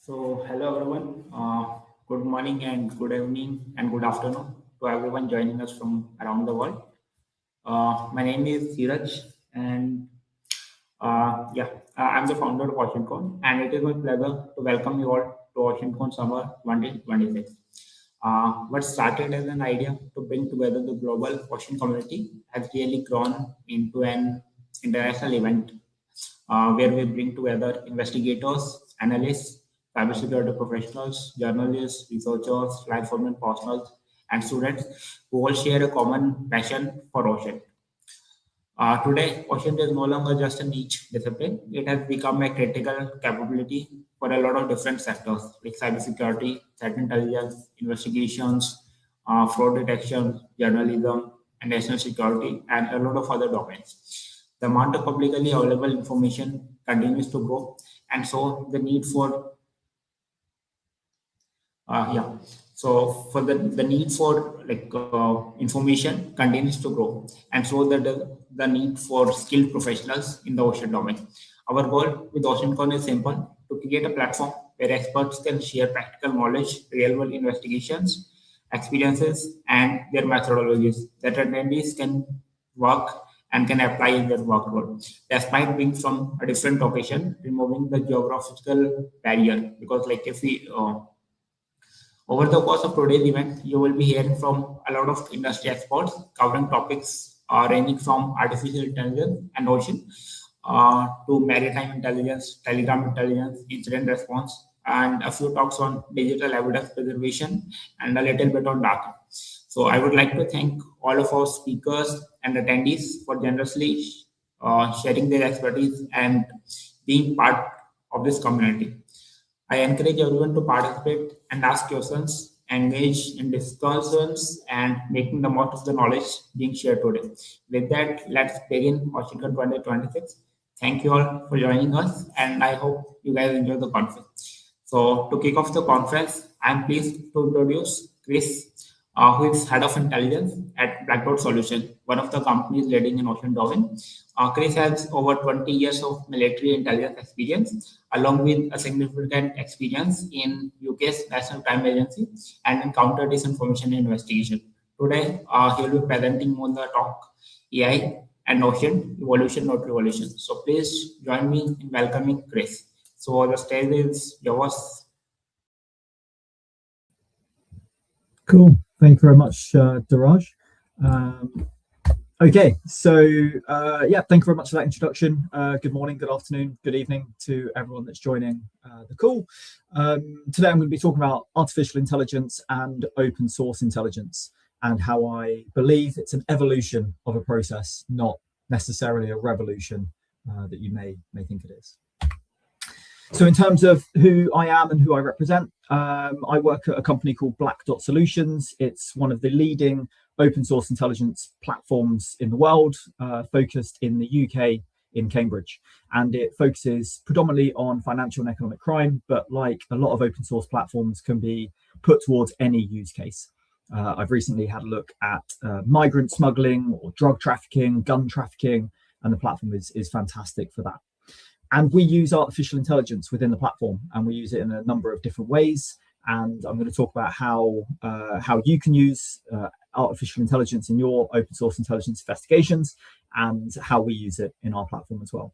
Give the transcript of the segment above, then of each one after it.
Hello everyone. Good morning and good evening and good afternoon to everyone joining us from around the world. My name is Siraj, and I'm the founder of OSINTCon, and it is my pleasure to welcome you all to OSINTCon Summer 2026. What started as an idea to bring together the global ocean community has really grown into an international event where we bring together investigators, analysts, cybersecurity professionals, journalists, researchers, platform personals, and students who all share a common passion for ocean. Today, ocean is no longer just a niche discipline. It has become a critical capability for a lot of different sectors like cybersecurity, threat intelligence, investigations, fraud detection, journalism, and national security, and a lot of other domains. The amount of publicly available information continues to grow, and so the need for yeah. So for the need for information continues to grow, and so the need for skilled professionals in the ocean domain. Our goal with OceanCon is simple: to create a platform where experts can share practical knowledge, real-world investigations, experiences, and their methodologies that attendees can work and can apply in their work role, despite being from a different location, removing the geographical barrier. Because like if we over the course of today's event, you will be hearing from a lot of industry experts covering topics ranging from artificial intelligence and ocean to maritime intelligence, telegram intelligence, incident response, and a few talks on digital evidence preservation and a little bit on data. So I would like to thank all of our speakers and attendees for generously sharing their expertise and being part of this community. I encourage everyone to participate and ask questions, engage in discussions, and making the most of the knowledge being shared today. With that, let's begin OSINTCon 2026. Thank you all for joining us, and I hope you guys enjoy the conference. So, to kick off the conference, I'm pleased to introduce Chris, who is Head of Intelligence at Black Dot Solutions, one of the companies leading in ocean domain. Chris has over 20 years of military intelligence experience, along with a significant experience in UK's National Crime Agency and in counter disinformation investigation. Today, he will be presenting on the talk AI and Ocean Evolution, Not Revolution. So please join me in welcoming Chris. So the stage is yours. Cool. Thank you very much, Daraj. Okay, so thank you very much for that introduction. Good morning, good afternoon, good evening to everyone that's joining the call. Today I'm going to be talking about artificial intelligence and open source intelligence and how I believe it's an evolution of a process, not necessarily a revolution that you may think it is. So in terms of who I am and who I represent, I work at a company called Black Dot Solutions. It's one of the leading open source intelligence platforms in the world, focused in the UK in Cambridge. And it focuses predominantly on financial and economic crime, but like a lot of open source platforms can be put towards any use case. I've recently had a look at migrant smuggling or drug trafficking, gun trafficking, and the platform is fantastic for that. And we use artificial intelligence within the platform, and we use it in a number of different ways. And I'm going to talk about how you can use artificial intelligence in your open source intelligence investigations and how we use it in our platform as well.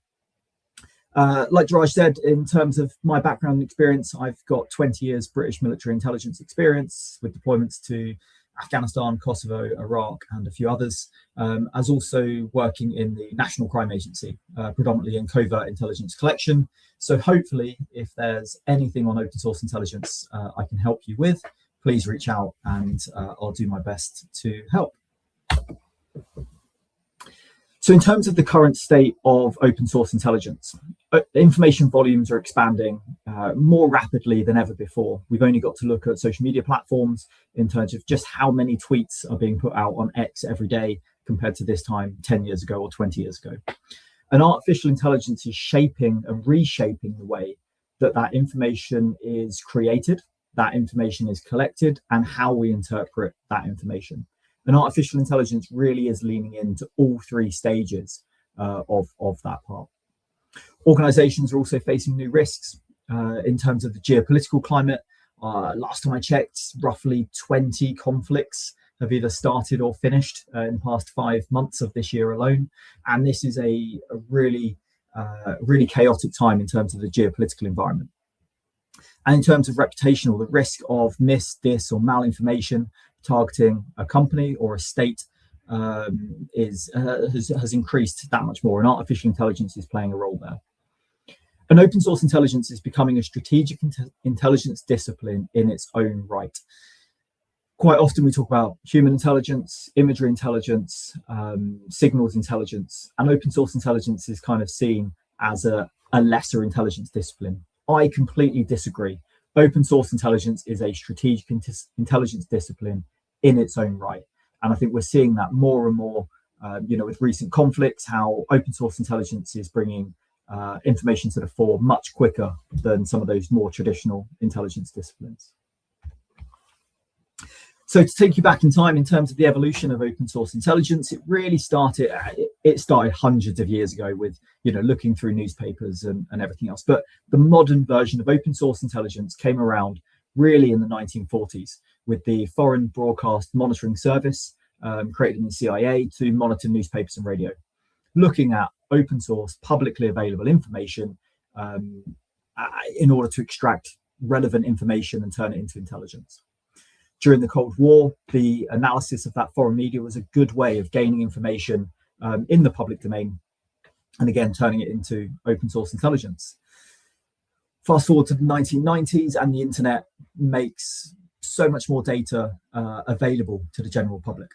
Like Raj said, in terms of my background and experience, I've got 20 years British military intelligence experience with deployments to Afghanistan, Kosovo, Iraq, and a few others, as also working in the National Crime Agency, predominantly in covert intelligence collection. So hopefully, if there's anything on open source intelligence I can help you with, please reach out and I'll do my best to help. So in terms of the current state of open source intelligence, information volumes are expanding more rapidly than ever before. We've only got to look at social media platforms in terms of just how many tweets are being put out on X every day compared to this time 10 years ago or 20 years ago. And artificial intelligence is shaping and reshaping the way that information is created, that information is collected, and how we interpret that information. And artificial intelligence really is leaning into all three stages of that part. Organizations are also facing new risks. in terms of the geopolitical climate. Last time I checked, roughly 20 conflicts have either started or finished in the past 5 months of this year alone. And this is a really chaotic time in terms of the geopolitical environment. And in terms of reputational, the risk of mis, dis, or malinformation targeting a company or a state has increased that much more, and artificial intelligence is playing a role there. And open source intelligence is becoming a strategic intelligence discipline in its own right. Quite often we talk about human intelligence, imagery intelligence, signals intelligence, and open source intelligence is kind of seen as a lesser intelligence discipline. I completely disagree. Open source intelligence is a strategic intelligence discipline in its own right. And I think we're seeing that more and more, with recent conflicts, how open source intelligence is bringing information to the fore much quicker than some of those more traditional intelligence disciplines. So to take you back in time in terms of the evolution of open source intelligence, it really started hundreds of years ago with, looking through newspapers and everything else. But the modern version of open source intelligence came around really in the 1940s with the Foreign Broadcast Monitoring Service created in the CIA to monitor newspapers and radio, looking at open source, publicly available information in order to extract relevant information and turn it into intelligence. During the Cold War, the analysis of that foreign media was a good way of gaining information in the public domain, and again, turning it into open source intelligence. Fast forward to the 1990s, and the internet makes so much more data available to the general public.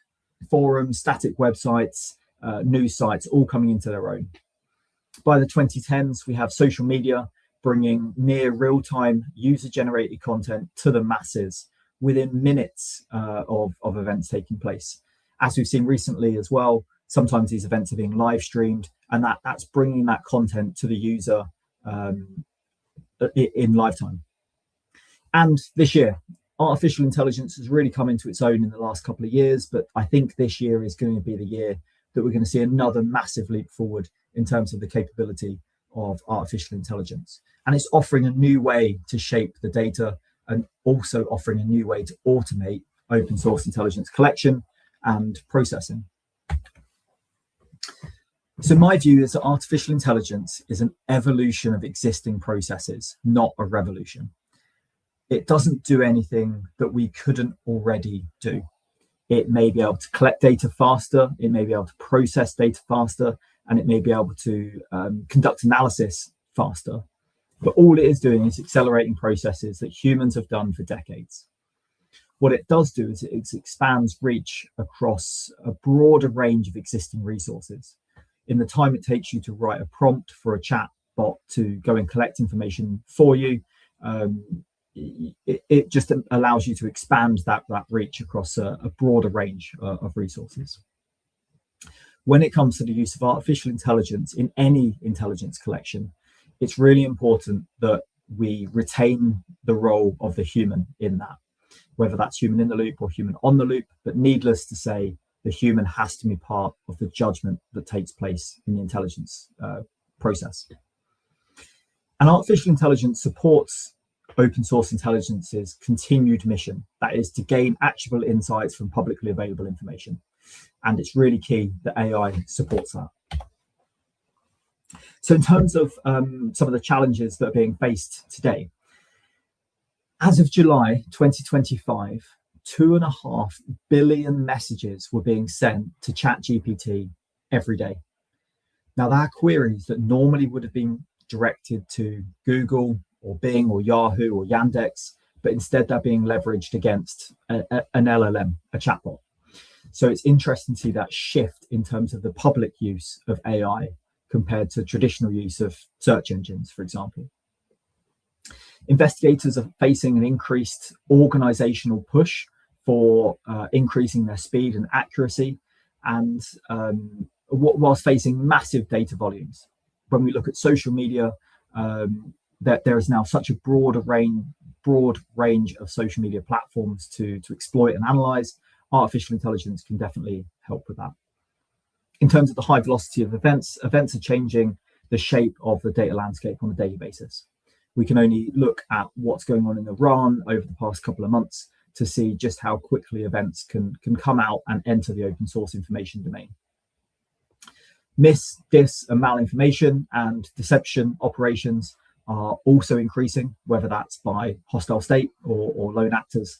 Forums, static websites, news sites, all coming into their own. By the 2010s, we have social media bringing near real-time user-generated content to the masses within minutes of events taking place. As we've seen recently as well, sometimes these events are being live streamed, and that's bringing that content to the user in lifetime. And this year, artificial intelligence has really come into its own in the last couple of years, but I think this year is going to be the year that we're going to see another massive leap forward in terms of the capability of artificial intelligence. And it's offering a new way to shape the data, and also offering a new way to automate open source intelligence collection and processing. So my view is that artificial intelligence is an evolution of existing processes, not a revolution. It doesn't do anything that we couldn't already do. It may be able to collect data faster, it may be able to process data faster, and it may be able to conduct analysis faster. But all it is doing is accelerating processes that humans have done for decades. What it does do is it expands reach across a broader range of existing resources. In the time it takes you to write a prompt for a chat bot to go and collect information for you, it just allows you to expand that reach across a broader range of resources. When it comes to the use of artificial intelligence in any intelligence collection, it's really important that we retain the role of the human in that, whether that's human in the loop or human on the loop. But needless to say, the human has to be part of the judgment that takes place in the intelligence process. And artificial intelligence supports open source intelligence's continued mission, that is to gain actionable insights from publicly available information. And it's really key that AI supports that. So in terms of some of the challenges that are being faced today, as of July 2025, 2.5 billion messages were being sent to ChatGPT every day. Now, there are queries that normally would have been directed to Google or Bing or Yahoo or Yandex, but instead they're being leveraged against an LLM, a chatbot. So it's interesting to see that shift in terms of the public use of AI compared to traditional use of search engines, for example. Investigators are facing an increased organizational push for increasing their speed and accuracy, and whilst facing massive data volumes. When we look at social media, that there is now such a broad range of social media platforms to exploit and analyze. Artificial intelligence can definitely help with that. In terms of the high velocity of events are changing the shape of the data landscape on a daily basis. We can only look at what's going on in Iran over the past couple of months to see just how quickly events can come out and enter the open source information domain. Mis, dis, and malinformation and deception operations are also increasing, whether that's by hostile state or lone actors,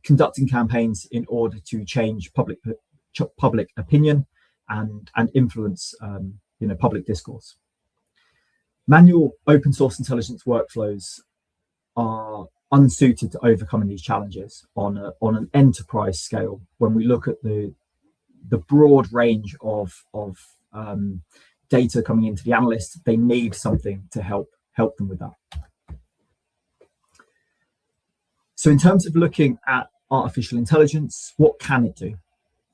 conducting campaigns in order to change public opinion and influence public discourse. Manual open source intelligence workflows are unsuited to overcoming these challenges on an enterprise scale. When we look at the broad range of data coming into the analysts, they need something to help them with that. So in terms of looking at artificial intelligence, what can it do?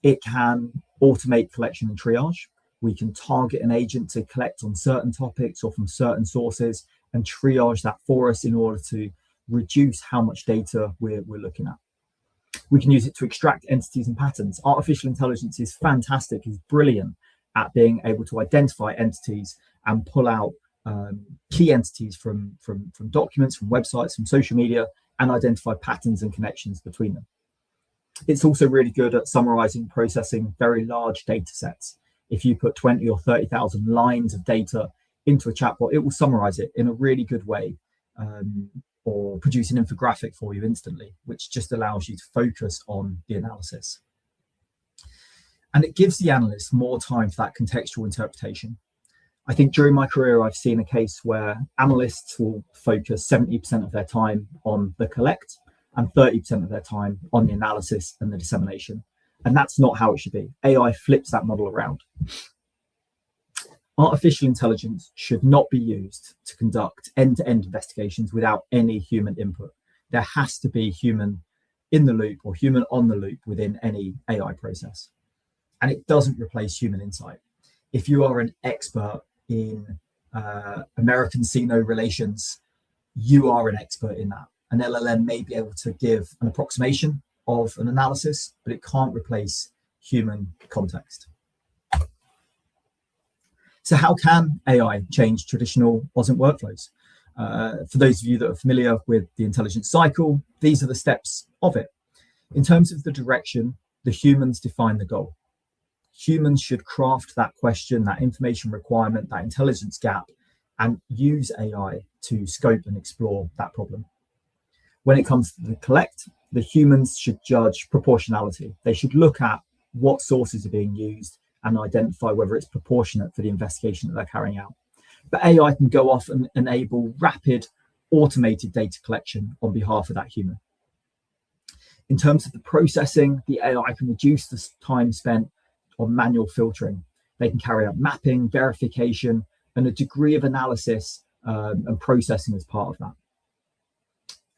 It can automate collection and triage. We can target an agent to collect on certain topics or from certain sources and triage that for us in order to reduce how much data we're looking at. We can use it to extract entities and patterns. Artificial intelligence is fantastic, is brilliant at being able to identify entities and pull out key entities from documents, from websites, from social media, and identify patterns and connections between them. It's also really good at summarizing, processing very large data sets. If you put 20 or 30,000 lines of data into a chatbot, it will summarize it in a really good way, or produce an infographic for you instantly, which just allows you to focus on the analysis. And it gives the analyst more time for that contextual interpretation. I think during my career, I've seen a case where analysts will focus 70% of their time on the collect and 30% of their time on the analysis and the dissemination. And that's not how it should be. AI flips that model around. Artificial intelligence should not be used to conduct end-to-end investigations without any human input. There has to be human in the loop or human on the loop within any AI process. And it doesn't replace human insight. If you are an expert in American CNO relations, you are an expert in that. An LLM may be able to give an approximation of an analysis, but it can't replace human context. So how can AI change traditional OSINT workflows? For those of you that are familiar with the intelligence cycle, these are the steps of it. In terms of the direction, the humans define the goal. Humans should craft that question, that information requirement, that intelligence gap, and use AI to scope and explore that problem. When it comes to the collect, the humans should judge proportionality. They should look at what sources are being used and identify whether it's proportionate for the investigation that they're carrying out. But AI can go off and enable rapid automated data collection on behalf of that human. In terms of the processing, the AI can reduce the time spent on manual filtering. They can carry out mapping, verification, and a degree of analysis and processing as part of that.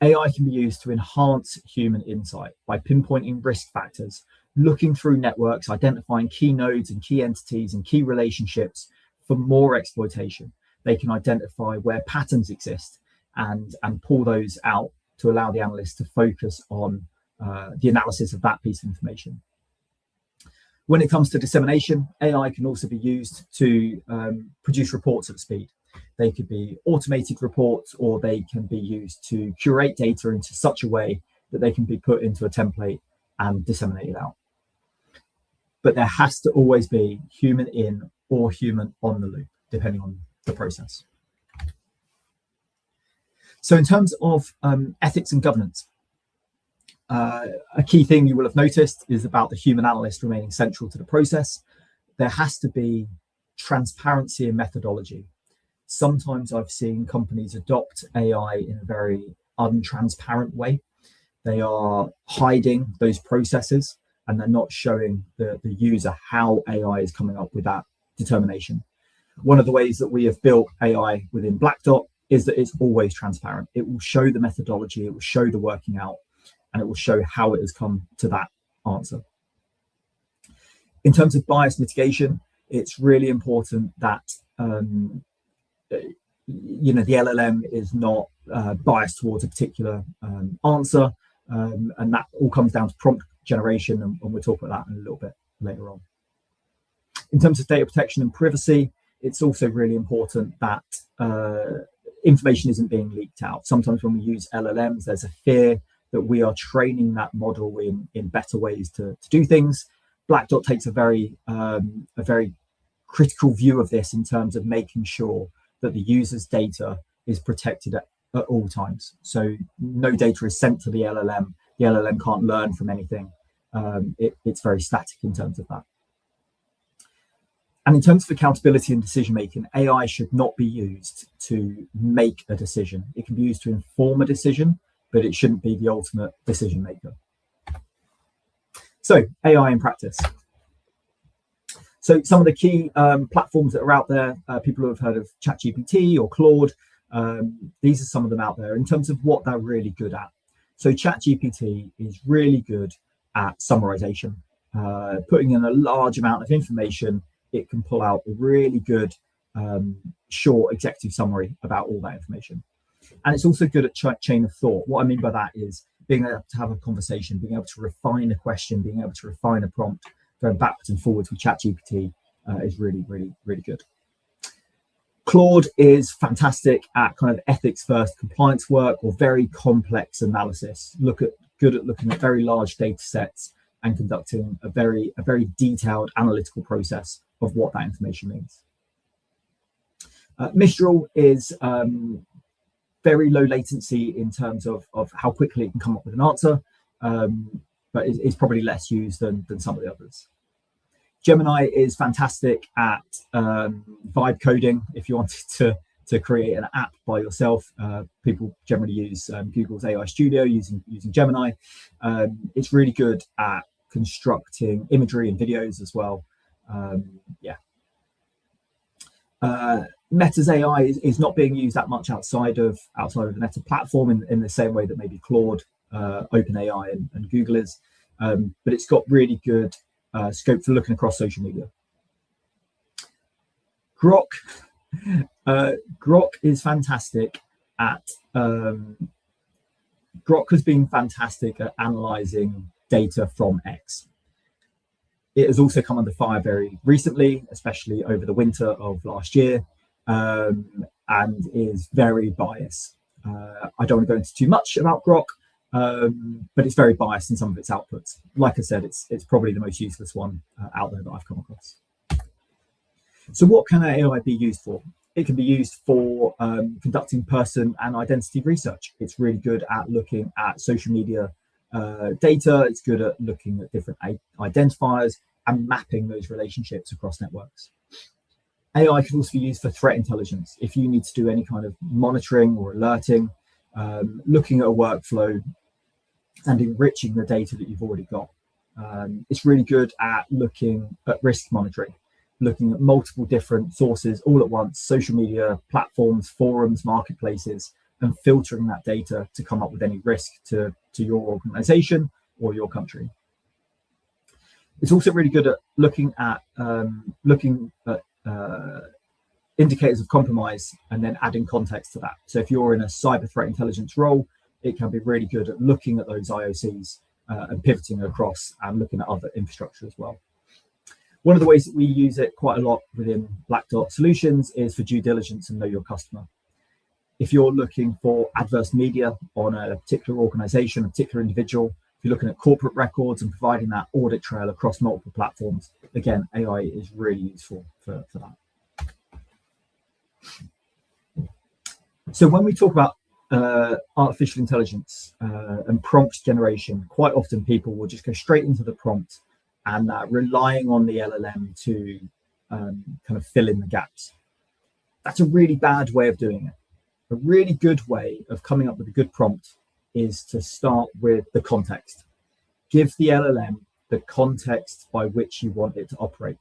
AI can be used to enhance human insight by pinpointing risk factors, looking through networks, identifying key nodes and key entities and key relationships for more exploitation. They can identify where patterns exist and pull those out to allow the analyst to focus on the analysis of that piece of information. When it comes to dissemination, AI can also be used to produce reports at speed. They could be automated reports, or they can be used to curate data into such a way that they can be put into a template and disseminated out. But there has to always be human in or human on the loop, depending on the process. So in terms of ethics and governance, a key thing you will have noticed is about the human analyst remaining central to the process. There has to be transparency in methodology. Sometimes I've seen companies adopt AI in a very untransparent way. They are hiding those processes and they're not showing the user how AI is coming up with that determination. One of the ways that we have built AI within Black Dot is that it's always transparent. It will show the methodology, it will show the working out, and it will show how it has come to that answer. In terms of bias mitigation, it's really important that the LLM is not biased towards a particular answer, and that all comes down to prompt generation, and we'll talk about that in a little bit later on. In terms of data protection and privacy, it's also really important that information isn't being leaked out. Sometimes when we use LLMs, there's a fear that we are training that model in better ways to do things. Black Dot takes a very critical view of this in terms of making sure that the user's data is protected at all times. So no data is sent to the LLM. The LLM can't learn from anything. It's very static in terms of that. And in terms of accountability and decision making, AI should not be used to make a decision. It can be used to inform a decision, but it shouldn't be the ultimate decision maker. So AI in practice. So some of the key platforms that are out there, people who have heard of ChatGPT or Claude, these are some of them out there in terms of what they're really good at. So ChatGPT is really good at summarization, putting in a large amount of information. It can pull out a really good short executive summary about all that information. And it's also good at chain of thought. What I mean by that is being able to have a conversation, being able to refine a question, being able to refine a prompt, going backwards and forwards with ChatGPT is really, really, really good. Claude is fantastic at kind of ethics first compliance work or very complex analysis. Good at looking at very large data sets and conducting a very detailed analytical process of what that information means. Mistral is very low latency in terms of how quickly it can come up with an answer, but it's probably less used than some of the others. Gemini is fantastic at vibe coding. If you wanted to create an app by yourself, people generally use Google's AI Studio using Gemini. It's really good at constructing imagery and videos as well. Meta's AI is not being used that much outside of the Meta platform in the same way that maybe Claude, OpenAI and Google is, but it's got really good scope for looking across social media. Grok is fantastic at Grok has been fantastic at analyzing data from X. It has also come under fire very recently, especially over the winter of last year, and is very biased. I don't want to go into too much about Grok, but it's very biased in some of its outputs. Like I said, it's probably the most useless one out there that I've come across. So what can AI be used for? It can be used for conducting person and identity research. It's really good at looking at social media data. It's good at looking at different identifiers and mapping those relationships across networks. AI can also be used for threat intelligence. If you need to do any kind of monitoring or alerting, looking at a workflow and enriching the data that you've already got. It's really good at looking at risk monitoring, looking at multiple different sources all at once, social media, platforms, forums, marketplaces, and filtering that data to come up with any risk to your organization or your country. It's also really good at looking at indicators of compromise and then adding context to that. So if you're in a cyber threat intelligence role, it can be really good at looking at those IOCs and pivoting across and looking at other infrastructure as well. One of the ways that we use it quite a lot within Black Dot Solutions is for due diligence and know your customer. If you're looking for adverse media on a particular organization, a particular individual, if you're looking at corporate records and providing that audit trail across multiple platforms, again, AI is really useful for that. So when we talk about artificial intelligence and prompt generation, quite often people will just go straight into the prompt and relying on the LLM to kind of fill in the gaps. That's a really bad way of doing it. A really good way of coming up with a good prompt is to start with the context. Give the LLM the context by which you want it to operate.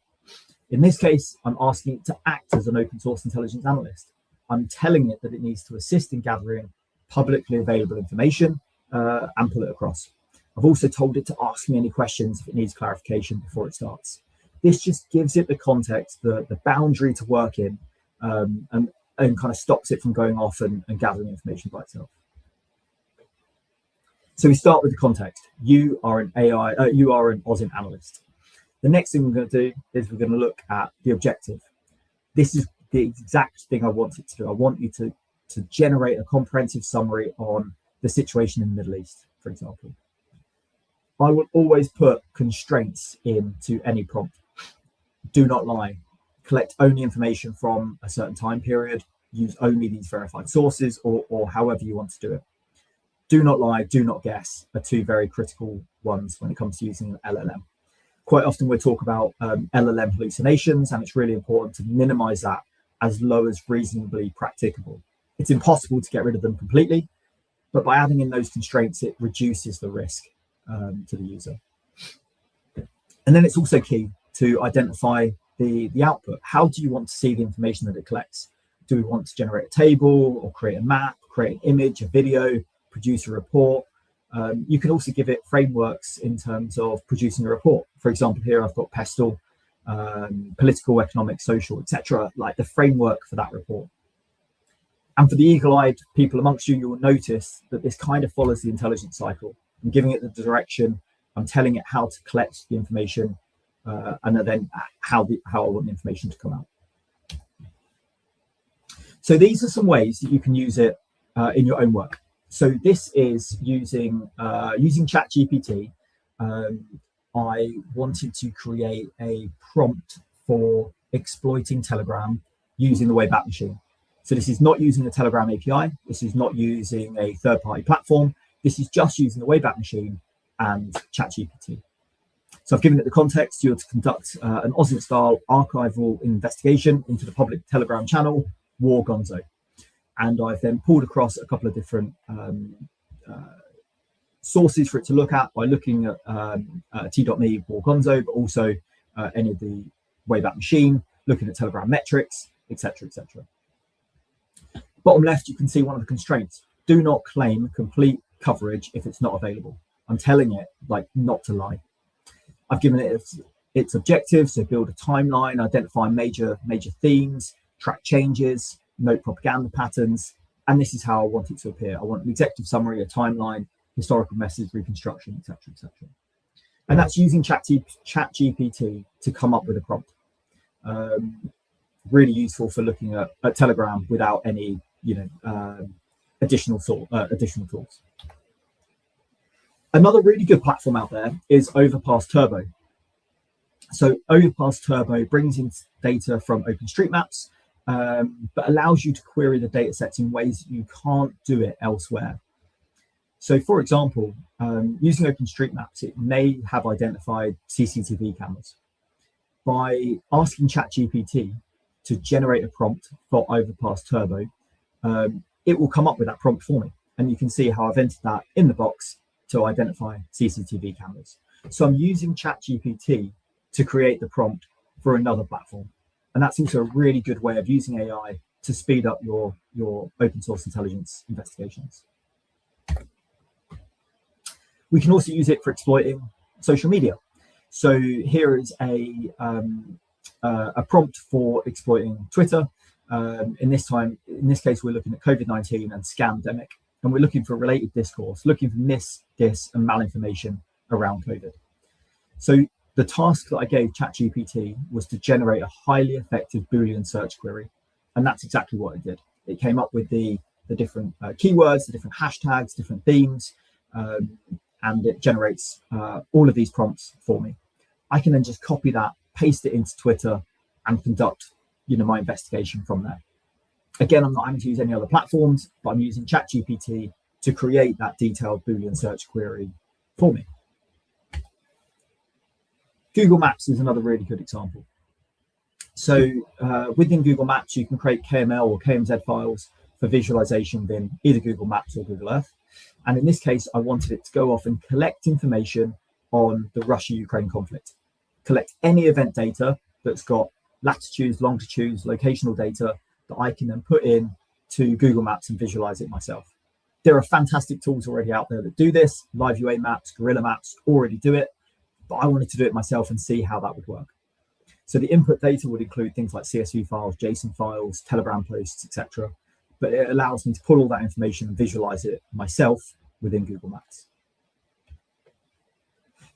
In this case, I'm asking it to act as an open source intelligence analyst. I'm telling it that it needs to assist in gathering publicly available information and pull it across. I've also told it to ask me any questions if it needs clarification before it starts. This just gives it the context, the boundary to work in, and kind of stops it from going off and gathering information by itself. So we start with the context. You are an OSINT analyst. The next thing we're going to do is we're going to look at the objective. This is the exact thing I want it to do. I want you to to generate a comprehensive summary on the situation in the Middle East, for example. I will always put constraints into any prompt. Do not lie. Collect only information from a certain time period. Use only these verified sources, or however you want to do it. Do not lie, do not guess are two very critical ones when it comes to using an LLM. Quite often we'll talk about LLM hallucinations, and it's really important to minimize that as low as reasonably practicable. It's impossible to get rid of them completely, but by adding in those constraints, it reduces the risk to the user. And then it's also key to identify the output. How do you want to see the information that it collects? Do we want to generate a table or create a map, create an image, a video, produce a report? You can also give it frameworks in terms of producing a report. For example, here I've got Pestle, political, economic, social, etc., like the framework for that report. And for the eagle-eyed people amongst you, will notice that this kind of follows the intelligence cycle. I'm giving it the direction, I'm telling it how to collect the information, and then how I want the information to come out. So these are some ways that you can use it in your own work. So this is using ChatGPT. I wanted to create a prompt for exploiting Telegram using the Wayback Machine. So this is not using the Telegram API. This is not using a third-party platform. This is just using the Wayback Machine and ChatGPT. So I've given it the context. You're to conduct an OSINT-style archival investigation into the public Telegram channel, War Gonzo. And I've then pulled across a couple of different sources for it to look at by looking at t.me, War Gonzo, but also any of the Wayback Machine, looking at Telegram metrics, etc., etc. Bottom left, you can see one of the constraints. Do not claim complete coverage if it's not available. I'm telling it not to lie. I've given it its objectives, so build a timeline, identify major themes, track changes, note propaganda patterns, and this is how I want it to appear. I want an executive summary, a timeline, historical message reconstruction, etc., etc. And that's using ChatGPT to come up with a prompt. Really useful for looking at Telegram without any additional tools. Another really good platform out there is Overpass Turbo. So Overpass Turbo brings in data from OpenStreetMaps, but allows you to query the data sets in ways that you can't do it elsewhere. So for example, using OpenStreetMaps, it may have identified CCTV cameras. By asking ChatGPT to generate a prompt for Overpass Turbo, it will come up with that prompt for me. And you can see how I've entered that in the box to identify CCTV cameras. So I'm using ChatGPT to create the prompt for another platform. And that's also a really good way of using AI to speed up your open source intelligence investigations. We can also use it for exploiting social media. So here is a prompt for exploiting Twitter. In this case, we're looking at COVID-19 and scamdemic, and we're looking for related discourse, looking for mis, dis, and malinformation around COVID. So the task that I gave ChatGPT was to generate a highly effective Boolean search query, and that's exactly what it did. It came up with the different keywords, the different hashtags, different themes, and it generates all of these prompts for me. I can then just copy that, paste it into Twitter, and conduct my investigation from there. Again, I'm not having to use any other platforms, but I'm using ChatGPT to create that detailed Boolean search query for me. Google Maps is another really good example. So within Google Maps, you can create KML or KMZ files for visualization within either Google Maps or Google Earth. And in this case, I wanted it to go off and collect information on the Russia-Ukraine conflict. Collect any event data that's got latitudes, longitudes, locational data that I can then put in to Google Maps and visualize it myself. There are fantastic tools already out there that do this. Live UA Maps, Gorilla Maps already do it, but I wanted to do it myself and see how that would work. So the input data would include things like CSV files, JSON files, Telegram posts, etc. But it allows me to pull all that information and visualize it myself within Google Maps.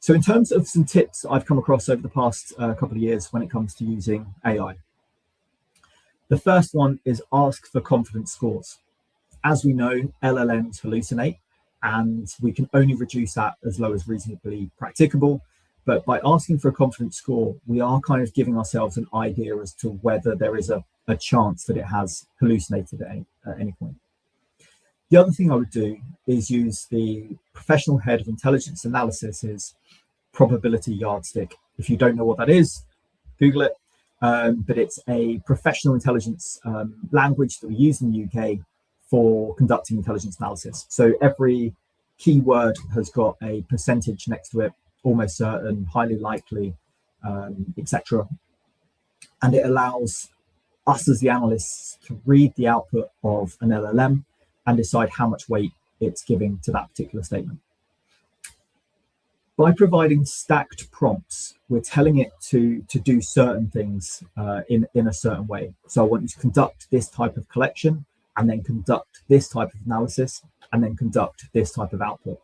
So in terms of some tips I've come across over the past couple of years when it comes to using AI, the first one is ask for confidence scores. As we know, LLMs hallucinate, and we can only reduce that as low as reasonably practicable. But by asking for a confidence score, we are kind of giving ourselves an idea as to whether there is a chance that it has hallucinated at any point. The other thing I would do is use the professional head of intelligence analysis's probability yardstick. If you don't know what that is, Google it. But it's a professional intelligence language that we use in the UK for conducting intelligence analysis. So every keyword has got a percentage next to it, almost certain, highly likely, etc. And it allows us as the analysts to read the output of an LLM and decide how much weight it's giving to that particular statement. By providing stacked prompts, we're telling it to do certain things in a certain way. So I want you to conduct this type of collection, and then conduct this type of analysis, and then conduct this type of output.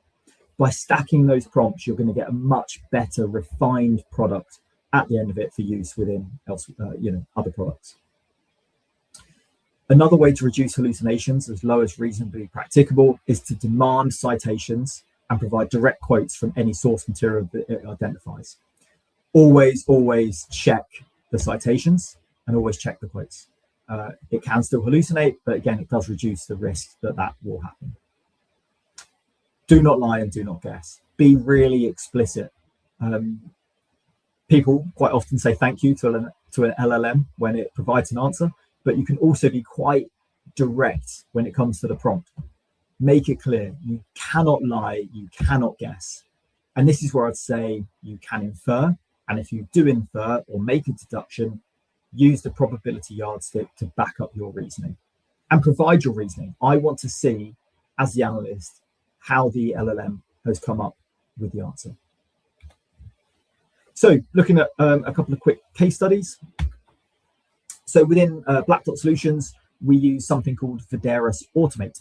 By stacking those prompts, you're going to get a much better refined product at the end of it for use within other products. Another way to reduce hallucinations as low as reasonably practicable is to demand citations and provide direct quotes from any source material that it identifies. Always check the citations and always check the quotes. It can still hallucinate, but again, it does reduce the risk that will happen. Do not lie and do not guess. Be really explicit. People quite often say thank you to an LLM when it provides an answer, but you can also be quite direct when it comes to the prompt. Make it clear. You cannot lie, you cannot guess. And this is where I'd say you can infer. And if you do infer or make a deduction, use the probability yardstick to back up your reasoning and provide your reasoning. I want to see, as the analyst, how the LLM has come up with the answer. So looking at a couple of quick case studies. So within Black Dot Solutions, we use something called Vidaris Automate.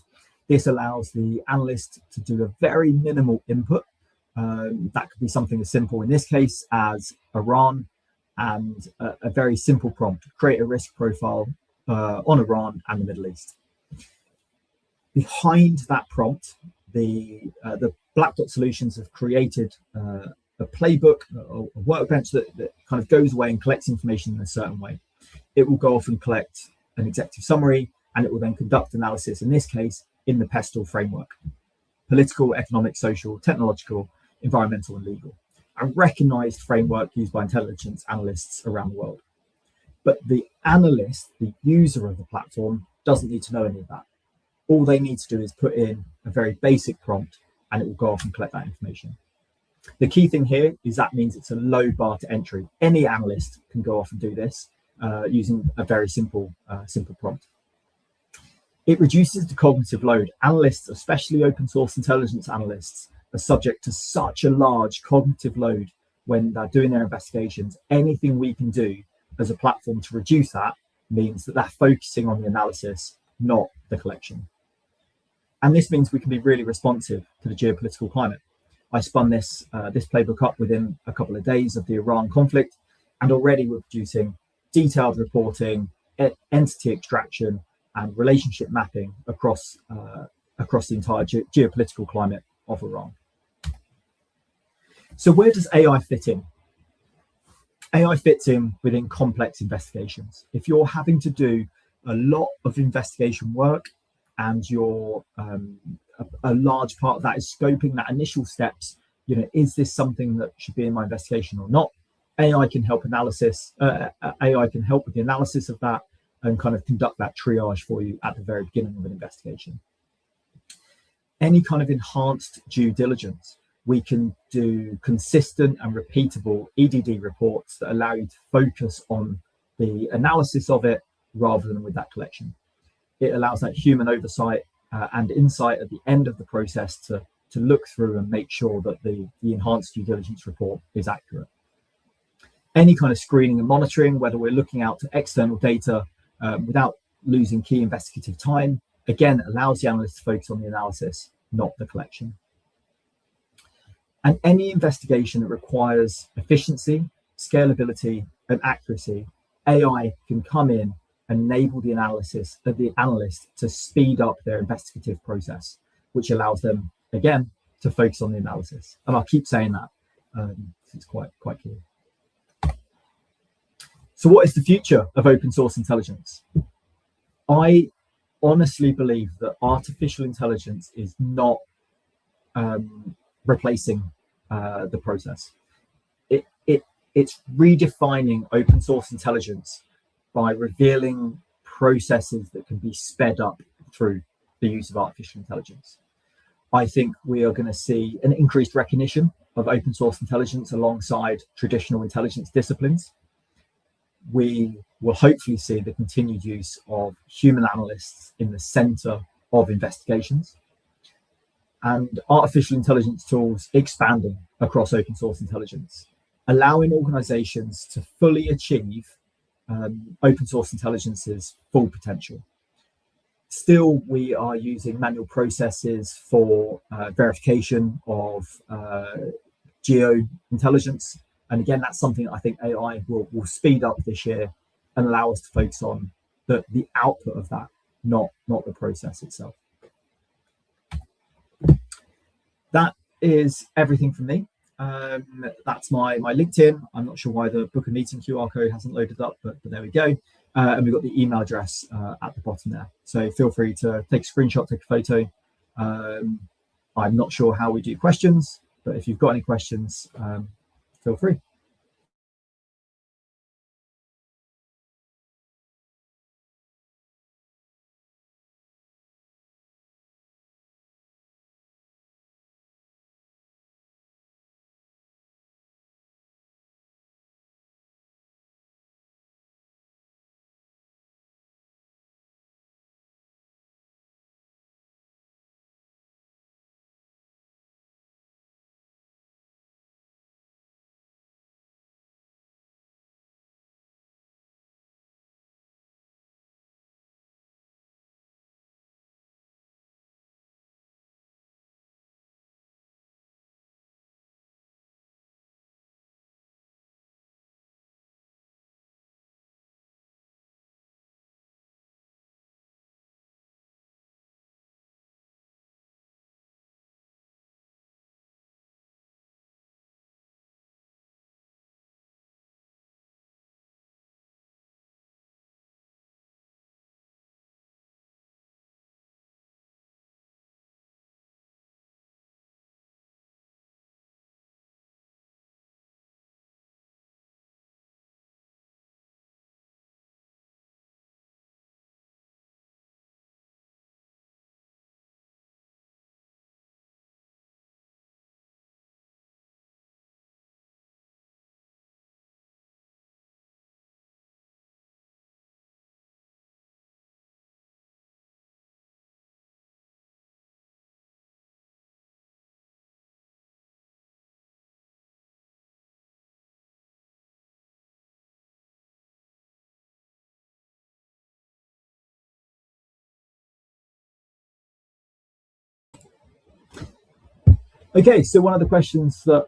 This allows the analyst to do a very minimal input. That could be something as simple in this case as Iran, and a very simple prompt: create a risk profile on Iran and the Middle East. Behind that prompt, the Black Dot Solutions have created a playbook, a workbench that kind of goes away and collects information in a certain way. It will go off and collect an executive summary, and it will then conduct analysis, in this case, in the PESTLE framework: political, economic, social, technological, environmental, and legal. A recognized framework used by intelligence analysts around the world. But the analyst, the user of the platform, doesn't need to know any of that. All they need to do is put in a very basic prompt, and it will go off and collect that information. The key thing here is that means it's a low bar to entry. Any analyst can go off and do this using a very simple prompt. It reduces the cognitive load. Analysts, especially open source intelligence analysts, are subject to such a large cognitive load when they're doing their investigations. Anything we can do as a platform to reduce that means that they're focusing on the analysis, not the collection. And this means we can be really responsive to the geopolitical climate. I spun this playbook up within a couple of days of the Iran conflict, and already we're producing detailed reporting, entity extraction, and relationship mapping across the entire geopolitical climate of Iran. So where does AI fit in? AI fits in within complex investigations. If you're having to do a lot of investigation work, and you're a large part of that is scoping that initial steps, is this something that should be in my investigation or not? AI can help AI can help with the analysis of that and kind of conduct that triage for you at the very beginning of an investigation. Any kind of enhanced due diligence, we can do consistent and repeatable EDD reports that allow you to focus on the analysis of it rather than with that collection. It allows that human oversight and insight at the end of the process to look through and make sure that the enhanced due diligence report is accurate. Any kind of screening and monitoring, whether we're looking out to external data without losing key investigative time, again, allows the analyst to focus on the analysis, not the collection. And any investigation that requires efficiency, scalability, and accuracy, AI can come in enable the analysis of the analyst to speed up their investigative process, which allows them, again, to focus on the analysis. And I'll keep saying that. It's quite clear. So what is the future of open source intelligence? I honestly believe that artificial intelligence is not replacing the process. It's redefining open source intelligence by revealing processes that can be sped up through the use of artificial intelligence. I think we are going to see an increased recognition of open source intelligence alongside traditional intelligence disciplines. We will hopefully see the continued use of human analysts in the center of investigations, and artificial intelligence tools expanding across open source intelligence, allowing organizations to fully achieve open source intelligence's full potential. Still, we are using manual processes for verification of geo-intelligence. And again, that's something I think AI will speed up this year and allow us to focus on the output of that, not the process itself. That is everything from me. That's my LinkedIn. I'm not sure why the book a meeting QR code hasn't loaded up, but there we go. And we've got the email address at the bottom there. So feel free to take a screenshot, take a photo. I'm not sure how we do questions, but if you've got any questions, feel free. Okay, so one of the questions that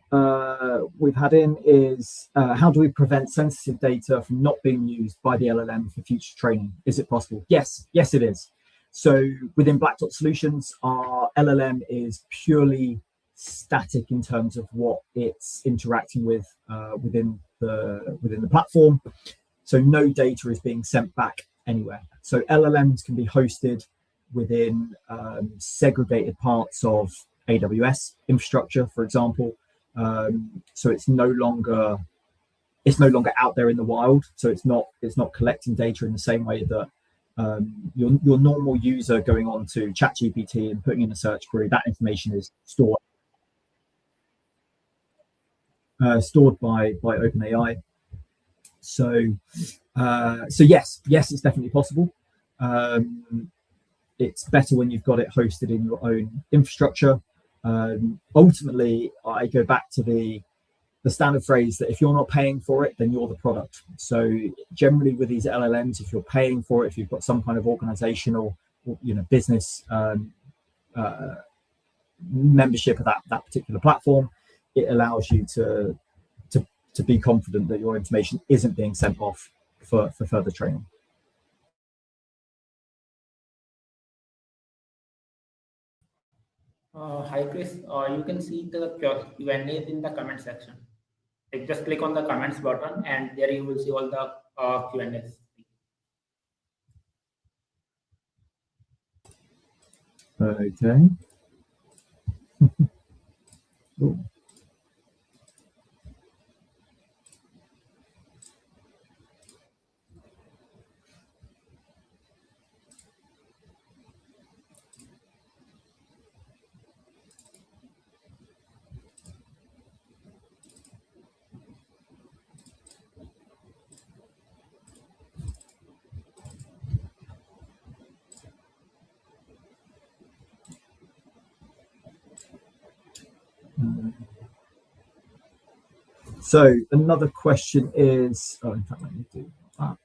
we've had in is, how do we prevent sensitive data from not being used by the LLM for future training? Is it possible? Yes, it is. So within Black Dot Solutions, our LLM is purely static in terms of what it's interacting with within the platform. So no data is being sent back anywhere. So LLMs can be hosted within segregated parts of AWS infrastructure, for example. So it's no longer out there in the wild. So it's not collecting data in the same way that your normal user going on to ChatGPT and putting in a search query, that information is stored by OpenAI. So yes, it's definitely possible. It's better when you've got it hosted in your own infrastructure. Ultimately, I go back to the standard phrase that if you're not paying for it, then you're the product. So generally with these LLMs, if you're paying for it, if you've got some kind of organizational, business membership of that particular platform, it allows you to be confident that your information isn't being sent off for further training. Hi Chris, you can see the Q&A in the comment section. Like just click on the comments button and there you will see all the Q&As. Okay. Cool. So another question is, in fact, let me do that.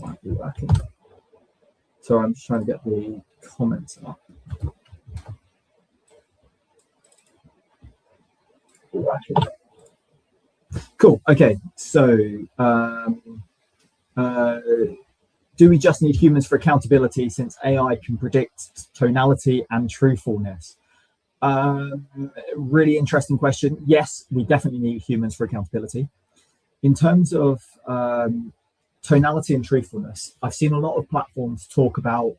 Might be working. So I'm just trying to get the comments up. Cool. Okay. So, do we just need humans for accountability since AI can predict tonality and truthfulness? Really interesting question. Yes, we definitely need humans for accountability. In terms of tonality and truthfulness, I've seen a lot of platforms talk about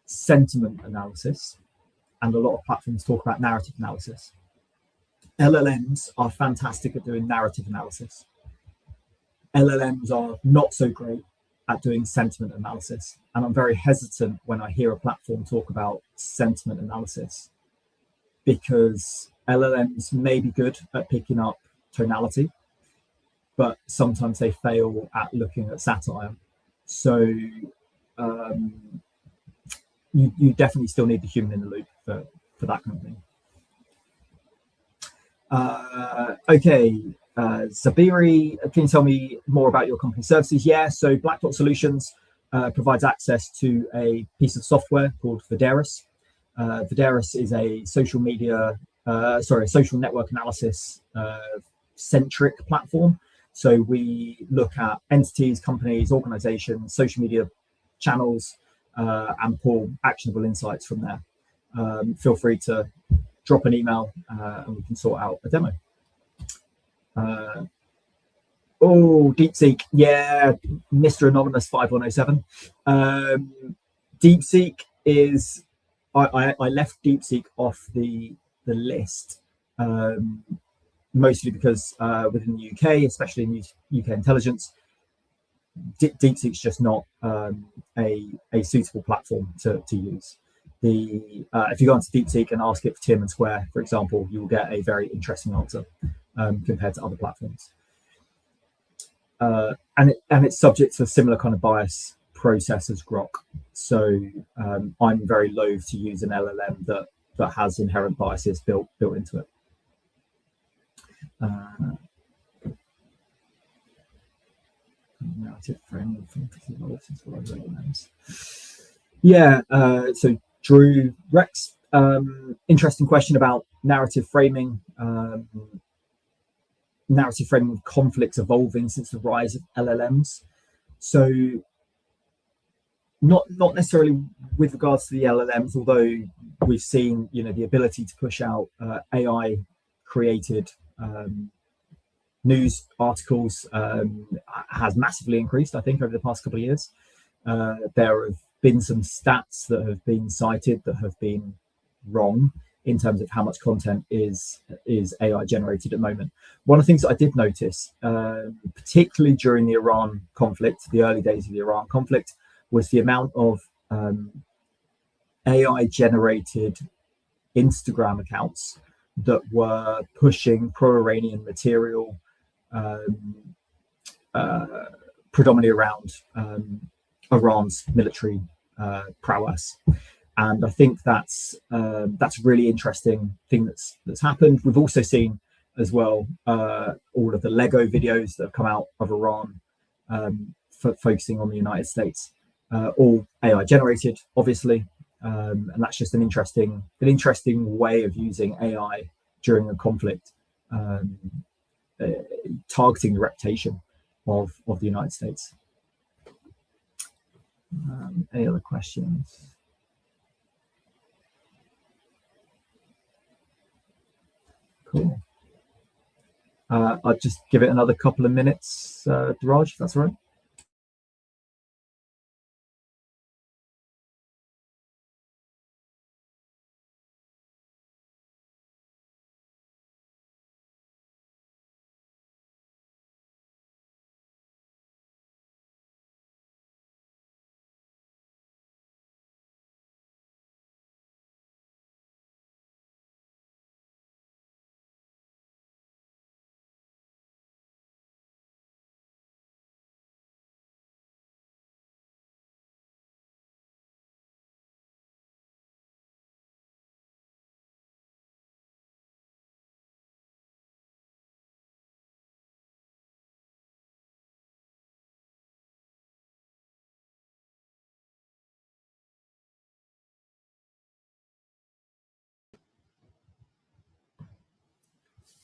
sentiment analysis, and a lot of platforms talk about narrative analysis. LLMs are fantastic at doing narrative analysis. LLMs are not so great at doing sentiment analysis. And I'm very hesitant when I hear a platform talk about sentiment analysis, because LLMs may be good at picking up tonality, but sometimes they fail at looking at satire. So you definitely still need the human in the loop for that kind of thing. Okay, Zabiri, can you tell me more about your company services? Yeah, so Black Dot Solutions provides access to a piece of software called Vidaris. Vidaris is a social network analysis centric platform. So we look at entities, companies, organizations, social media channels, and pull actionable insights from there. Feel free to drop an email and we can sort out a demo. DeepSeek, yeah, Mr. Anonymous 5107. DeepSeek is, I left DeepSeek off the list, mostly because within the UK, especially in UK intelligence, DeepSeek's just not a suitable platform to use. If you go onto DeepSeek and ask it for Tiananmen Square, for example, you will get a very interesting answer compared to other platforms. And it's subject to a similar kind of bias process as Grok. So I'm very loath to use an LLM that has inherent biases built into it. Narrative framing. Yeah, so Drew Rex, interesting question about narrative framing. Narrative framing of conflicts evolving since the rise of LLMs. So not necessarily with regards to the LLMs, although we've seen the ability to push out AI created news articles has massively increased, I think, over the past couple of years. There have been some stats that have been cited that have been wrong in terms of how much content is AI generated at the moment. One of the things that I did notice, particularly during the Iran conflict, the early days of the Iran conflict, was the amount of AI generated Instagram accounts that were pushing pro-Iranian material, predominantly around Iran's military prowess. And I think that's a really interesting thing that's happened. We've also seen as well all of the Lego videos that have come out of Iran, focusing on the United States, all AI generated, obviously, and that's just an interesting way of using AI during a conflict, targeting the reputation of the United States. Any other questions? Cool. I'll just give it another couple of minutes, Raj, if that's all right.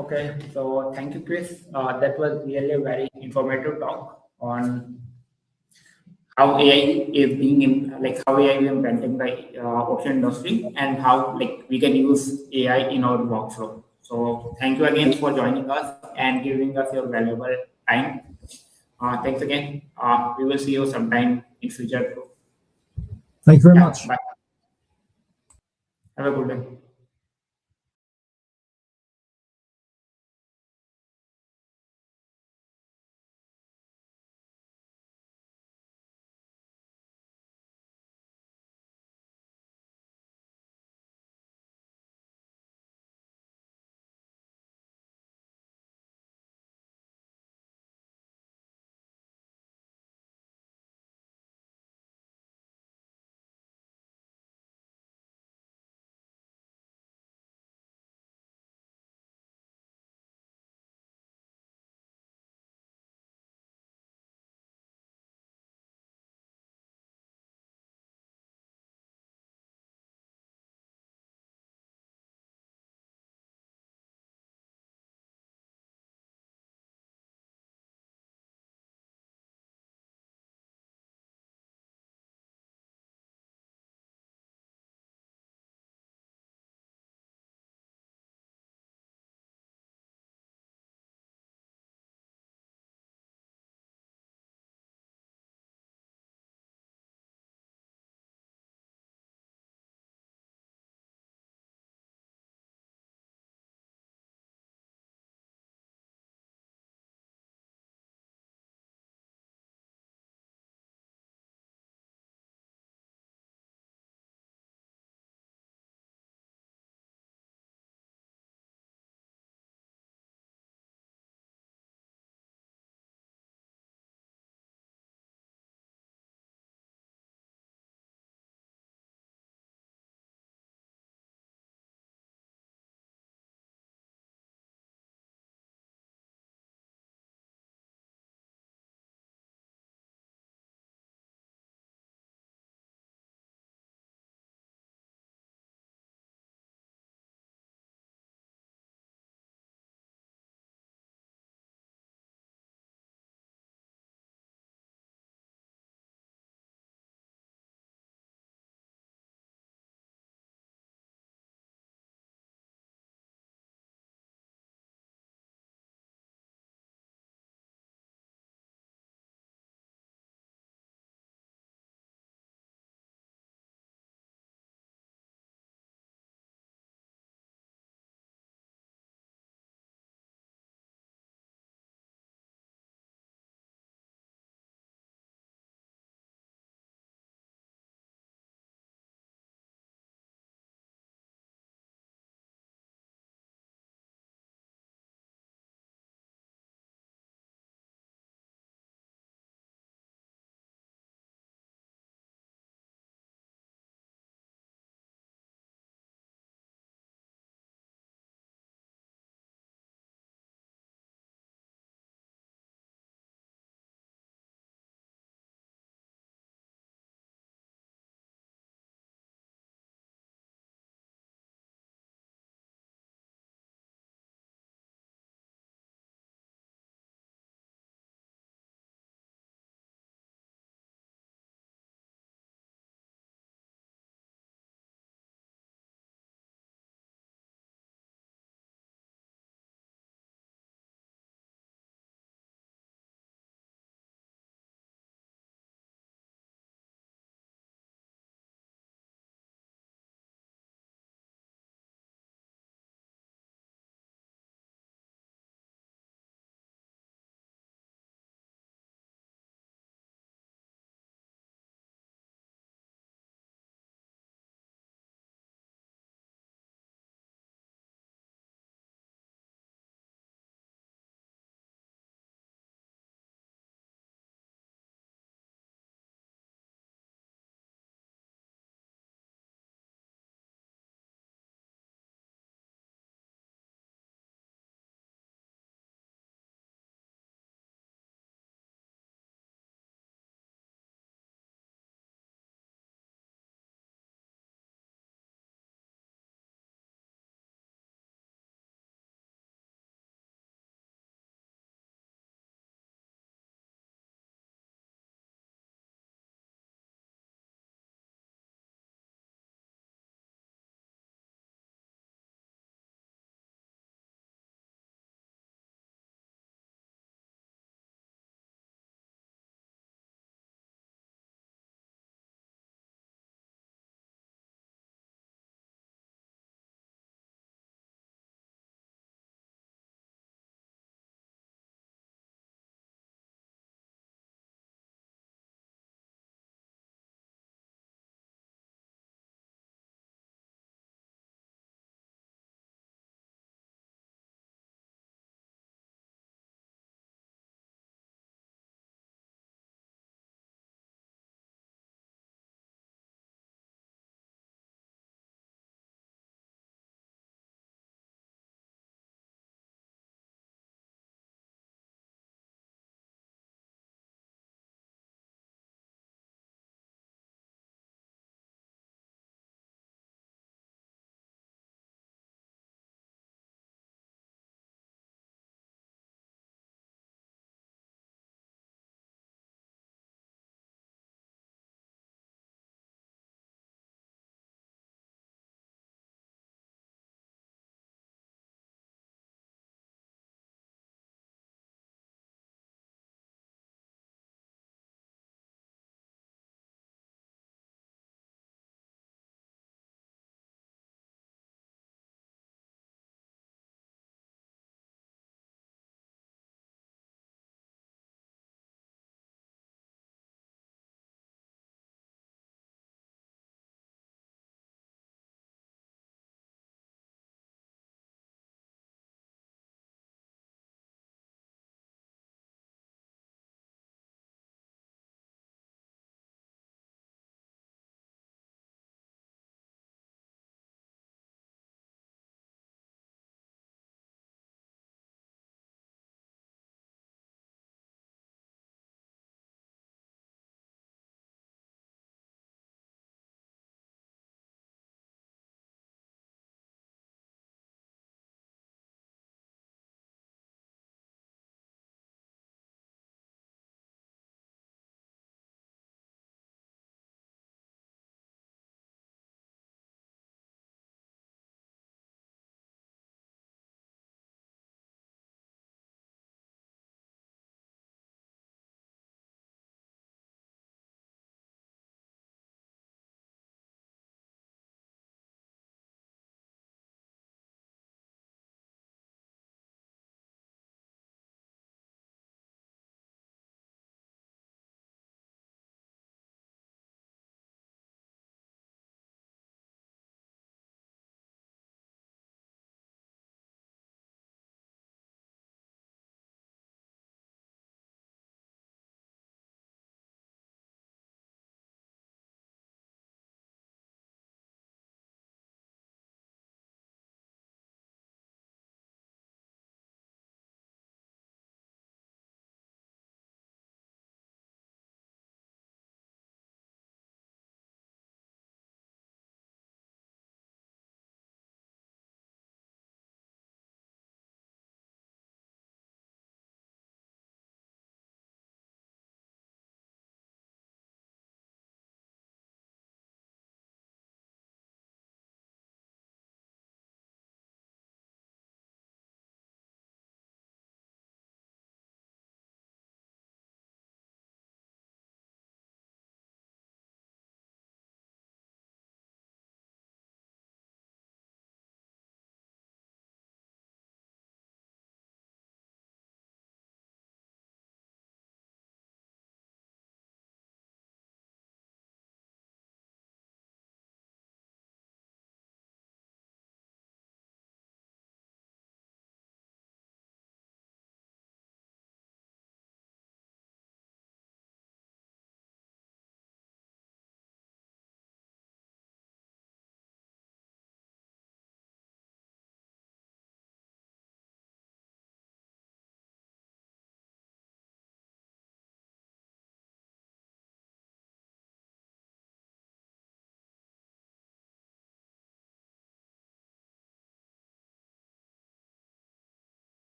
Okay, so thank you, Chris. That was really a very informative talk on how AI is being how AI is impacting the ocean industry and how we can use AI in our workflow. So thank you again for joining us and giving us your valuable time. Thanks again. We will see you sometime in future. Thank you very much. Bye. Have a good day.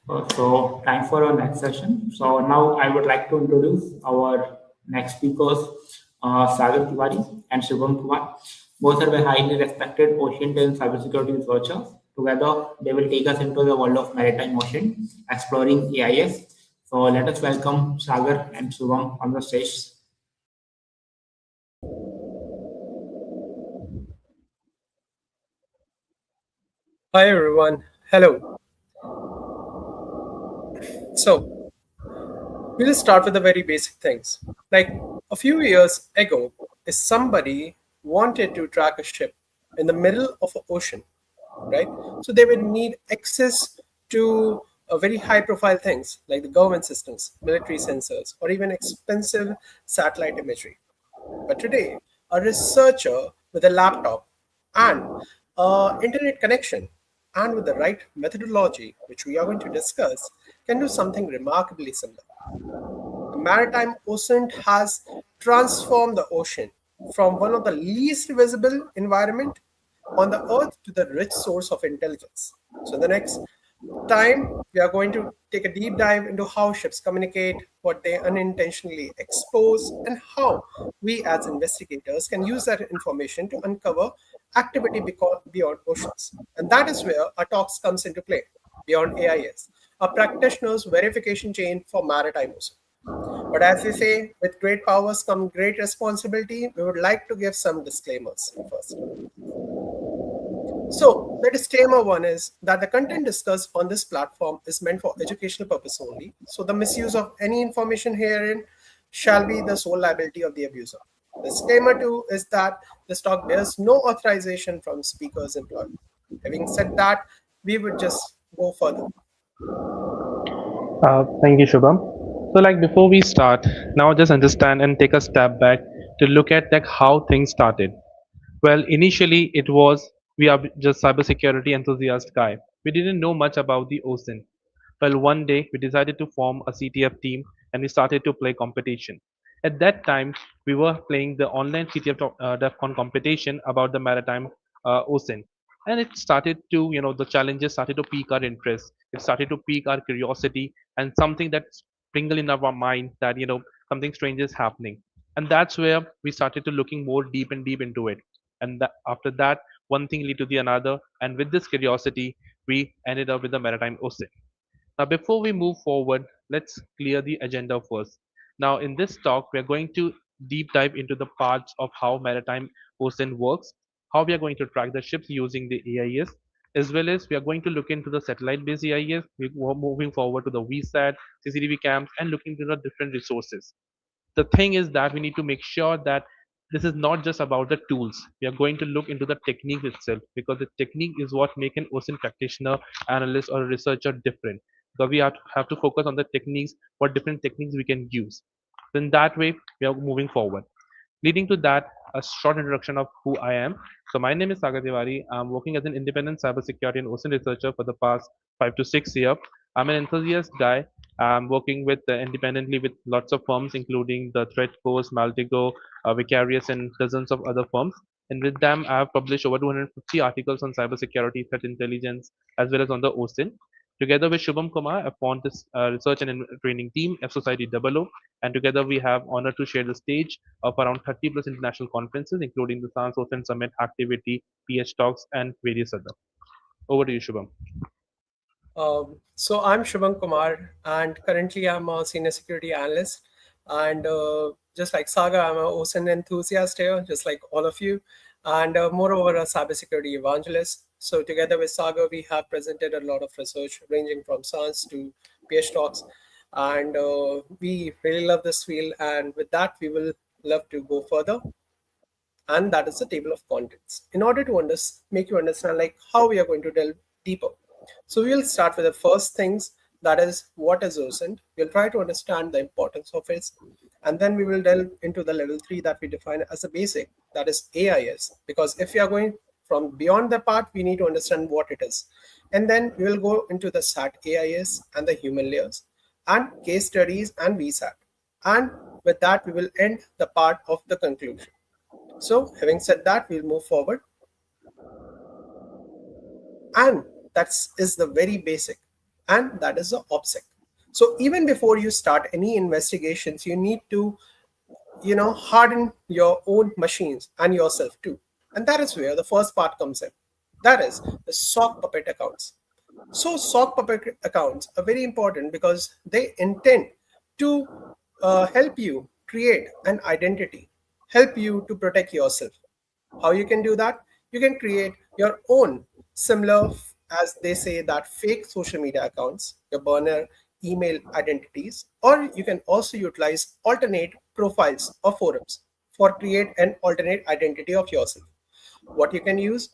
So time for our next session. So now I would like to introduce our next speakers, Sagar Tiwari and Shubham Kumar. Both are very highly respected ocean and cybersecurity researchers. Together, they will take us into the world of maritime ocean, exploring AIS. So let us welcome Sagar and Shubham on the stage. Hi everyone, hello. So, we'll start with the very basic things. Like a few years ago, if somebody wanted to track a ship in the middle of an ocean, right? So they would need access to very high profile things like the government systems, military sensors, or even expensive satellite imagery. But today, a researcher with a laptop and internet connection and with the right methodology, which we are going to discuss, can do something remarkably similar. The maritime OSINT has transformed the ocean from one of the least visible environment on the earth to the rich source of intelligence. So the next time we are going to take a deep dive into how ships communicate, what they unintentionally expose, and how we as investigators can use that information to uncover activity beyond oceans. And that is where our talks comes into play, beyond AIS, a practitioner's verification chain for maritime ocean. But as they say, with great powers come great responsibility, we would like to give some disclaimers first. So, the disclaimer one is that the content discussed on this platform is meant for educational purpose only. So, the misuse of any information herein shall be the sole liability of the abuser. Disclaimer two is that this talk bears no authorization from speaker's employer. Having said that, we would just go further. Thank you, Shubham. So, like before we start, now just understand and take a step back to look at like how things started. Well, initially it was we are just cybersecurity enthusiast guy. We didn't know much about the OSINT. Well, one day we decided to form a CTF team and we started to play competition. At that time, we were playing the online CTF DEFCON competition about the maritime OSINT. And it started to, the challenges started to pique our interest. It started to pique our curiosity and something that sprinkled in our mind that, something strange is happening. And that's where we started to looking more deep and deep into it. And after that, one thing led to the another. And with this curiosity, we ended up with the maritime OSINT. Now, before we move forward, let's clear the agenda first. Now, in this talk, we are going to deep dive into the parts of how maritime OSINT works, how we are going to track the ships using the AIS, as well as we are going to look into the satellite-based AIS. We're moving forward to the VSAT, CCTV cams, and looking into the different resources. The thing is that we need to make sure that this is not just about the tools. We are going to look into the technique itself because the technique is what make an OSINT practitioner, analyst, or a researcher different. Because we have to focus on the techniques, what different techniques we can use. Then that way we are moving forward. Leading to that, a short introduction of who I am. So my name is Sagar Tiwari. I'm working as an independent cybersecurity and OSINT researcher for the past 5 to 6 years. I'm an enthusiast guy. I'm working with independently with lots of firms, including the Threat Force, Maltigo, Vicarious, and dozens of other firms. And with them, I have published over 250 articles on cybersecurity, threat intelligence, as well as on the OSINT. Together with Shubham Kumar, I formed this research and training team, F Society 00, and together we have honor to share the stage of around 30 plus international conferences, including the SANS Ocean Summit, Activity, PH Talks, and various other. Over to you, Shubham. So I'm Shubham Kumar, and currently I'm a senior security analyst. And just like Saga, I'm a OSINT enthusiast here, just like all of you, and moreover a cybersecurity evangelist. So together with Saga, we have presented a lot of research ranging from science to PH talks, and we really love this field. And with that, we will love to go further, and that is the table of contents in order to make you understand like how we are going to delve deeper. So we'll start with the first things, that is what is OSINT. We'll try to understand the importance of it, and then we will delve into the level 3 that we define as a basic, that is AIS, because if we are going from beyond the part, we need to understand what it is. And then we will go into the SAT AIS and the human layers and case studies and VSAT, and with that we will end the part of the conclusion. So, having said that, we'll move forward. And that is the very basic. and that is the OPSEC. So even before you start any investigations, you need to harden your own machines and yourself too. And that is where the first part comes in. That is the sock puppet accounts. So sock puppet accounts are very important because they intend to help you create an identity, help you to protect yourself. How you can do that? You can create your own similar, as they say, that fake social media accounts, your burner email identities, or you can also utilize alternate profiles or forums for create an alternate identity of yourself. What you can use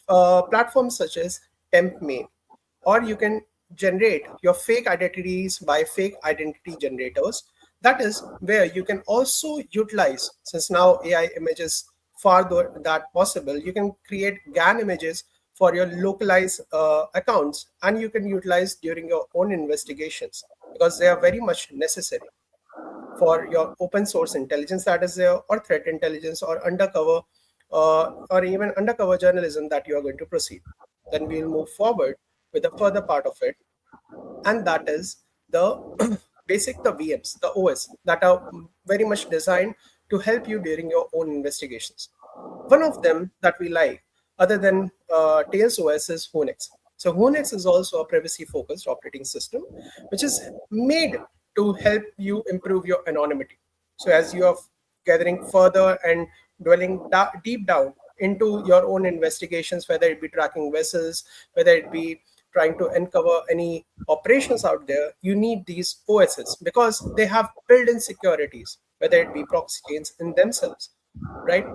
platforms such as TempMail, or you can generate your fake identities by fake identity generators. That is where you can also utilize, since now AI images farther that possible, you can create GAN images for your localized accounts, and you can utilize during your own investigations because they are very much necessary for your open source intelligence that is there, or threat intelligence, or undercover or even undercover journalism that you are going to proceed. Then we'll move forward with the further part of it, and that is the the VMs, the OS that are very much designed to help you during your own investigations. One of them that we like, other than Tails OS, is Honix. So Honix is also a privacy-focused operating system, which is made to help you improve your anonymity. So as you are gathering further and dwelling deep down into your own investigations, whether it be tracking vessels, whether it be trying to uncover any operations out there, you need these OSs because they have built-in securities, whether it be proxy chains in themselves, right?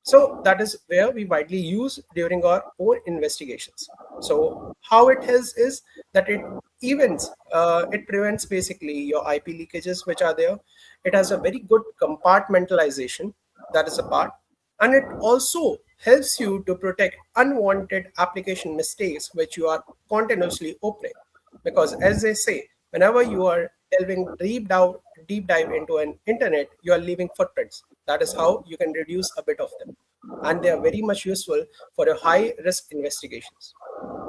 So that is where we widely use during our own investigations. So how it helps is that it prevents basically your IP leakages which are there. It has a very good compartmentalization, that is a part, and it also helps you to protect unwanted application mistakes which you are continuously opening. Because as they say, whenever you are delving deep dive into an internet, you are leaving footprints. That is how you can reduce a bit of them, and they are very much useful for your high risk investigations.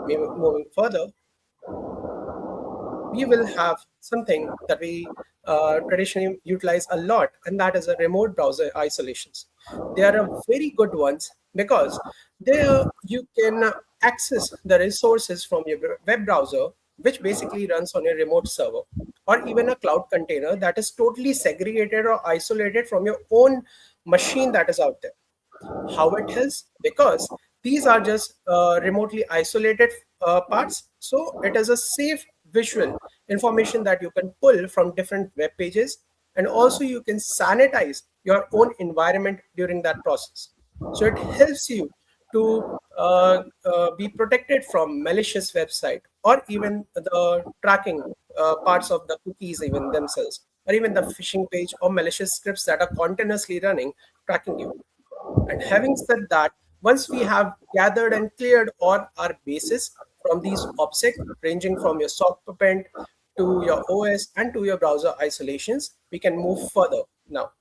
Moving further, we will have something that we traditionally utilize a lot, and that is a remote browser isolations. They are a very good ones because there you can access the resources from your web browser, which basically runs on a remote server or even a cloud container that is totally segregated or isolated from your own machine that is out there. How it helps? Because these are just remotely isolated parts, so it is a safe visual information that you can pull from different web pages, and also you can sanitize your own environment during that process. So it helps you to be protected from malicious website, or even the tracking parts of the cookies even themselves, or even the phishing page or malicious scripts that are continuously running tracking you. And having said that, once we have gathered and cleared all our bases from these OPSEC, ranging from your sock puppet to your OS and to your browser isolations, we can move further now.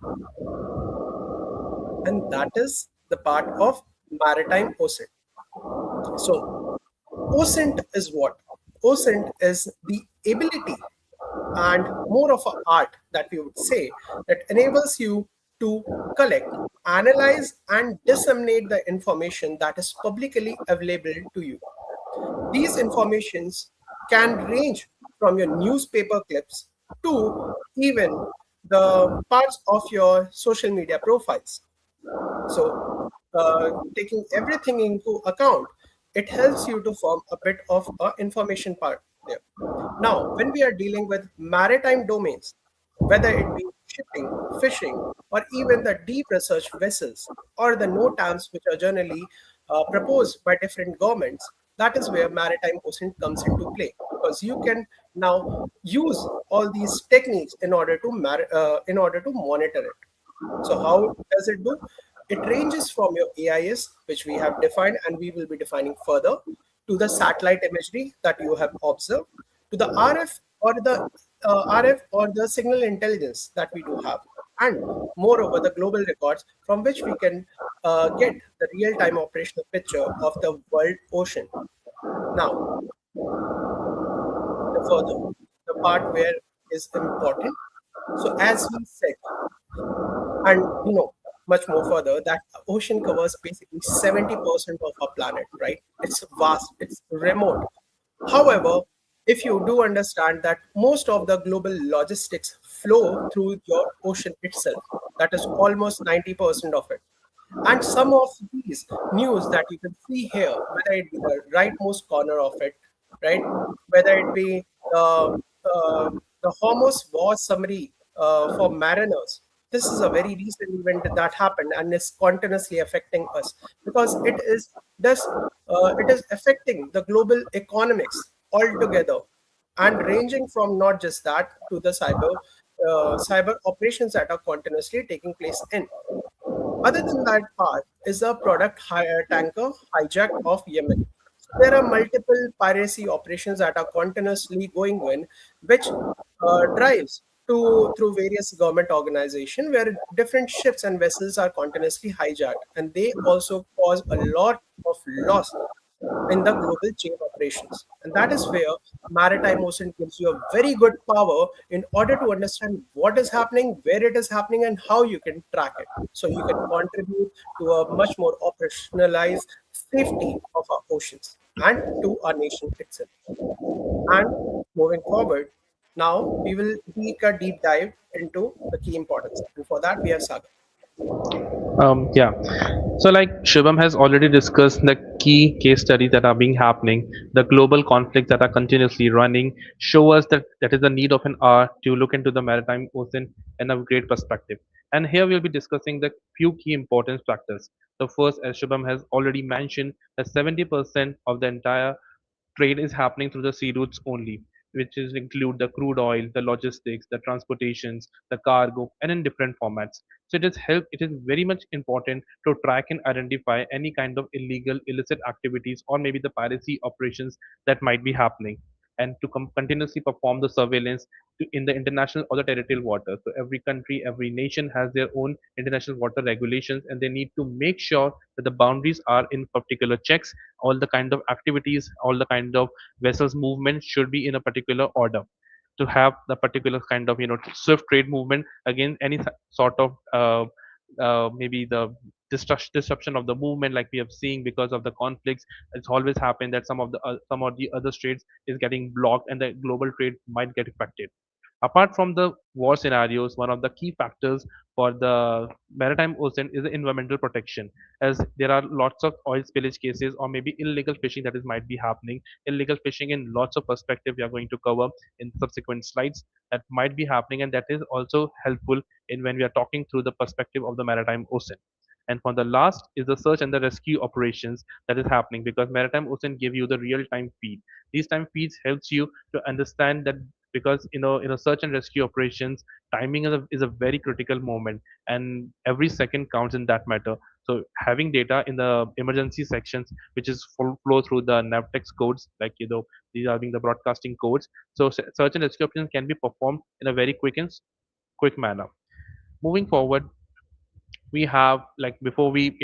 And that is the part of maritime OSINT. So OSINT is what? OSINT is the ability and more of an art that we would say that enables you to collect, analyze, and disseminate the information that is publicly available to you. These informations can range from your newspaper clips to even the parts of your social media profiles. So, taking everything into account, it helps you to form a bit of a information part there. Now, when we are dealing with maritime domains, whether it be shipping, fishing, or even the deep research vessels, or the NOTAMs, which are generally proposed by different governments, that is where maritime OSINT comes into play, because you can now use all these techniques in order to monitor it. So how does it do? It ranges from your AIS, which we have defined and we will be defining further, to the satellite imagery that you have observed, to the RF or the signal intelligence that we do have, and moreover the global records from which we can get the real-time operational picture of the world ocean. Now, further, the part where is important. So as we said, and much more further, that ocean covers basically 70% of our planet, right? It's vast, it's remote. However, if you do understand that most of the global logistics flow through your ocean itself, that is almost 90% of it. And some of these news that you can see here, whether it be the rightmost corner of it, right, whether it be the Hormuz War summary for mariners, this is a very recent event that happened and is continuously affecting us because it is affecting the global economics altogether and ranging from not just that to the cyber operations that are continuously taking place in. Other than that part is a tanker hijack of Yemen. So there are multiple piracy operations that are continuously going on, which drives to through various government organizations where different ships and vessels are continuously hijacked, and they also cause a lot of loss in the global chain operations. And that is where maritime OSINT gives you a very good power in order to understand what is happening, where it is happening, and how you can track it. So you can contribute to a much more operationalized safety of our oceans and to our nation itself. And moving forward, now we will take a deep dive into the key importance. And for that, we have Sagar. Yeah. So, like Shivam has already discussed the key case studies that are being happening, the global conflicts that are continuously running show us that that is the need of an hour to look into the maritime ocean in a great perspective. And here we'll be discussing the few key important factors. The first, as Shubham has already mentioned, that 70% of the entire trade is happening through the sea routes only, which is include the crude oil, the logistics, the transportations, the cargo, and in different formats. So it is very much important to track and identify any kind of illegal, illicit activities or maybe the piracy operations that might be happening, and to continuously perform the surveillance in the international or the territorial water. So every country, every nation has their own international water regulations, and they need to make sure that the boundaries are in particular checks. All the kind of activities, all the kind of vessels movement should be in a particular order to have the particular kind of swift trade movement against any sort of maybe the disruption of the movement like we have seen because of the conflicts. It's always happened that some of the other straits is getting blocked and the global trade might get affected. Apart from the war scenarios, one of the key factors for the maritime ocean is the environmental protection, as there are lots of oil spillage cases or maybe illegal fishing that is might be happening. Illegal fishing in lots of perspective we are going to cover in subsequent slides that might be happening, and that is also helpful in when we are talking through the perspective of the maritime ocean. And for the last is the search and the rescue operations that is happening, because maritime ocean give you the real time feed. These time feeds helps you to understand that, because search and rescue operations, timing is a very critical moment, and every second counts in that matter. So having data in the emergency sections, which is flow through the navtex codes, like these are being the broadcasting codes. So search and rescue operations can be performed in a very quick manner. Moving forward, we have, like, before we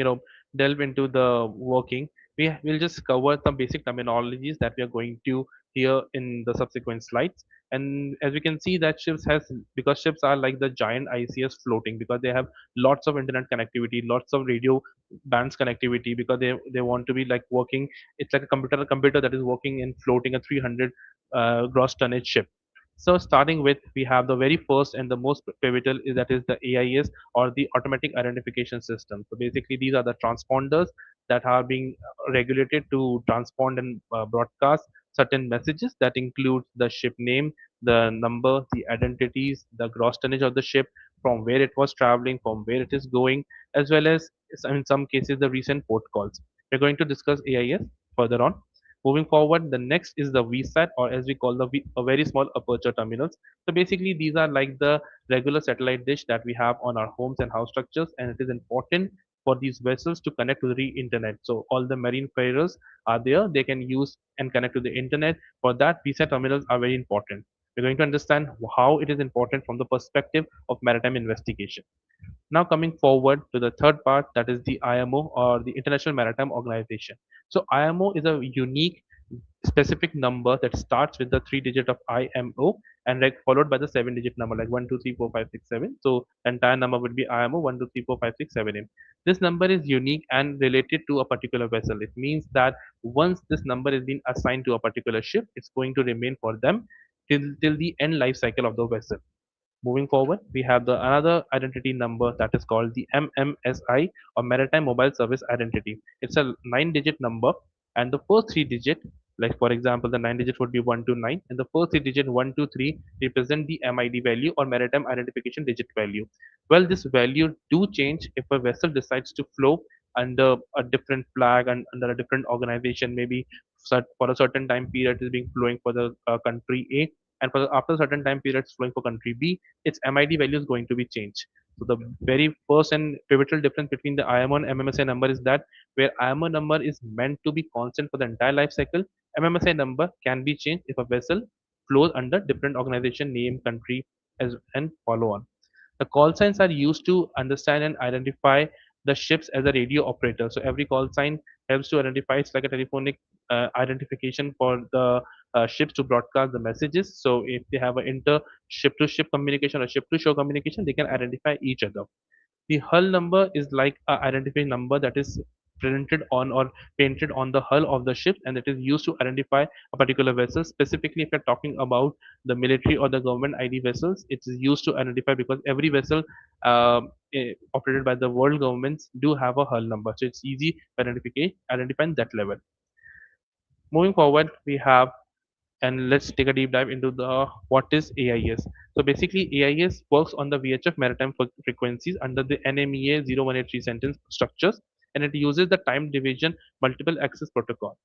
delve into the working, we will just cover some basic terminologies that we are going to hear in the subsequent slides. And as we can see that because ships are like the giant ics floating, because they have lots of internet connectivity, lots of radio bands connectivity, because they want to be like working. It's like a computer that is working and floating a 300 gross tonnage ship. So starting with, we have the very first and the most pivotal is that is the AIS, or the automatic identification system. So basically, these are the transponders that are being regulated to transpond and broadcast certain messages that include the ship name, the number, the identities, the gross tonnage of the ship, from where it was traveling, from where it is going, as well as in some cases the recent port calls. We're going to discuss AIS further on. Moving forward, the next is the VSAT, or as we call a very small aperture terminals. So basically, these are like the regular satellite dish that we have on our homes and house structures, and it is important for these vessels to connect to the internet. So all the marine ferries are there; they can use and connect to the internet. For that, VSAT terminals are very important. We're going to understand how it is important from the perspective of maritime investigation. Now coming forward to the third part, that is the IMO, or the International Maritime Organization. So IMO is a unique specific number that starts with the 3 digit of IMO and like followed by the 7 digit number like 1 2 3 4 5 6 7. So the entire number would be IMO 1 2 3 4 5 6 7 8. This number is unique and related to a particular vessel. It means that once this number is being assigned to a particular ship, it's going to remain for them till the end life cycle of the vessel. Moving forward, we have the another identity number that is called the MMSI or Maritime Mobile Service Identity. It's a 9 digit number, and the first 3 digit, like for example, the 9 digit would be 129, and the first 3 digit 123 represent the MID value or Maritime Identification Digit value. Well, this value do change if a vessel decides to flow under a different flag and under a different organization, maybe for a certain time period is being flowing for the country A, and after a certain time period it's flowing for country B, its MID value is going to be changed. So the very first and pivotal difference between the IMO and MMSI number is that where IMO number is meant to be constant for the entire life cycle, MMSI number can be changed if a vessel flows under different organization, name, country, as and follow on. The call signs are used to understand and identify the ships as a radio operator. So every call sign helps to identify. It's like a telephonic identification for the ships to broadcast the messages. So if they have an inter ship to ship communication or ship to shore communication, they can identify each other. The hull number is like a identifying number that is printed on or painted on the hull of the ship, and it is used to identify a particular vessel. Specifically, if you're talking about the military or the government ID vessels, it is used to identify because every vessel operated by the world governments do have a hull number, so it's easy to identifying that level. Moving forward, we have, and let's take a deep dive into the what is AIS. So basically, AIS works on the VHF maritime frequencies under the NMEA 0183 sentence structures, and it uses the time division multiple access protocol.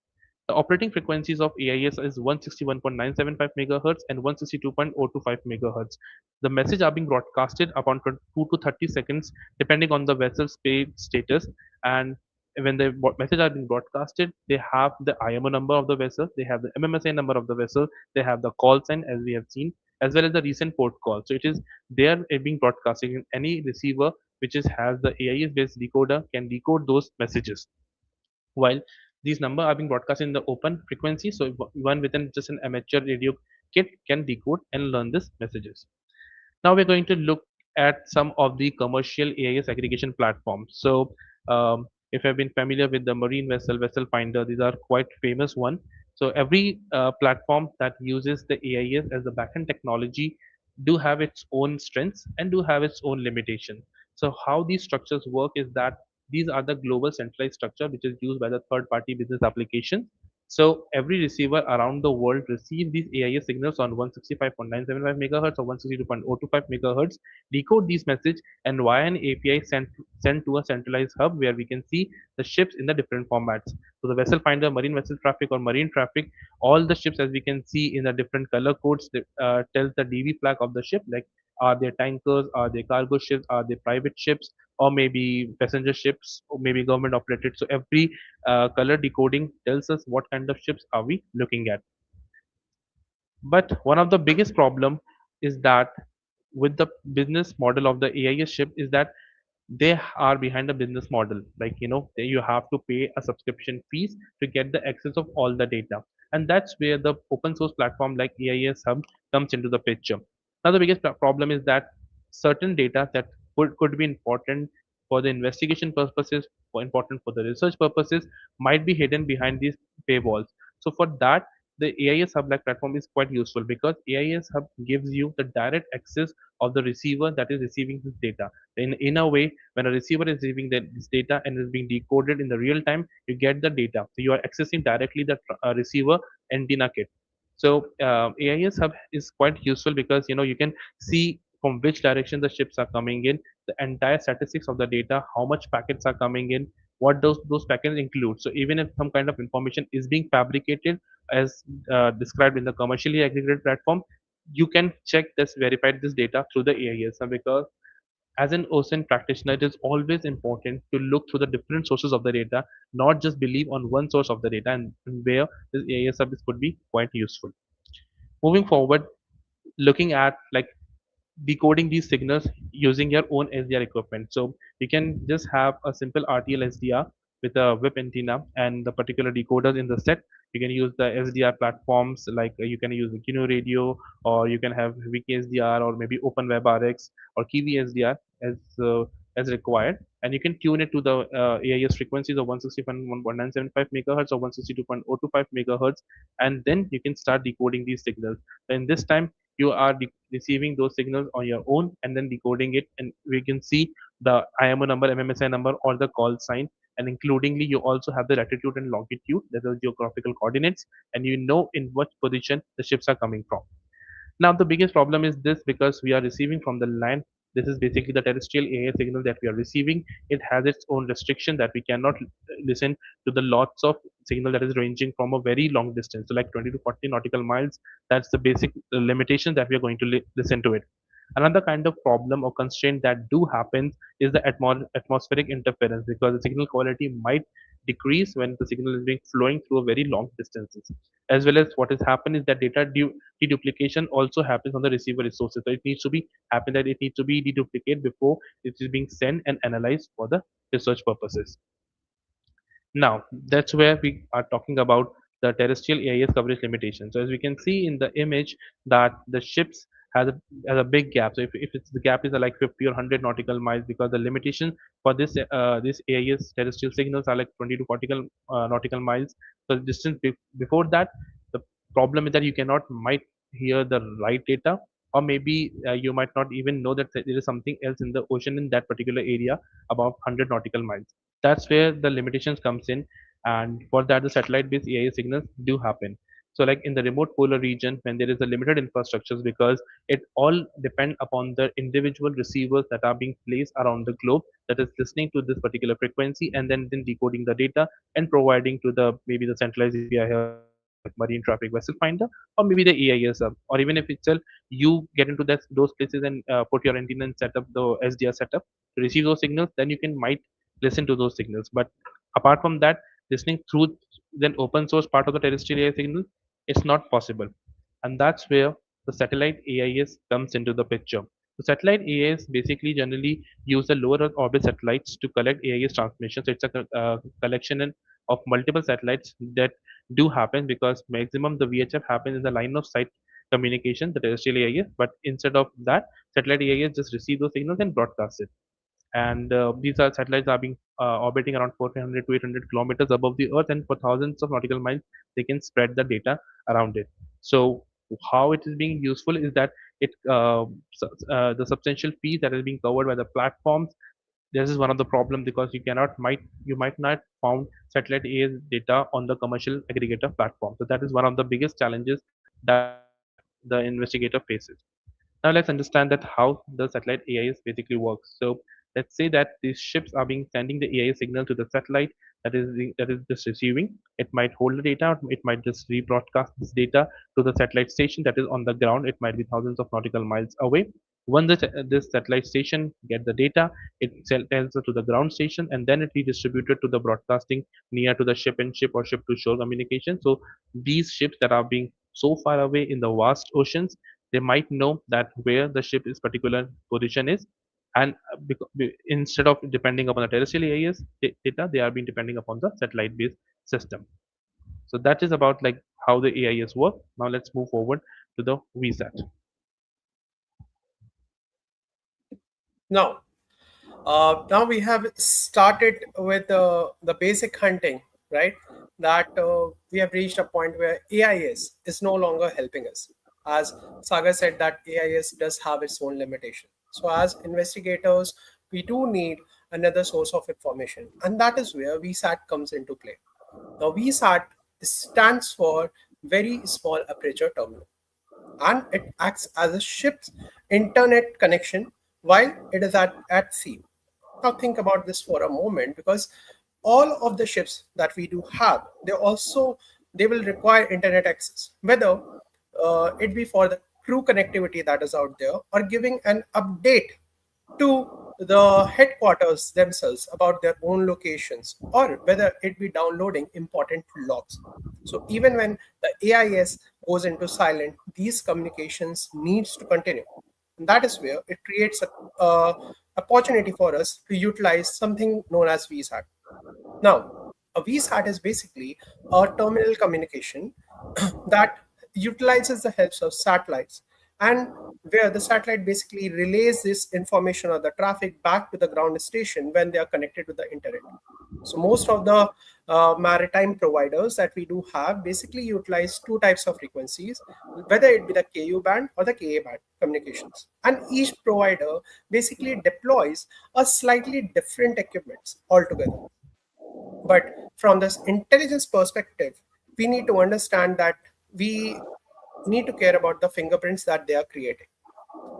The operating frequencies of AIS is 161.975 MHz and 162.025 MHz. The message are being broadcasted upon 2 to 30 seconds depending on the vessel's speed status, and when the message are being broadcasted, they have the IMO number of the vessel, they have the MMSI number of the vessel, they have the call sign as we have seen, as well as the recent port call. So it is there being broadcasting, in any receiver which has the AIS based decoder can decode those messages, while these numbers are being broadcast in the open frequency, so one within just an amateur radio kit can decode and learn these messages. Now we're going to look at some of the commercial AIS aggregation platforms. So if you've been familiar with the marine vessel finder, these are quite famous one. So every platform that uses the AIS as the backend technology do have its own strengths and do have its own limitation. So how these structures work is that these are the global centralized structure which is used by the third party business applications. So every receiver around the world receive these AIS signals on 165.975 MHz or 162.025 MHz, decode these message, and via an API sent to a centralized hub where we can see the ships in the different formats. So the vessel finder, marine vessel traffic or marine traffic, all the ships as we can see in the different color codes that tells the DV flag of the ship, like are they tankers, are they cargo ships, are they private ships, or maybe passenger ships, or maybe government operated. So every color decoding tells us what kind of ships are we looking at. But one of the biggest problem is that with the business model of the AIS ship is that they are behind a business model, like you have to pay a subscription fees to get the access of all the data, and that's where the open source platform like AIS hub comes into the picture. Now the biggest problem is that certain data that could be important for the investigation purposes, or important for the research purposes, might be hidden behind these paywalls. So for that, the AIS hub like platform is quite useful because AIS hub gives you the direct access of the receiver that is receiving this data. In a way, when a receiver is receiving this data and is being decoded in the real time, you get the data, so you are accessing directly the receiver antenna kit. So AIS hub is quite useful because you can see from which direction the ships are coming in, the entire statistics of the data, how much packets are coming in, what those packets include. So even if some kind of information is being fabricated as described in the commercially aggregated platform, you can check this, verify this data through the AIS hub, because as an OSINT practitioner, it is always important to look through the different sources of the data, not just believe on one source of the data, and where this AIS service could be quite useful. Moving forward, looking at like decoding these signals using your own SDR equipment. So you can just have a simple RTL SDR with a whip antenna and the particular decoders in the set. You can use the SDR platforms like you can use the Kino Radio, or you can have VKSDR, or maybe OpenWebRx or Kiwi SDR as required, and you can tune it to the AIS frequencies of 161.975 megahertz or 162.025 megahertz, and then you can start decoding these signals. In this time, you are receiving those signals on your own and then decoding it, and we can see the IMO number, MMSI number, or the call sign, and includingly you also have the latitude and longitude, that is geographical coordinates, and you know in what position the ships are coming from. Now, the biggest problem is this: because we are receiving from the land, this is basically the terrestrial AI signal that we are receiving. It has its own restriction that we cannot listen to the lots of signal that is ranging from a very long distance, so like 20 to 40 nautical miles. That's the basic limitation that we are going to listen to it. Another kind of problem or constraint that do happen is the atmospheric interference, because the signal quality might decrease when the signal is being flowing through a very long distances. As well as what has happened is that data deduplication also happens on the receiver resources. So it needs to be happen that it needs to be deduplicated before it is being sent and analyzed for the research purposes. Now, that's where we are talking about the terrestrial AIS coverage limitation. So as we can see in the image, that the ships has a big gap. So if it's the gap is like 50 or 100 nautical miles, because the limitation for this AIS terrestrial signals are like 20 to 40 nautical miles. So the distance before that, the problem is that you cannot might hear the right data, or maybe you might not even know that there is something else in the ocean in that particular area above 100 nautical miles. That's where the limitations comes in, and for that the satellite based AI signals do happen. So like in the remote polar region, when there is a limited infrastructures, because it all depend upon the individual receivers that are being placed around the globe, that is listening to this particular frequency and then decoding the data and providing to the maybe the centralized API hub like Marine Traffic Vessel Finder, or maybe the AIS hub, or even if itself you get into those places and put your antenna and set up the SDR setup to receive those signals, then you can might listen to those signals. But apart from that, listening through then open source part of the terrestrial AI signal, it's not possible. And that's where the satellite AIS comes into the picture. So satellite AIS basically generally use the lower Earth orbit satellites to collect AIS transmission. So it's a collection of multiple satellites that do happen, because maximum the VHF happens in the line of sight communication, the terrestrial AIS. But instead of that, satellite AIS just receive those signals and broadcast it. And these are satellites are being orbiting around 400 to 800 kilometers above the earth, and for thousands of nautical miles they can spread the data around it. So how it is being useful is that the substantial fee that is being covered by the platforms, this is one of the problem, because you might not found satellite AIS data on the commercial aggregator platform. So that is one of the biggest challenges that the investigator faces. Now let's understand that how the satellite AIS basically works. So let's say that these ships are being sending the AIS signal to the satellite that is just receiving. It might hold the data, it might just rebroadcast this data to the satellite station that is on the ground. It might be thousands of nautical miles away. Once this satellite station get the data, it tells it to the ground station, and then it redistributed to the broadcasting near to the ship and ship or ship to shore communication. So these ships that are being so far away in the vast oceans, they might know that where the ship is particular position is, and instead of depending upon the terrestrial AIS data, they are being depending upon the satellite based system. So that is about like how the AIS work. Now let's move forward to the VSAT. Now we have started with the basic hunting, right? That we have reached a point where AIS is no longer helping us. As Sagar said, that AIS does have its own limitation. So as investigators, we do need another source of information, and that is where VSAT comes into play. Now VSAT stands for Very Small Aperture Terminal, and it acts as a ship's internet connection while it is at sea. Now think about this for a moment, because all of the ships that we do have, they will require internet access, whether it be for the crew connectivity that is out there, or giving an update to the headquarters themselves about their own locations, or whether it be downloading important logs. So even when the AIS goes into silent, these communications needs to continue. And that is where it creates a opportunity for us to utilize something known as VSAT. Now, a VSAT is basically a terminal communication that utilizes the helps of satellites, and where the satellite basically relays this information or the traffic back to the ground station when they are connected to the internet. So most of the maritime providers that we do have basically utilize two types of frequencies, whether it be the KU band or the KA band communications. And each provider basically deploys a slightly different equipment altogether. But from this intelligence perspective, we need to understand that we need to care about the fingerprints that they are creating.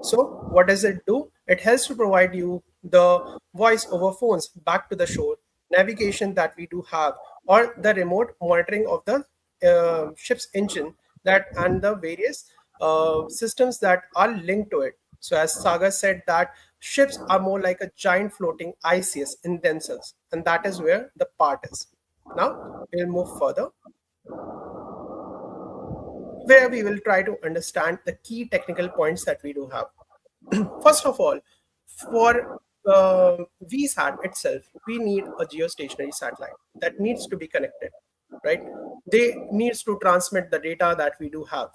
So what does it do? It helps to provide you the voice over phones back to the shore, navigation that we do have, or the remote monitoring of the ship's engine that and the various systems that are linked to it. So as Saga said that ships are more like a giant floating ICS in themselves, and that is where the part is. Now we'll move further, where we will try to understand the key technical points that we do have. First of all, for VSAT itself, we need a geostationary satellite that needs to be connected, right? They needs to transmit the data that we do have.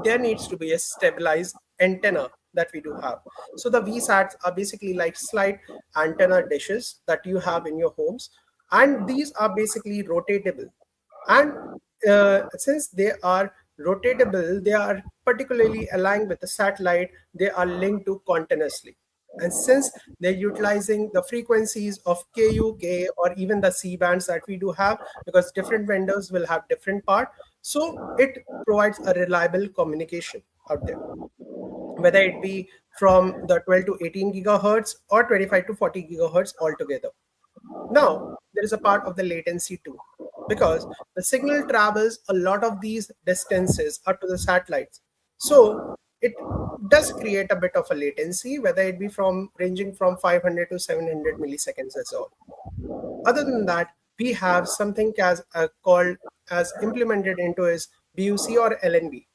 There needs to be a stabilized antenna that we do have. So the VSATs are basically like slight antenna dishes that you have in your homes, and these are basically rotatable. And since they are rotatable, they are particularly aligned with the satellite, they are linked to continuously. And since they're utilizing the frequencies of KU, K, or even the C bands that we do have, because different vendors will have different part, so it provides a reliable communication out there, whether it be from the 12 to 18 gigahertz or 25 to 40 gigahertz altogether. Now, there is a part of the latency too, because the signal travels a lot of these distances up to the satellites. So it does create a bit of a latency, whether it be from ranging from 500 to 700 milliseconds as well. Other than that, we have something as called as implemented into is BUC or LNB.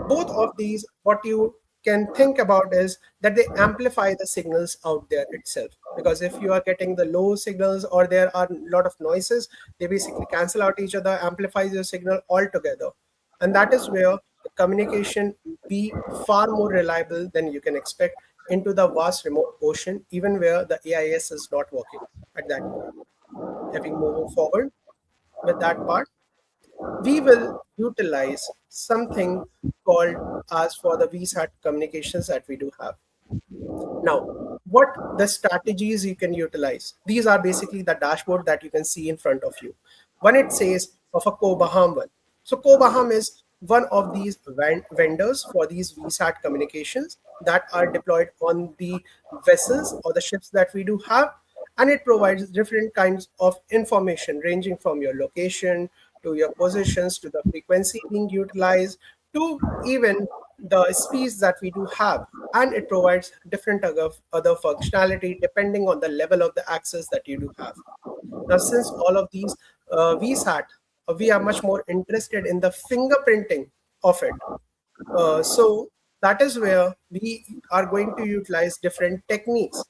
Both of these, what you can think about is that they amplify the signals out there itself, because if you are getting the low signals or there are a lot of noises, they basically cancel out each other, amplifies your signal altogether, and that is where the communication will be far more reliable than you can expect into the vast remote ocean, even where the AIS is not working at that point. Having moving forward with that part, we will utilize something called as for the VSAT communications that we do have. Now, what the strategies you can utilize? These are basically the dashboard that you can see in front of you. One, it says of a Cobaham one. So Cobaham is one of these vendors for these VSAT communications that are deployed on the vessels or the ships that we do have. And it provides different kinds of information ranging from your location to your positions to the frequency being utilized to even the speeds that we do have, and it provides different other functionality depending on the level of the access that you do have. Now, since all of these VSAT, we are much more interested in the fingerprinting of it. So that is where we are going to utilize different techniques.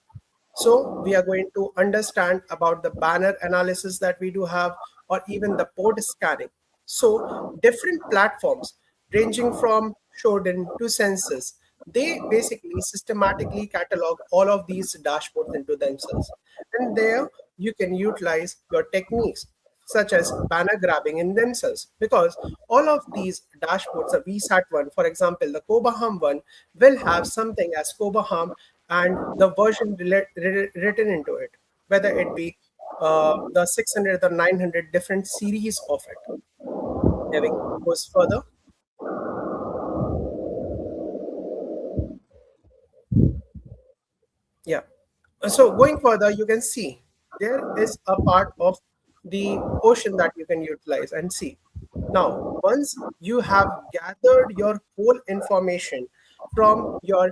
So we are going to understand about the banner analysis that we do have, or even the port scanning. So different platforms ranging from Shodan to Census, they basically systematically catalog all of these dashboards into themselves. And there you can utilize your techniques such as banner grabbing in themselves, because all of these dashboards, the VSAT one, for example, the Cobaham one will have something as Cobaham and the version written into it, whether it be the 600 or 900 different series of it. Having goes further, yeah. So going further, you can see there is a part of the ocean that you can utilize and see. Now, once you have gathered your whole information from your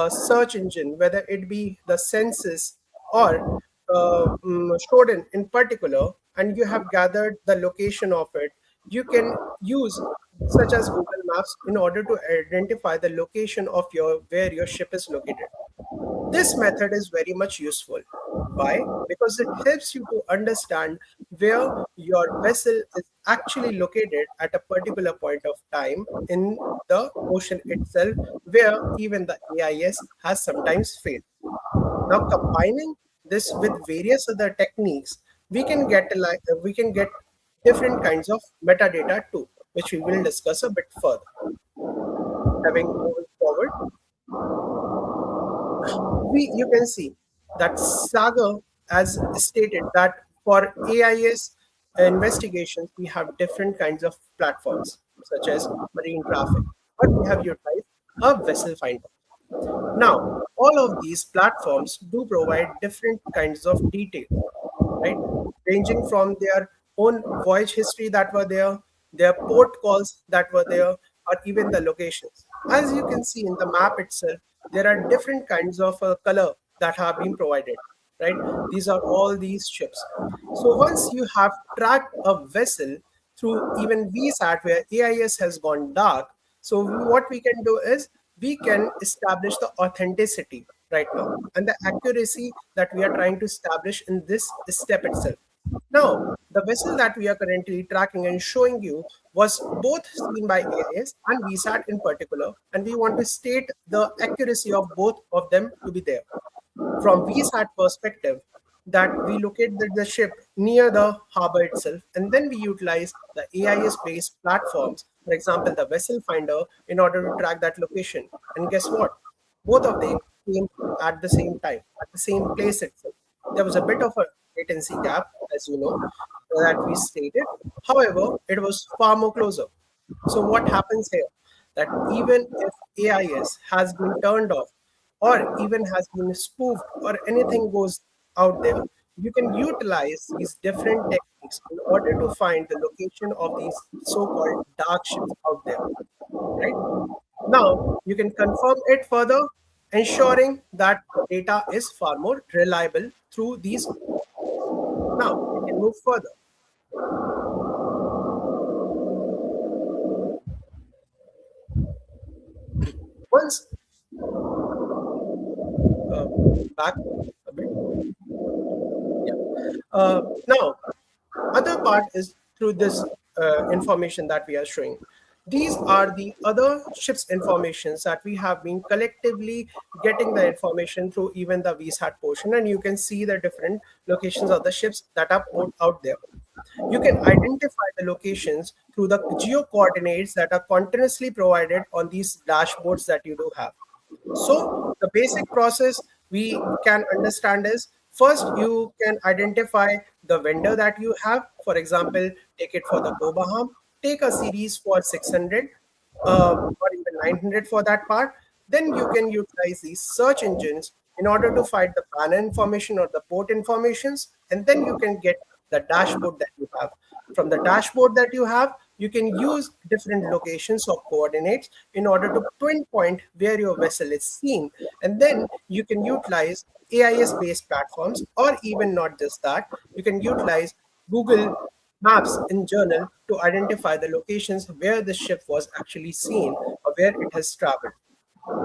search engine, whether it be the census or Shodan in particular, and you have gathered the location of it, you can use such as Google Maps in order to identify the location of your where your ship is located. This method is very much useful Why? Because it helps you to understand where your vessel is actually located at a particular point of time in the ocean itself, where even the AIS has sometimes failed. Now, combining this with various other techniques, we can get different kinds of metadata too, which we will discuss a bit further. Moving forward, you can see that Sagar has stated that for AIS investigations, we have different kinds of platforms, such as marine traffic, but we have utilized a vessel finder. Now, all of these platforms do provide different kinds of detail, right? Ranging from their own voyage history that were there, their port calls that were there, or even the locations. As you can see in the map itself, there are different kinds of color that have been provided, right? These are all these ships. So once you have tracked a vessel through even VSAT where AIS has gone dark, so what we can do is we can establish the authenticity right now and the accuracy that we are trying to establish in this step itself. Now, the vessel that we are currently tracking and showing you was both seen by AIS and VSAT in particular, and we want to state the accuracy of both of them to be there. From VSAT perspective, that we locate the ship near the harbor itself, and then we utilize the AIS-based platforms, for example, the vessel finder, in order to track that location. And guess what? Both of them came at the same time, at the same place itself. There was a bit of a latency gap, as you know, that we stated. However, it was far more closer. So what happens here? That even if AIS has been turned off or even has been spoofed or anything goes out there, you can utilize these different techniques in order to find the location of these so-called dark ships out there, right? Now, you can confirm it further, ensuring that the data is far more reliable through these. Now, we can move further. Once back a bit. Yeah. Now, other part is through this information that we are showing. These are the other ships informations that we have been collectively getting the information through even the VSAT portion, and you can see the different locations of the ships that are put out there. You can identify the locations through the geo coordinates that are continuously provided on these dashboards that you do have. So the basic process we can understand is, first you can identify the vendor that you have. For example, take it for the Go Baham, take a series for 600 or even 900 for that part. Then you can utilize these search engines in order to find the banner information or the port informations, and then you can get the dashboard that you have. From the dashboard that you have, you can use different locations or coordinates in order to pinpoint where your vessel is seen. And then you can utilize AIS-based platforms, or even not just that, you can utilize Google Maps in general to identify the locations where the ship was actually seen or where it has traveled.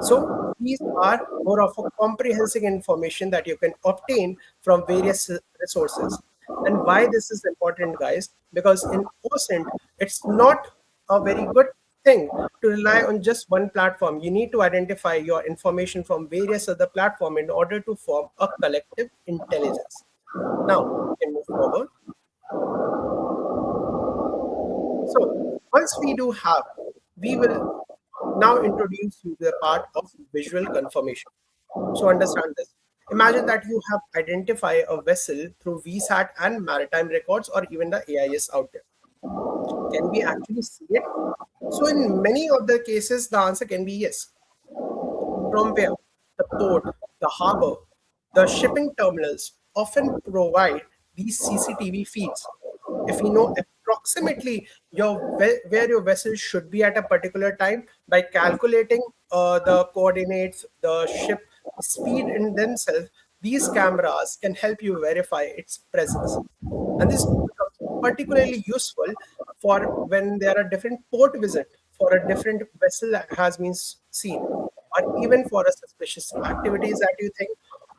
So these are more of a comprehensive information that you can obtain from various resources. And why this is important, guys, because in OSINT, it's not a very good thing to rely on just one platform. You need to identify your information from various other platforms in order to form a collective intelligence. Now, we can move forward. So once we do have, we will now introduce you to the part of visual confirmation. So understand this. Imagine that you have identified a vessel through VSAT and maritime records or even the AIS out there. Can we actually see it? So in many of the cases, the answer can be yes. From where? The port, the harbor, the shipping terminals often provide these CCTV feeds. If we know approximately where your vessel should be at a particular time by calculating the coordinates, the ship speed in themselves, these cameras can help you verify its presence. And this becomes particularly useful for when there are different port visits for a different vessel that has been seen, or even for a suspicious activities that you think,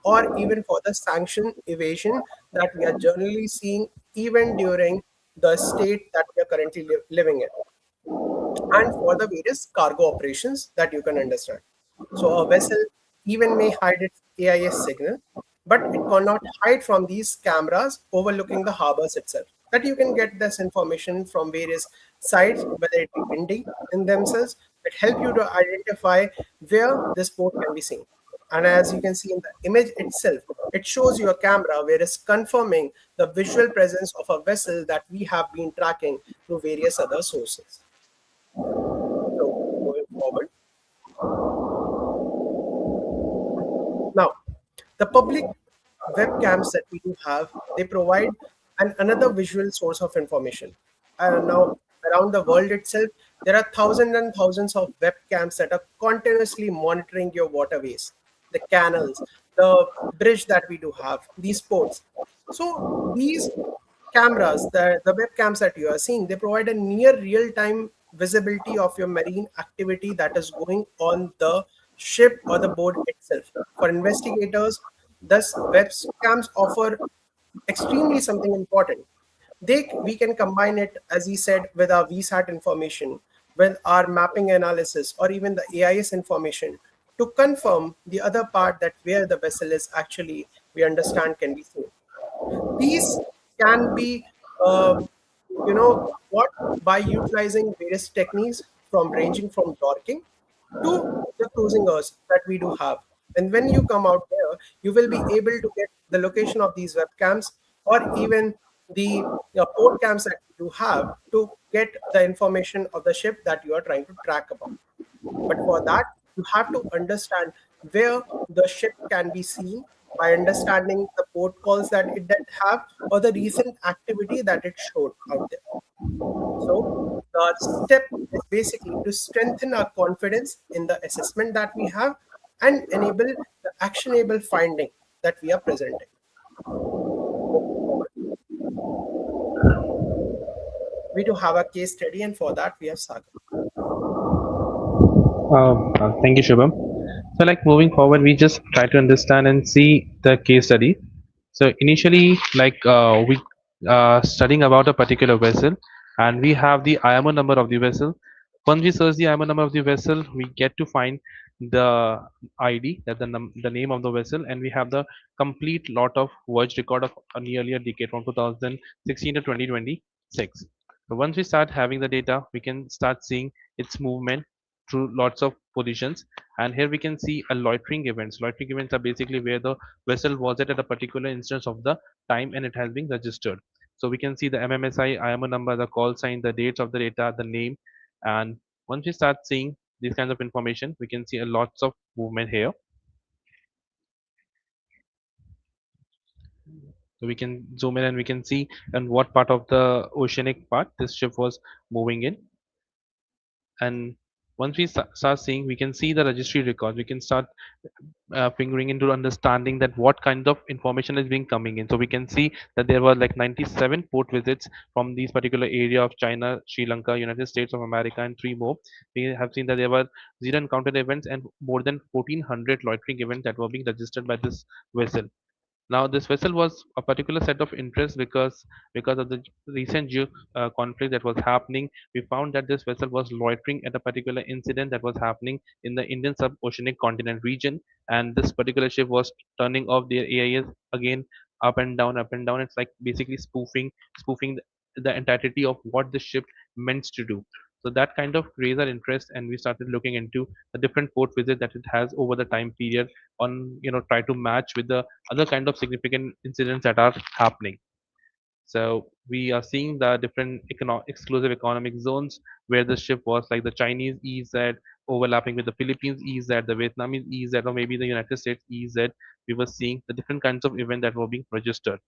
or even for the sanction evasion that we are generally seeing even during the state that we are currently living in, and for the various cargo operations that you can understand. So a vessel even may hide its AIS signal, but it cannot hide from these cameras overlooking the harbors itself. That you can get this information from various sites, whether it be windy in themselves, that help you to identify where this port can be seen. And as you can see in the image itself, it shows you a camera where it's confirming the visual presence of a vessel that we have been tracking through various other sources. So going forward, now the public webcams that we do have, they provide another visual source of information. And now around the world itself, there are thousands and thousands of webcams that are continuously monitoring your waterways, the canals, the bridge that we do have, these ports. So these cameras, the webcams that you are seeing, they provide a near real-time visibility of your marine activity that is going on the ship or the boat itself. For investigators, thus webcams offer extremely something important. We can combine it, as he said, with our VSAT information, with our mapping analysis, or even the AIS information to confirm the other part that where the vessel is actually, we understand, can be seen. These can be, uh, what by utilizing various techniques from ranging from docking to the cruising earths that we do have. And when you come out there, you will be able to get the location of these webcams or even the port cams that you do have to get the information of the ship that you are trying to track about. But for that, you have to understand where the ship can be seen by understanding the port calls that it did have or the recent activity that it showed out there. So the step is basically to strengthen our confidence in the assessment that we have and enable the actionable finding that we are presenting. We do have a case study, and for that we have Sagar. Thank you, Shubham. So, like moving forward, we just try to understand and see the case study. So, initially, we studying about a particular vessel, and we have the IMO number of the vessel. Once we search the IMO number of the vessel, we get to find the ID, that the name of the vessel, and we have the complete lot of voyage record of nearly a decade from 2016 to 2026. So once we start having the data, we can start seeing its movement through lots of positions, and here we can see a loitering events are basically where the vessel was at a particular instance of the time and it has been registered. So we can see the MMSI, IMO number, the call sign, the dates of the data, the name, and once we start seeing these kinds of information, we can see a lots of movement here. So we can zoom in and we can see and what part of the oceanic part this ship was moving in. And once we start seeing, we can see the registry records. We can start fingering into understanding that what kind of information is being coming in. So we can see that there were like 97 port visits from these particular area of China, Sri Lanka, United States of America, and three more. We have seen that there were zero encounter events and more than 1400 loitering events that were being registered by this vessel. Now, this vessel was a particular set of interest because of the recent conflict that was happening. We found that this vessel was loitering at a particular incident that was happening in the Indian suboceanic continent region, and this particular ship was turning off their AIS again, up and down, up and down. It's like basically spoofing the entirety of what the ship meant to do. So that kind of raised our interest, and we started looking into the different port visits that it has over the time period on try to match with the other kind of significant incidents that are happening. So we are seeing the different exclusive economic zones where the ship was, like the Chinese EZ overlapping with the Philippines EZ, the Vietnamese EZ, or maybe the United States EZ. We were seeing the different kinds of events that were being registered.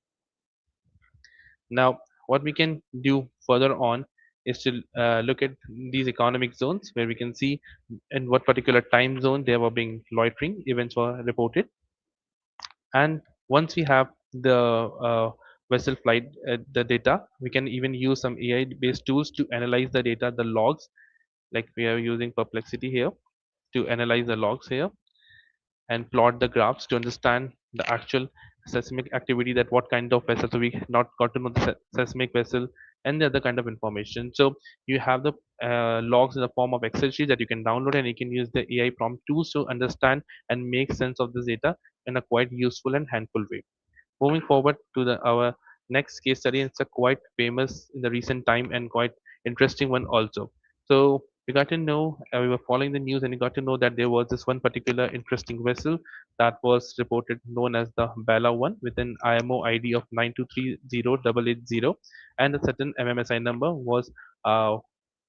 Now, what we can do further on is to look at these economic zones where we can see in what particular time zone they were being loitering events were reported. And once we have the vessel flight the data, we can even use some AI based tools to analyze the data, the logs, like we are using Perplexity here to analyze the logs here and plot the graphs to understand the actual seismic activity, that what kind of vessel. So we not got to know the seismic vessel and the other kind of information. So you have the logs in the form of Excel sheet that you can download, and you can use the AI prompt tools to understand and make sense of this data in a quite useful and handful way. Moving forward to our next case study, it's a quite famous in the recent time and quite interesting one also. So we got to know, we were following the news and we got to know that there was this one particular interesting vessel that was reported known as the Bella 1 with an IMO ID of 9230880, and a certain MMSI number was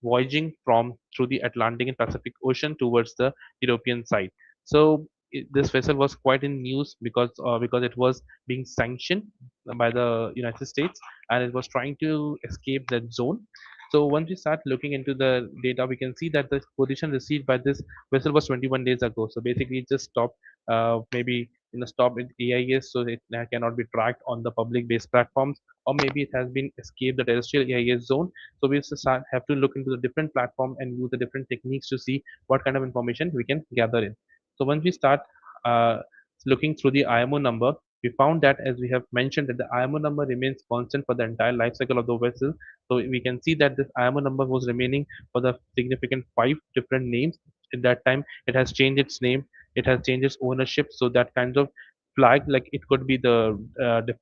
voyaging from through the Atlantic and Pacific Ocean towards the European side. So this vessel was quite in news because it was being sanctioned by the United States, and it was trying to escape that zone. So once we start looking into the data, we can see that the position received by this vessel was 21 days ago. So basically, it just stopped, maybe stopped with AIS, so it cannot be tracked on the public-based platforms, or maybe it has been escaped the terrestrial AIS zone. So we just have to look into the different platform and use the different techniques to see what kind of information we can gather in. So once we start uh, looking through the IMO number, we found that, as we have mentioned, that the IMO number remains constant for the entire life cycle of the vessel. So we can see that this IMO number was remaining for the significant 5 different names. At that time, it has changed its name, it has changed its ownership. So that kind of flag, like it could be the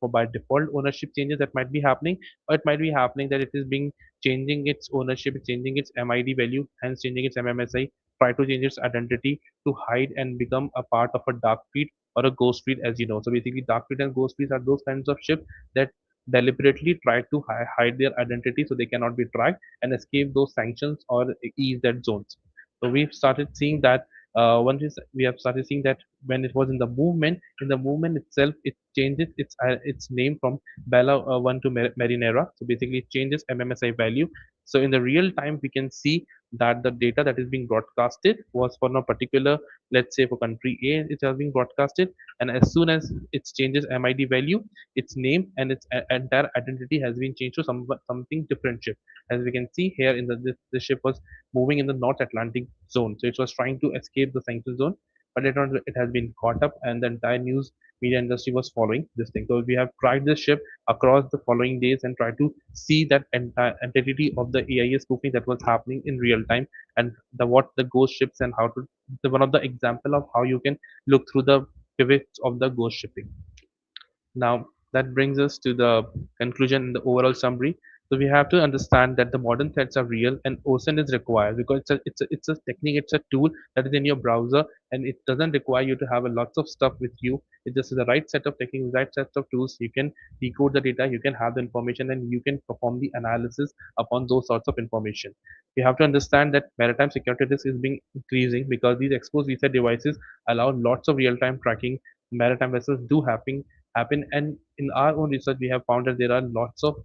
by default ownership changes that might be happening, or it might be happening that it is being changing its ownership, changing its MID value, hence changing its MMSI, try to change its identity to hide and become a part of a dark fleet or a ghost fleet, as you know. So basically, dark fleet and ghost fleets are those kinds of ships that deliberately try to hide their identity so they cannot be tracked and escape those sanctions or ease that zones. So we've started seeing that once we have started seeing that when it was in the movement itself, it changes its name from Bella 1 to Marinera. So basically, it changes MMSI value. So in the real time, we can see that the data that is being broadcasted was for a particular, let's say for country A, it has been broadcasted, and as soon as it changes MID value, its name and its entire identity has been changed to something different ship. As we can see here, in the ship was moving in the North Atlantic zone, so it was trying to escape the sanction zone, but it has been caught up, and the entire news media industry was following this thing. So we have tried this ship across the following days and tried to see that entire entity of the AIS spoofing that was happening in real time, and the what the ghost ships and how to one of the example of how you can look through the pivots of the ghost shipping. Now, that brings us to the conclusion and the overall summary. So we have to understand that the modern threats are real and OSINT is required because it's a technique, it's a tool that is in your browser, and it doesn't require you to have a lots of stuff with you. It just is the right set of techniques, right set of tools. You can decode the data, you can have the information, and you can perform the analysis upon those sorts of information. You have to understand that maritime security risk is being increasing because these exposed reset devices allow lots of real-time tracking. Maritime vessels do happen, and in our own research we have found that there are lots of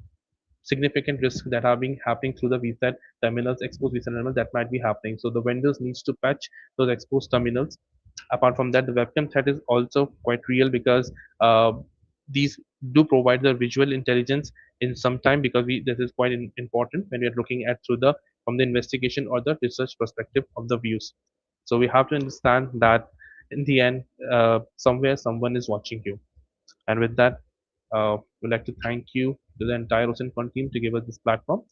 significant risks that are being happening through the VSAT terminals, exposed VSAT terminals that might be happening. So the vendors needs to patch those exposed terminals. Apart from that, the webcam threat is also quite real because these do provide the visual intelligence in some time, because this is quite important when we are looking at through the from the investigation or the research perspective of the views. So we have to understand that in the end, somewhere someone is watching you. And with that, we'd like to thank you to the entire OSINTCon team to give us this platform.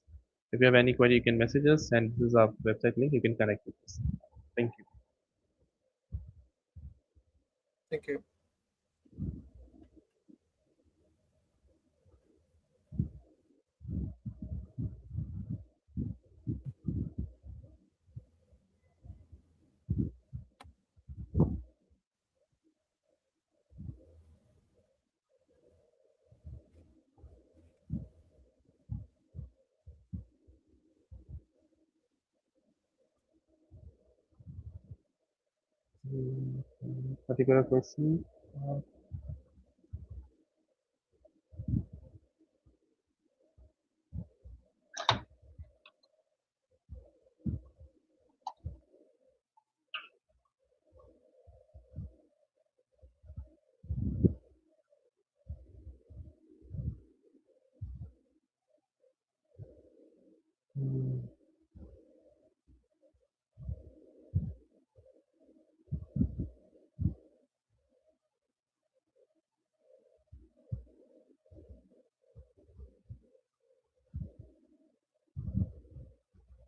If you have any query, you can message us, and this is our website link. You can connect with us. Thank you. Thank you. Particular question. Uh,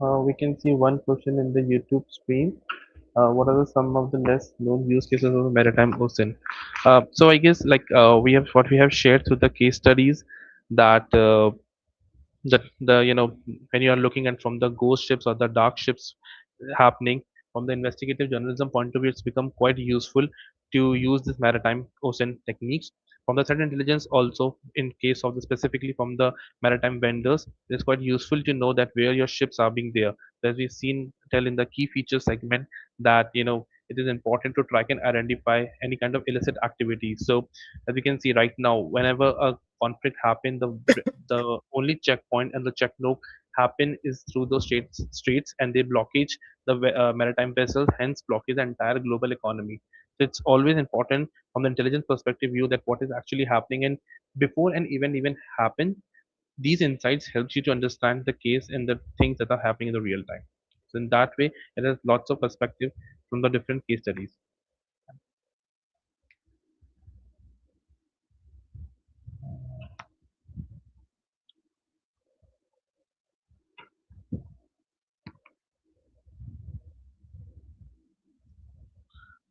We can see one question in the YouTube stream. What are some of the less known use cases of the maritime ocean? So I guess like we have what we have shared through the case studies that the when you are looking at from the ghost ships or the dark ships happening from the investigative journalism point of view, it's become quite useful to use this maritime ocean techniques from the threat intelligence. Also in case of the specifically from the maritime vendors, it's quite useful to know that where your ships are being there, as we've seen tell in the key feature segment, that it is important to track and identify any kind of illicit activity. So as we can see right now, whenever a conflict happen, the only checkpoint and the check loop happen is through those streets, and they blockage the maritime vessels, hence blockage the entire global economy. So it's always important from the intelligence perspective view that what is actually happening, and before an event even happen, these insights helps you to understand the case and the things that are happening in the real time. So in that way, it has lots of perspective from the different case studies.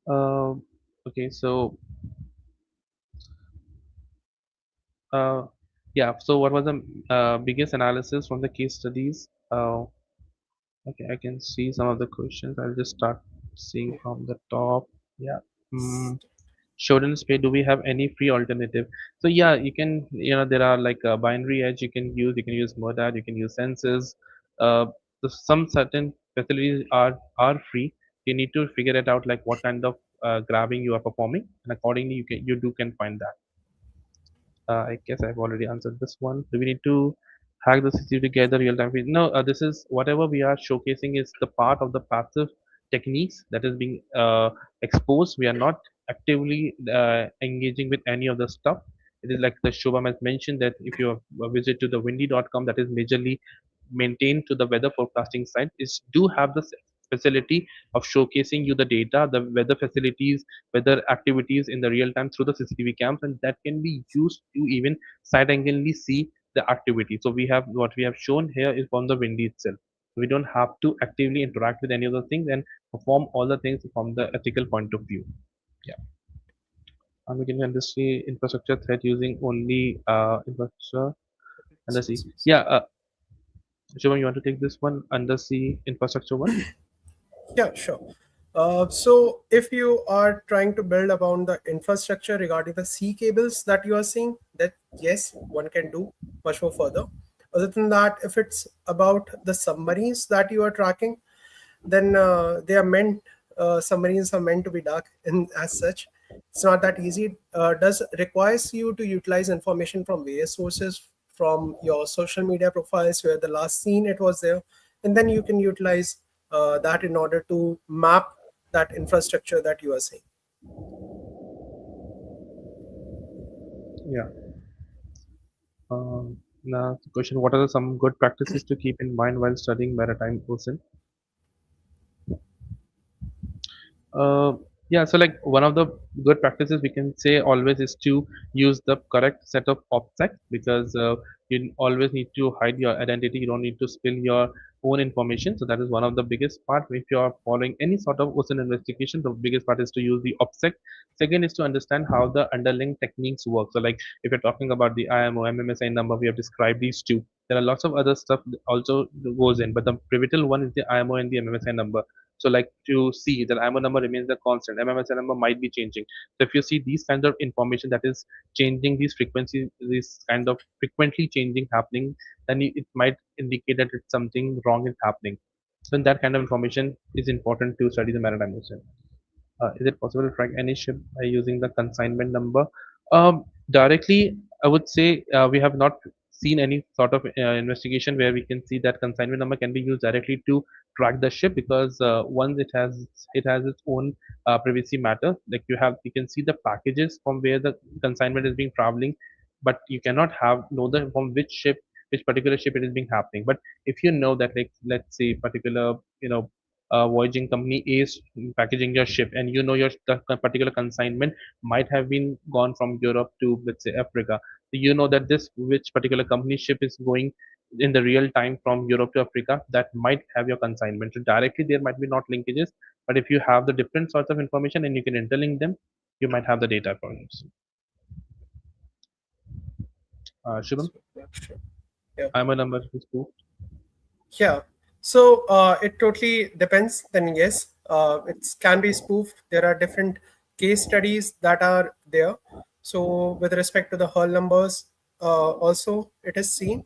Uh, okay, so Uh, yeah. So what was the biggest analysis from the case studies? Okay, I can see some of the questions. I'll just start seeing Yeah. from the top. Yeah. Shouldn't pay. Do we have any free alternative? So yeah, you can. There are like a binary edge you can use. You can use Modad. You can use Senses. Uh, some certain facilities are free. You need to figure it out, like what kind of grabbing you are performing, and accordingly you can find that. I guess I've already answered this one. Do we need to hack the CCTV to get the real-time feed? No, this is whatever we are showcasing is the part of the passive techniques that is being exposed. We are not actively engaging with any of the stuff. It is like the Shobham has mentioned that if you visit to the windy.com, that is majorly maintained to the weather forecasting site, is do have the facility of showcasing you the data, the weather facilities, weather activities in the real time through the CCTV cams, and that can be used to even side anglely see the activity. So we have what we have shown here is from the windy itself. We don't have to actively interact with any of the things and perform all the things from the ethical point of view. Yeah. And we can industry infrastructure threat using only infrastructure undersea. Yeah, Shivam, you want to take this one, undersea infrastructure one? Yeah, sure. So if you are trying to build upon the infrastructure regarding the sea cables that you are seeing, that yes, one can do much more further. Other than that, if it's about the submarines that you are tracking, then they are meant, submarines are meant to be dark in as such. It's not that easy. Does requires you to utilize information from various sources, from your social media profiles where the last seen it was there, and then you can utilize that in order to map that infrastructure that you are seeing. Yeah. Now the question: what are some good practices to keep in mind while studying maritime ocean? Uh, yeah, so like one of the good practices we can say always is to use the correct set of OPSEC, because you always need to hide your identity. You don't need to spill your own information. So that is one of the biggest part. If you are following any sort of ocean investigation, the biggest part is to use the OPSEC. Second is to understand how the underlying techniques work. So like if you're talking about the IMO, MMSI number, we have described these two. There are lots of other stuff that also goes in, but the pivotal one is the IMO and the MMSI number. So like to see that IMO number remains the constant, MMSI number might be changing. So if you see these kinds of information that is changing, these frequencies, this kind of frequently changing happening, then it might indicate that it's something wrong is happening. So that kind of information is important to study the maritime ocean. Is it possible to track any ship by using the consignment number? Directly, I would say we have not seen any sort of investigation where we can see that consignment number can be used directly to track the ship, because once it has its own privacy matter. Like you can see the packages from where the consignment is being traveling, but you cannot have know the from which particular ship it is being happening. But if you know that, like let's say particular voyaging company is packaging your ship, and your the particular consignment might have been gone from Europe to, let's say, Africa. So you know that this which particular company ship is going in the real time from Europe to Africa, that might have your consignment. So directly there might be not linkages, but if you have the different sorts of information and you can interlink them, you might have the data points. Shubham, So, yeah, sure. Yeah. I'm a number is two. Yeah. So it totally depends. Then yes, it can be spoofed. There are different case studies that are there. So with respect to the hull numbers, also it is seen.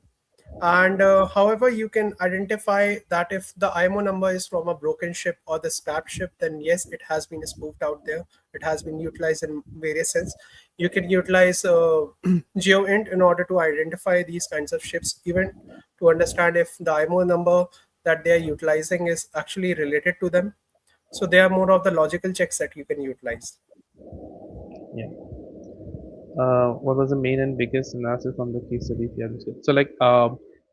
And however, you can identify that if the IMO number is from a broken ship or the scrap ship, then yes, it has been spoofed out there. It has been utilized in various sense. You can utilize GeoInt in order to identify these kinds of ships, even to understand if the IMO number that they are utilizing is actually related to them. So they are more of the logical checks that you can utilize. Yeah. What was the main and biggest analysis from the case study? Yeah, so like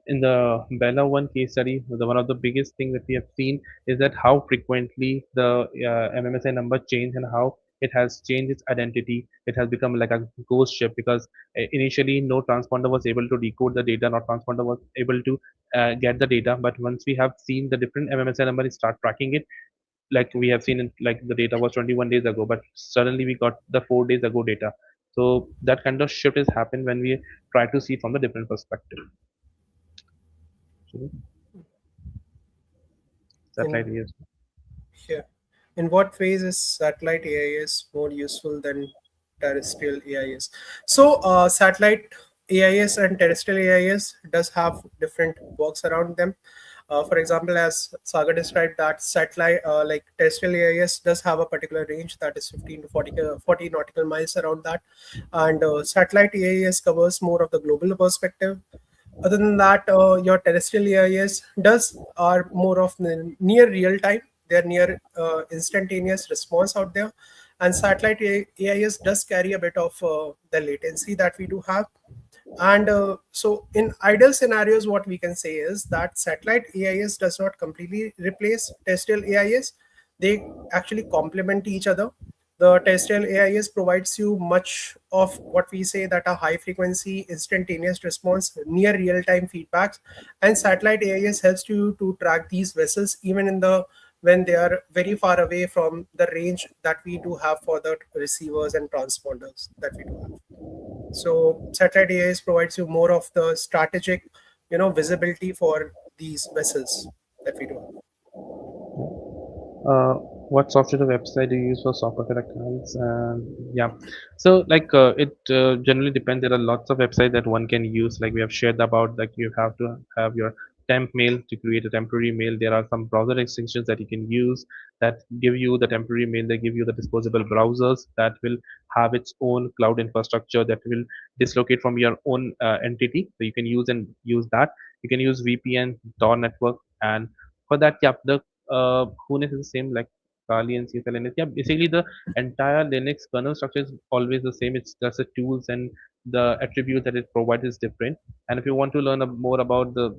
in the Bella one case study, the one of the biggest thing that we have seen is that how frequently the MMSI number change and how it has changed its identity. It has become like a ghost ship because initially no transponder was able to decode the data, no transponder was able to get the data. But once we have seen the different MMSI number, we start tracking it, like we have seen in, like the data was 21 days ago, but suddenly we got the 4 days ago data. So that kind of shift has happened when we try to see from the different perspective. So, satellite In is Yeah. In what ways is satellite AIS more useful than terrestrial AIS? So, satellite AIS and terrestrial AIS does have different works around them. For example, as Sagar described, that satellite, like terrestrial AIS, does have a particular range that is 15 to 40 nautical miles around that, and satellite AIS covers more of the global perspective. Other than that, your terrestrial AIS does are more of near real time. They're near instantaneous response out there, and satellite AIS does carry a bit of the latency that we do have. And so, in ideal scenarios, what we can say is that satellite AIS does not completely replace terrestrial AIS. They actually complement each other. The terrestrial AIS provides you much of what we say that a high frequency instantaneous response, near real time feedbacks, and satellite AIS helps you to track these vessels even in the when they are very far away from the range that we do have for the receivers and transponders that we do have. So satellite AIS provides you more of the strategic, visibility for these vessels that we do have. uh, what software or website do you use for software accounts? Yeah, so like it generally depends. There are lots of websites that one can use, like we have shared about, like you have to have your temp mail to create a temporary mail. There are some browser extensions that you can use that give you the temporary mail. They give you the disposable browsers that will have its own cloud infrastructure that will dislocate from your own entity, so you can use that. You can use VPN, Tor network, and for that, yeah, the Kunis is the same like Kali and CSL Linux. Yeah, basically the entire Linux kernel structure is always the same. It's just the tools and the attributes that it provides is different. And if you want to learn more about the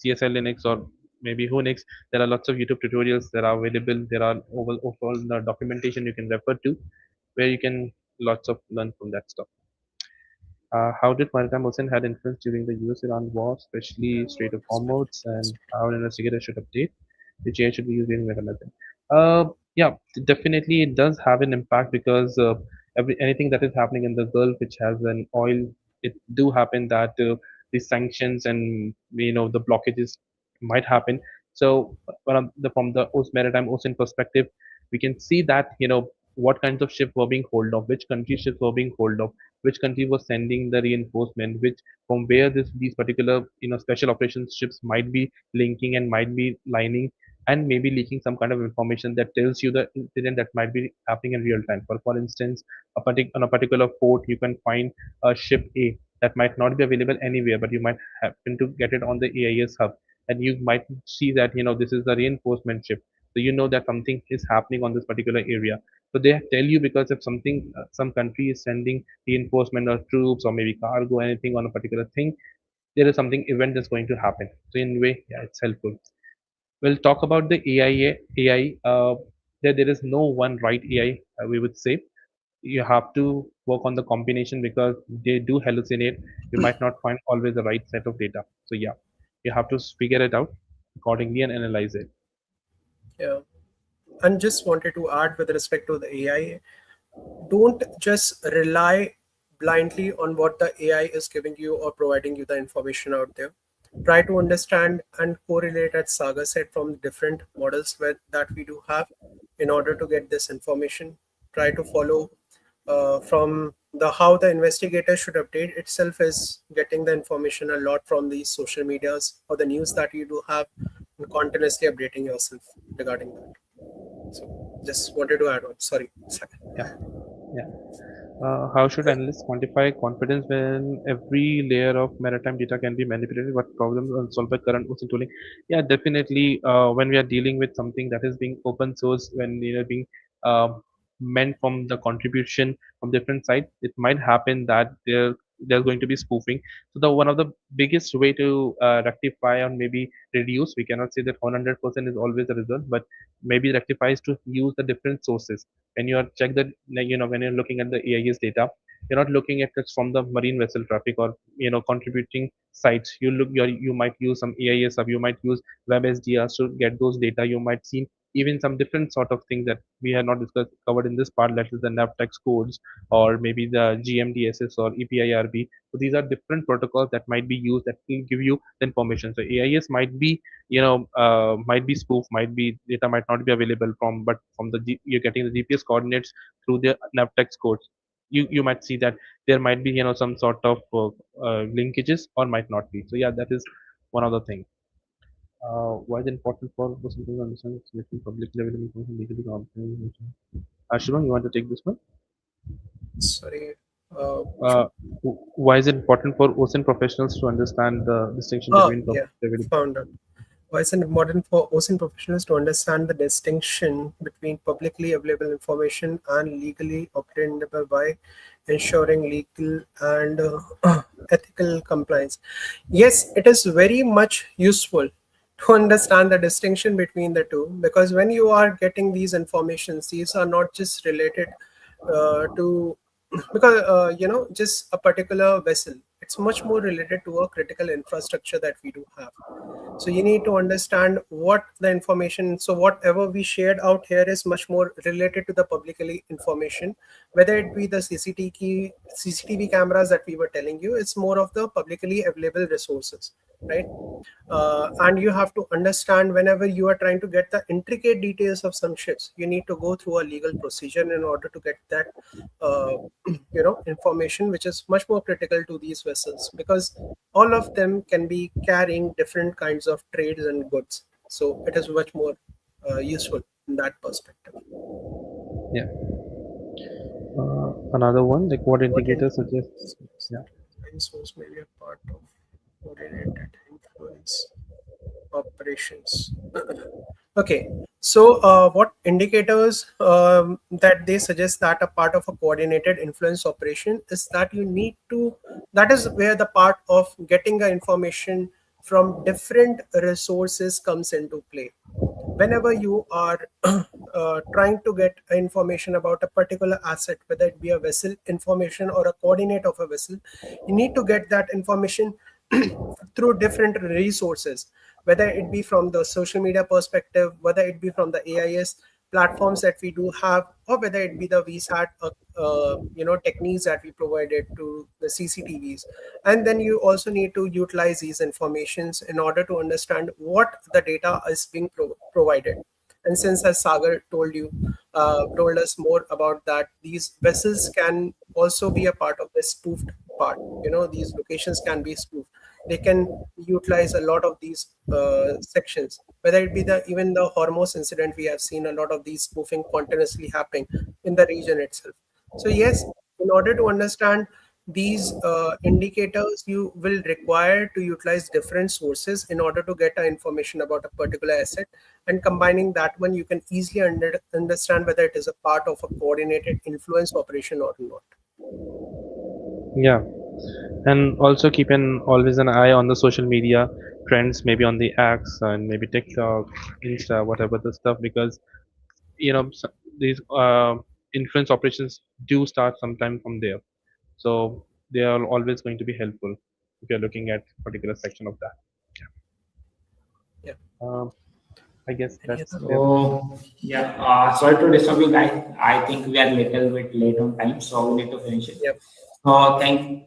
CSL Linux or maybe Unix, there are lots of YouTube tutorials that are available. There are overall the documentation you can refer to, where you can lots of learn from that stuff. How did maritime ocean had influence during the US-Iran war, especially Strait of Hormuz, and how investigators should update which AI should be used during maritime? Yeah, definitely it does have an impact because anything that is happening in the Gulf, which has an oil, it do happen that the sanctions and the blockages might happen. So from the maritime ocean perspective, we can see that what kinds of ships were being hold of, which country ships were being hold of, which country was sending the reinforcement, which from where these particular special operations ships might be linking and might be lining and maybe leaking some kind of information that tells you the incident that might be happening in real time. For instance, on a particular port, you can find a ship A that might not be available anywhere, but you might happen to get it on the AIS hub, and you might see that this is the reinforcement ship. So you know that something is happening on this particular area. So they tell you because if something, some country is sending reinforcement or troops or maybe cargo, anything on a particular thing, there is something event that's going to happen. So in a way, yeah, it's helpful. We'll talk about the AI. There is no one right AI. We would say you have to work on the combination because they do hallucinate. You might not find always the right set of data. So yeah. You have to figure it out accordingly and analyze it. Yeah. And just wanted to add with respect to the AI, don't just rely blindly on what the AI is giving you or providing you the information out there. Try to understand and correlate, as Saga said, from different models that we do have in order to get this information. Try to follow from the how the investigator should update itself is getting the information a lot from these social medias or the news that you do have, and continuously updating yourself regarding that. So just wanted to add on. Sorry. Yeah. Yeah. How should analysts quantify confidence when every layer of maritime data can be manipulated? What problems are solved by current OSINT tooling? Yeah, definitely. When we are dealing with something that is being open source, when being uh, meant from the contribution from different sides, it might happen that there's going to be spoofing. So the one of the biggest way to rectify or maybe reduce, we cannot say that 100% is always the result, but maybe rectify is to use the different sources. When you are check the, when you're looking at the AIS data, you're not looking at it from the marine vessel traffic or contributing sites. You might use some AIS hub, you might use web SDRs to get those data. You might see even some different sort of things that we have not discussed covered in this part, that is the navtex codes or maybe the GMDSS or EPIRB. So these are different protocols that might be used that will give you the information. So AIS might be, might be spoof, might be data might not be available from, but from you're getting the GPS coordinates through the navtex codes. You might see that there might be some sort of linkages or might not be. So yeah, that is one of the things. Why is it important for person to understand it's making public level information legally comprehensible? Shubham, you want to take this one? Sorry. Uh, why is it important for OSINT professionals to understand the distinction Oh, between yeah, public level? found it. Why is it important for OSINT professionals to understand the distinction between publicly available information and legally obtainable by ensuring legal and ethical compliance? Yes, it is very much useful to understand the distinction between the two, because when you are getting these informations, these are not just related to because just a particular vessel. It's much more related to a critical infrastructure that we do have. So you need to understand what the information, so whatever we shared out here is much more related to the publicly information, whether it be the CCTV cameras that we were telling you. It's more of the publicly available resources, right? And you have to understand, whenever you are trying to get the intricate details of some ships, you need to go through a legal procedure in order to get that information, which is much more critical to these vessels, because all of them can be carrying different kinds of trades and goods. So it is much more useful in that perspective. Yeah. Another one, like what What indicators suggests? indicators Yeah. that source may be a part of coordinated influence operations? Okay, so what indicators that they suggest that a part of a coordinated influence operation is that you need to, that is where the part of getting the information from different resources comes into play. Whenever you are trying to get information about a particular asset, whether it be a vessel information or a coordinate of a vessel, you need to get that information through different resources, whether it be from the social media perspective, whether it be from the AIS platforms that we do have, or whether it be the VSAT techniques that we provided to the CCTVs. And then you also need to utilize these informations in order to understand what the data is being provided. And since, as Sagar told us more about that, these vessels can also be a part of the spoofed part. These locations can be spoofed. They can utilize a lot of these sections, whether it be even the Hormuz incident. We have seen a lot of these spoofing continuously happening in the region itself. So yes, in order to understand these indicators, you will require to utilize different sources in order to get information about a particular asset, and combining that one, you can easily understand whether it is a part of a coordinated influence operation or not. Yeah. And also keep an always an eye on the social media trends, maybe on the X and maybe TikTok, Insta, whatever the stuff, because these influence operations do start sometime from there. So they are always going to be helpful if you're looking at particular section of that. I guess Any that's other? it. So yeah, sorry to disturb you guys. I think we are a little bit late on time, so we need to finish it. Yep.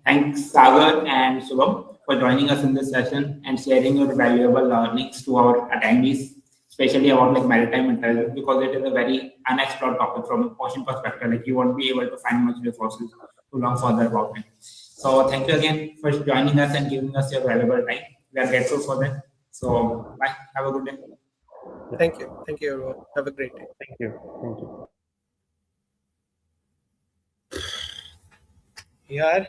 Thanks Sagar and Subham for joining us in this session and sharing your valuable learnings to our attendees, especially about like maritime intelligence, because it is a very unexplored topic from ocean perspective. Like you won't be able to find much resources to learn further about it. So thank you again for joining us and giving us your valuable time. We are grateful for that. So bye. Have a good day. Thank you. Thank you, everyone. Have a great day. Thank you. Thank you. Yeah.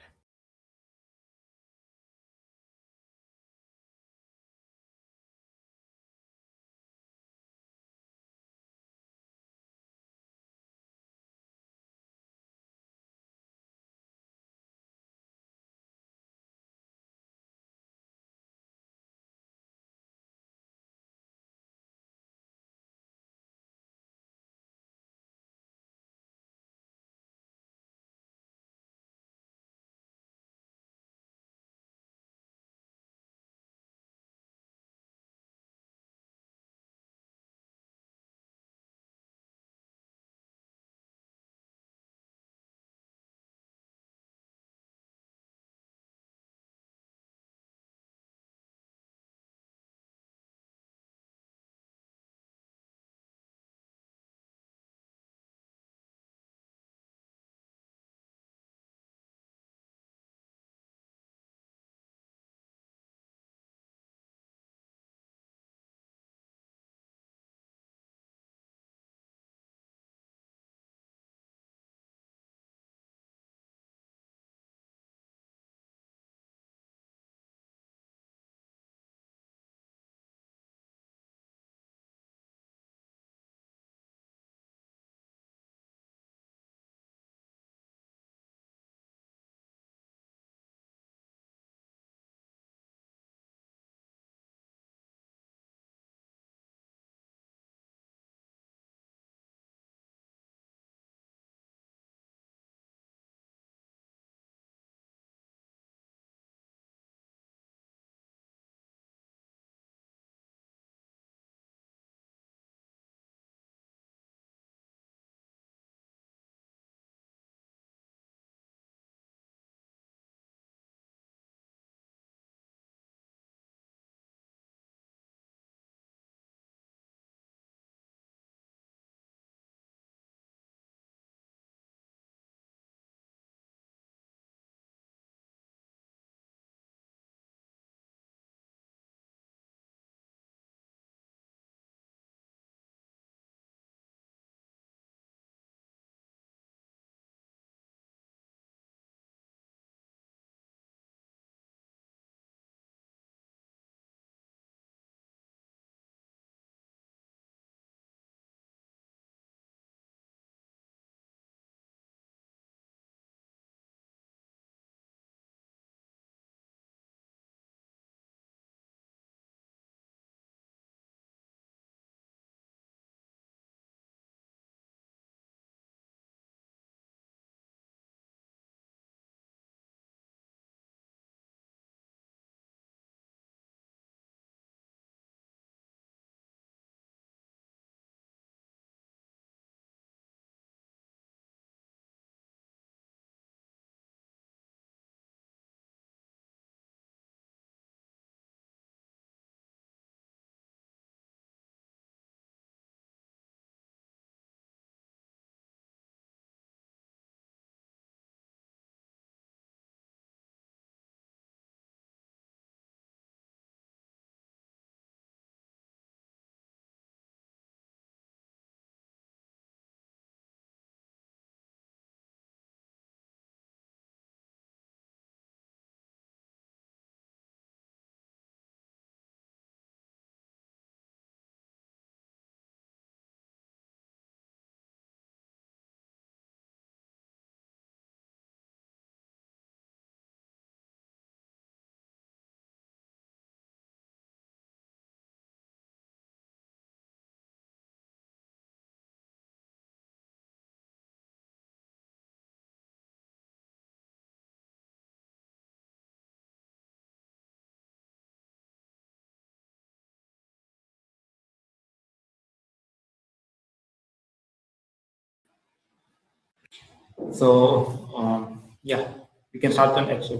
So yeah, we can start the lecture.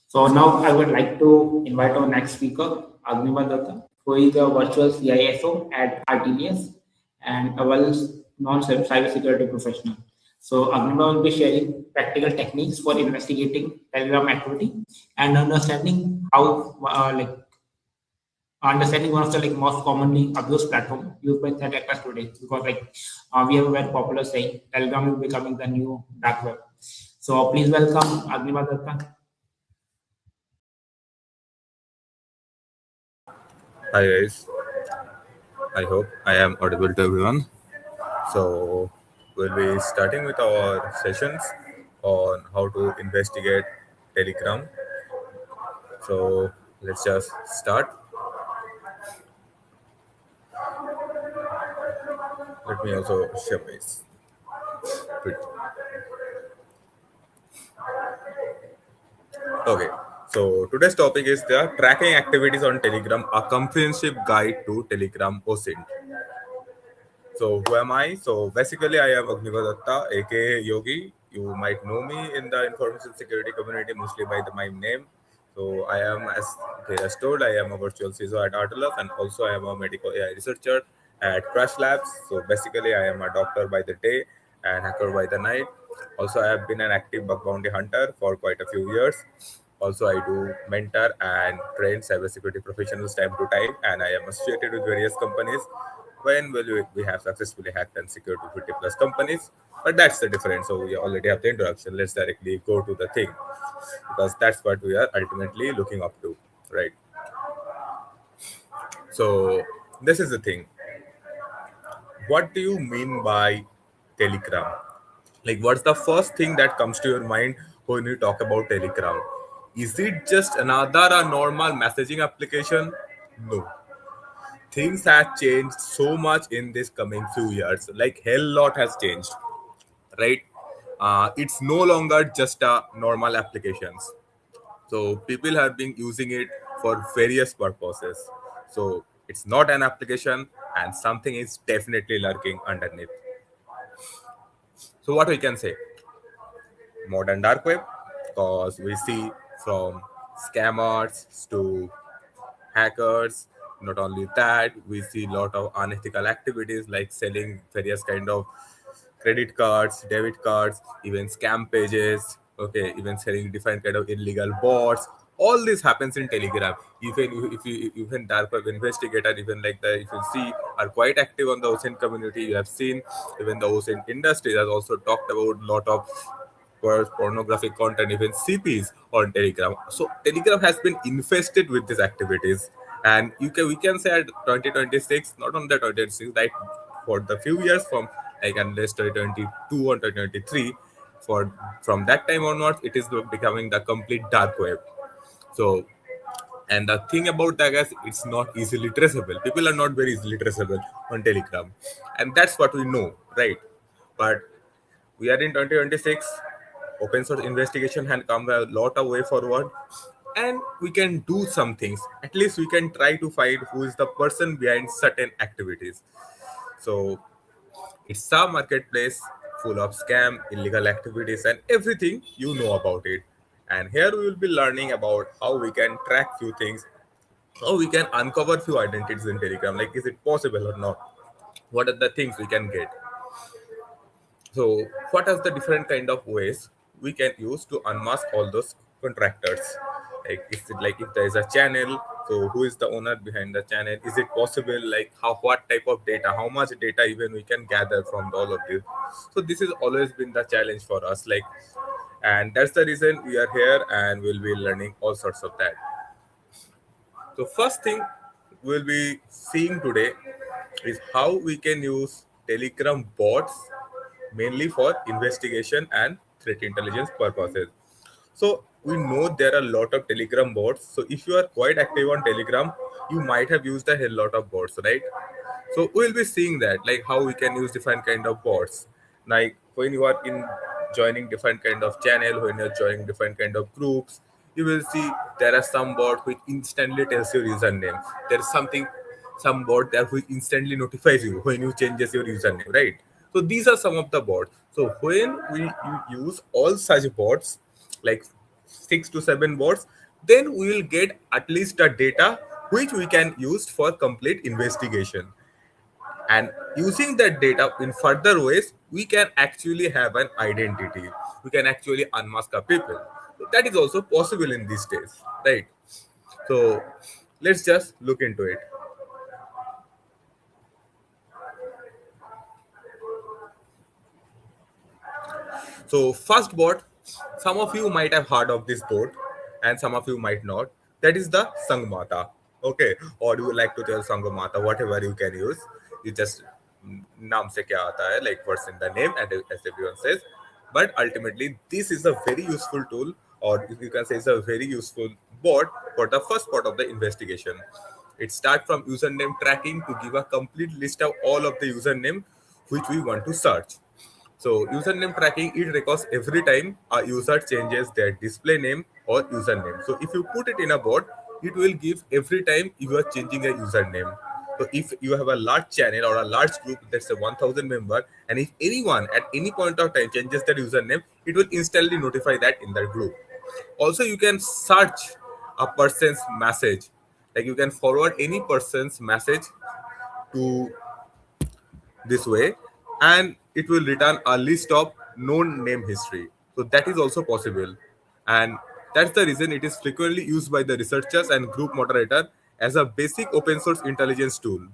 So now I would like to invite our next speaker, Agniva Datta, who is a virtual CISO at RTDS and a well-known cybersecurity professional. So Agniva will be sharing practical techniques for investigating Telegram activity and understanding how understanding one of the most commonly abused platform used by threat actors today, because we have a very popular saying, Telegram is becoming the new dark web. So please welcome Agniva Datta. Hi guys, I hope I am audible to everyone. So we'll be starting with our sessions on how to investigate Telegram. So let's just start. Let me also share my screen. Okay. So today's topic is the tracking activities on Telegram, a comprehensive guide to Telegram OSINT. So who am I? So basically, I am Agniva Datta, aka Yogi. You might know me in the information security community mostly by my name. So I am, as they has told, I am a virtual CISO at Artelus, and also I am a medical AI researcher at Crash Labs. So basically, I am a doctor by the day and hacker by the night. Also, I have been an active bug bounty hunter for quite a few years. Also, I do mentor and train cybersecurity professionals time to time, and I am associated with various companies when will we have successfully hacked and secured 250 plus companies. But that's the difference. So we already have the introduction. Let's directly go to the thing, because that's what we are ultimately looking up to, right? So this is the thing. What do you mean by Telegram? Like, what's the first thing that comes to your mind when you talk about Telegram? Is it just another normal messaging application? No. Things have changed so much in this coming few years. Like, hell lot has changed, right? It's no longer just a normal applications. So people have been using it for various purposes. So it's not an application, and something is definitely lurking underneath. So what we can say? Modern dark web, because we see from scammers to hackers. Not only that, we see a lot of unethical activities like selling various kind of credit cards, debit cards, even scam pages. Okay, even selling different kind of illegal bots. All this happens in Telegram. Even if you even dark web investigator, even like the if you see are quite active on the OSINT community. You have seen even the OSINT industry has also talked about a lot of pornographic content, even CPs on Telegram. So Telegram has been infested with these activities, and we can say at 2026, not on the 2026, like for the few years from like unless 2022 or 2023, for from that time onwards, it is becoming the complete dark web. So. And the thing about that is, it's not easily traceable. People are not very easily traceable on Telegram, and that's what we know, right? But we are in 2026. Open source investigation has come a lot of way forward, and we can do some things. At least we can try to find who is the person behind certain activities. So it's a marketplace full of scam, illegal activities, and everything you know about it. And here we will be learning about how we can track few things, how we can uncover few identities in Telegram. Like, is it possible or not? What are the things we can get? So, what are the different kind of ways we can use to unmask all those contractors? Like, is it like if there is a channel, so who is the owner behind the channel? Is it possible? Like, what type of data, how much data even we can gather from all of this? So, this has always been the challenge for us. Like, and that's the reason we are here, and we'll be learning all sorts of that. So, first thing we'll be seeing today is how we can use Telegram bots mainly for investigation and threat intelligence purposes. So we know there are a lot of Telegram bots. So if you are quite active on Telegram, you might have used a hell lot of bots, right? So we'll be seeing that, like how we can use different kind of bots. Like when you are in joining different kind of channel, when you're joining different kind of groups, you will see there are some bot which instantly tells your username. There is some bot there who instantly notifies you when you changes your username, right? So these are some of the bots. So when we use all such bots, like 6 to 7 bots, then we will get at least the data which we can use for complete investigation. And using that data in further ways, we can actually have an identity. We can actually unmask a people. So that is also possible in these days, right? So let's just look into it. So first bot, some of you might have heard of this bot, and some of you might not. That is the Sangmata. Okay, or you would like to tell Sangmata, whatever you can use. You just naam se kya aata hai, like what's in the name, and as everyone says. But ultimately, this is a very useful tool, or you can say it's a very useful bot for the first part of the investigation. It starts from username tracking to give a complete list of all of the username which we want to search. So username tracking, it records every time a user changes their display name or username. So if you put it in a bot, it will give every time you are changing a username. So if you have a large channel or a large group that's a 1000 member, and if anyone at any point of time changes their username, it will instantly notify that in that group. Also, you can search a person's message, like you can forward any person's message to this way, and it will return a list of known name history. So that is also possible, and that's the reason it is frequently used by the researchers and group moderator as a basic open source intelligence tool.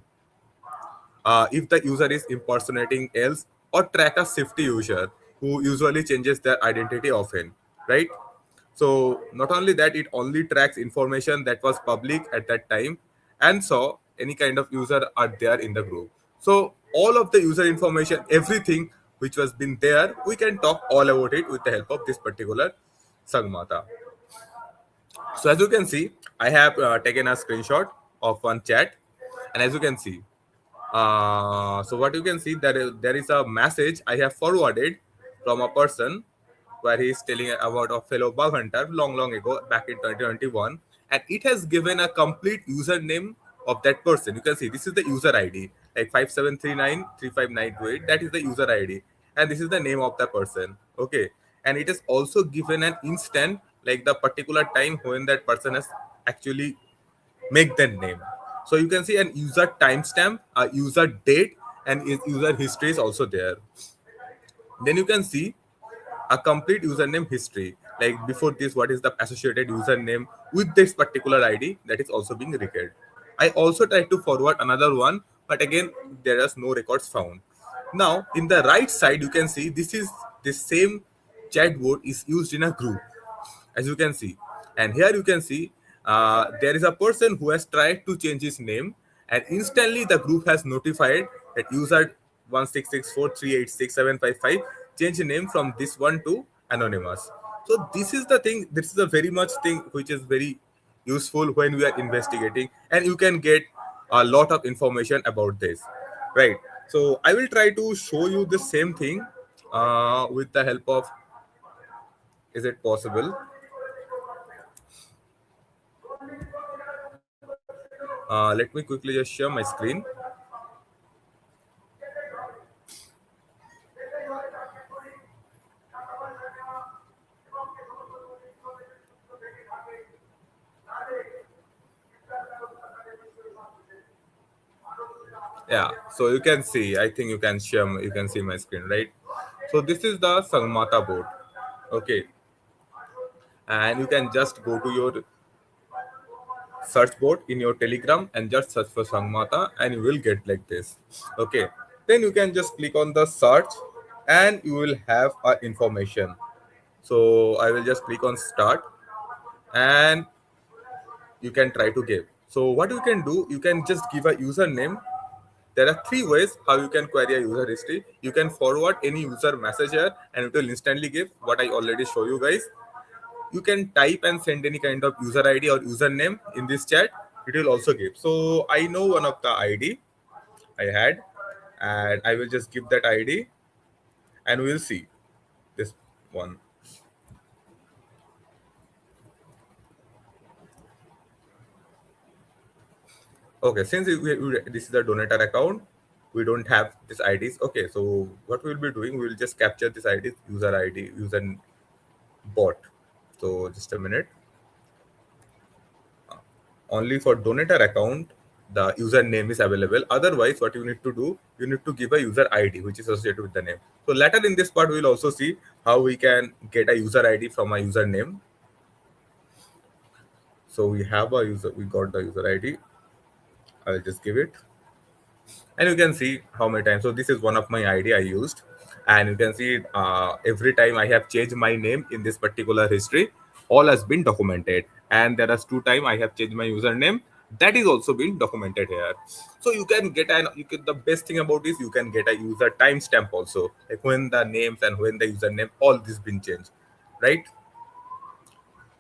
If the user is impersonating else, or track a safety user who usually changes their identity often, right? So not only that, it only tracks information that was public at that time, and so any kind of user are there in the group. So all of the user information, everything which was been there, we can talk all about it with the help of this particular Sangmata. So as you can see, I have taken a screenshot of one chat, and as you can see, so what you can see, that there is a message I have forwarded from a person where he is telling about a fellow bug hunter long ago back in 2021, and it has given a complete username of that person. You can see this is the user ID, like 57393598. That is the user ID, and this is the name of the person. Okay, and it has also given an instant, like the particular time when that person has actually make that name. So you can see an user timestamp, a user date, and user history is also there. Then you can see a complete username history. Like before this, what is the associated username with this particular ID that is also being recorded. I also tried to forward another one, but again, there is no records found. Now, in the right side, you can see this is the same chatbot is used in a group, as you can see. And here you can see there is a person who has tried to change his name, and instantly the group has notified that user 16643867555 change the name from this one to anonymous. So this is the thing, this is a very much thing which is very useful when we are investigating, and you can get a lot of information about this, right? So I will try to show you the same thing with the help of, is it possible? Let me quickly just share my screen. Yeah, so you can see, I think you can share, you can see my screen, right? So this is the Sangmata board. Okay, and you can just go to your search board in your Telegram and just search for Sangmata, and you will get like this. Okay, then you can just click on the search, and you will have information. So I will just click on start, and you can try to give. So what you can do, you can just give a username. There are three ways how you can query a user history. You can forward any user message here, and it will instantly give what I already show you guys. You can type and send any kind of user ID or username in this chat. It will also give. So I know one of the ID I had, and I will just give that ID, and we'll see this one. Okay, since this is a donator account, we don't have this IDs. Okay, so what we'll be doing, we will just capture this ID, user ID, user bot. So just a minute. Only for donator account, the username is available. Otherwise, what you need to do, you need to give a user ID which is associated with the name. So later in this part, we'll also see how we can get a user ID from a username. So we have a user, we got the user ID. I'll just give it. And you can see how many times. So this is one of my ID I used. And you can see every time I have changed my name in this particular history, all has been documented. And there are 2 times I have changed my username. That is also been documented here. So you can get the best thing about this, you can get a user timestamp also, like when the names and when the username, all this been changed, right?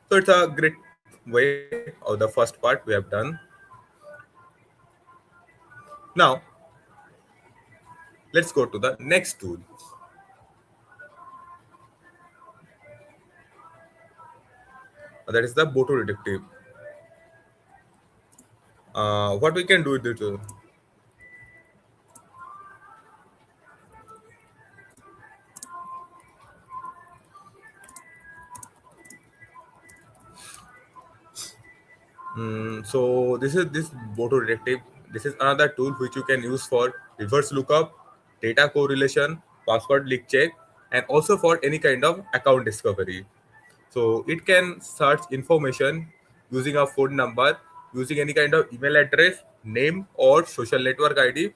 So it's a great way of the first part we have done. Now let's go to the next tool. That is the Boto detective. What we can do with it. So this is this Boto detective. This is another tool which you can use for reverse lookup, data correlation, password leak check, and also for any kind of account discovery. So it can search information using a phone number, using any kind of email address, name, or social network ID.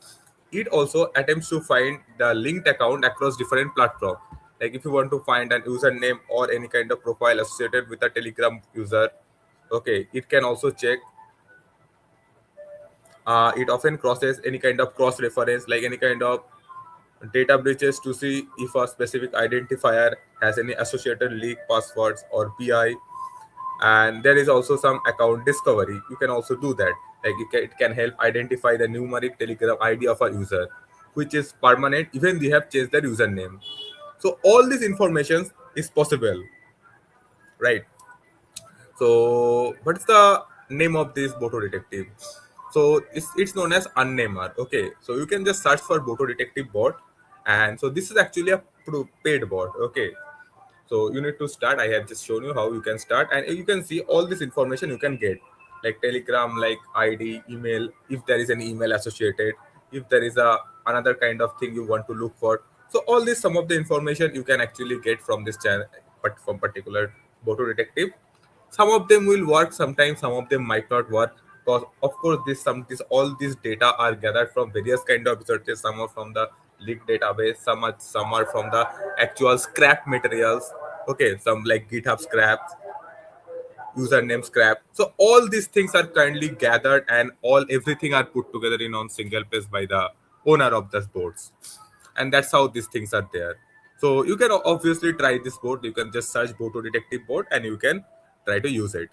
It also attempts to find the linked account across different platforms. Like if you want to find an username or any kind of profile associated with a Telegram user, okay, it can also check. It often crosses any kind of cross reference, like any kind of data breaches to see if a specific identifier has any associated leak passwords or PI. And there is also some account discovery. You can also do that. Like it can help identify the numeric Telegram ID of a user, which is permanent even they have changed their username. So all this information is possible, right? So what's the name of this Boto detective? So it's known as unnamer. Okay, so you can just search for Boto detective bot, and so this is actually a paid bot. Okay, so you need to start. I have just shown you how you can start, and you can see all this information you can get, like Telegram, like ID, email, if there is any email associated, if there is a another kind of thing you want to look for. So all this, some of the information you can actually get from this channel, but from particular Boto detective. Some of them will work, sometimes some of them might not work, because of course this all these data are gathered from various kind of researches. Some are from the leaked database, some are from the actual scrap materials. Okay, some like GitHub scraps, username scrap. So all these things are kindly gathered, and everything are put together in on single place by the owner of the boards, and that's how these things are there. So you can obviously try this board. You can just search Boto detective board and you can try to use it.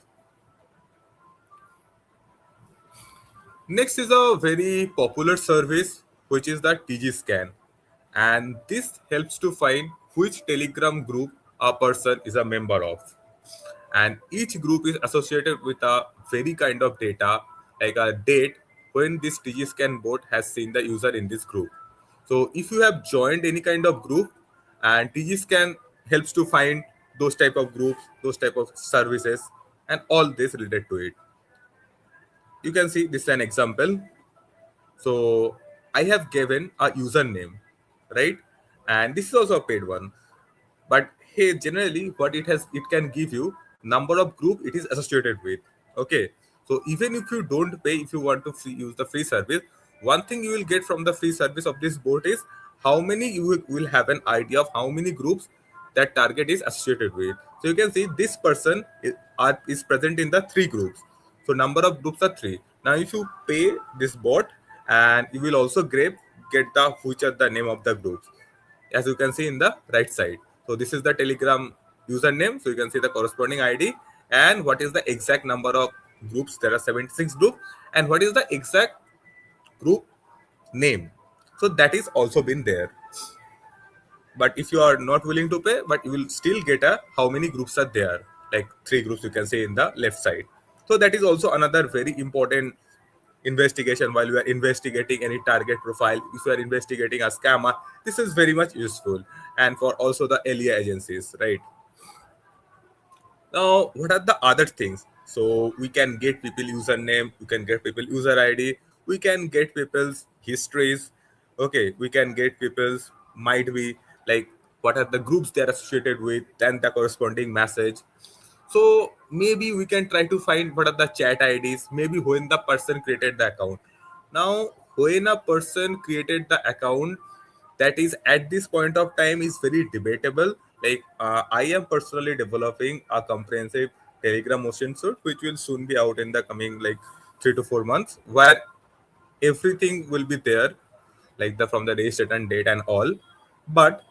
Next is a very popular service, which is the TG scan, and this helps to find which Telegram group a person is a member of. And each group is associated with a very kind of data, like a date when this TG scan bot has seen the user in this group. So if you have joined any kind of group, and TG scan helps to find those type of groups, those type of services, and all this related to it. You can see this is an example. So I have given a username, right? And this is also a paid one. But hey, generally what it can give you number of group it is associated with. Okay, so even if you don't pay, if you want to use the free service, one thing you will get from the free service of this bot is how many you will have an idea of how many groups that target is associated with. So you can see this person is present in the 3 groups. So number of groups are 3. Now if you pay this bot, and you will also get the which are the name of the groups, as you can see in the right side. So this is the Telegram username. So you can see the corresponding ID and what is the exact number of groups. There are 76 groups, and what is the exact group name. So that is also been there. But if you are not willing to pay, but you will still get a how many groups are there, like 3 groups you can say in the left side. So that is also another very important investigation, while you are investigating any target profile, if you are investigating a scammer, this is very much useful. And for also the LEA agencies, right? Now, what are the other things? So we can get people username, we can get people user ID, we can get people's histories. Okay, we can get people's, might be like what are the groups they are associated with, and the corresponding message. So maybe we can try to find what are the chat IDs, maybe when the person created the account. Now, when a person created the account, that is at this point of time is very debatable. Like I am personally developing a comprehensive Telegram motion suite, which will soon be out in the coming like 3 to 4 months, where everything will be there, like the from the registration date and all. But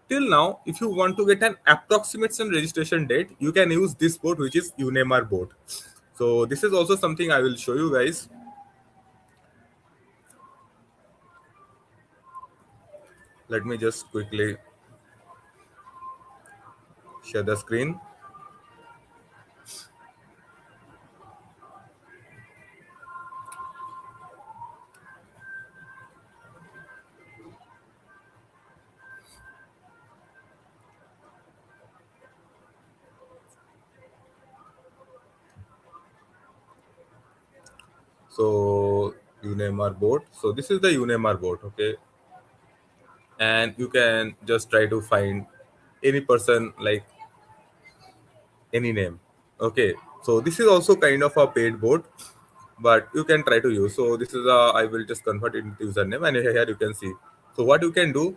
till now, if you want to get an approximation registration date, you can use this board, which is Unemar board. So this is also something I will show you guys. Let me just quickly share the screen. So Unemar board. So this is the Unemar board, okay? And you can just try to find any person, like any name. Okay. So this is also kind of a paid board, but you can try to use. So this is a, I will just convert it into username, and here you can see. So what you can do,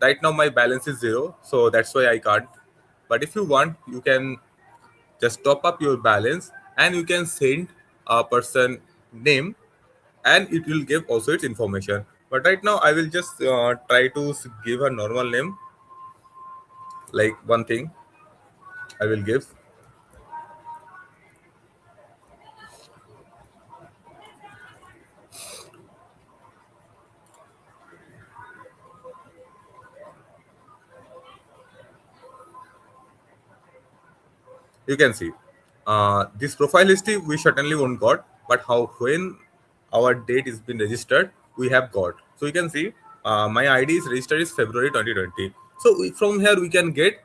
right now my balance is 0, so that's why I can't. But if you want, you can just top up your balance, and you can send a person name, and it will give also its information. But right now I will just try to give a normal name, like one thing I will give. You can see this profile history we certainly won't got, but how when our date is been registered, we have got. So you can see my ID is registered is February 2020. So from here we can get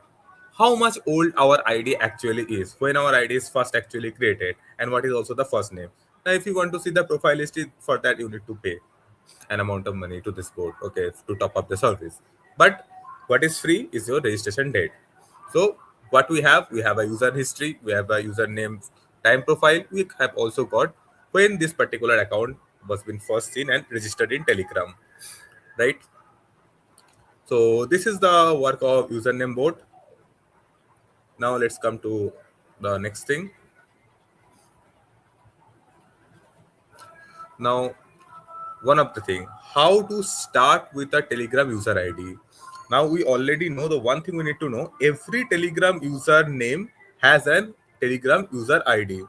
how much old our ID actually is, when our ID is first actually created, and what is also the first name. Now if you want to see the profile history, for that you need to pay an amount of money to this board, okay, to top up the service. But what is free is your registration date. So what we have a user history, we have a username time profile, we have also got when this particular account was been first seen and registered in Telegram, right? So this is the work of username board. Now let's come to the next thing. Now, one of the thing, how to start with a Telegram user ID. Now we already know the one thing we need to know, every Telegram user name has an Telegram user ID,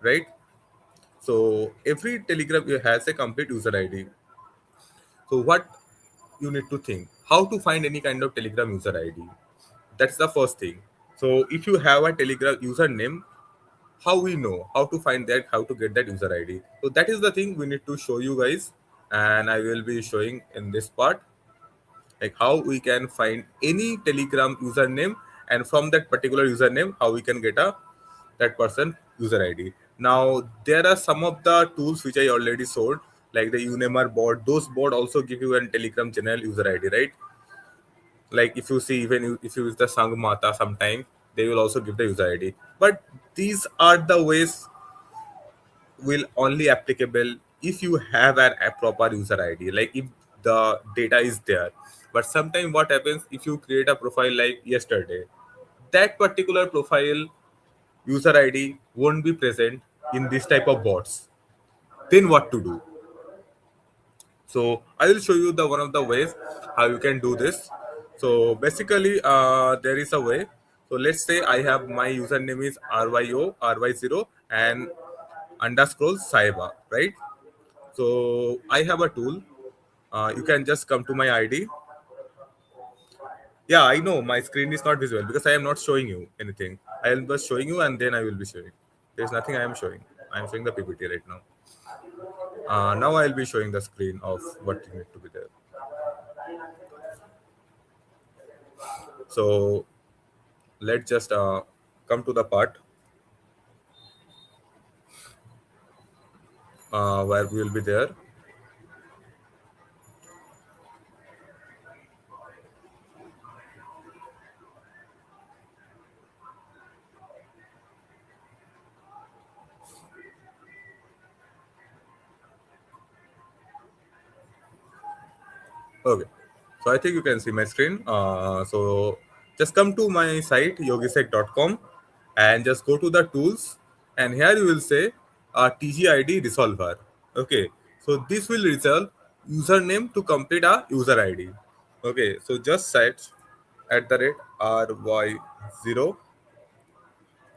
right? So every Telegram has a complete user ID. So what you need to think, how to find any kind of Telegram user ID. That's the first thing. So if you have a Telegram username, how we know how to find that, how to get that user ID. So that is the thing we need to show you guys, and I will be showing in this part, like how we can find any Telegram username, and from that particular username how we can get a that person user ID. Now there are some of the tools which I already showed, like the Unemar board. Those board also give you a Telegram general user ID, right? Like if you see, even if you use the Sangmata, sometime they will also give the user ID. But these are the ways will only applicable if you have a proper user ID, like if the data is there. But sometimes what happens, if you create a profile like yesterday, that particular profile user ID won't be present in this type of bots, then what to do? So I will show you the one of the ways how you can do this. So basically there is a way. So let's say I have my username is ryo 0 and underscore saiba, right? So I have a tool. You can just come to my ID. Yeah, I know my screen is not visible because I am not showing you anything. I am just showing you, and then I will be showing. There's nothing I am showing. I'm showing the PPT right now. Now I'll be showing the screen of what you need to be there. So let's just come to the part where we will be there. Okay, so I think you can see my screen. So just come to my site yogisec.com and just go to the tools, and here you will say TGID resolver. Okay, so this will resolve username to complete a user ID. Okay, so just set at the rate RY0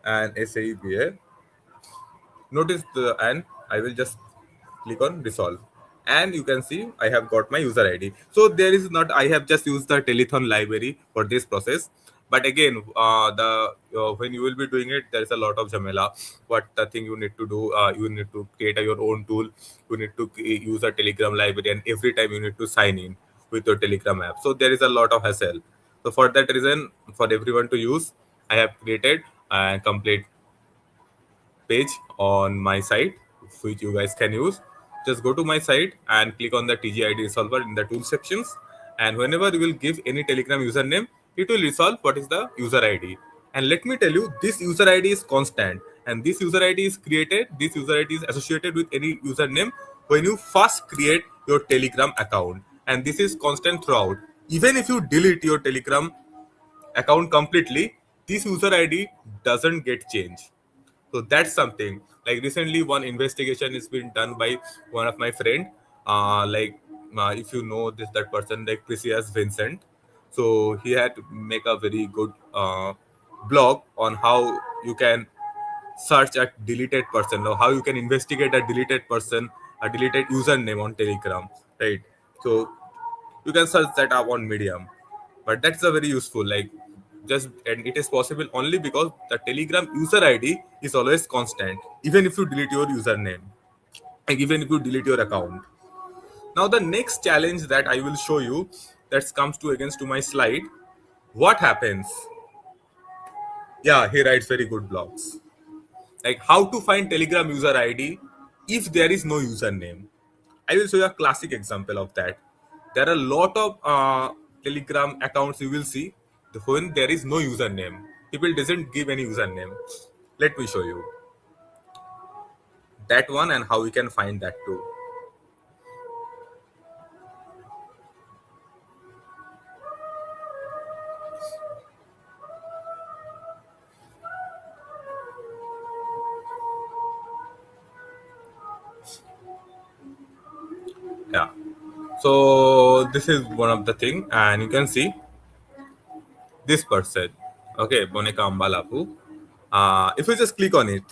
and SAEBA. Notice the, and I will just click on resolve, and you can see I have got my user ID. So there is not, I have just used the telethon library for this process. But again, the when you will be doing it, there is a lot of jamela. What the thing you need to do, you need to create your own tool, you need to use a Telegram library, and every time you need to sign in with your Telegram app. So there is a lot of hassle. So for that reason, for everyone to use, I have created a complete page on my site, which you guys can use. Just go to my site and click on the TGID resolver in the tool sections. And whenever you will give any Telegram username, it will resolve what is the user ID. And let me tell you, this user ID is constant. And this user ID is created, this user ID is associated with any username when you first create your Telegram account. And this is constant throughout. Even if you delete your Telegram account completely, this user ID doesn't get changed. So that's something. Like recently, one investigation is been done by one of my friend. If you know this that person, like Precious Vincent. So he had to make a very good blog on how you can search a deleted person, or how you can investigate a deleted person, a deleted username on Telegram, right? So you can search that up on Medium, but that's a very useful, like, just, and it is possible only because the Telegram user ID is always constant, even if you delete your username, like even if you delete your account. Now the next challenge that I will show you, that comes to against to my slide. What happens? Yeah, he writes very good blogs, like how to find Telegram user ID if there is no username. I will show you a classic example of that. There are a lot of Telegram accounts you will see when there is no username. People doesn't give any username. Let me show you that one and how we can find that too. Yeah. So this is one of the thing, and you can see this person. Okay, Bonika Ambalapu. If you just click on it,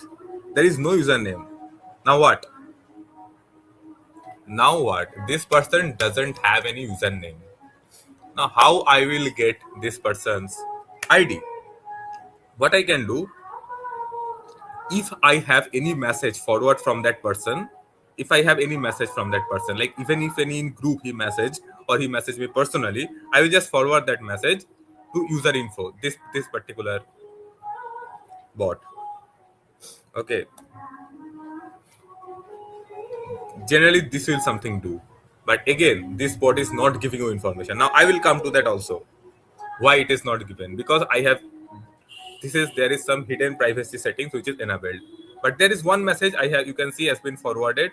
there is no username. Now what? Now what? This person doesn't have any username. Now how I will get this person's ID? What I can do, if I have any message forward from that person, if I have any message from that person, like even if any in group he messaged or he messaged me personally, I will just forward that message to user info, this particular bot. Okay, generally this will something do, but again this bot is not giving you information. Now I will come to that also, why it is not given, because I have, this is, there is some hidden privacy settings which is enabled, but there is one message I have, you can see, has been forwarded,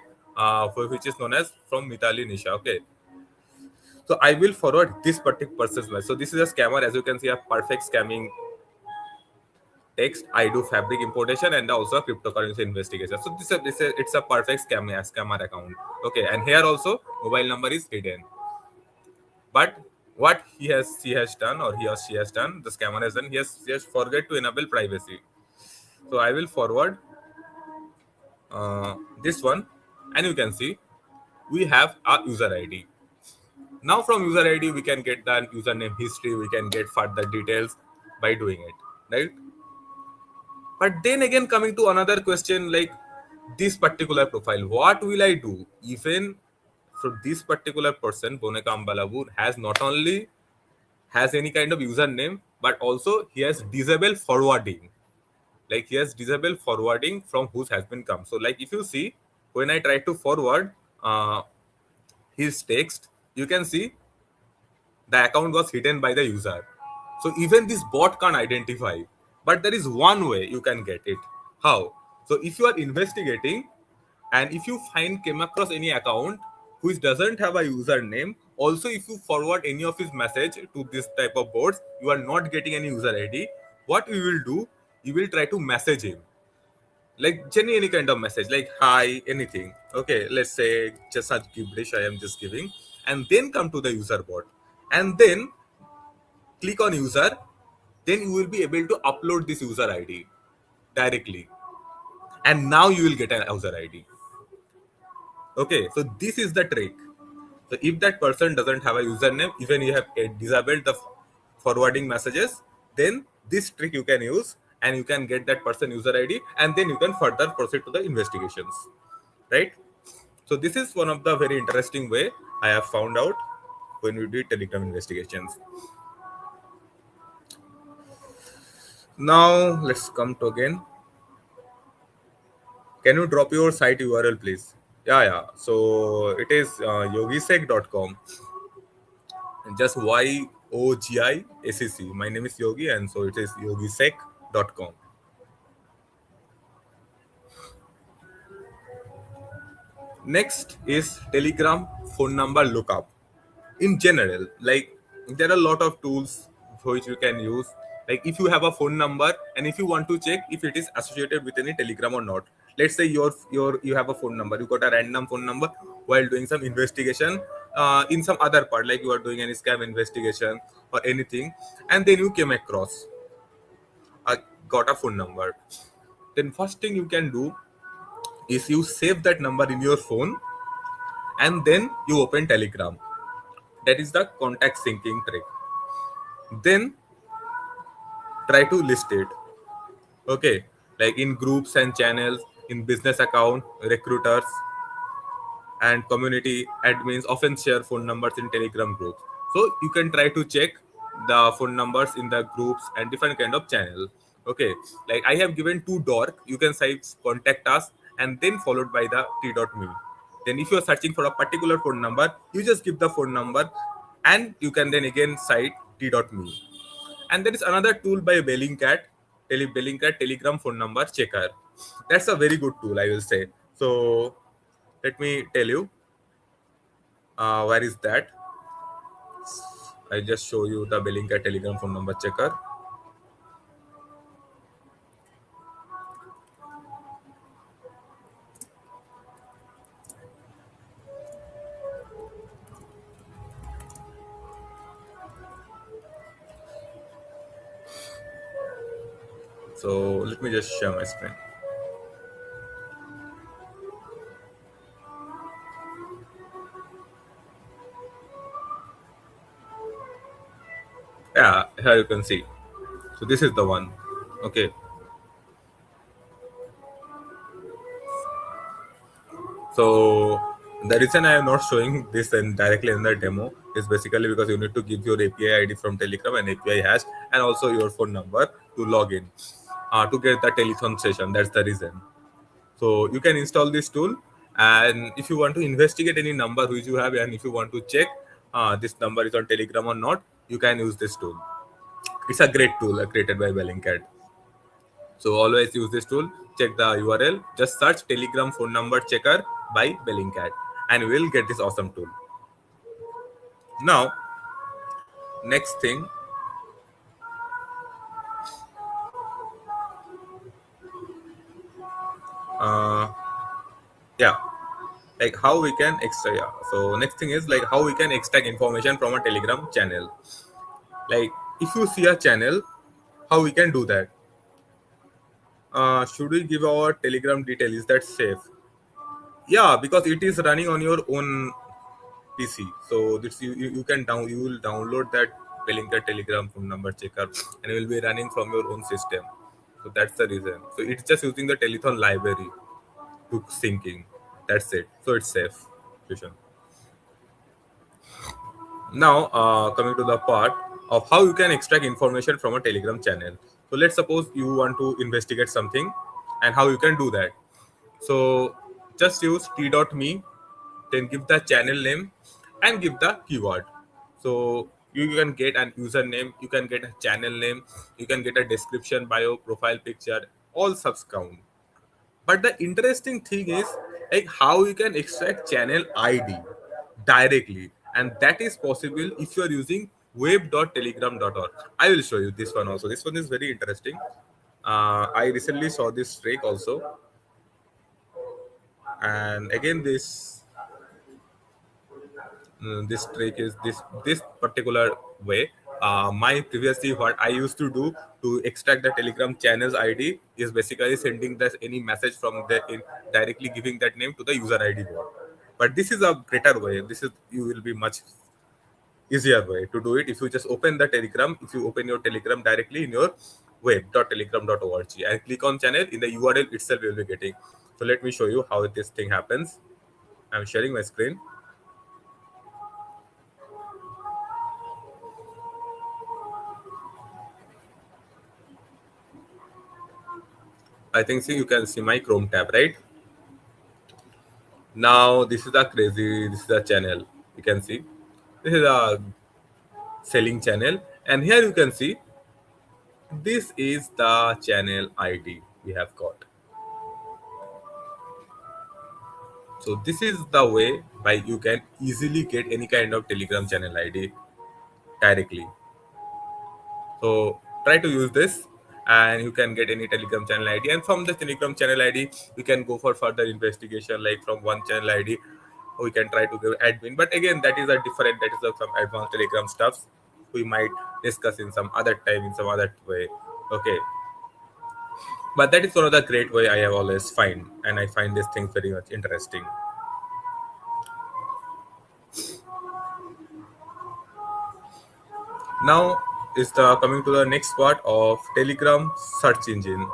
which is known as from Mitali Nisha. Okay, so I will forward this particular person's message. So this is a scammer, as you can see, a perfect scamming text. I do fabric importation and also cryptocurrency investigation. So it's a perfect scammer account. Okay, and here also mobile number is hidden. But what she has done, or he or she has done, the scammer has done, he has forget to enable privacy. So I will forward this one, and you can see we have our user ID. Now from user ID we can get the username history, we can get further details by doing it, right? But then again, coming to another question, like this particular profile. What will I do? Even for this particular person, Boneka Ambalabu has not only has any kind of username, but also he has disabled forwarding. Like he has disabled forwarding from whose has been come. So like if you see, when I try to forward his text, you can see the account was hidden by the user. So even this bot can't identify. But there is one way you can get it. How? So if you are investigating and if you came across any account which doesn't have a username, also if you forward any of his message to this type of bots, you are not getting any user ID. What you will do, you will try to message him. Like any kind of message, like hi, anything. Okay, let's say just a gibberish I am just giving, and then come to the user bot, and then click on user. Then you will be able to upload this user ID directly, and now you will get an user ID. Okay, so this is the trick. So if that person doesn't have a username, even you have disabled the forwarding messages, then this trick you can use and you can get that person user ID, and then you can further proceed to the investigations, right? So this is one of the very interesting way I have found out when we do Telegram investigations. Now let's come to again. Can you drop your site URL, please? Yeah. So it is yogisec.com. Just YOGISEC. My name is Yogi, and so it is yogisec.com. Next is Telegram phone number lookup. In general, like there are a lot of tools which you can use. Like if you have a phone number and if you want to check if it is associated with any Telegram or not. Let's say you have a phone number, you got a random phone number while doing some investigation in some other part, like you are doing any scam investigation or anything, and then you came across got a phone number. Then first thing you can do is you save that number in your phone, and then you open Telegram. That is the contact syncing trick. Then try to list it. Okay, like in groups and channels, in business account, recruiters and community admins often share phone numbers in Telegram groups. So you can try to check the phone numbers in the groups and different kind of channel. Okay, like I have given two dork. You can say contact us and then followed by the t.me. Then if you are searching for a particular phone number, you just give the phone number and you can then again cite t.me. And there is another tool by Bellingcat, Bellingcat Telegram phone number checker. That's a very good tool, I will say. So let me tell you where is that. I just show you the Bellingcat Telegram phone number checker. So let me just share my screen. Yeah, here you can see. So this is the one. Okay. So the reason I am not showing this directly in the demo is basically because you need to give your API ID from Telegram and API hash and also your phone number to log in to get the telethon session. That's the reason. So you can install this tool, and if you want to investigate any number which you have, and if you want to check this number is on Telegram or not, you can use this tool. It's a great tool created by Bellingcat. So always use this tool. Check the URL. Just search Telegram phone number checker by Bellingcat, and you will get this awesome tool. Now, next thing. Yeah, like how we can extract. Yeah. So next thing is like how we can extract information from a Telegram channel. Like if you see a channel, how we can do that? Should we give our Telegram detail? Is that safe? Yeah, because it is running on your own PC. So this you can you will download that Bellingcat Telegram phone number checker, and it will be running from your own system. So that's the reason. So it's just using the Telethon library. to syncing. That's it. So it's safe. Fusion. Now, coming to the part of how you can extract information from a Telegram channel. So let's suppose you want to investigate something, and how you can do that. So just use t.me, then give the channel name and give the keyword. So you can get an username, you can get a channel name, you can get a description, bio, profile picture, all subs count. But the interesting thing is like how you can extract channel ID directly, and that is possible if you are using web.telegram.org. I will show you this one also. This one is very interesting. I recently saw this trick also, and again this trick is this particular way. My previously what I used to do to extract the Telegram channel's ID is basically sending this any message from the in directly giving that name to the user ID bot. But this is a greater way. This is you will be much easier way to do it if you just open the Telegram. If you open your Telegram directly in your web.telegram.org and click on channel, in the URL itself you will be getting. So let me show you how this thing happens. I'm sharing my screen. I think see you can see my Chrome tab, right? Now this is this is a channel. You can see this is a selling channel, and here you can see this is the channel ID we have got. So this is the way by you can easily get any kind of Telegram channel ID directly. So try to use this and you can get any Telegram channel ID. And from the Telegram channel ID, you can go for further investigation. Like from one channel ID, we can try to give admin. But again, that is a different, that is some advanced Telegram stuffs we might discuss in some other time, in some other way. Okay. But that is one of the great way I have always find. And I find this thing very much interesting. Now is the coming to the next part of Telegram search engine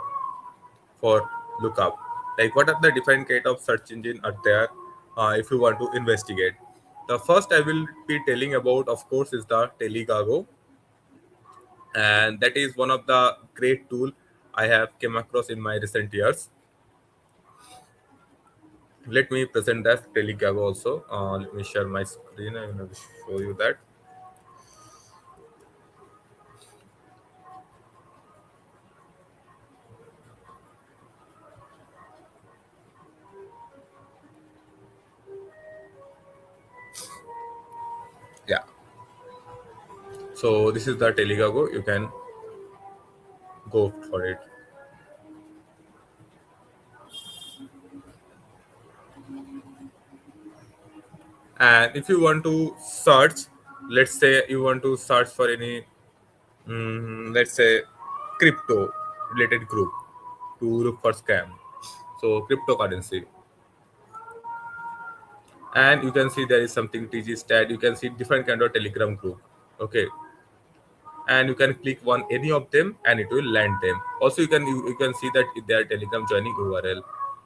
for lookup. Like what are the different kind of search engine are there if you want to investigate. The first I will be telling about, of course, is the Telegago, and that is one of the great tool I have came across in my recent years. Let me present that Telegago also. Let me share my screen. I will show you that. Yeah. So this is the Telegago. You can go for it. And if you want to search, let's say you want to search for any, let's say, crypto related group to look for scam. So cryptocurrency. And you can see there is something TG stat. You can see different kind of Telegram group. Okay. And you can click one any of them and it will land them. Also you can see that their Telegram joining URL.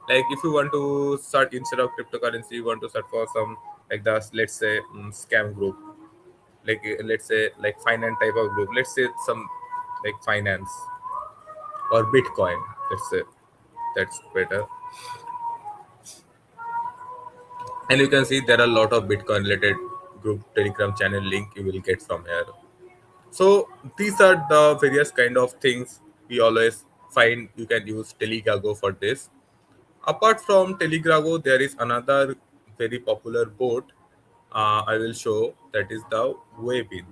Like if you want to search instead of cryptocurrency, you want to search for some like the, let's say, scam group, like let's say like finance type of group, let's say some like finance or Bitcoin, let's say, that's better. And you can see there are a lot of Bitcoin related group Telegram channel link you will get from here. So these are the various kind of things we always find. You can use Telegago for this. Apart from Telegago, there is another very popular bot I will show, that is the Webin.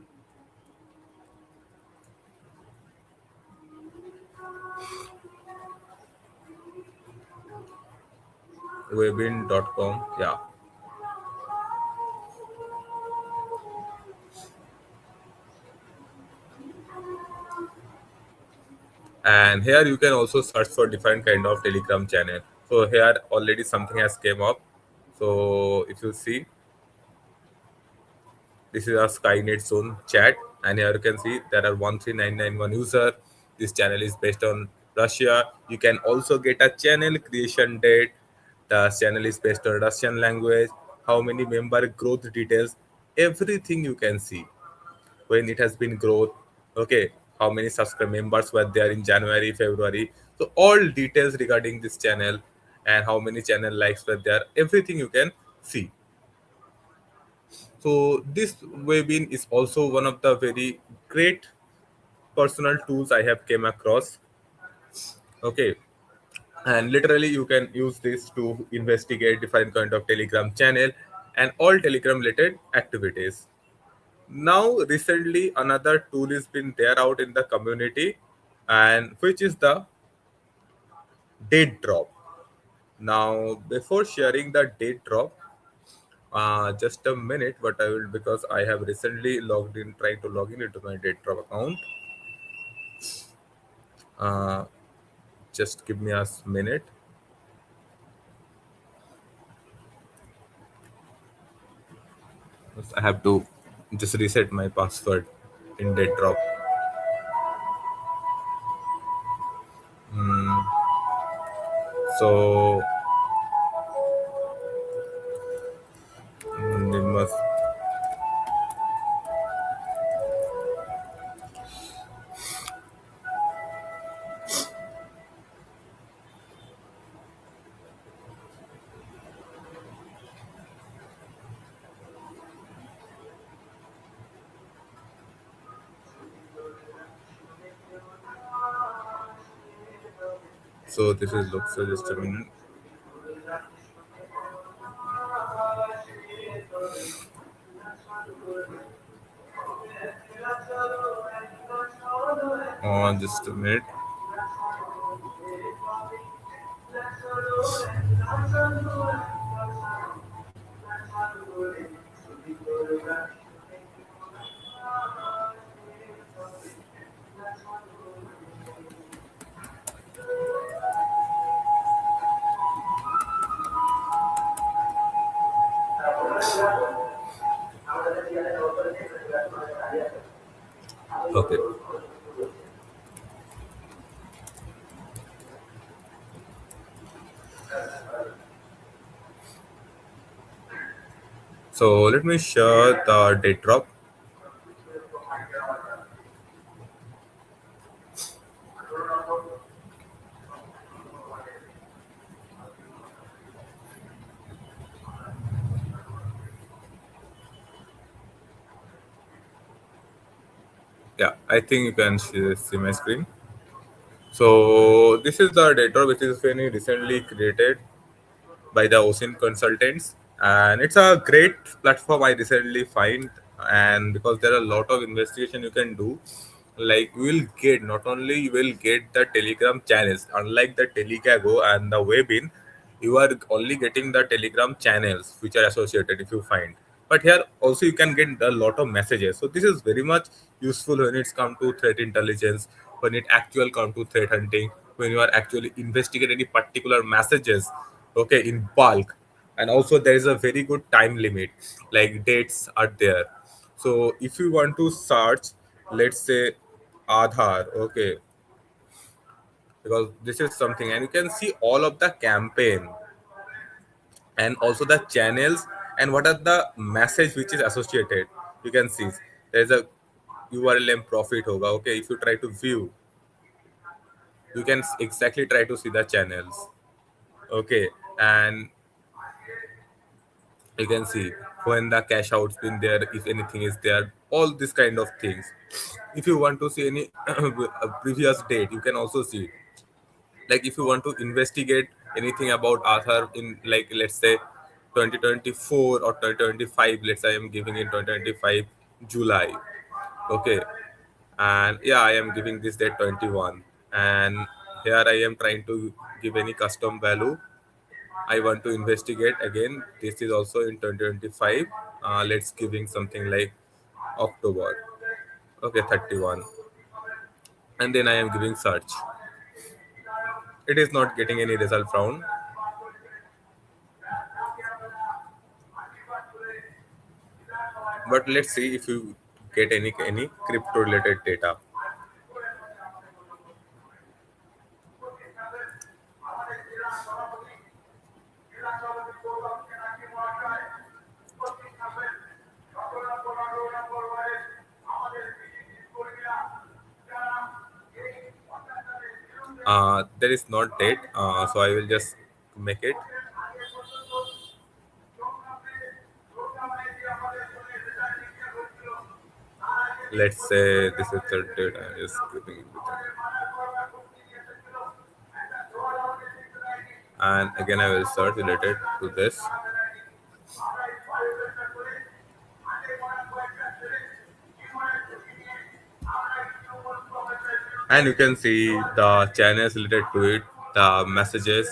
Webin.com, yeah. And here you can also search for different kind of Telegram channel. So here already something has came up. So if you see, this is a Skynet Zone chat, and here you can see there are 13991 user. This channel is based on Russia. You can also get a channel creation date, The channel is based on Russian language, how many member growth details, everything you can see when it has been growth. Okay, how many subscriber members were there in January, February. So all details regarding this channel and how many channel likes were there, everything you can see. So this Webin is also one of the very great personal tools I have came across. Okay, and literally you can use this to investigate different kind of Telegram channel and all Telegram related activities. Now recently another tool is been there out in the community, and which is the date drop. Now before sharing the date drop, just a minute, but I will, because I have recently logged in, trying to log in into my date drop account. uh, just give me a minute. I have to just reset my password in date drop. So they must. So this is look. So just a minute. Just a minute. Okay. So let me share the date drop. Yeah, I think you can see my screen. So this is the date drop which is very recently created by the OSINT consultants, and it's a great platform I recently find. And because there are a lot of investigation you can do, like you will get, not only you will get the Telegram channels, unlike the Telecago and the Webin, you are only getting the Telegram channels which are associated if you find. But here also you can get a lot of messages. So this is very much useful when it's come to threat intelligence, when it actual come to threat hunting, when you are actually investigating any particular messages, okay, in bulk. And also there is a very good time limit, like dates are there. So if you want to search, let's say Aadhaar, okay, because this is something, and you can see all of the campaign and also the channels and what are the message which is associated. You can see there's a URL profit hoga. Okay, if you try to view, you can exactly try to see the channels. Okay, and you can see when the cash out's been there, if anything is there, all this kind of things. If you want to see any previous date, you can also see, like if you want to investigate anything about Arthur in, like, let's say 2024 or 2025, let's say I am giving in 2025 July. Okay, and yeah, I am giving this date 21, and here I am trying to give any custom value. I want to investigate again. This is also in 2025. Let's giving something like October. Okay, 31, and then I am giving search. It is not getting any result found. But let's see if you get any crypto related data. There is not date, so I will just make it. Let's say this is the date. I'm just skipping it. And again, I will search related to this. And you can see the channels related to it, the messages.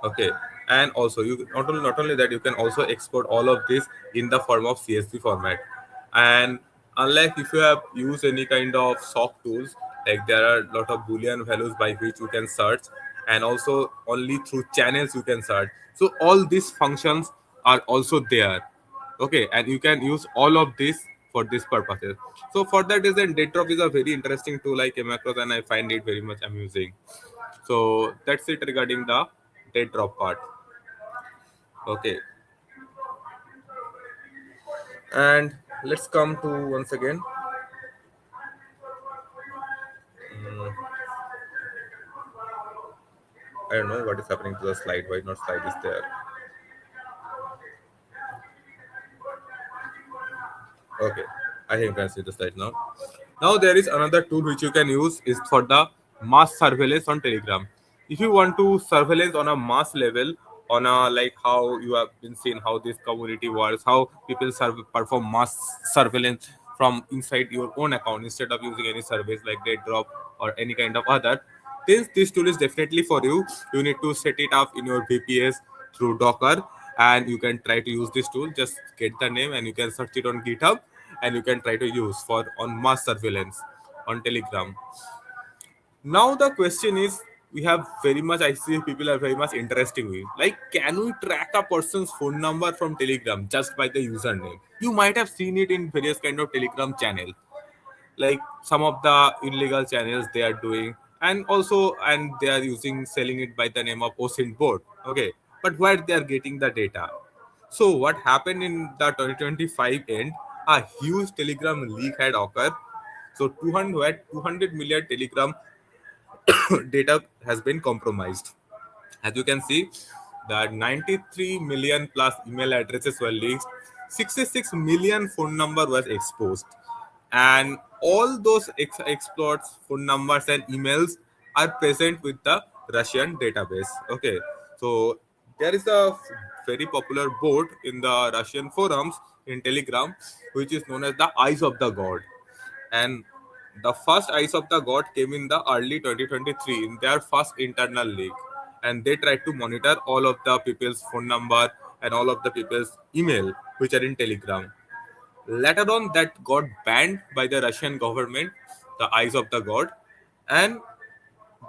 Okay, and also you not only that, you can also export all of this in the form of CSV format. And unlike if you have used any kind of sock tools, like there are a lot of boolean values by which you can search, and also only through channels you can search. So all these functions are also there. Okay, and you can use all of this for this purposes. So for that reason, date drop is a very interesting tool I came across, and I find it very much amusing. So that's it regarding the date drop part. Okay, and let's come to once again. Mm, I don't know what is happening to the slide. Why not slide is there? Okay, I think you can see the slide now. Now there is another tool which you can use is for the mass surveillance on Telegram. If you want to surveillance on a mass level, on a like how you have been seeing how this community works, how people perform mass surveillance from inside your own account instead of using any service like DateDrop or any kind of other. This tool is definitely for you. You need to set it up in your VPS through Docker, and you can try to use this tool. Just get the name and you can search it on GitHub, and you can try to use for on mass surveillance on Telegram. Now the question is, we have very much, I see people are very much interested in, like, can we track a person's phone number from Telegram just by the username? You might have seen it in various kind of Telegram channel, like some of the illegal channels they are doing, and also and they are using selling it by the name of OSINT board. Okay, but where they are getting the data? So what happened in the 2025 end, a huge Telegram leak had occurred. So 200 million Telegram data has been compromised. As you can see, that 93 million plus email addresses were leaked, 66 million phone number was exposed, and all those exploits, phone numbers and emails are present with the Russian database. Okay, so there is a very popular board in the Russian forums in Telegram, which is known as the Eyes of the God. And the first Eyes of the God came in the early 2023 in their first internal league, and they tried to monitor all of the people's phone number and all of the people's email which are in Telegram. Later on, that got banned by the Russian government, the Eyes of the God, and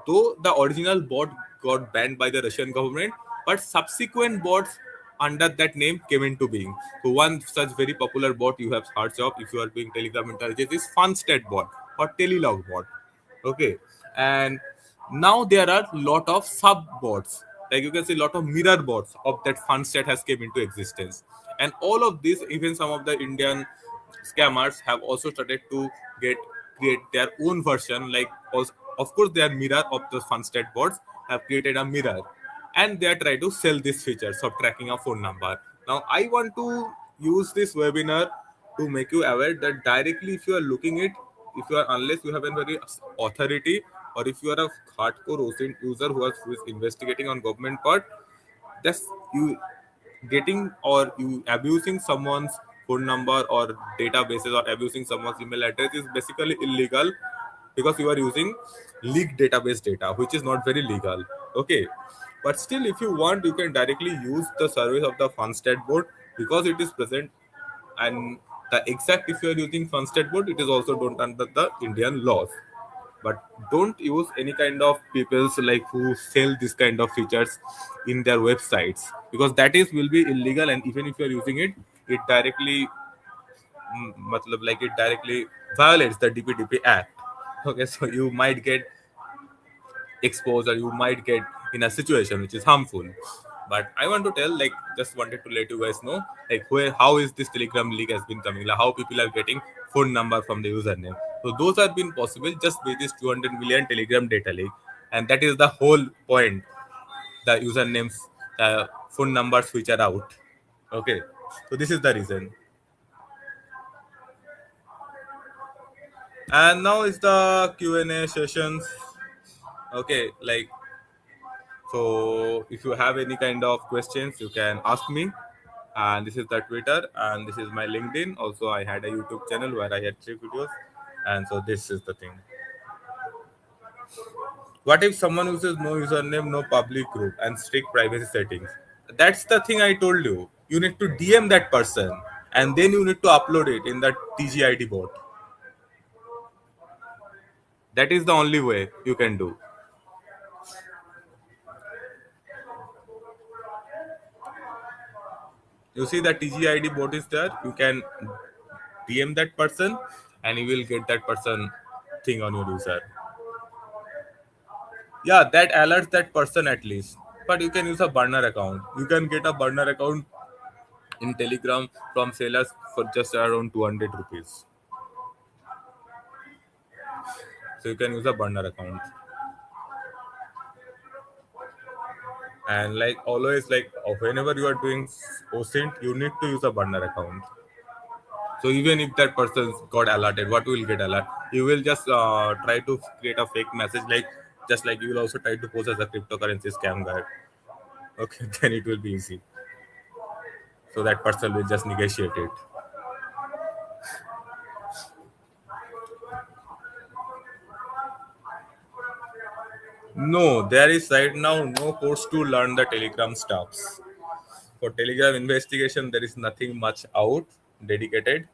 though the original bot got banned by the Russian government, but subsequent bots under that name came into being. So one such very popular bot you have heard of if you are doing Telegram intelligence is Funstat bot or Telelog bot. Okay, and now there are lot of sub bots. Like you can see, lot of mirror bots of that Funstat has came into existence, and all of this, even some of the Indian scammers have also started to create their own version. Like also, of course, their mirror of the Funstat bots have created a mirror, and they are trying to sell these features of tracking a phone number. Now, I want to use this webinar to make you aware that directly, if you are looking it, if you are unless you have a very authority, or if you are a hardcore OSINT user who is investigating on government part, that's you getting or you abusing someone's phone number or databases or abusing someone's email address is basically illegal, because you are using leaked database data, which is not very legal. Okay, but still, if you want, you can directly use the service of the Funstat board, because it is present. And the exact, if you are using Funstat board, it is also done under the Indian laws. But don't use any kind of people's like who sell this kind of features in their websites, because that is will be illegal. And even if you are using it, it directly like it directly violates the DPDP Act. Okay, so you might get exposed, or you might get in a situation which is harmful. But I want to tell, like, just wanted to let you guys know, like, how is this Telegram leak has been coming, like, how people are getting phone number from the username. So those have been possible just with this 200 million Telegram data leak, and that is the whole point. The usernames, phone numbers which are out. Okay, so this is the reason. And now is the Q&A sessions. Okay, like, so if you have any kind of questions, you can ask me. And this is the Twitter, and this is my LinkedIn. Also, I had a YouTube channel where I had 3 videos, and so this is the thing. What if someone uses no username, no public group, and strict privacy settings? That's the thing I told you. You need to DM that person, and then you need to upload it in the TGID bot. That is the only way you can do. You see the TGID bot is there. You can DM that person, and you will get that person thing on your user. Yeah, that alerts that person at least. But you can use a burner account. You can get a burner account in Telegram from sellers for just around 200 rupees. So you can use a burner account. And like always, like whenever you are doing OSINT, you need to use a burner account. So even if that person got alerted, what will get alert? You will just try to create a fake message, like just like you will also try to pose as a cryptocurrency scam guy. Okay, then it will be easy. So that person will just negotiate it. No, there is right now no course to learn the Telegram stuffs. For Telegram investigation, there is nothing much out dedicated.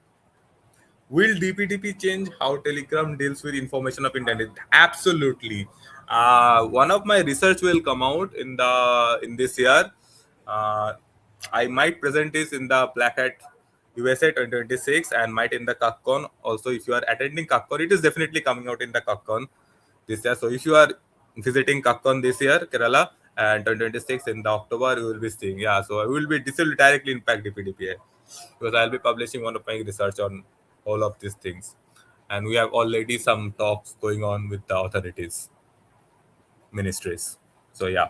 Will DPDP change how Telegram deals with information of internet? Absolutely. One of my research will come out in this year. Uh, I might present this in the Black Hat USA 2026 and might in the KuckCon. Also, if you are attending KuckCon, it is definitely coming out in the KuckCon this year. So if you are visiting KuckCon this year, Kerala, and 2026 in the October, you will be seeing. Yeah, so this will directly impact DPDPA because I'll be publishing one of my research on all of these things. And we have already some talks going on with the authorities, ministries. So yeah.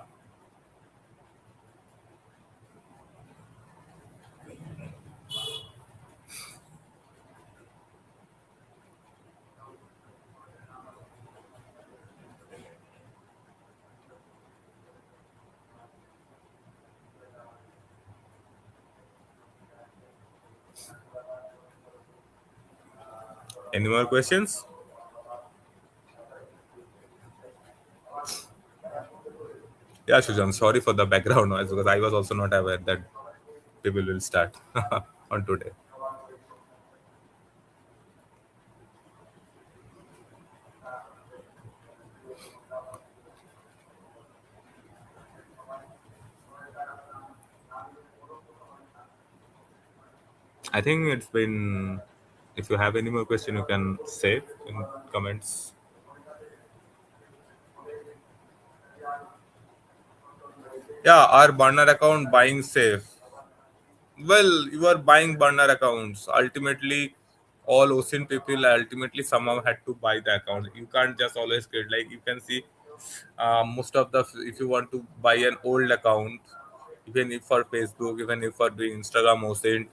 Any more questions? Yeah, Sujan, sorry for the background noise because I was also not aware that people will start on today. I think it's been. If you have any more question, you can say in comments. Yeah, are burner account buying safe? Well, you are buying burner accounts. Ultimately, all OSINT people ultimately somehow had to buy the account. You can't just always create. Like you can see, most of the if you want to buy an old account, even if for Facebook, even if for doing Instagram OSINT,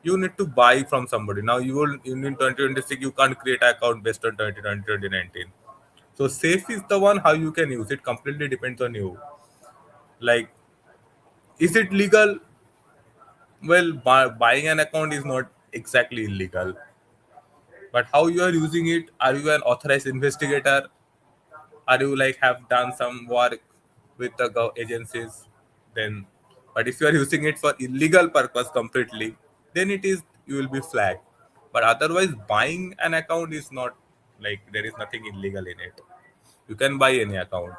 you need to buy from somebody. Now you will in 2026 you can't create an account based on 2020 2019. So safe is the one how you can use it. Completely depends on you. Like, is it legal? Well, buying an account is not exactly illegal, but how you are using it? Are you an authorized investigator? Are you like have done some work with the agencies? Then, but if you are using it for illegal purpose completely, then it is you will be flagged. But otherwise, buying an account is not like there is nothing illegal in it. You can buy any account.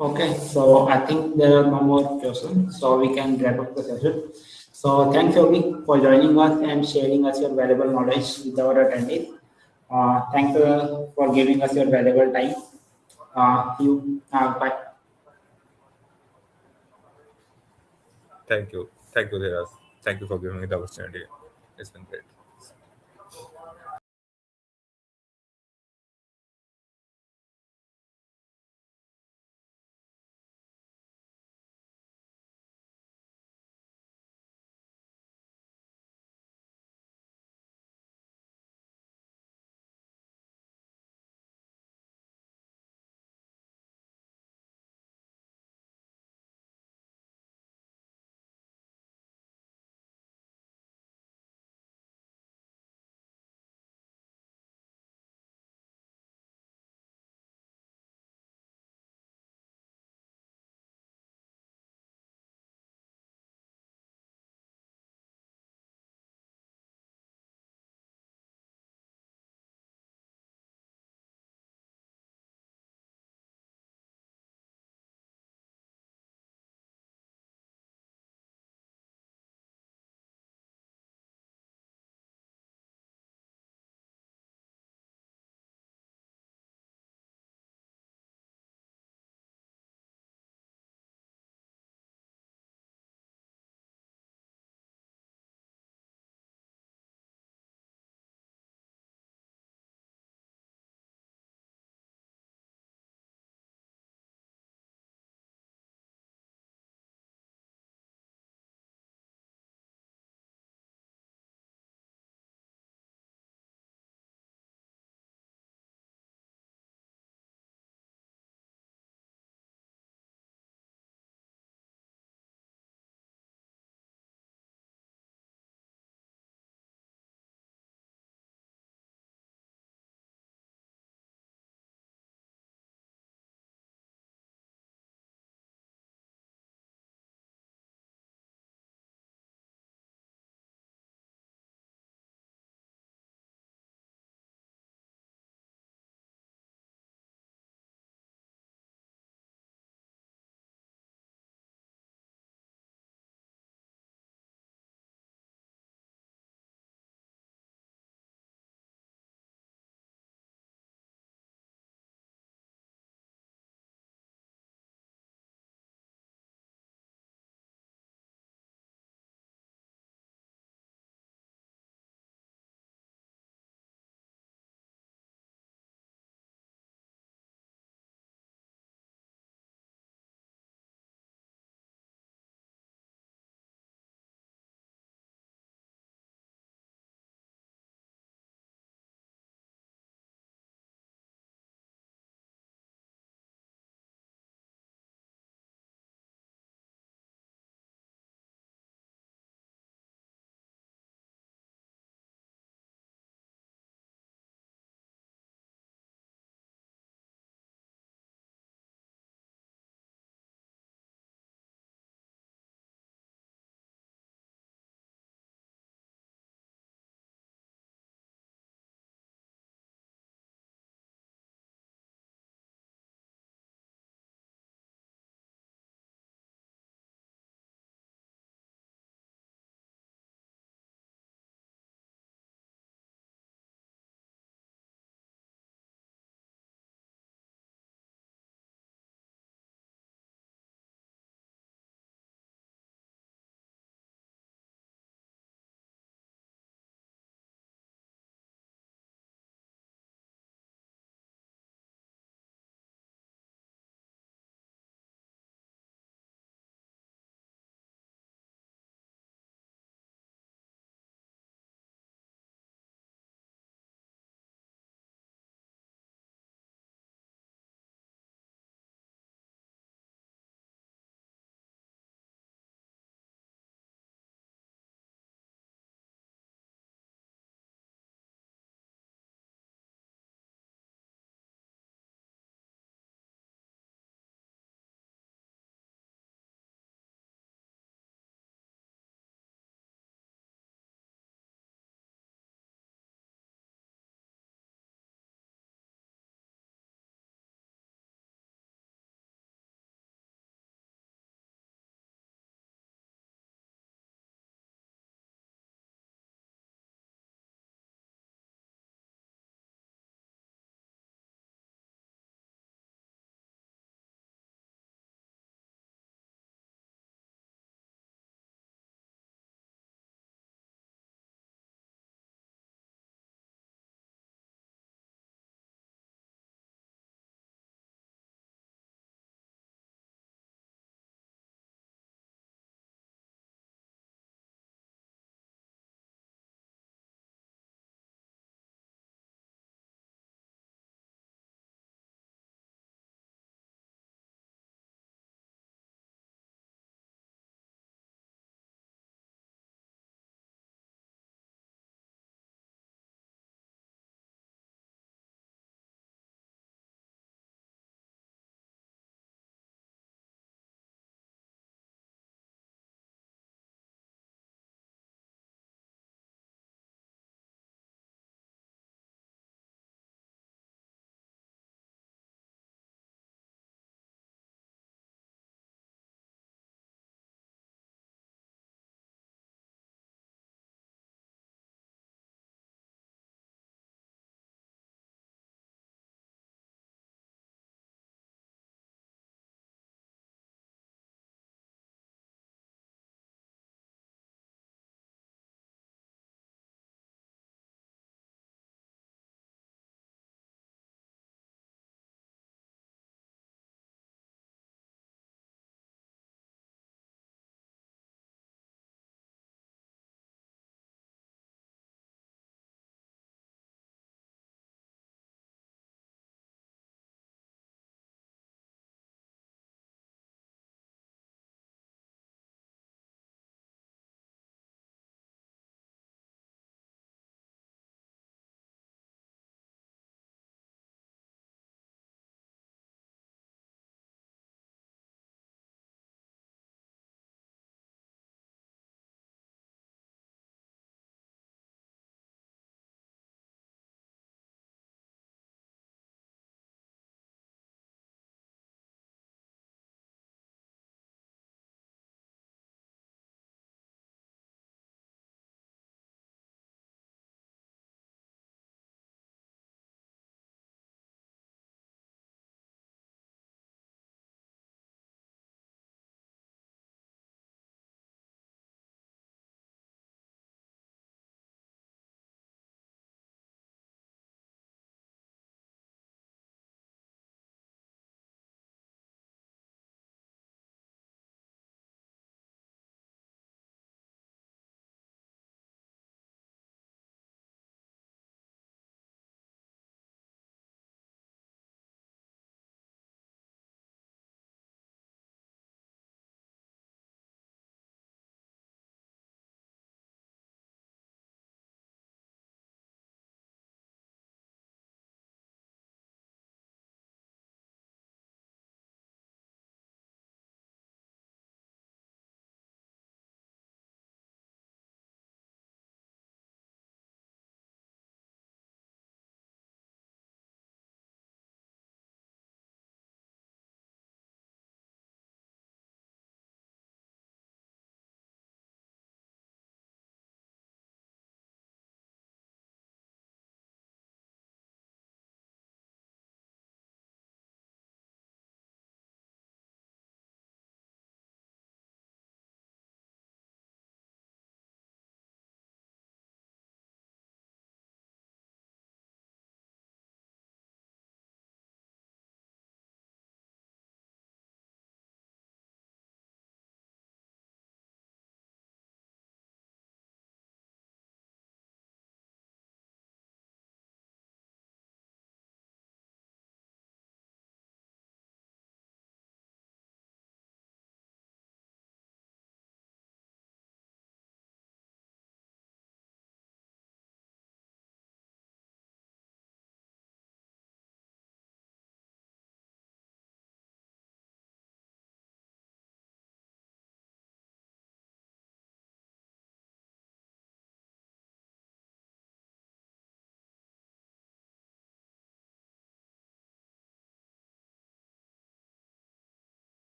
Okay, so I think there are no more questions, so we can wrap up the session. So thanks, Yogi, for joining us and sharing us your valuable knowledge with our attendees. Thanks for giving us your valuable time. Bye. Thank you, Dheeraj. Thank you for giving me the opportunity. It's been great.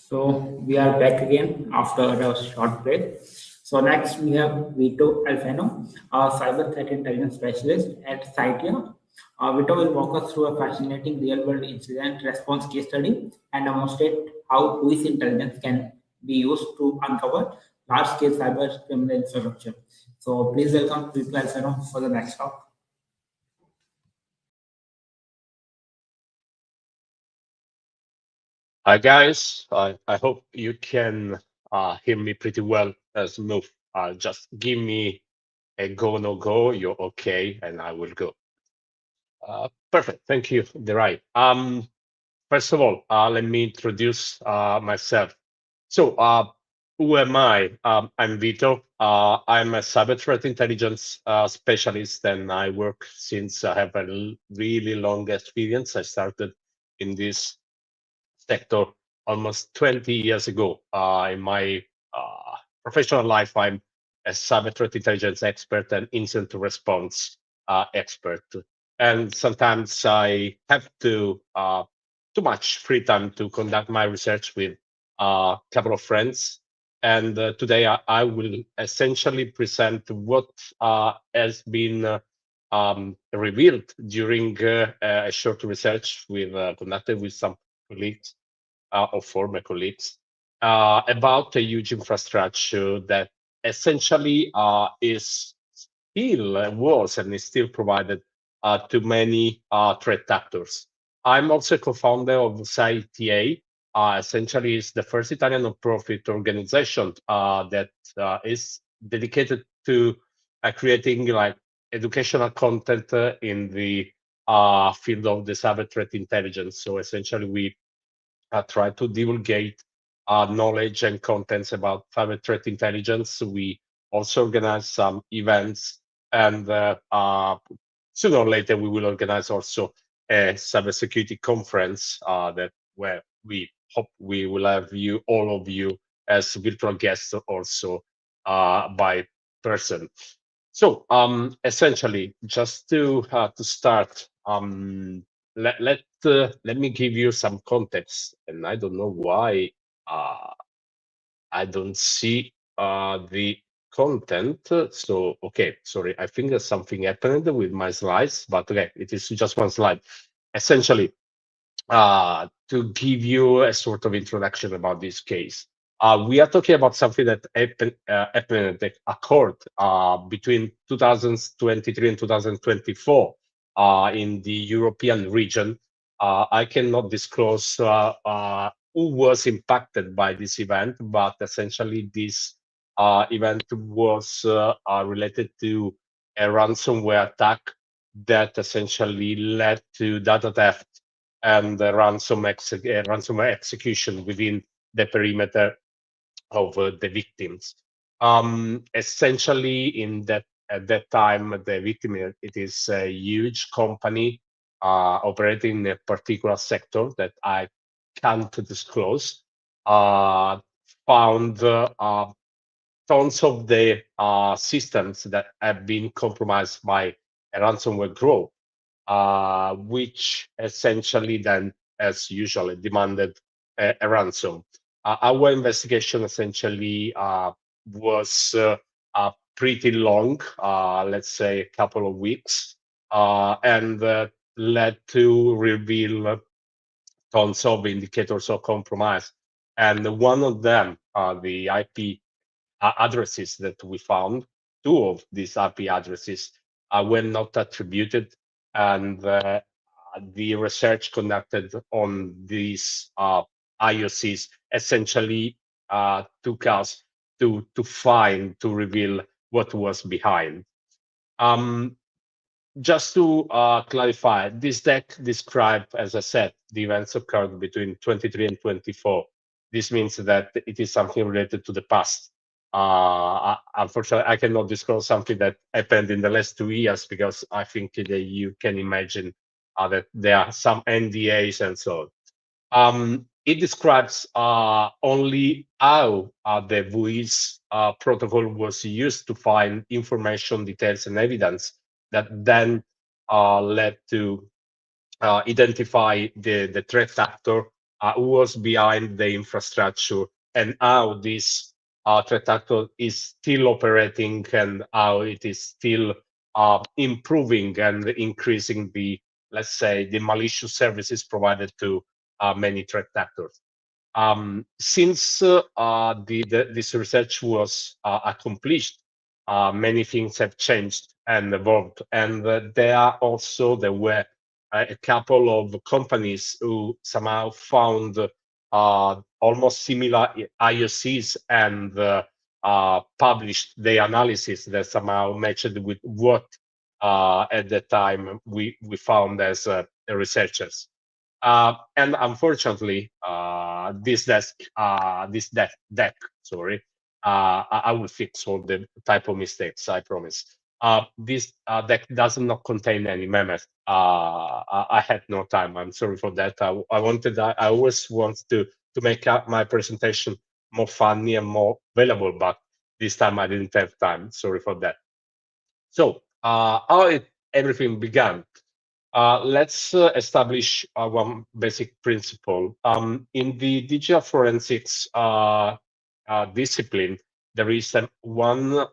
So we are back again after a short break. So next we have Vito Alfano, a cyber threat intelligence specialist at Cytia. Vito will walk us through a fascinating real-world incident response case study and demonstrate how police intelligence can be used to uncover large-scale cyber criminal infrastructure. So please welcome Vito Alfano for the next talk. Hi guys, I hope you can hear me pretty well as move. Just give me a go, no go, you're okay, and I will go. Perfect, thank you, Derai. First of all, let me introduce myself. So, who am I? I'm Vito. I'm a cyber threat intelligence specialist, and I work since I have a really long experience. I started in this sector almost 20 years ago. In my professional life, I'm a cyber threat intelligence expert and incident response expert. And sometimes I have too much free time to conduct my research with a couple of friends. And today I will essentially present what has been revealed during a short research we've conducted with some colleagues or former colleagues about a huge infrastructure that essentially is still was and is still provided to many threat actors. I'm also a co-founder of OSINT. Essentially, is the first Italian non-profit organization that is dedicated to creating like educational content in the field of the cyber threat intelligence. So essentially, we try to divulgate knowledge and contents about cyber threat intelligence. We also organize some events, and sooner or later we will organize also a cybersecurity conference that where we hope we will have you, all of you, as virtual guests also by person. So essentially, just to start, let me give you some context. And I don't know why I don't see the content. So okay, sorry, I think there's something happened with my slides, but okay, it is just one slide. Essentially, to give you a sort of introduction about this case. We are talking about something that happened that occurred between 2023 and 2024 in the European region. I cannot disclose who was impacted by this event, but essentially this event was related to a ransomware attack that essentially led to data theft and ransomware execution within the perimeter of the victims. Essentially, in that at that time, the victim it is a huge company operating in a particular sector that I can't disclose. Found tons of the systems that have been compromised by a ransomware group, which essentially then, as usual, demanded a ransom. Our investigation essentially was pretty long, let's say a couple of weeks, and led to reveal tons of indicators of compromise. And one of them, the IP addresses that we found, two of these IP addresses were not attributed, and the research conducted on these IOCs essentially took us to reveal what was behind. Just to clarify, this deck describes, as I said, the events occurred between 23 and 24. This means that it is something related to the past. Unfortunately, I cannot disclose something that happened in the last 2 years because I think that you can imagine that there are some NDAs and so on. It describes only how the VUIS protocol was used to find information, details, and evidence that then led to identify the threat actor who was behind the infrastructure, and how this threat actor is still operating, and how it is still improving and increasing the, let's say, the malicious services provided to many threat actors. Since this research was accomplished, many things have changed and evolved, and there were a couple of companies who somehow found almost similar IOCs and published the analysis that somehow matched with what at the time we found as researchers. And unfortunately, this deck, sorry, I will fix all the typo mistakes, I promise. This deck does not contain any memes. I had no time. I'm sorry for that. I always want to make up my presentation more funny and more available, but this time I didn't have time. Sorry for that. So how everything began. Let's establish one basic principle. In the digital forensics discipline, there is one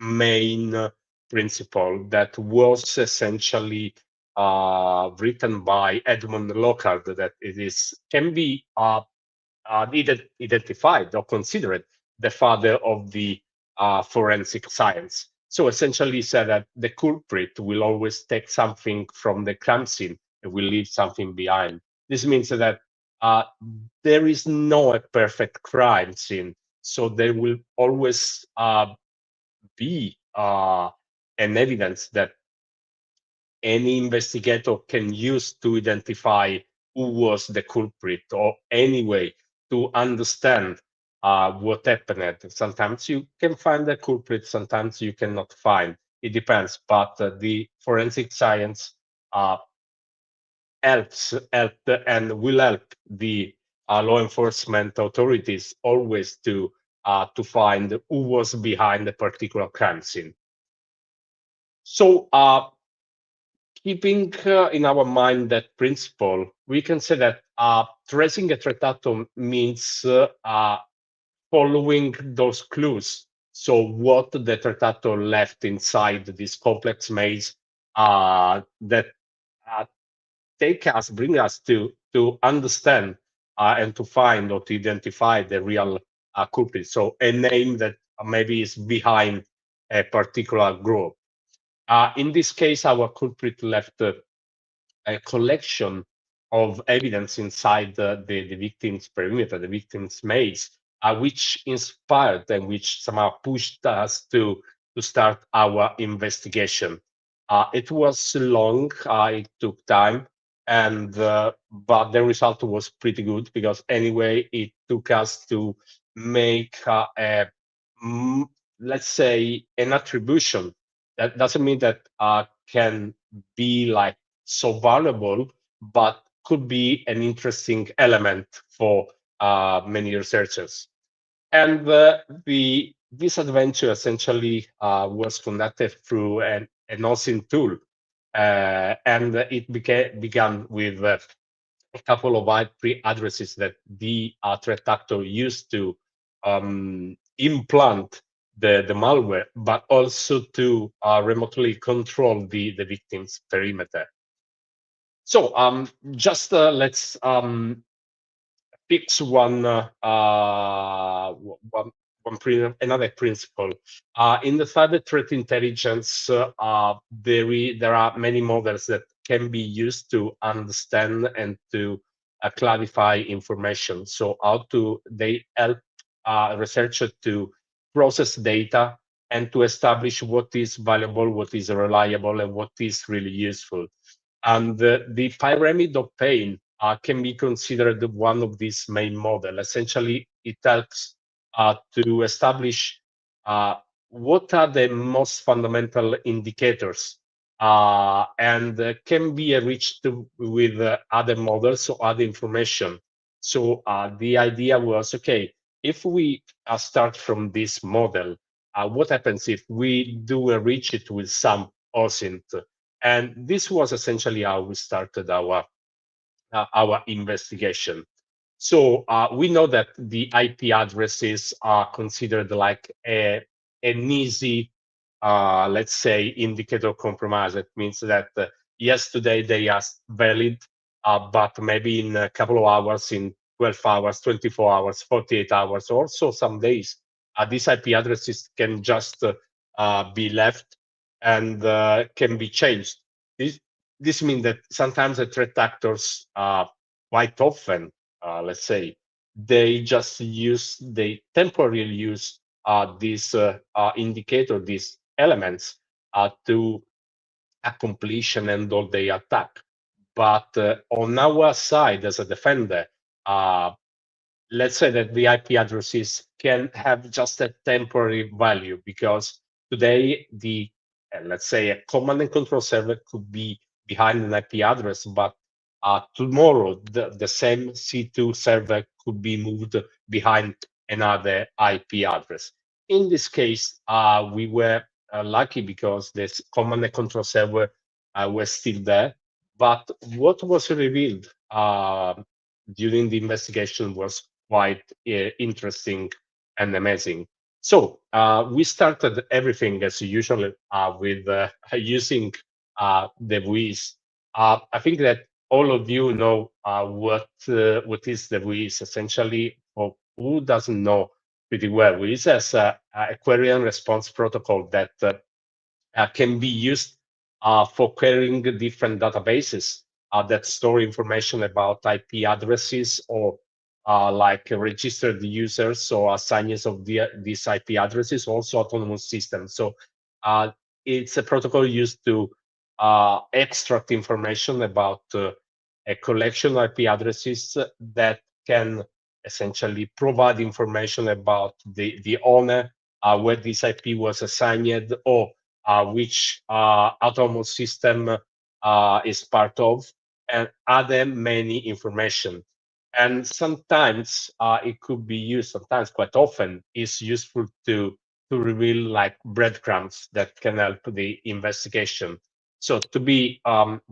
main principle that was essentially written by Edmund Lockhart, that can be identified or considered the father of the forensic science. So essentially said that the culprit will always take something from the crime scene and will leave something behind. This means that there is no perfect crime scene. So there will always be an evidence that any investigator can use to identify who was the culprit, or any way to understand what happened. Sometimes you can find the culprit, sometimes you cannot find. It depends, but the forensic science helped and will help the law enforcement authorities always to find who was behind a particular crime scene. So keeping in our mind that principle, we can say that tracing a threat actor means following those clues. So what the threat actor left inside this complex maze that bring us to understand and to find or to identify the real culprit. So a name that maybe is behind a particular group. In this case, our culprit left a collection of evidence inside the victim's perimeter, the victim's maze, which inspired and which somehow pushed us to start our investigation. It was long, it took time, and but the result was pretty good, because anyway, it took us to make let's say, an attribution. That doesn't mean that can be like so valuable, but could be an interesting element for many researchers. And this adventure essentially was conducted through an OSINT tool, and it began with a couple of IP addresses that the threat actor used to implant the malware, but also to remotely control the victim's perimeter. So just let's fix another principle. In the cyber threat intelligence, there are many models that can be used to understand and to clarify information. So they help researchers to process data and to establish what is valuable, what is reliable, and what is really useful. And the pyramid of pain can be considered one of these main models. Essentially, it helps to establish what are the most fundamental indicators, and can be enriched with other models or other information. So the idea was, okay, if we start from this model, what happens if we do enrich it with some OSINT? And this was essentially how we started our our investigation. So we know that the IP addresses are considered like an easy, let's say, indicator compromise. It means that yes, today they are valid, but maybe in a couple of hours, in 12 hours, 24 hours, 48 hours, or so some days, these IP addresses can just be left and can be changed. This means that sometimes the threat actors quite often, let's say, they temporarily use these indicator, these elements to accomplish and end all the attack. But on our side as a defender, let's say that the IP addresses can have just a temporary value, because today the let's say a command and control server could be behind an IP address, but tomorrow the same C2 server could be moved behind another IP address. In this case, we were lucky because this command and control server was still there. But what was revealed during the investigation was quite interesting and amazing. So we started everything as usual with using the WIS. I think that all of you know what is the WIS. Essentially, for who doesn't know pretty well, WIS is a query and response protocol that can be used for querying different databases that store information about IP addresses, or like registered users or assigners of these IP addresses, also autonomous systems. So it's a protocol used to extract information about a collection of IP addresses that can essentially provide information about the owner, where this IP was assigned, or which autonomous system is part of, and other many information. And sometimes it could be used, sometimes quite often, is useful to reveal like breadcrumbs that can help the investigation. So to be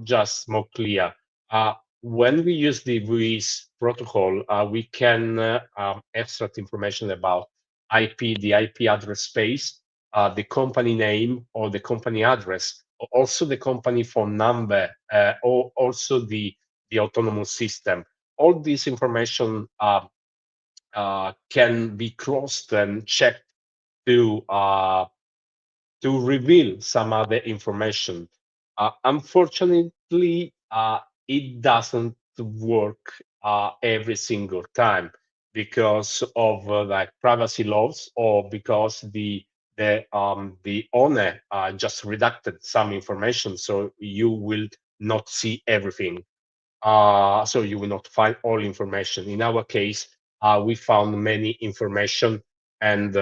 just more clear, when we use the WIS protocol, we can extract information about IP, the IP address space, the company name or the company address, also the company phone number, or also the autonomous system. All this information can be crossed and checked to reveal some other information. Unfortunately, it doesn't work every single time because of like privacy laws, or because the owner just redacted some information, so you will not see everything. So you will not find all information. In our case, we found many information, and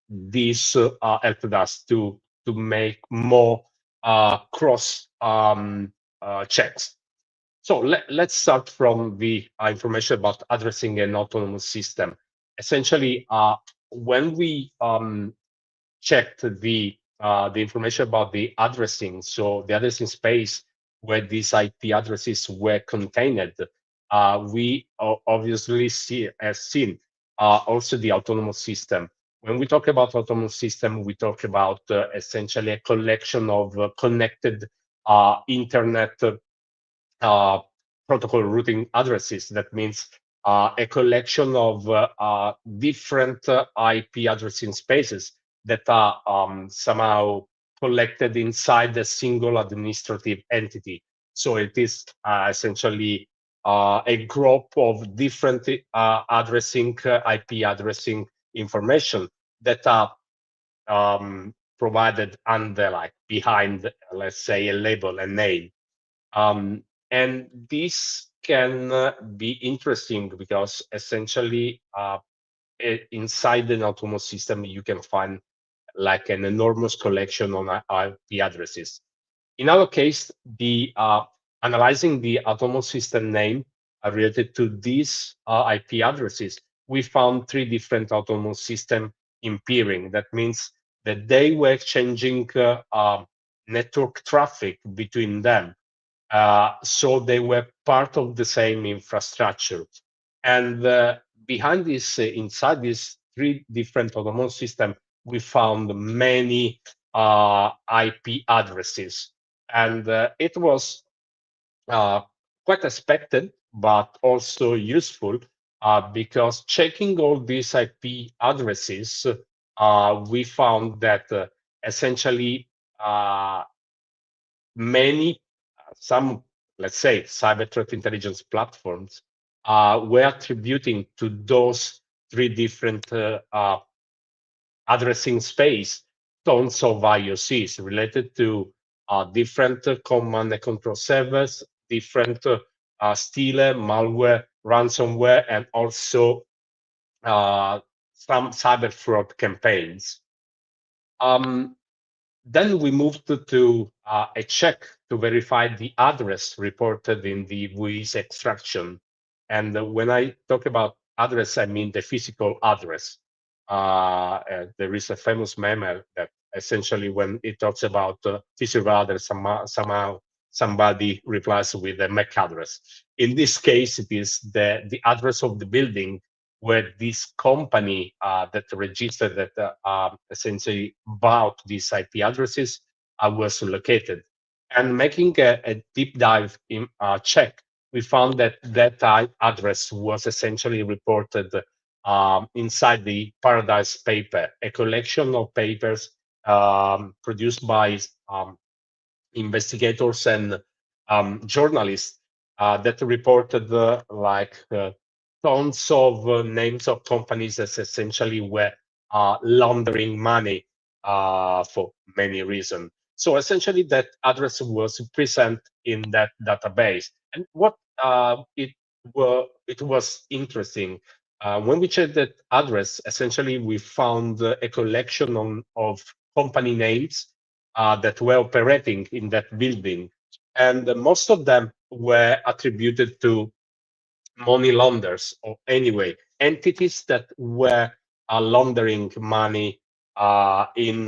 this helped us to make more cross checks. So let's start from the information about addressing an autonomous system. Essentially, when we checked the information about the addressing, so the addressing space where these IP addresses were contained, we obviously have seen also the autonomous system. When we talk about autonomous system, we talk about essentially a collection of connected internet protocol routing addresses. That means a collection of different IP addressing spaces that are somehow collected inside a single administrative entity. So it is essentially a group of different addressing, IP addressing information that are provided under, like, behind, let's say, a label, a name. And this can be interesting because essentially inside an autonomous system, you can find like an enormous collection on IP addresses. In our case, the analyzing the autonomous system name related to these IP addresses, we found 3 different autonomous systems in peering. That means that they were exchanging network traffic between them. So they were part of the same infrastructure. And behind this, inside these three different autonomous systems, we found many IP addresses. And it was quite expected, but also useful because checking all these IP addresses, we found that essentially many, some, let's say, cyber threat intelligence platforms were attributing to those three different addressing space tons of IOCs related to different command and control servers, different stealer, malware, ransomware, and also some cyber fraud campaigns. Then we moved to a check to verify the address reported in the voice extraction. And when I talk about address, I mean the physical address. There is a famous meme that essentially when it talks about physical address, somehow somebody replies with a MAC address. In this case, it is the address of the building where this company that registered that essentially bought these IP addresses was located. And making a deep dive in check, we found that that address was essentially reported inside the Paradise paper, a collection of papers produced by investigators and journalists that reported tons of names of companies that essentially were laundering money for many reasons. So essentially that address was present in that database. And what it was interesting, when we checked that address, essentially we found a collection of company names that were operating in that building. And most of them were attributed to money launderers, or anyway, entities that were laundering money in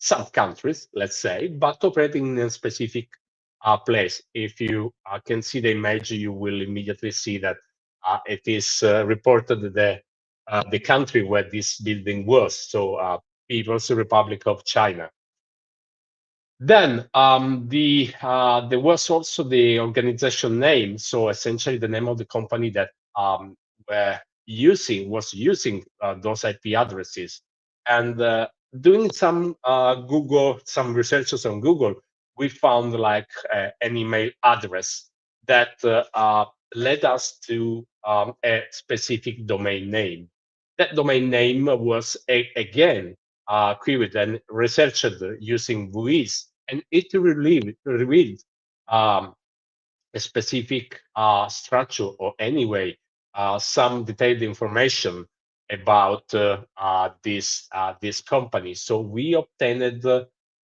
some countries, let's say, but operating in a specific place. If you can see the image, you will immediately see that it is reported the country where this building was, so People's Republic of China. Then there was also the organization name, so essentially the name of the company that was using those IP addresses. And doing some some researches on Google, we found like an email address that led us to a specific domain name. That domain name was again queried and researched using VUIs, and it revealed a specific structure, or anyway, some detailed information about this company. So we obtained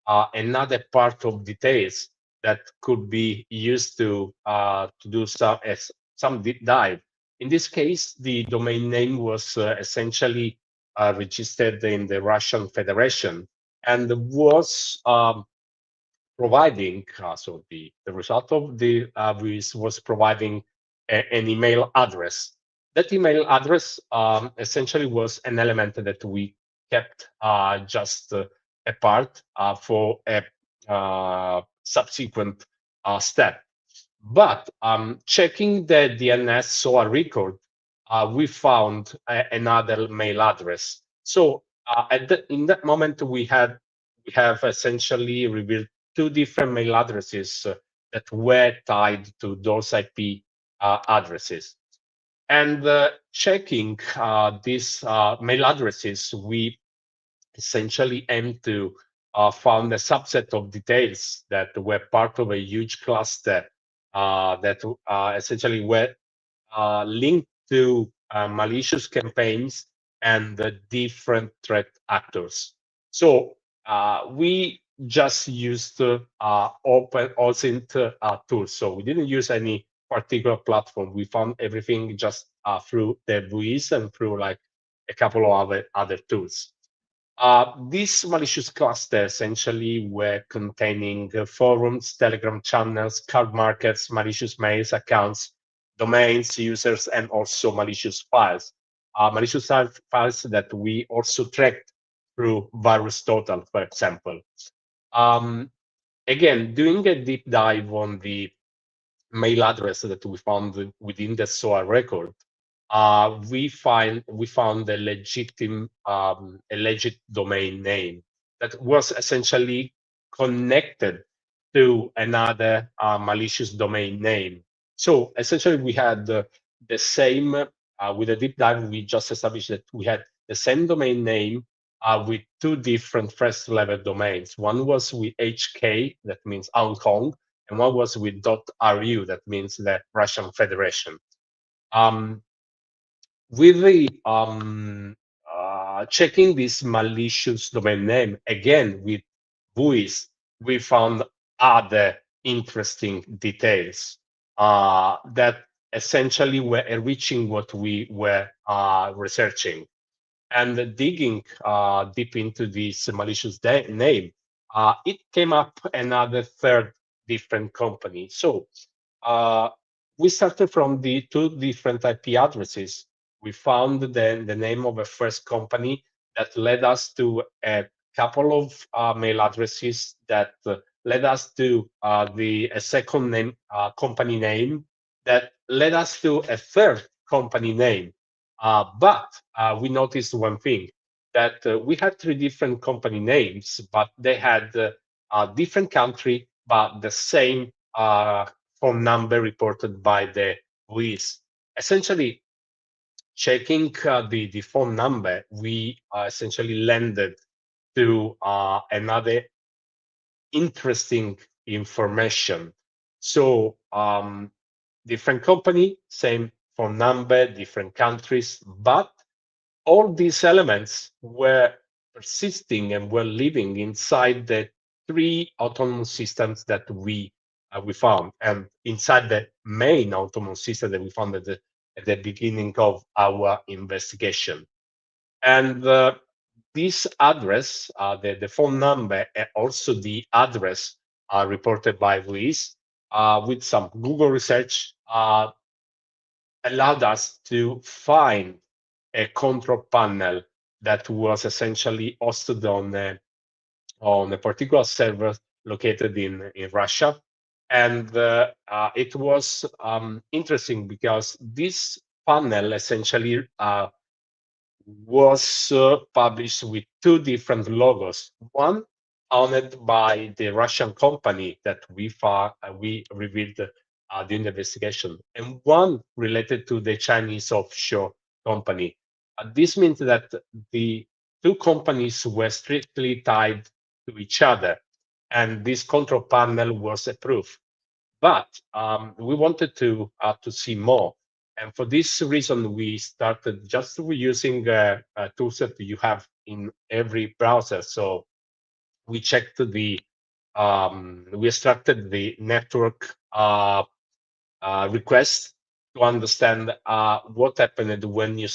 another part of details that could be used to do some deep dive. In this case, the domain name was essentially registered in the Russian Federation and was providing, so the result of the was providing an email address. That email address essentially was an element that we kept just apart for a subsequent step. But checking the DNS SOA record, we found another mail address. So in that moment, we have essentially revealed two different mail addresses that were tied to those IP addresses. And checking these mail addresses, we essentially aim to find a subset of details that were part of a huge cluster that essentially were linked to malicious campaigns and the different threat actors. So we just used open OSINT tools. So we didn't use any particular platform. We found everything just through the VUIs and through like a couple of other tools. These malicious clusters essentially were containing forums, Telegram channels, card markets, malicious mails accounts, domains, users, and also malicious files. Malicious files that we also tracked through VirusTotal, for example. Again, doing a deep dive on the mail address that we found within the SOA record, we found a legit domain name that was essentially connected to another malicious domain name. So essentially, we had the same with a deep dive. We just established that we had the same domain name with two different first-level domains. One was with HK, that means Hong Kong, and one was with .ru, that means the Russian Federation. With the checking this malicious domain name again with buoys, we found other interesting details that essentially were enriching what we were researching. And digging deep into this malicious name, it came up another third different company. So we started from the two different IP addresses. We found then the name of a first company that led us to a couple of mail addresses that led us to a second name, company name that led us to a third company name. But we noticed one thing, that we had three different company names, but they had a different country, but the same phone number reported by the buoys. Essentially, checking the phone number, we essentially landed to another interesting information. So different company, same phone number, different countries, but all these elements were persisting and were living inside the three autonomous systems that we found, and inside the main autonomous system that we found at the beginning of our investigation. And this address, the phone number, and also the address reported by Luis, with some Google research, allowed us to find a control panel that was essentially hosted on a particular server located in Russia. And it was interesting because this panel essentially was published with two different logos. One owned by the Russian company that we revealed during the investigation, and one related to the Chinese offshore company. This means that the two companies were strictly tied to each other, and this control panel was a proof. But we wanted to see more. And for this reason, we started just using tools that you have in every browser. So we checked we extracted the network request to understand what happened when you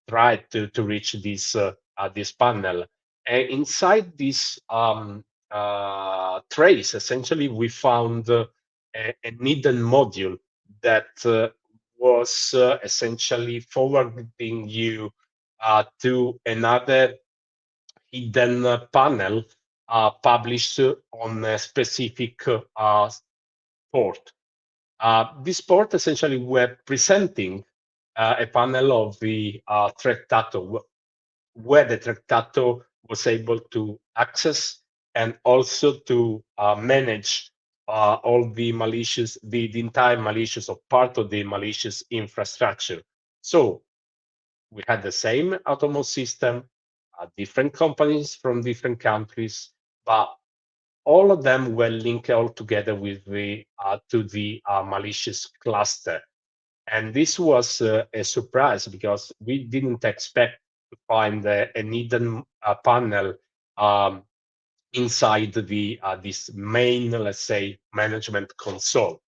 tried to reach this panel. And inside this trace, essentially, we found a hidden module that was essentially forwarding you to another hidden panel published on a specific port. This port essentially were presenting a panel of the Tractato, where the Tractato was able to access and also to manage all the malicious, the entire malicious or part of the malicious infrastructure. So we had the same autonomous system, different companies from different countries, but all of them were linked all together with the to the malicious cluster. And this was a surprise because we didn't expect to find an hidden panel inside the this main, let's say, management console.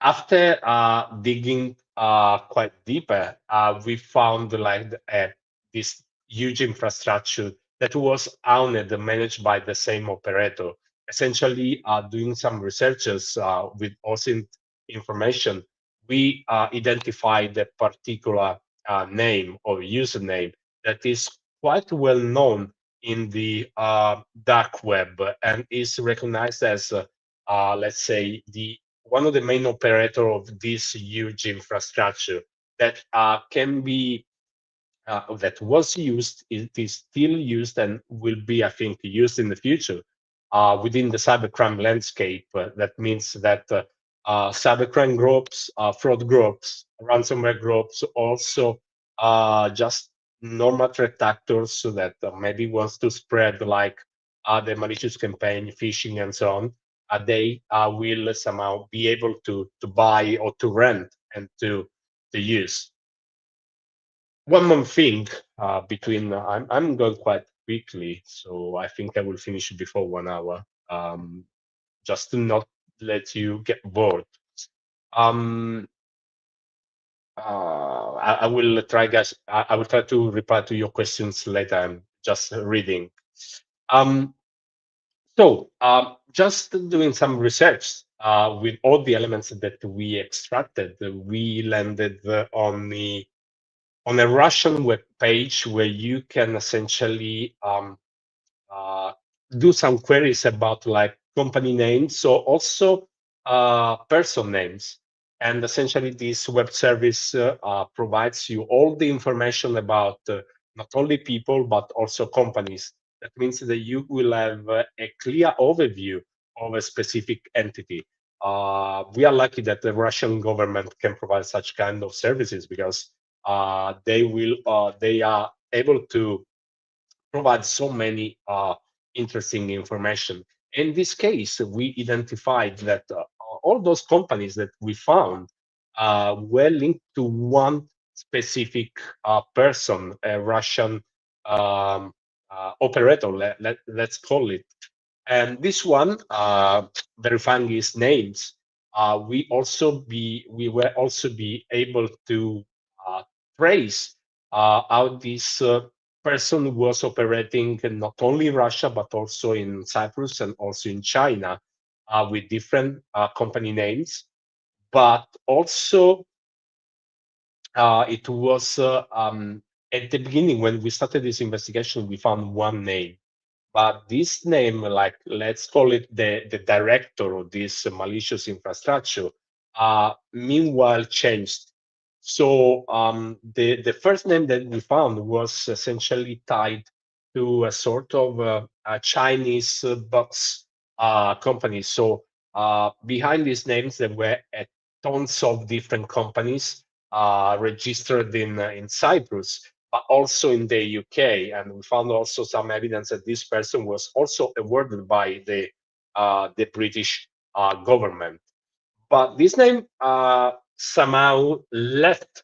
After digging quite deeper, we found like this huge infrastructure that was owned and managed by the same operator. Essentially, doing some researches with OSINT information, we identified a particular name or username that is quite well known in the dark web and is recognized as, let's say, the one of the main operator of this huge infrastructure that can be that was used, it is still used, and will be, I think, used in the future within the cybercrime landscape. That means that cybercrime groups, fraud groups, ransomware groups, also just normal threat actors so that maybe wants to spread like the malicious campaign, phishing, and so on. They will somehow be able to buy or to rent and to use. One more thing between I'm going quite quickly, so I think I will finish before 1 hour, just to not let you get bored. I will try, guys. I will try to reply to your questions later. I'm just reading. Just doing some research with all the elements that we extracted, we landed on a Russian web page where you can essentially do some queries about like company names, so also person names. And essentially this web service provides you all the information about not only people, but also companies. That means that you will have a clear overview of a specific entity. We are lucky that the Russian government can provide such kind of services because they are able to provide so many interesting information. In this case, we identified that all those companies that we found were linked to one specific person, a Russian operator, let's call it. And this one, verifying his names, we were also be able to trace how this person was operating not only in Russia, but also in Cyprus and also in China with different company names. But also, it was at the beginning when we started this investigation, we found one name. But this name, like let's call it the director of this malicious infrastructure, meanwhile changed. So the first name that we found was essentially tied to a sort of a Chinese box company. So behind these names, there were tons of different companies registered in Cyprus, but also in the UK. And we found also some evidence that this person was also awarded by the British government. But this name somehow left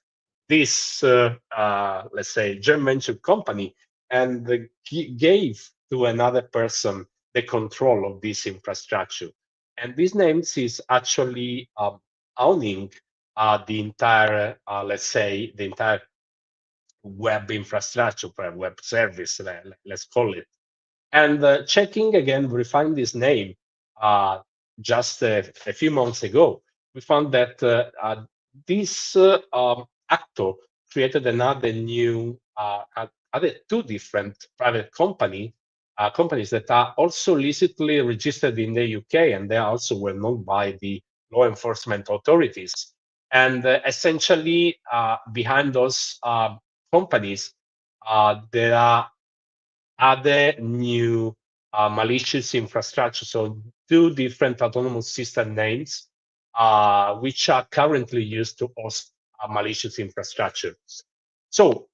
this, let's say, joint venture company and gave to another person the control of this infrastructure. And this name is actually owning the entire, let's say, the entire web infrastructure, web service, let's call it. And checking again, verifying this name just a few months ago, we found that this actor created another new, other two different private companies that are also illicitly registered in the UK, and they are also well known by the law enforcement authorities. And essentially, behind those companies, there are other new malicious infrastructure. So two different autonomous system names, which are currently used to host malicious infrastructure. So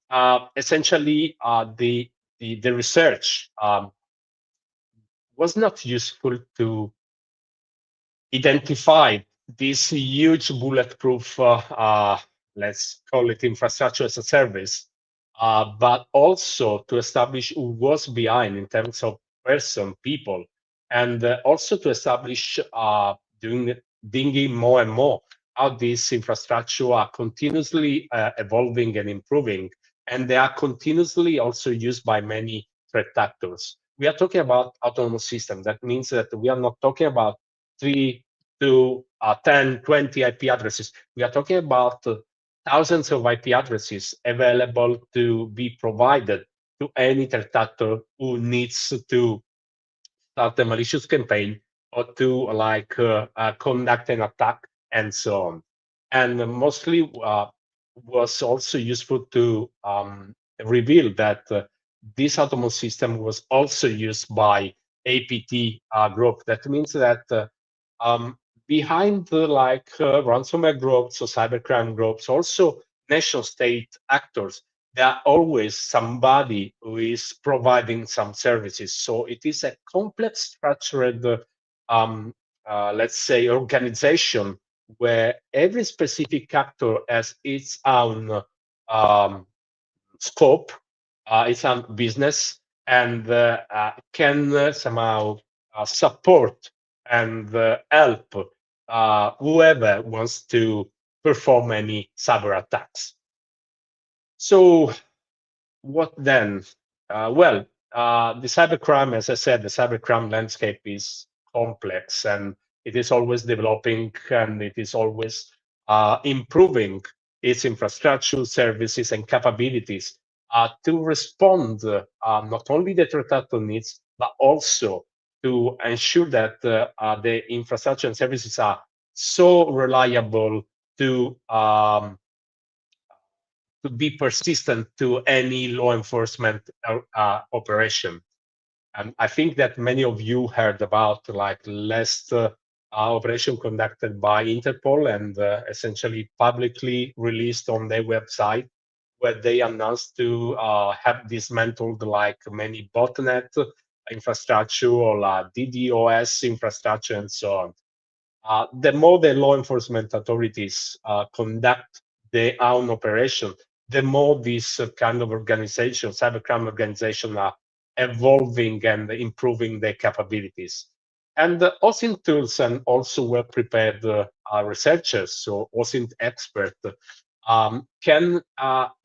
essentially, the research was not useful to identify this huge bulletproof, let's call it infrastructure as a service, but also to establish who was behind in terms of person, people, and also to establish digging more and more how this infrastructure are continuously evolving and improving, and they are continuously also used by many threat actors. We are talking about autonomous systems. That means that we are not talking about 3 to 10, 20 IP addresses. We are talking about thousands of IP addresses available to be provided to any threat actor who needs to start a malicious campaign or to conduct an attack and so on. And mostly was also useful to reveal that this autonomous system was also used by APT group. That means that um, behind ransomware groups or cybercrime groups, also nation state actors, there are always somebody who is providing some services. So it is a complex structured, let's say, organization where every specific actor has its own scope, its own business, and can somehow support and help whoever wants to perform any cyber attacks. So what then? The cybercrime, as I said, the cybercrime landscape is complex and it is always developing and it is always improving its infrastructure, services, and capabilities to respond not only the threat actor needs, but also to ensure that the infrastructure and services are so reliable to be persistent to any law enforcement operation. And I think that many of you heard about last operation conducted by Interpol and essentially publicly released on their website, where they announced to have dismantled many botnet infrastructure or DDoS infrastructure and so on. The more the law enforcement authorities conduct their own operation, the more these kind of organizations, cybercrime organizations, are evolving and improving their capabilities. And the OSINT tools and also well-prepared researchers, so OSINT experts, can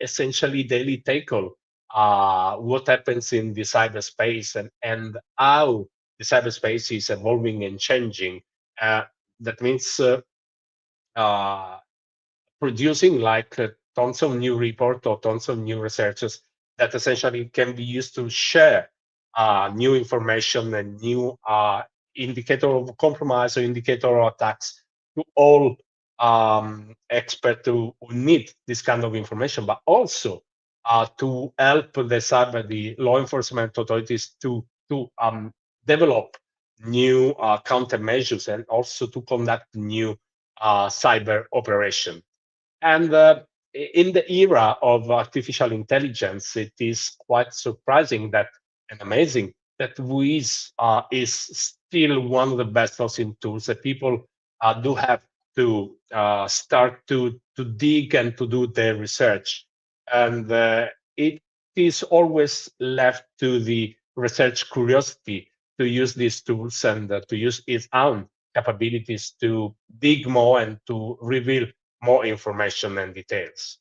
essentially daily tackle what happens in the cyberspace and how the cyberspace is evolving and changing. That means producing tons of new reports or tons of new researches that essentially can be used to share new information and new indicator of compromise or indicator of attacks to all experts who need this kind of information, but also to help the law enforcement authorities to develop new countermeasures and also to conduct new cyber operation. And in the era of artificial intelligence, it is quite surprising that and amazing that WIS is still one of the best OSINT tools that people do have to start to dig and to do their research. And it is always left to the research curiosity to use these tools and to use its own capabilities to dig more and to reveal more information and details.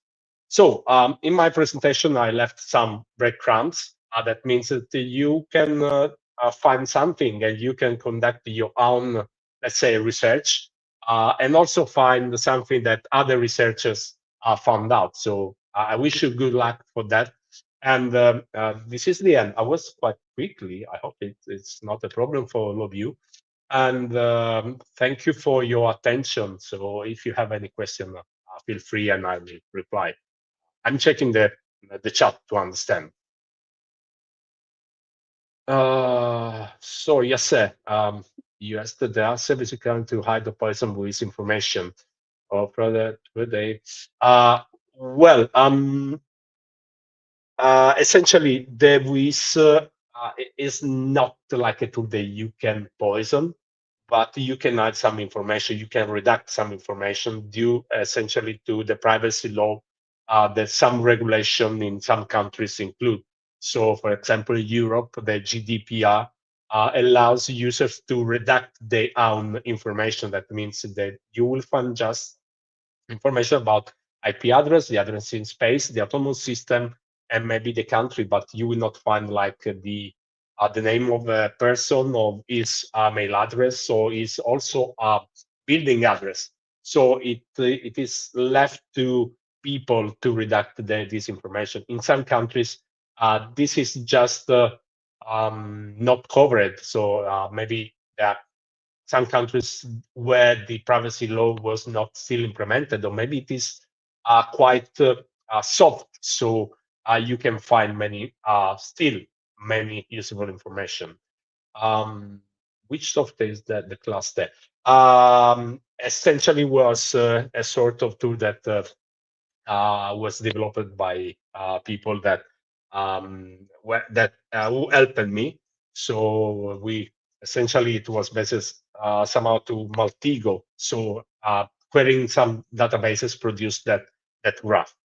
So in my presentation, I left some breadcrumbs. That means that you can find something and you can conduct your own, let's say, research, and also find something that other researchers found out. So I wish you good luck for that. And this is the end. I was quite quickly. I hope it's not a problem for all of you. And thank you for your attention. So if you have any question, feel free and I will reply. I'm checking the chat to understand. So yes, sir. You asked that there are services current to hide the poison with information or product today. Essentially, there is not like a tool that you can poison, but you can add some information. You can redact some information due essentially to the privacy law that some regulation in some countries include. So, for example, Europe, the GDPR allows users to redact their own information. That means that you will find just information about IP address, the address in space, the autonomous system, and maybe the country, but you will not find like the name of a person or his mail address, or is also a building address. So it is left to people to redact this information. In some countries, this is just not covered. So maybe there are some countries where the privacy law was not still implemented, or maybe it is quite soft. So you can find still many usable information. Which software is that? The cluster essentially was a sort of tool that was developed by people that who helped me. So we essentially it was based somehow to Maltigo. So querying some databases produced that graph,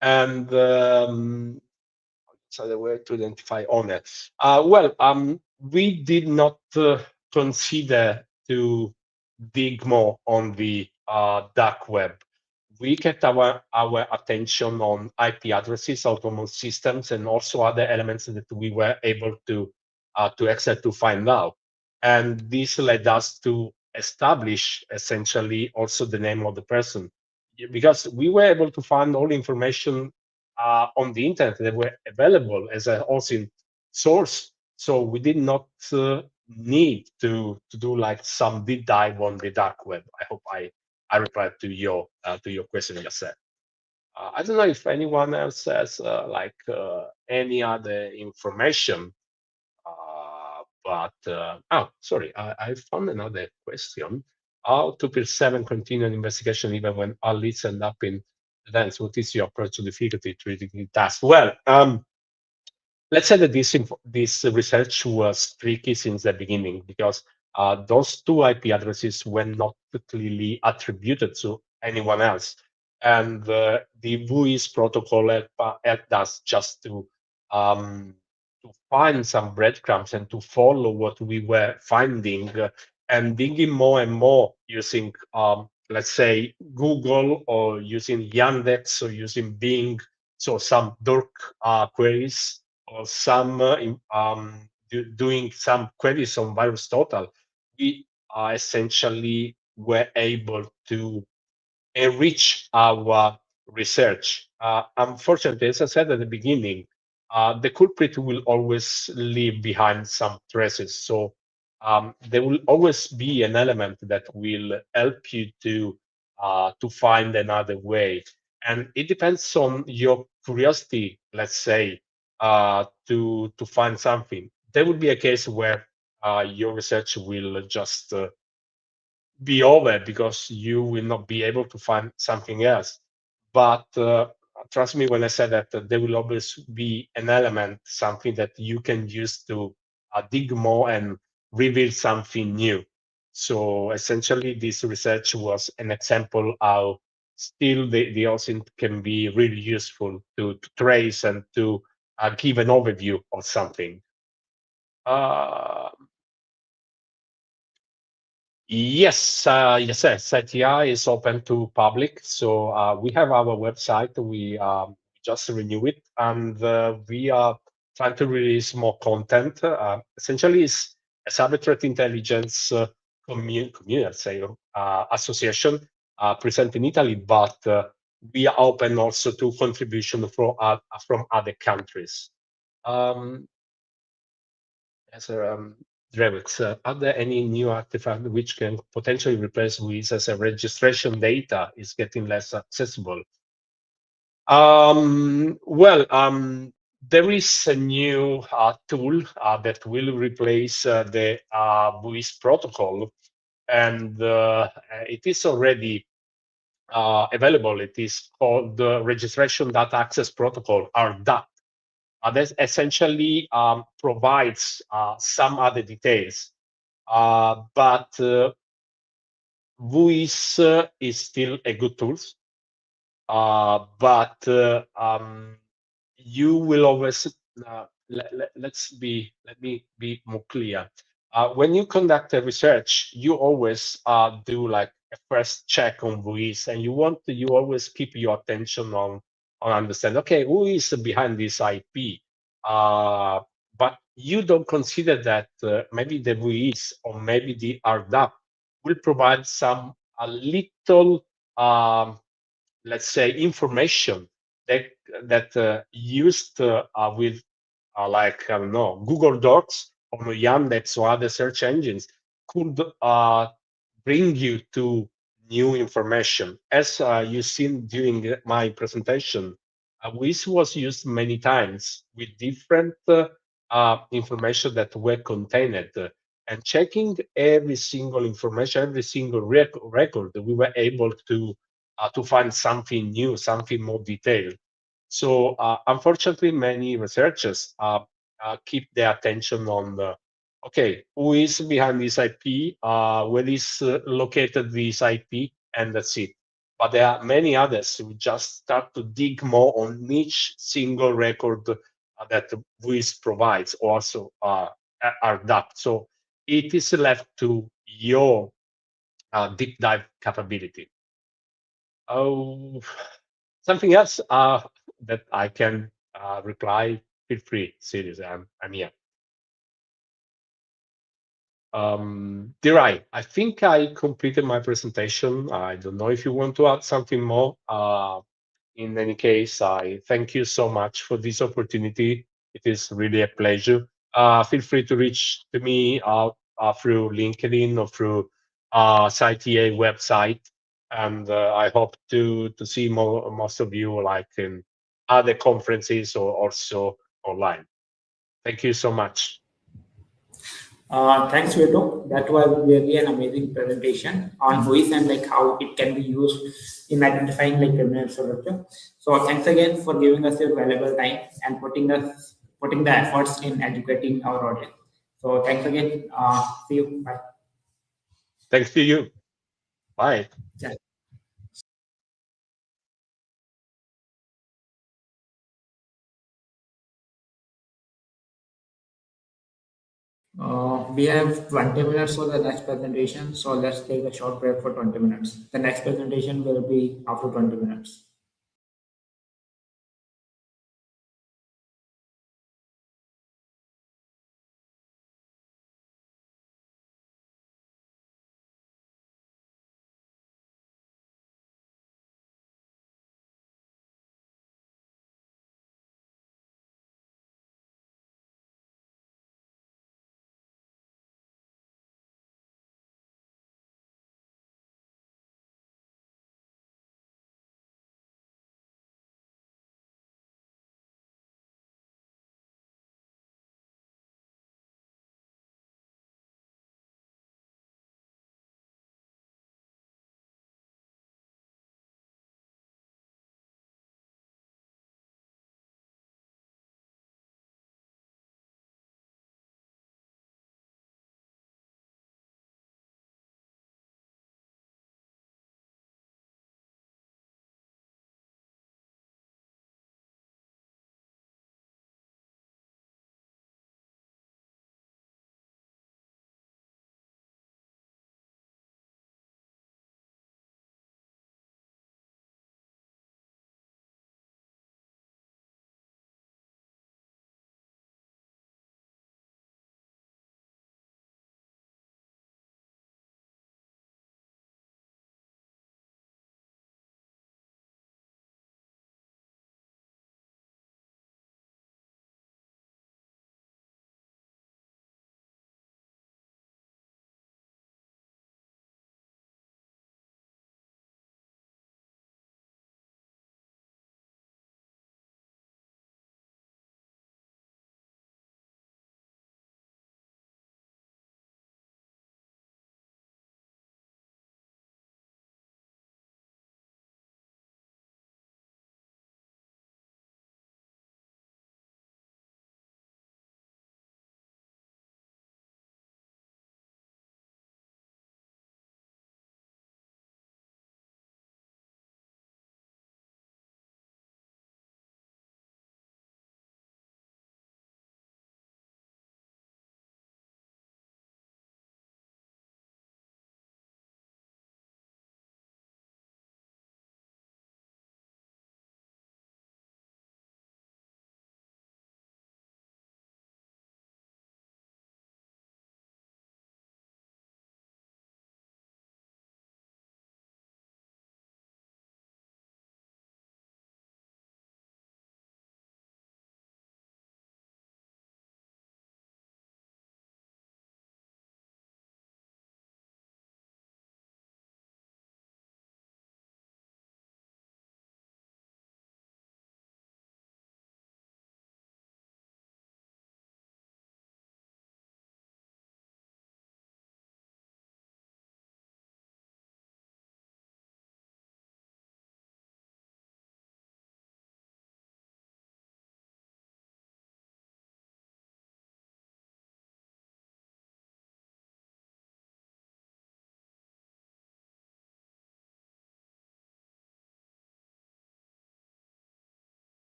and so the way to identify owner. We did not consider to dig more on the dark web. We kept our attention on IP addresses, autonomous systems, and also other elements that we were able to access to find out. And this led us to establish essentially also the name of the person, because we were able to find all the information on the internet that were available as an OSINT source. So we did not need to do like some deep dive on the dark web. I hope I replied to your question, Yasser. I don't know if anyone else has any other information. Oh, sorry, I found another question. How to pursue continuing investigation even when all leads end up in events? What is your approach to difficulty treating the task? Well, let's say that this research was tricky since the beginning, because those two IP addresses were not clearly attributed to anyone else, and the VUIS protocol helped us just to find some breadcrumbs and to follow what we were finding, and digging more and more using, let's say, Google, or using Yandex, or using Bing, so some dark queries, or some doing some queries on VirusTotal. We essentially were able to enrich our research. Unfortunately, as I said at the beginning, the culprit will always leave behind some traces. So there will always be an element that will help you to find another way. And it depends on your curiosity, let's say, to find something. There will be a case where your research will just be over because you will not be able to find something else. But trust me when I say that there will always be an element, something that you can use to dig more and reveal something new. So essentially, this research was an example how still the OSINT can be really useful to trace and to give an overview of something. Yes, yes, CTI is open to public. So we have our website. We just renew it, and we are trying to release more content. Essentially, it's a cyber threat intelligence community, let's say, association present in Italy, but we are open also to contribution from other countries. Yes, Drevix, are there any new artifact which can potentially replace WIS as a registration data is getting less accessible? There is a new tool that will replace the WIS protocol, and it is already available. It is called the Registration Data Access Protocol, or DAP. That essentially provides some other details, but VUIS is still a good tool. But you will always let me be more clear. When you conduct a research, you always do like a first check on VUIS, and you always keep your attention on understand, okay, who is behind this IP? But you don't consider that maybe the VEs or maybe the RDAP will provide some a little, let's say, information that used with like, I don't know, Google Docs or Yandex or other search engines could bring you to new information. As you've seen during my presentation, WIS was used many times with different information that were contained. And checking every single information, every single record, we were able to find something new, something more detailed. So unfortunately, many researchers keep their attention on okay, who is behind this IP, where is located this IP, and that's it. But there are many others who just start to dig more on each single record that WIS provides, also are DAP. So it is left to your deep dive capability. Oh, something else that I can reply, feel free, seriously, I'm here. Dirai, I think I completed my presentation. I don't know if you want to add something more. In any case, I thank you so much for this opportunity. It is really a pleasure. Feel free to reach to me through LinkedIn or through CITA website. And I hope to see most of you like in other conferences or also online. Thank you so much. Thanks, Vito. That was really an amazing presentation on voice and like how it can be used in identifying like criminal structure. So thanks again for giving us your valuable time and putting the efforts in educating our audience. So thanks again. See you. Bye. Thanks to you. Bye. Yeah. We have 20 minutes for the next presentation, so let's take a short break for 20 minutes. The next presentation will be after 20 minutes.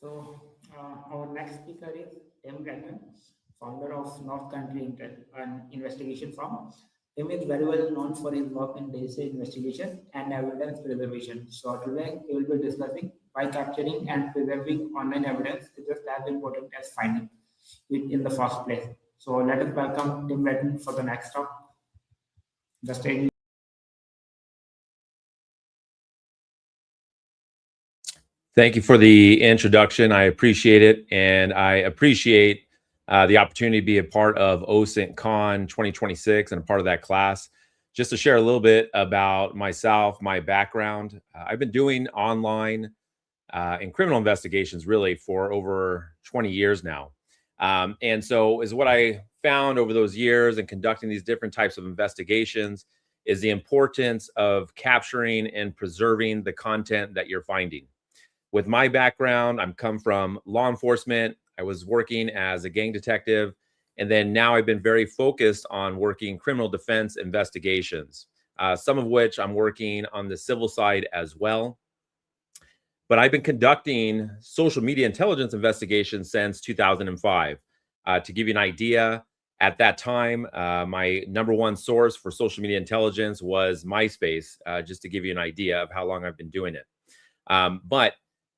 So our next speaker is Tim Brennan, founder of North Country Intel, an investigation firm. Tim is very well known for his work in data investigation and evidence preservation. So today he will be discussing why capturing and preserving online evidence is just as important as finding it in the first place. So let us welcome Tim Brennan for the next talk. The stage. Thank you for the introduction. I appreciate it. And I appreciate the opportunity to be a part of OSINTCon 2026 and a part of that class. Just to share a little bit about myself, my background. I've been doing online and criminal investigations really for over 20 years now. And so is what I found over those years and conducting these different types of investigations is the importance of capturing and preserving the content that you're finding. With my background, I'm come from law enforcement. I was working as a gang detective. And then now I've been very focused on working criminal defense investigations, some of which I'm working on the civil side as well. But I've been conducting social media intelligence investigations since 2005. To give you an idea, at that time, my #1 source for social media intelligence was MySpace, just to give you an idea of how long I've been doing it. But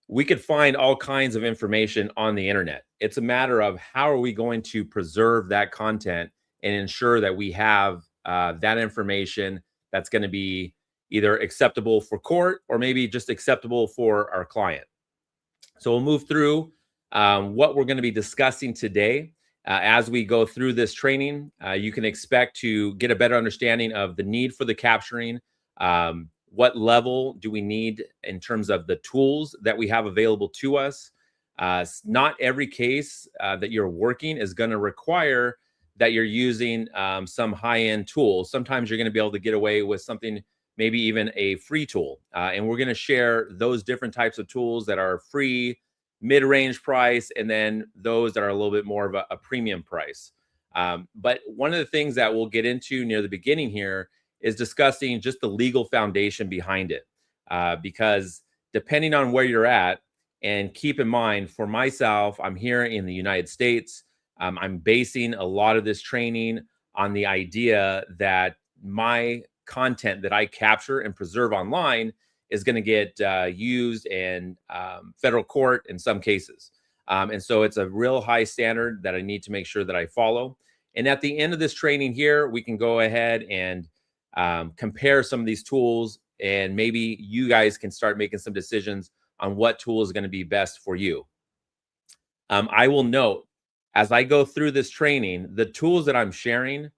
we could find all kinds of information on the internet. It's a matter of how are we going to preserve that content and ensure that we have that information that's going to be either acceptable for court or maybe just acceptable for our client. So we'll move through what we're going to be discussing today. As we go through this training, you can expect to get a better understanding of the need for the capturing. What level do we need in terms of the tools that we have available to us? Not every case that you're working is going to require that you're using some high-end tools. Sometimes you're going to be able to get away with something, maybe even a free tool. And we're going to share those different types of tools that are free, mid-range price, and then those that are a little bit more of a premium price. But one of the things that we'll get into near the beginning here is discussing just the legal foundation behind it. Because depending on where you're at, and keep in mind, for myself, I'm here in the United States. I'm basing a lot of this training on the idea that my content that I capture and preserve online is going to get used in federal court in some cases. And so it's a real high standard that I need to make sure that I follow. And at the end of this training here, we can go ahead and compare some of these tools, and maybe you guys can start making some decisions on what tool is going to be best for you. I will note, as I go through this training, the tools that I'm sharing,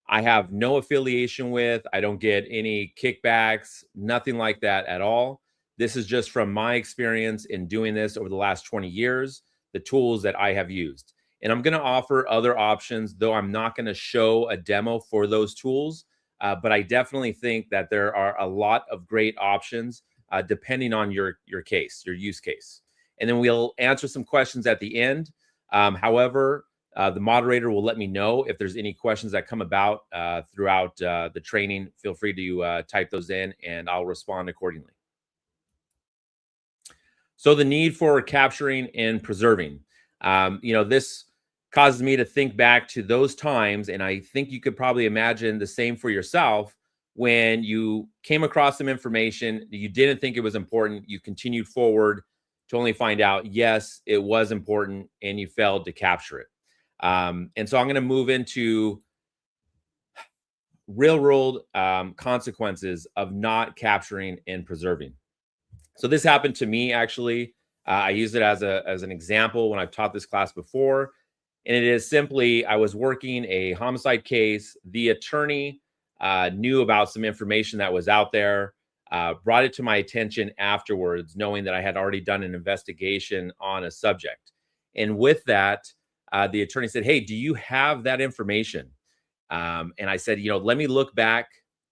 I have no affiliation with. I don't get any kickbacks, nothing like that at all. This is just from my experience in doing this over the last 20 years, the tools that I have used. And I'm going to offer other options, though I'm not going to show a demo for those tools. But I definitely think that there are a lot of great options depending on your case, your use case. And then we'll answer some questions at the end. However, the moderator will let me know if there's any questions that come about throughout the training. Feel free to type those in and I'll respond accordingly. So the need for capturing and preserving. This causes me to think back to those times, and I think you could probably imagine the same for yourself when you came across some information, you didn't think it was important, you continued forward to only find out, yes, it was important, and you failed to capture it. And so I'm going to move into real-world consequences of not capturing and preserving. So this happened to me, actually. I use it as an example when I've taught this class before. And it is simply, I was working a homicide case. The attorney knew about some information that was out there, brought it to my attention afterwards, knowing that I had already done an investigation on a subject. And with that, the attorney said, "Hey, do you have that information?" And I said, let me look back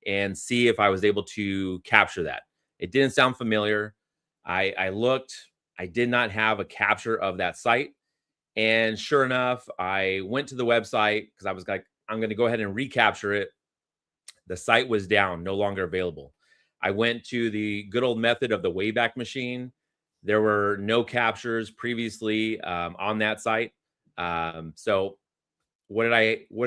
and see if I was able to capture that. It didn't sound familiar. I looked, I did not have a capture of that site. And sure enough, I went to the website because I was like, I'm going to go ahead and recapture it. The site was down, no longer available. I went to the good old method of the Wayback Machine. There were no captures previously on that site. So what did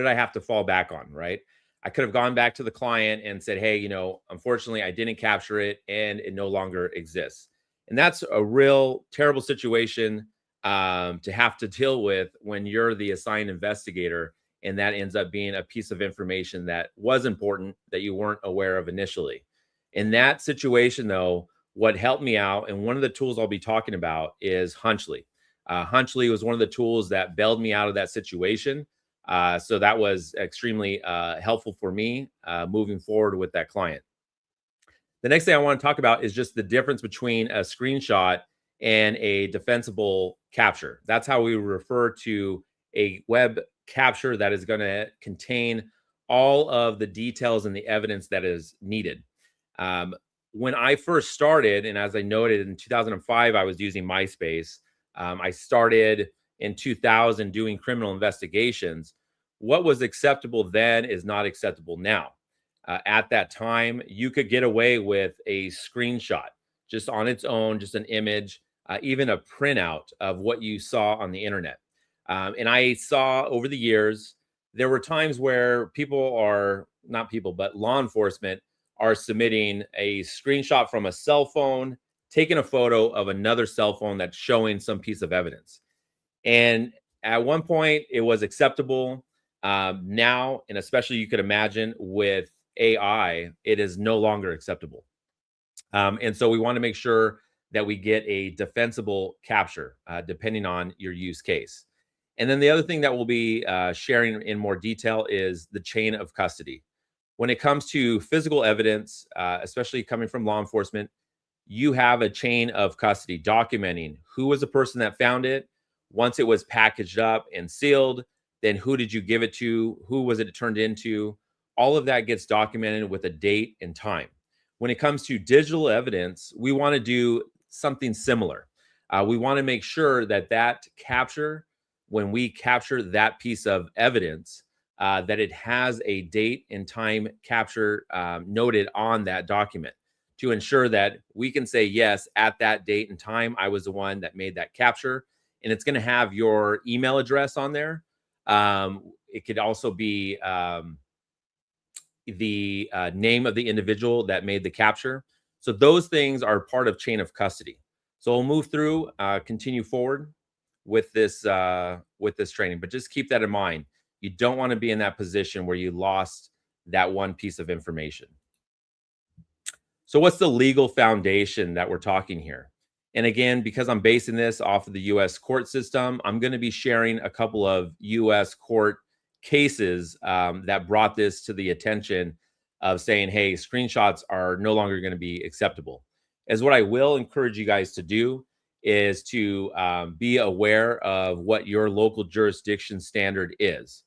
I have to fall back on, right? I could have gone back to the client and said, hey, unfortunately, I didn't capture it and it no longer exists. And that's a real terrible situation to have to deal with when you're the assigned investigator, and that ends up being a piece of information that was important that you weren't aware of initially. In that situation, though, what helped me out, and one of the tools I'll be talking about, is Hunchly. Hunchly was one of the tools that bailed me out of that situation. So that was extremely helpful for me moving forward with that client. The next thing I want to talk about is just the difference between a screenshot and a defensible capture. That's how we refer to a web capture that is going to contain all of the details and the evidence that is needed. When I first started, and as I noted in 2005, I was using MySpace. I started in 2000 doing criminal investigations. What was acceptable then is not acceptable now. At that time, you could get away with a screenshot just on its own, just an image, even a printout of what you saw on the internet. And I saw over the years, there were times where but law enforcement are submitting a screenshot from a cell phone, taking a photo of another cell phone that's showing some piece of evidence. And at one point, it was acceptable. Now, and especially you could imagine with AI, it is no longer acceptable. And so we want to make sure that we get a defensible capture, depending on your use case. And then the other thing that we'll be sharing in more detail is the chain of custody. When it comes to physical evidence, especially coming from law enforcement, you have a chain of custody documenting who was the person that found it. Once it was packaged up and sealed, then who did you give it to? Who was it turned into? All of that gets documented with a date and time. When it comes to digital evidence, we want to do something similar. We want to make sure that capture, when we capture that piece of evidence, that it has a date and time capture noted on that document to ensure that we can say, yes, at that date and time, I was the one that made that capture. And it's going to have your email address on there. It could also be the name of the individual that made the capture. So those things are part of chain of custody. So we'll move through, continue forward with this training, but just keep that in mind. You don't want to be in that position where you lost that one piece of information. So what's the legal foundation that we're talking here? And again, because I'm basing this off of the US court system, I'm going to be sharing a couple of US court cases that brought this to the attention of saying, hey, screenshots are no longer going to be acceptable. As what I will encourage you guys to do is to be aware of what your local jurisdiction standard is.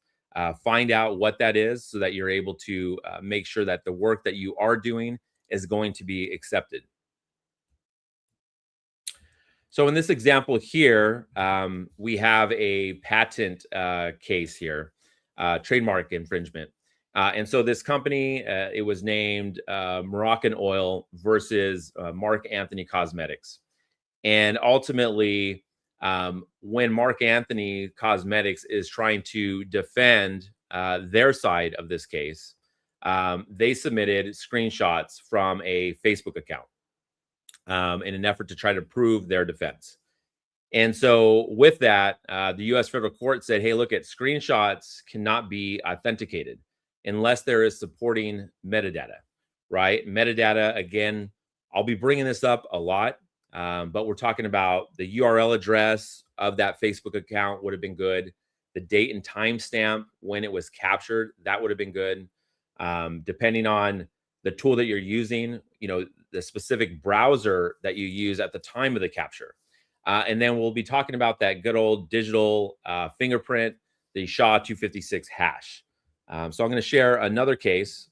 Find out what that is so that you're able to make sure that the work that you are doing is going to be accepted. So in this example here, we have a patent case here, trademark infringement. And so this company, it was named Moroccan Oil versus Mark Anthony Cosmetics. And ultimately, when Mark Anthony Cosmetics is trying to defend their side of this case, they submitted screenshots from a Facebook account in an effort to try to prove their defense. And so with that, the U.S. federal court said, hey, look, screenshots cannot be authenticated unless there is supporting metadata, right? Metadata, again, I'll be bringing this up a lot, but we're talking about the URL address of that Facebook account would have been good. The date and time stamp when it was captured, that would have been good. Depending on the tool that you're using, the specific browser that you use at the time of the capture. And then we'll be talking about that good old digital fingerprint, the SHA-256 hash. So I'm going to share another case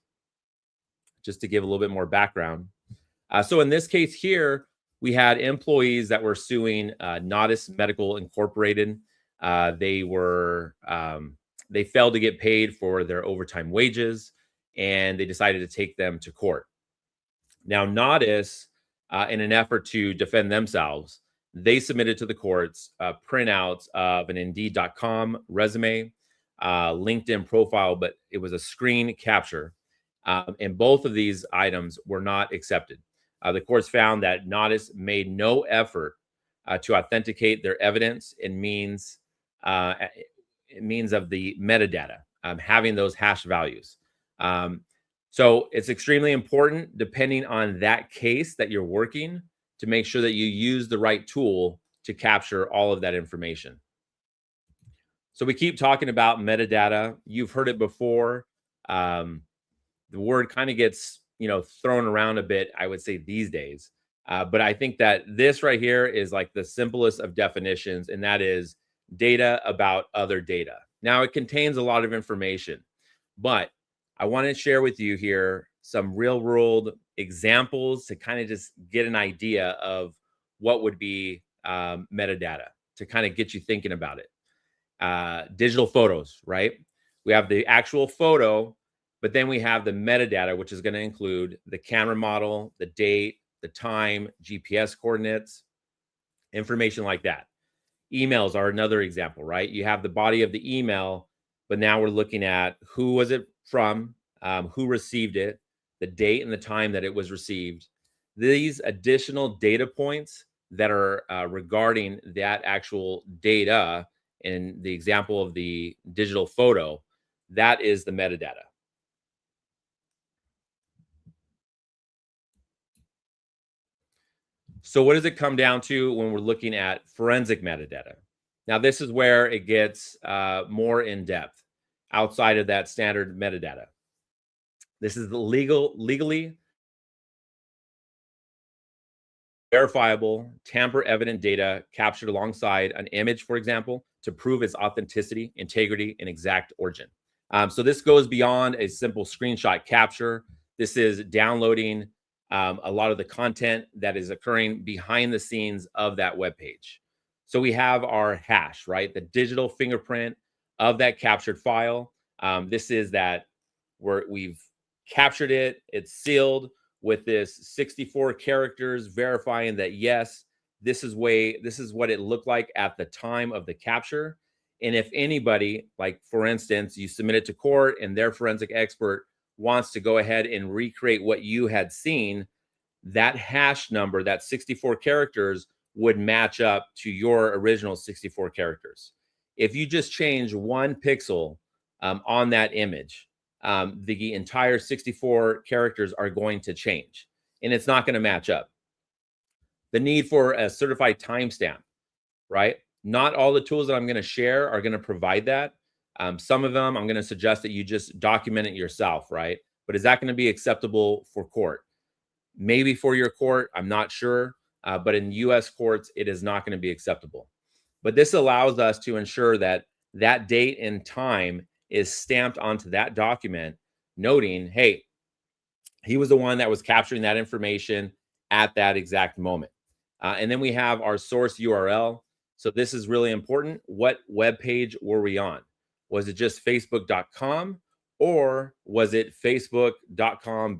just to give a little bit more background. So in this case here, we had employees that were suing Natus Medical Incorporated. They failed to get paid for their overtime wages, and they decided to take them to court. Now, Natus, in an effort to defend themselves, they submitted to the courts printouts of an Indeed.com resume, LinkedIn profile, but it was a screen capture. And both of these items were not accepted. The courts found that Nodis made no effort to authenticate their evidence in means of the metadata, having those hash values. So it's extremely important, depending on that case that you're working, to make sure that you use the right tool to capture all of that information. So we keep talking about metadata. You've heard it before. The word kind of gets, thrown around a bit, I would say, these days. But I think that this right here is like the simplest of definitions, and that is data about other data. Now, it contains a lot of information, but I want to share with you here some real world examples to kind of just get an idea of what would be metadata, to kind of get you thinking about it. Digital photos, right? We have the actual photo, but then we have the metadata, which is going to include the camera model, the date, the time, GPS coordinates, information like that. Emails are another example, right? You have the body of the email, but now we're looking at who was it from, who received it, the date and the time that it was received. These additional data points that are regarding that actual data, in the example of the digital photo, that is the metadata. So what does it come down to when we're looking at forensic metadata? Now, this is where it gets more in depth outside of that standard metadata. This is the legally verifiable, tamper-evident data captured alongside an image, for example, to prove its authenticity, integrity, and exact origin. So this goes beyond a simple screenshot capture. This is downloading a lot of the content that is occurring behind the scenes of that web page. So we have our hash, right? The digital fingerprint of that captured file. This is that we've captured it. It's sealed with this 64 characters verifying that, yes, this is what it looked like at the time of the capture. And if anybody, like for instance, you submit it to court and their forensic expert wants to go ahead and recreate what you had seen, that hash number, that 64 characters, would match up to your original 64 characters. If you just change one pixel on that image, the entire 64 characters are going to change, and it's not going to match up. The need for a certified timestamp, right? Not all the tools that I'm going to share are going to provide that. Some of them I'm going to suggest that you just document it yourself, right? But is that going to be acceptable for court? Maybe for your court, I'm not sure. But in US courts, it is not going to be acceptable. But this allows us to ensure that that date and time is stamped onto that document, noting, hey, he was the one that was capturing that information at that exact moment. And then we have our source URL. So this is really important. What web page were we on? Was it just facebook.com, or was it facebook.com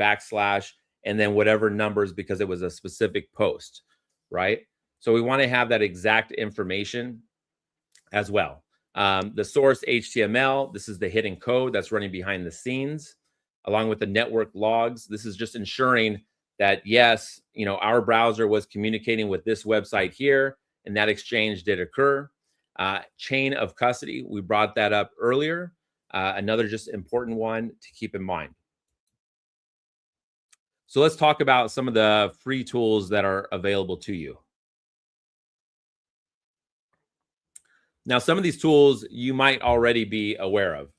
/ and then whatever numbers because it was a specific post, right? So we want to have that exact information as well. The source HTML, this is the hidden code that's running behind the scenes, along with the network logs. This is just ensuring that, yes, our browser was communicating with this website here, and that exchange did occur. Chain of custody, we brought that up earlier. Another just important one to keep in mind. So let's talk about some of the free tools that are available to you. Now, some of these tools you might already be aware of.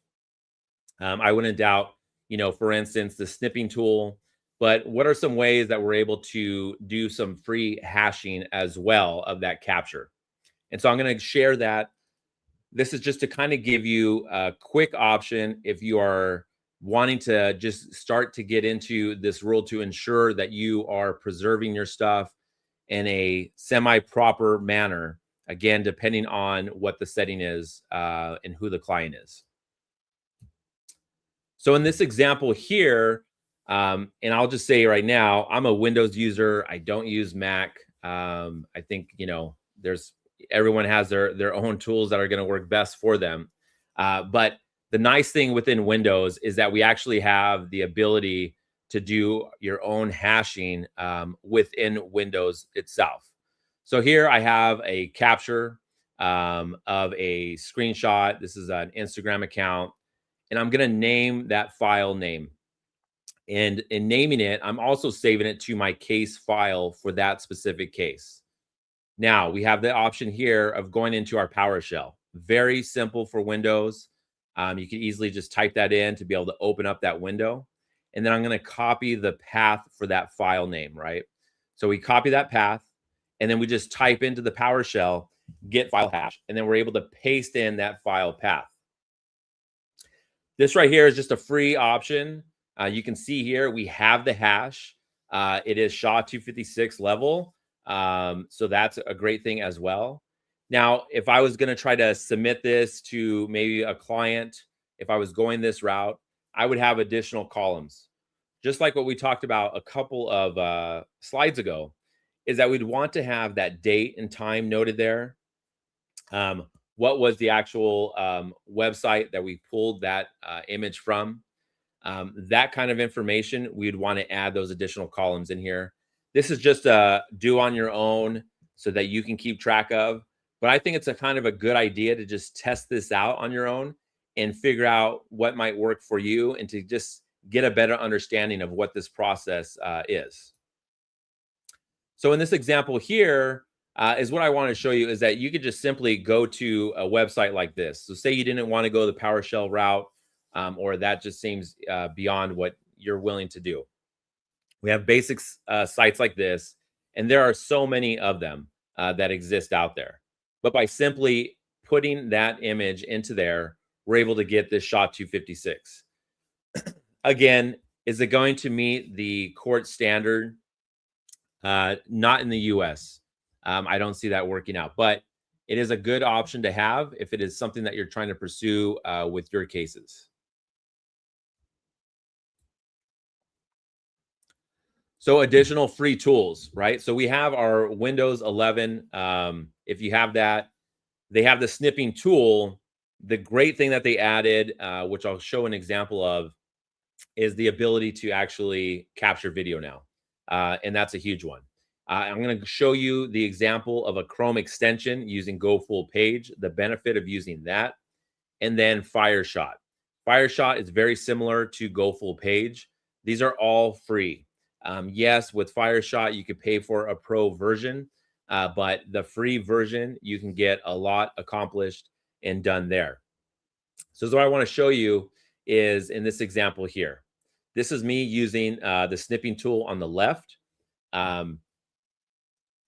I wouldn't doubt, for instance, the snipping tool. But what are some ways that we're able to do some free hashing as well of that capture? And so I'm going to share that. This is just to kind of give you a quick option if you are wanting to just start to get into this rule to ensure that you are preserving your stuff in a semi-proper manner, again, depending on what the setting is and who the client is. So in this example here, and I'll just say right now, I'm a Windows user. I don't use Mac. I think, everyone has their own tools that are going to work best for them. But the nice thing within Windows is that we actually have the ability to do your own hashing within Windows itself. So here I have a capture of a screenshot. This is an Instagram account, and I'm going to name that file name. And in naming it, I'm also saving it to my case file for that specific case. Now we have the option here of going into our PowerShell. Very simple for Windows. You can easily just type that in to be able to open up that window. And then I'm going to copy the path for that file name, right? So we copy that path, and then we just type into the PowerShell, get file hash, and then we're able to paste in that file path. This right here is just a free option. You can see here we have the hash. It is SHA-256 level. So that's a great thing as well. Now, if I was going to try to submit this to maybe a client, if I was going this route, I would have additional columns. Just like what we talked about a couple of slides ago, is that we'd want to have that date and time noted there. What was the actual website that we pulled that image from? That kind of information, we'd want to add those additional columns in here. This is just a do on your own so that you can keep track of. But I think it's a kind of a good idea to just test this out on your own and figure out what might work for you and to just get a better understanding of what this process is. So in this example here is what I want to show you is that you could just simply go to a website like this. So say you didn't want to go the PowerShell route, or that just seems beyond what you're willing to do. We have basic sites like this, and there are so many of them that exist out there. But by simply putting that image into there, we're able to get this SHA-256. Again, is it going to meet the court standard? Not in the US. I don't see that working out, but it is a good option to have if it is something that you're trying to pursue with your cases. So additional free tools, right? So we have our Windows 11. If you have that, they have the snipping tool. The great thing that they added, which I'll show an example of, is the ability to actually capture video now. And that's a huge one. I'm going to show you the example of a Chrome extension using Go Full Page, the benefit of using that, and then FireShot. FireShot is very similar to Go Full Page. These are all free. Yes, with FireShot, you could pay for a pro version, but the free version, you can get a lot accomplished and done there. So what I want to show you is in this example here. This is me using the snipping tool on the left.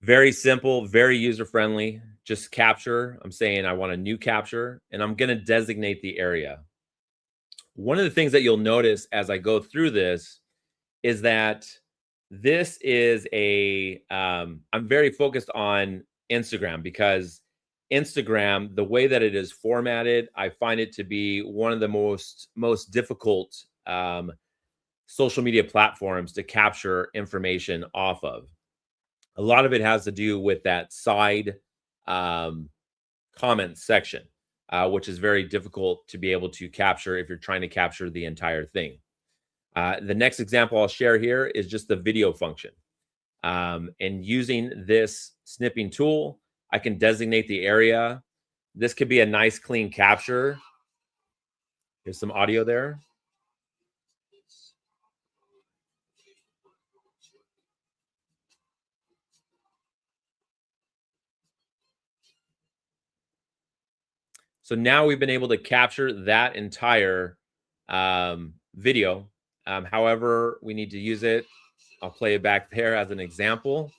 Very simple, very user-friendly. Just capture. I'm saying I want a new capture, and I'm going to designate the area. One of the things that you'll notice as I go through this is that this is I'm very focused on Instagram because Instagram, the way that it is formatted, I find it to be one of the most difficult social media platforms to capture information off of. A lot of it has to do with that side comment section, which is very difficult to be able to capture if you're trying to capture the entire thing. The next example I'll share here is just the video function. And using this snipping tool, I can designate the area. This could be a nice clean capture. Here's some audio there. So now we've been able to capture that entire video. However, we need to use it. I'll play it back there as an example.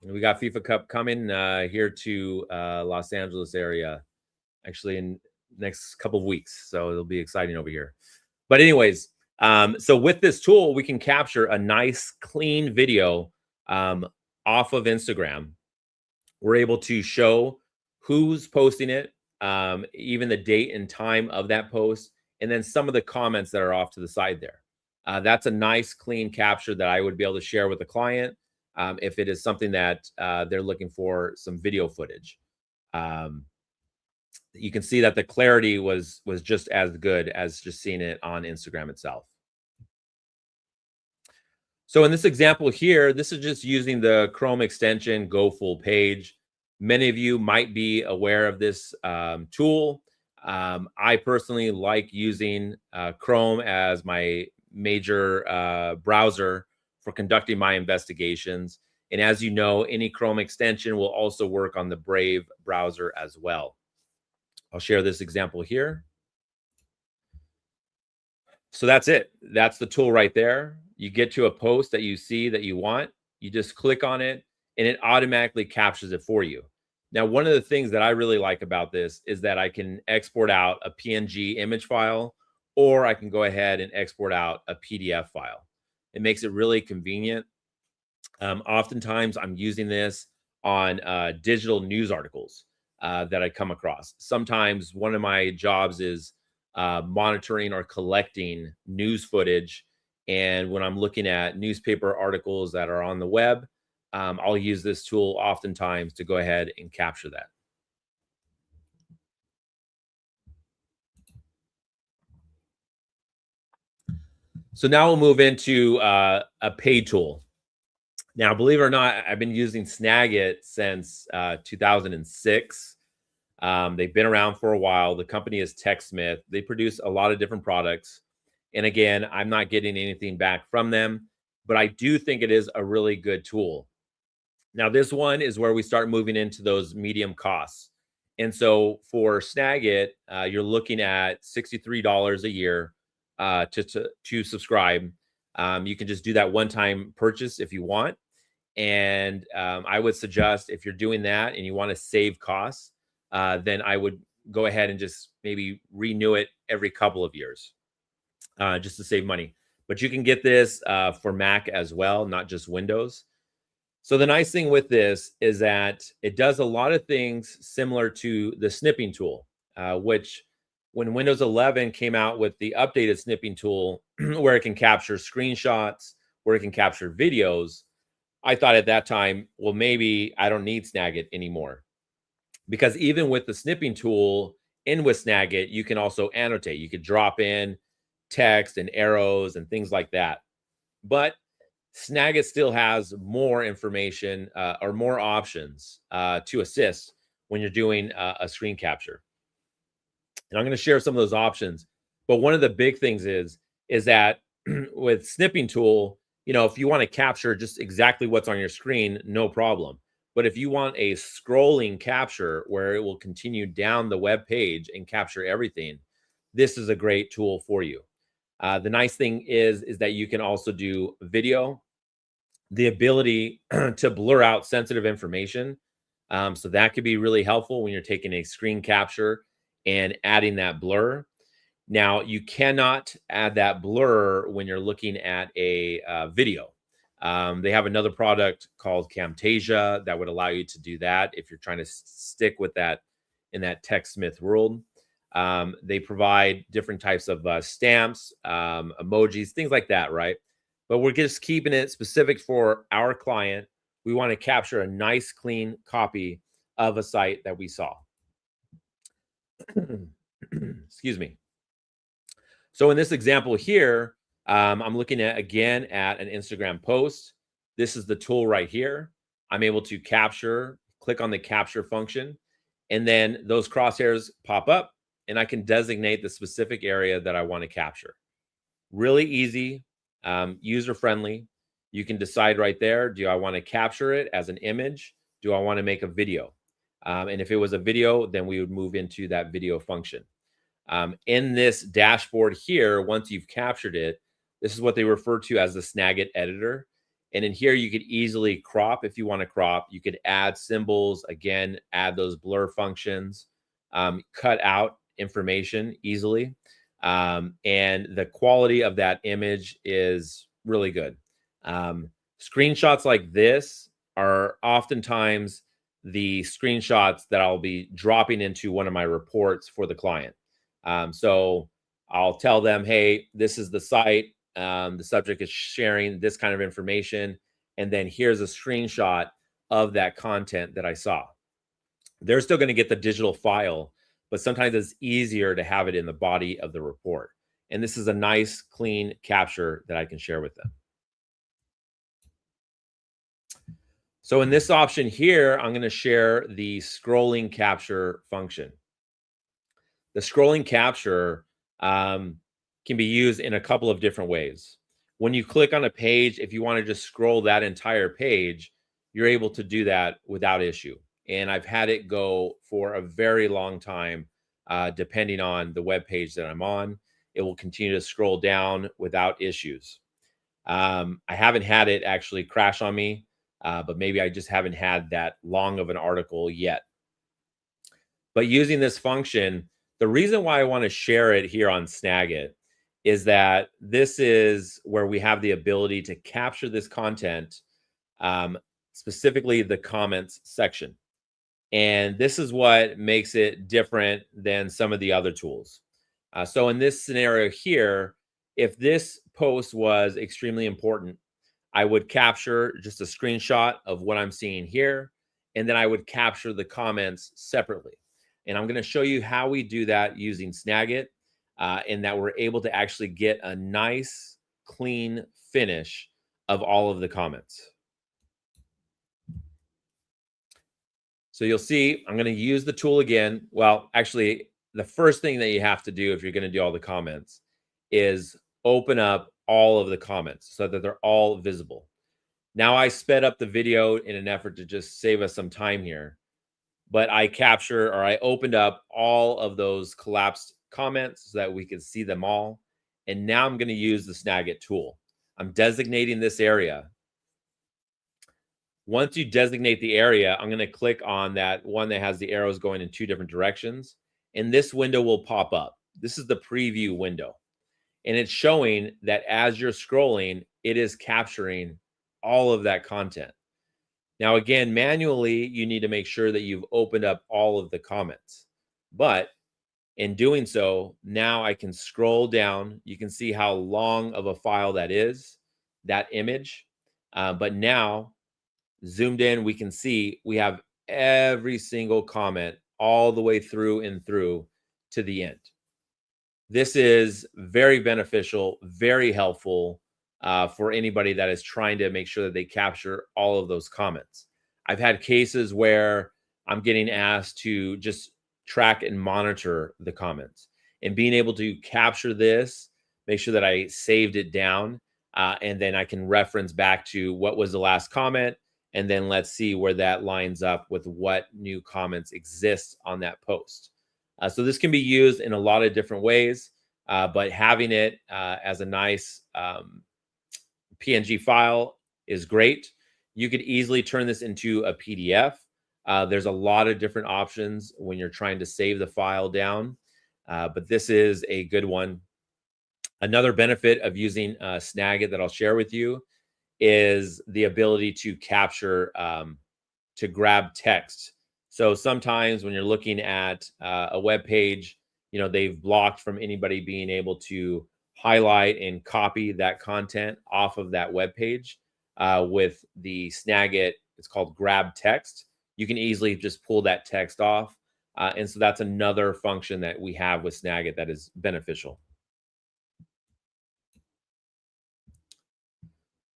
And we got FIFA Cup coming here to Los Angeles area, actually in the next couple of weeks. So it'll be exciting over here. But anyways, so with this tool, we can capture a nice clean video off of Instagram. We're able to show who's posting it, even the date and time of that post, and then some of the comments that are off to the side there. That's a nice clean capture that I would be able to share with the client if it is something that they're looking for some video footage. You can see that the clarity was just as good as just seeing it on Instagram itself. So in this example here, this is just using the Chrome extension Go Full Page. Many of you might be aware of this tool. I personally like using Chrome as my major browser for conducting my investigations. And as you know, any Chrome extension will also work on the Brave browser as well. I'll share this example here. So that's it. That's the tool right there. You get to a post that you see that you want. You just click on it and it automatically captures it for you. Now, one of the things that I really like about this is that I can export out a PNG image file, or I can go ahead and export out a PDF file. It makes it really convenient. Oftentimes, I'm using this on digital news articles that I come across. Sometimes one of my jobs is monitoring or collecting news footage. And when I'm looking at newspaper articles that are on the web, I'll use this tool oftentimes to go ahead and capture that. So now we'll move into a paid tool. Now, believe it or not, I've been using Snagit since 2006. They've been around for a while. The company is TechSmith. They produce a lot of different products. And again, I'm not getting anything back from them, but I do think it is a really good tool. Now, this one is where we start moving into those medium costs. And so for Snagit, you're looking at $63 a year to subscribe. You can just do that one-time purchase if you want. And I would suggest if you're doing that and you want to save costs, then I would go ahead and just maybe renew it every couple of years just to save money. But you can get this for Mac as well, not just Windows. So the nice thing with this is that it does a lot of things similar to the snipping tool, which when Windows 11 came out with the updated snipping tool, where it can capture screenshots, where it can capture videos, I thought at that time, well, maybe I don't need Snagit anymore. Because even with the snipping tool in with Snagit, you can also annotate. You could drop in text and arrows and things like that. But Snagit still has more information or more options to assist when you're doing a screen capture. And I'm going to share some of those options. But one of the big things is that with snipping tool, you know, if you want to capture just exactly what's on your screen, no problem. But if you want a scrolling capture where it will continue down the web page and capture everything, this is a great tool for you. The nice thing is that you can also do video, the ability to blur out sensitive information. So that could be really helpful when you're taking a screen capture and adding that blur. Now, you cannot add that blur when you're looking at a video. They have another product called Camtasia that would allow you to do that if you're trying to stick with that in that TechSmith world. They provide different types of stamps, emojis, things like that, right? But we're just keeping it specific for our client. We want to capture a nice, clean copy of a site that we saw. Excuse me. So in this example here, I'm looking at, again, at an Instagram post. This is the tool right here. I'm able to capture, click on the capture function, and then those crosshairs pop up, and I can designate the specific area that I want to capture. Really easy, user-friendly. You can decide right there, do I want to capture it as an image? Do I want to make a video? And if it was a video, then we would move into that video function. In this dashboard here, once you've captured it, this is what they refer to as the Snagit editor. And in here, you could easily crop if you want to crop. You could add symbols, again, add those blur functions, cut out information easily. And the quality of that image is really good. Screenshots like this are oftentimes the screenshots that I'll be dropping into one of my reports for the client. So I'll tell them, hey, this is the site. The subject is sharing this kind of information. and then here's a screenshot of that content that I saw. They're still going to get the digital file, but sometimes it's easier to have it in the body of the report. And this is a nice, clean capture that I can share with them. So in this option here, I'm going to share the scrolling capture function. The scrolling capture can be used in a couple of different ways. When you click on a page, if you want to just scroll that entire page, you're able to do that without issue. And I've had it go for a very long time, depending on the web page that I'm on. It will continue to scroll down without issues. I haven't had it actually crash on me, but maybe I just haven't had that long of an article yet. But using this function, the reason why I want to share it here on Snagit is that this is where we have the ability to capture this content, specifically the comments section. And this is what makes it different than some of the other tools. So in this scenario here, if this post was extremely important, I would capture just a screenshot of what I'm seeing here, and then I would capture the comments separately. And I'm going to show you how we do that using Snagit, and that we're able to actually get a nice, clean finish of all of the comments. So you'll see, I'm going to use the tool again. Well, actually, the first thing that you have to do if you're going to do all the comments is open up all of the comments so that they're all visible. Now I sped up the video in an effort to just save us some time here, but I opened up all of those collapsed comments so that we could see them all. And now I'm going to use the Snagit tool. I'm designating this area. Once you designate the area, I'm going to click on that one that has the arrows going in two different directions, and this window will pop up. This is the preview window, and it's showing that as you're scrolling, it is capturing all of that content. Now, again, manually, you need to make sure that you've opened up all of the comments, but in doing so, now I can scroll down. You can see how long of a file that is, that image, but now zoomed in, we can see we have every single comment all the way through and through to the end. This is very beneficial, very helpful for anybody that is trying to make sure that they capture all of those comments. I've had cases where I'm getting asked to just track and monitor the comments, and being able to capture this, make sure that I saved it down, and then I can reference back to what was the last comment. And then let's see where that lines up with what new comments exist on that post. So this can be used in a lot of different ways, but having it as a nice PNG file is great. You could easily turn this into a PDF. There's a lot of different options when you're trying to save the file down, but this is a good one. Another benefit of using Snagit that I'll share with you is the ability to capture, to grab text. So sometimes when you're looking at a web page, you know, they've blocked from anybody being able to highlight and copy that content off of that web page. With the Snagit, it's called grab text. You can easily just pull that text off. And so that's another function that we have with Snagit that is beneficial.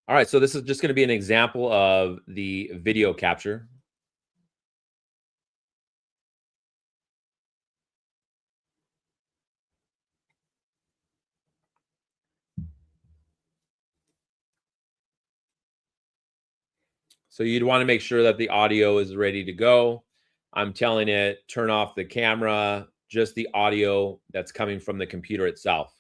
All right, so this is just going to be an example of the video capture. So you'd want to make sure that the audio is ready to go. I'm telling it, turn off the camera, just the audio that's coming from the computer itself.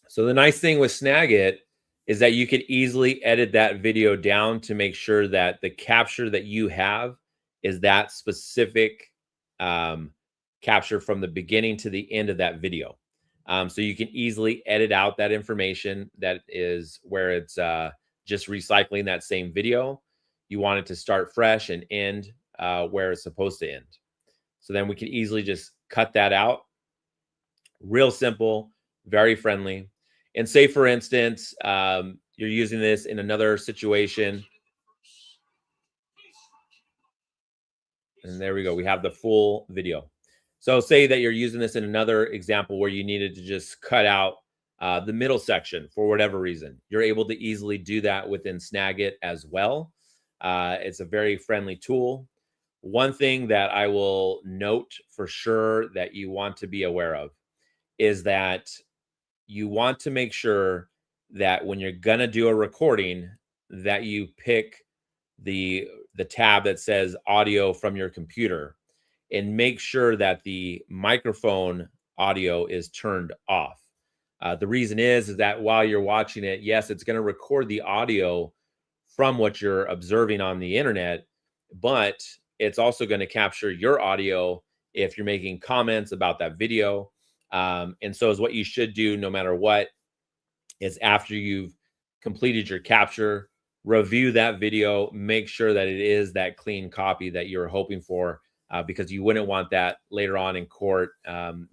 So the nice thing with Snagit is that you could easily edit that video down to make sure that the capture that you have is that specific capture from the beginning to the end of that video. So you can easily edit out that information that is where it's just recycling that same video. You want it to start fresh and end where it's supposed to end. So then we can easily just cut that out. Real simple, very friendly. And say, for instance, you're using this in another situation. And there we go. We have the full video. So say that you're using this in another example where you needed to just cut out the middle section for whatever reason. You're able to easily do that within Snagit as well. It's a very friendly tool. One thing that I will note for sure that you want to be aware of is that you want to make sure that when you're going to do a recording that you pick the tab that says audio from your computer and make sure that the microphone audio is turned off. The reason is that while you're watching it, yes, it's going to record the audio from what you're observing on the internet, but it's also going to capture your audio if you're making comments about that video. And so is what you should do no matter what is after you've completed your capture, review that video, make sure that it is that clean copy that you're hoping for, because you wouldn't want that later on in court. Them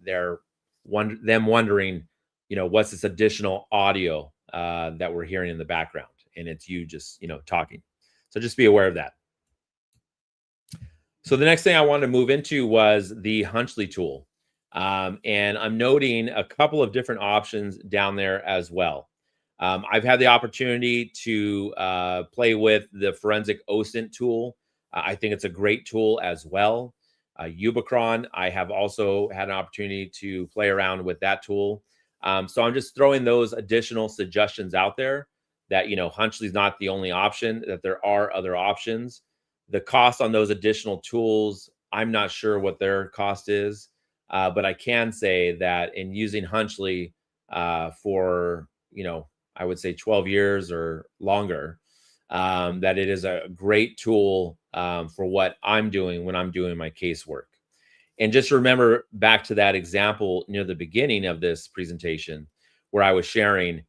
wondering, what's this additional audio that we're hearing in the background, and it's you just, talking. So just be aware of that. So the next thing I wanted to move into was the Hunchly tool. And I'm noting a couple of different options down there as well. I've had the opportunity to play with the forensic OSINT tool. I think it's a great tool as well. Ubicron, I have also had an opportunity to play around with that tool. So I'm just throwing those additional suggestions out there that, Hunchly is not the only option, that there are other options. The cost on those additional tools, I'm not sure what their cost is, but I can say that in using Hunchly for, I would say 12 years or longer, that it is a great tool for what I'm doing when I'm doing my casework. And just remember back to that example near the beginning of this presentation where I was sharing,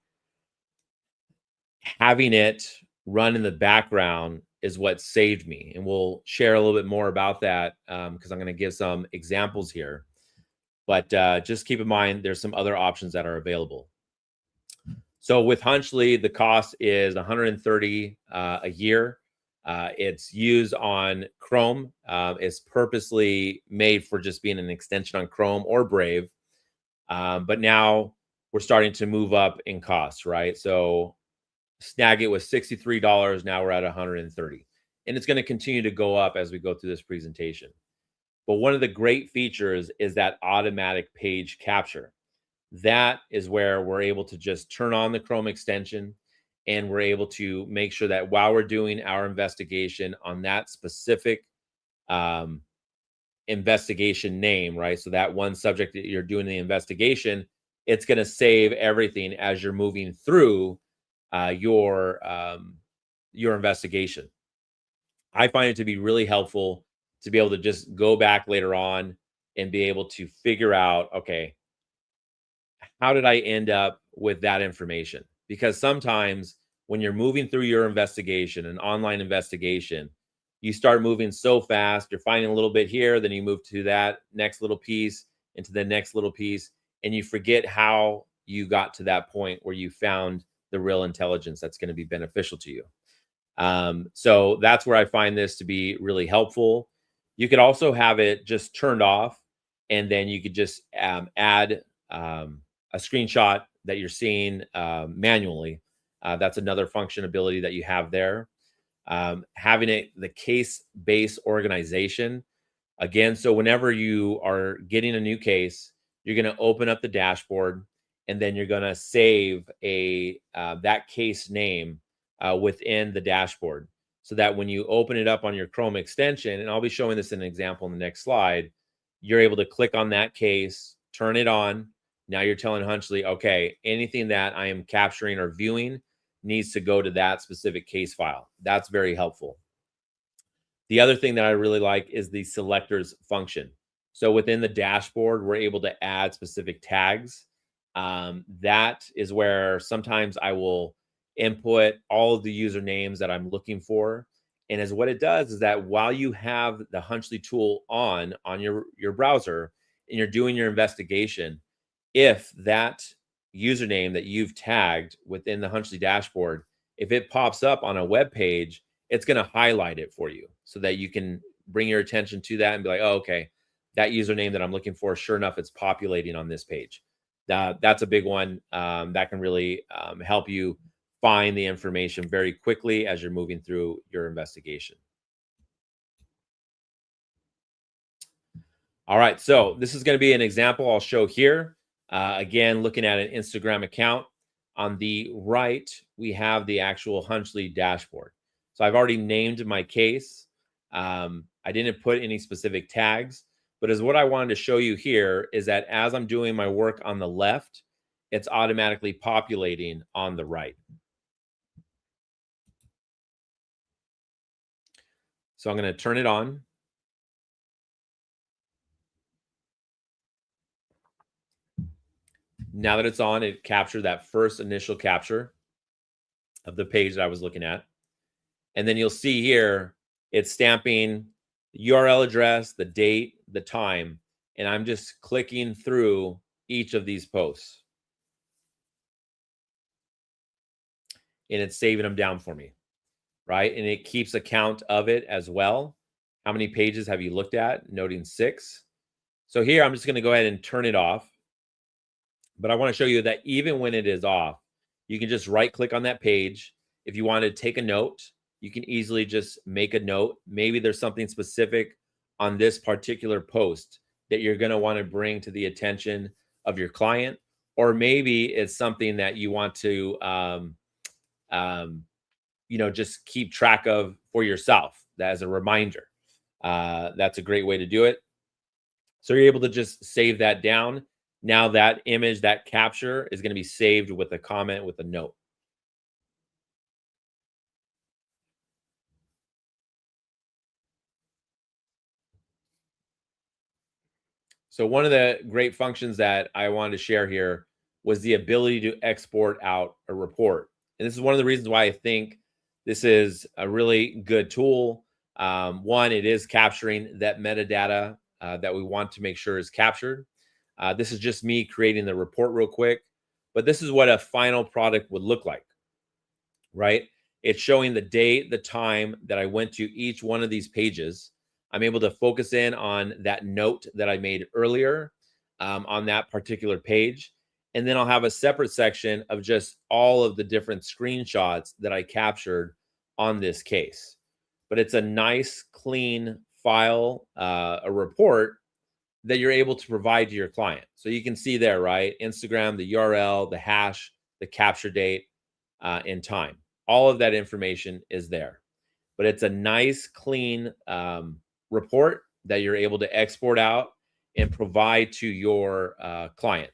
having it run in the background is what saved me. And we'll share a little bit more about that because I'm going to give some examples here. But just keep in mind, there's some other options that are available. So with Hunchly, the cost is $130 a year. It's used on Chrome. It's purposely made for just being an extension on Chrome or Brave. But now we're starting to move up in cost, right? So Snagit was $63. Now we're at $130. And it's going to continue to go up as we go through this presentation. But one of the great features is that automatic page capture. That is where we're able to just turn on the Chrome extension, and we're able to make sure that while we're doing our investigation on that specific investigation name, right? So that one subject that you're doing the investigation, it's going to save everything as you're moving through your investigation. I find it to be really helpful to be able to just go back later on and be able to figure out, okay, how did I end up with that information? Because sometimes when you're moving through your investigation, an online investigation, you start moving so fast, you're finding a little bit here, then you move to that next little piece, into the next little piece, and you forget how you got to that point where you found the real intelligence that's going to be beneficial to you. So that's where I find this to be really helpful. You could also have it just turned off, and then you could just add a screenshot that you're seeing manually. That's another function ability that you have there. Having it, the case-based organization, again, so whenever you are getting a new case, you're going to open up the dashboard, and then you're going to save that case name within the dashboard, so that when you open it up on your Chrome extension, and I'll be showing this in an example in the next slide, you're able to click on that case, turn it on. Now you're telling Hunchly, okay, anything that I am capturing or viewing needs to go to that specific case file. That's very helpful. The other thing that I really like is the selectors function. So within the dashboard, we're able to add specific tags. That is where sometimes I will input all of the usernames that I'm looking for. And as what it does is that while you have the Hunchly tool on your browser and you're doing your investigation, if that username that you've tagged within the Hunchly dashboard, if it pops up on a web page, it's going to highlight it for you so that you can bring your attention to that and be like, oh, okay, that username that I'm looking for, sure enough, it's populating on this page. That's a big one that can really help you find the information very quickly as you're moving through your investigation. All right, so this is going to be an example I'll show here. Again, looking at an Instagram account. On the right, we have the actual Hunchly dashboard. So I've already named my case. I didn't put any specific tags, but as what I wanted to show you here is that as I'm doing my work on the left, it's automatically populating on the right. So I'm going to turn it on. Now that it's on, it captured that first initial capture of the page that I was looking at. And then you'll see here, it's stamping the URL address, the date, the time, and I'm just clicking through each of these posts. And it's saving them down for me, right? And it keeps a count of it as well. How many pages have you looked at? Noting 6. So here, I'm just going to go ahead and turn it off. But I want to show you that even when it is off, you can just right click on that page. If you want to take a note, you can easily just make a note. Maybe there's something specific on this particular post that you're going to want to bring to the attention of your client, or maybe it's something that you want to, just keep track of for yourself as a reminder. That's a great way to do it. So you're able to just save that down. Now that image, that capture is going to be saved with a comment, with a note. So one of the great functions that I wanted to share here was the ability to export out a report. And this is one of the reasons why I think this is a really good tool. One, it is capturing that metadata that we want to make sure is captured. This is just me creating the report real quick, but this is what a final product would look like, right? It's showing the date, the time that I went to each one of these pages. I'm able to focus in on that note that I made earlier on that particular page. And then I'll have a separate section of just all of the different screenshots that I captured on this case. But it's a nice, clean file, a report that you're able to provide to your client. So you can see there, right? Instagram, the URL, the hash, the capture date, and time. All of that information is there. But it's a nice, clean report that you're able to export out and provide to your client,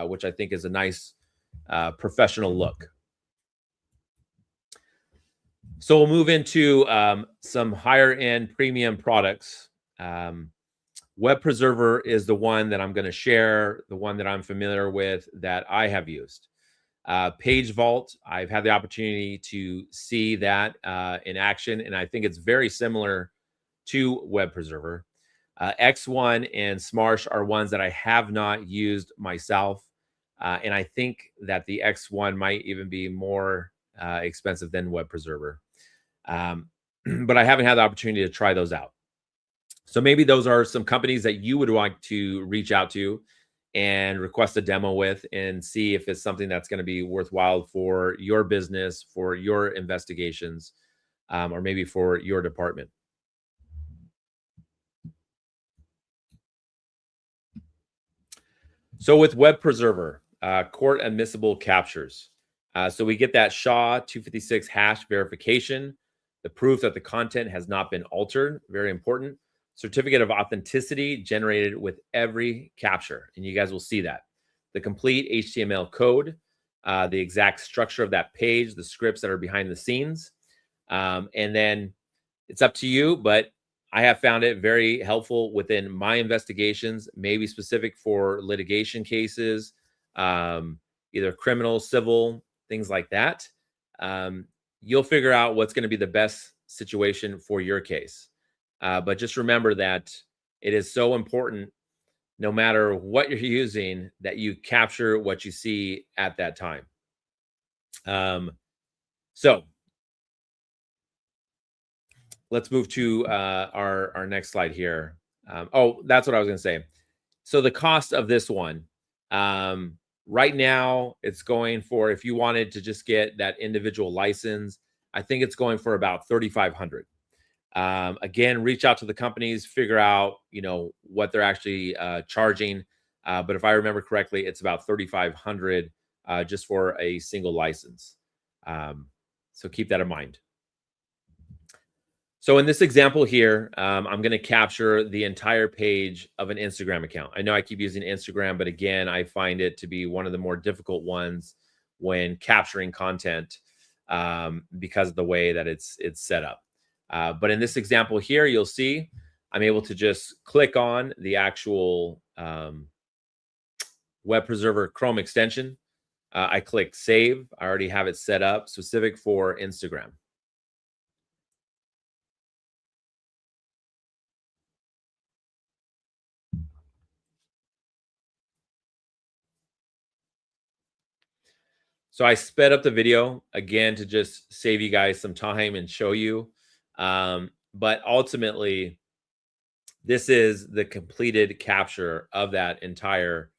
which I think is a nice professional look. So we'll move into some higher end premium products. Web Preserver is the one that I'm going to share, the one that I'm familiar with that I have used. Page Vault, I've had the opportunity to see that in action, and I think it's very similar to Web Preserver. X1 and Smarsh are ones that I have not used myself, and I think that the X1 might even be more expensive than Web Preserver. But I haven't had the opportunity to try those out. So maybe those are some companies that you would want to reach out to and request a demo with and see if it's something that's going to be worthwhile for your business, for your investigations, or maybe for your department. So with Web Preserver, court admissible captures. So we get that SHA-256 hash verification, the proof that the content has not been altered, very important. Certificate of authenticity generated with every capture, and you guys will see that. The complete HTML code, the exact structure of that page, the scripts that are behind the scenes. And then it's up to you, but I have found it very helpful within my investigations, maybe specific for litigation cases, either criminal, civil, things like that. you'll figure out what's going to be the best situation for your case. But just remember that it is so important, no matter what you're using, that you capture what you see at that time. So let's move to our next slide here. Oh, that's what I was going to say. So the cost of this one, right now, it's going for, if you wanted to just get that individual license, I think it's going for about $3,500. Again, reach out to the companies, figure out, what they're actually charging. But if I remember correctly, it's about $3,500 just for a single license. So keep that in mind. So in this example here, I'm going to capture the entire page of an Instagram account. I know I keep using Instagram, but again, I find it to be one of the more difficult ones when capturing content because of the way that it's set up. But in this example here, you'll see I'm able to just click on the actual web preserver Chrome extension. I click save. I already have it set up specific for Instagram. So I sped up the video again to just save you guys some time and show you. But ultimately, this is the completed capture of that entire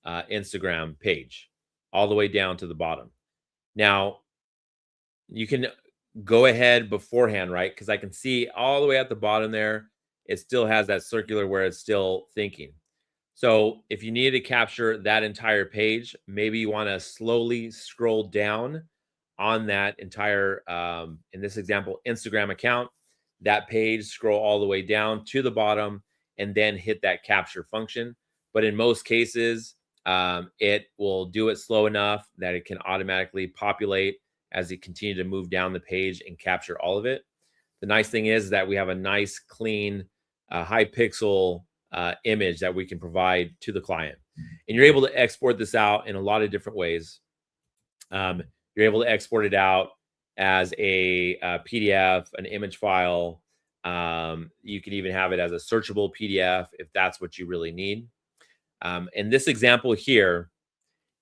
Instagram page, all the way down to the bottom. Now, you can go ahead beforehand, right? Because I can see all the way at the bottom there, it still has that circular where it's still thinking. So if you need to capture that entire page, maybe you want to slowly scroll down on that entire, in this example, Instagram account, that page, scroll all the way down to the bottom, and then hit that capture function. But in most cases, it will do it slow enough that it can automatically populate as you continue to move down the page and capture all of it. The nice thing is that we have a nice, clean, high pixel image that we can provide to the client. And you're able to export this out in a lot of different ways. You're able to export it out as a PDF, an image file. You can even have it as a searchable PDF if that's what you really need. In this example here,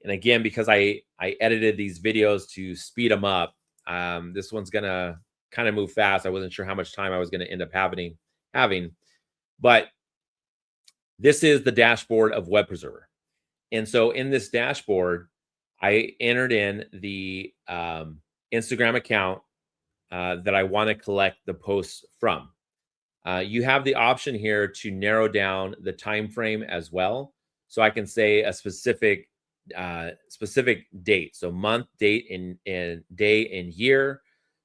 and again, because I edited these videos to speed them up, this one's gonna kind of move fast. I wasn't sure how much time I was gonna end up having, but this is the dashboard of Web Preserver. And so in this dashboard, I entered in the Instagram account that I want to collect the posts from. You have the option here to narrow down the time frame as well. So I can say a specific date, so month, date, and day and year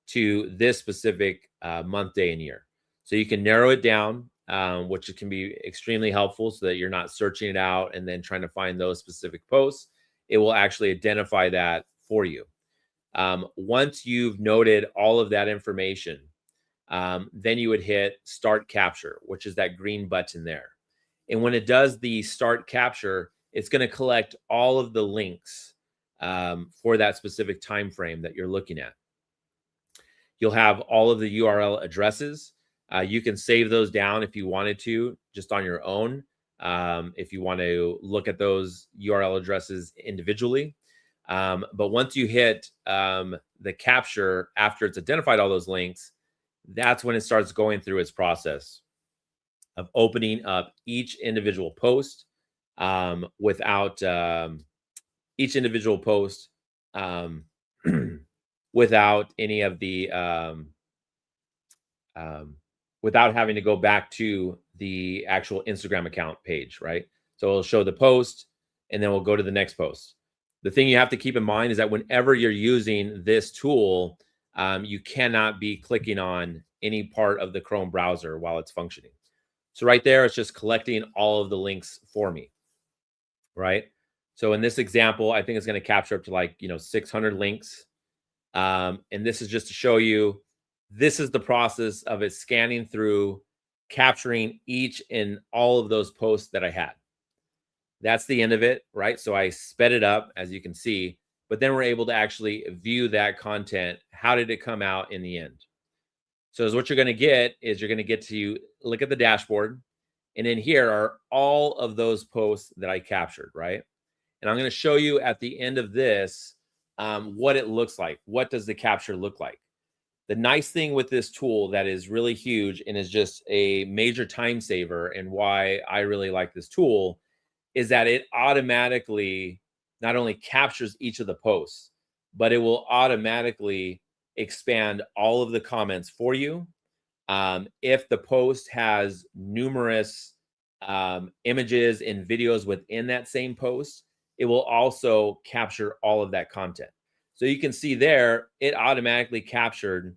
to this specific month, day, and year. So you can narrow it down, which can be extremely helpful so that you're not searching it out and then trying to find those specific posts. It will actually identify that for you. Once you've noted all of that information, then you would hit Start Capture, which is that green button there. And when it does the Start Capture, it's going to collect all of the links for that specific time frame that you're looking at. You'll have all of the URL addresses. You can save those down if you wanted to, just on your own, if you want to look at those URL addresses individually. But once you hit the capture, after it's identified all those links, that's when it starts going through its process of opening up each individual post without without any of the without having to go back to the actual Instagram account page, right? So it'll show the post and then we'll go to the next post. The thing you have to keep in mind is that whenever you're using this tool, you cannot be clicking on any part of the Chrome browser while it's functioning. So right there, it's just collecting all of the links for me, right? So in this example, I think it's going to capture up to like, 600 links. And this is just to show you, this is the process of it scanning through, capturing each and all of those posts that I had. That's the end of it, right? So I sped it up, as you can see, but then we're able to actually view that content. How did it come out in the end? So what you're going to get is you're going to get to look at the dashboard, and in here are all of those posts that I captured, right? And I'm going to show you at the end of this what it looks like. What does the capture look like? The nice thing with this tool that is really huge and is just a major time saver, and why I really like this tool, is that it automatically not only captures each of the posts, but it will automatically expand all of the comments for you. If the post has numerous images and videos within that same post, it will also capture all of that content. So you can see there, it automatically captured,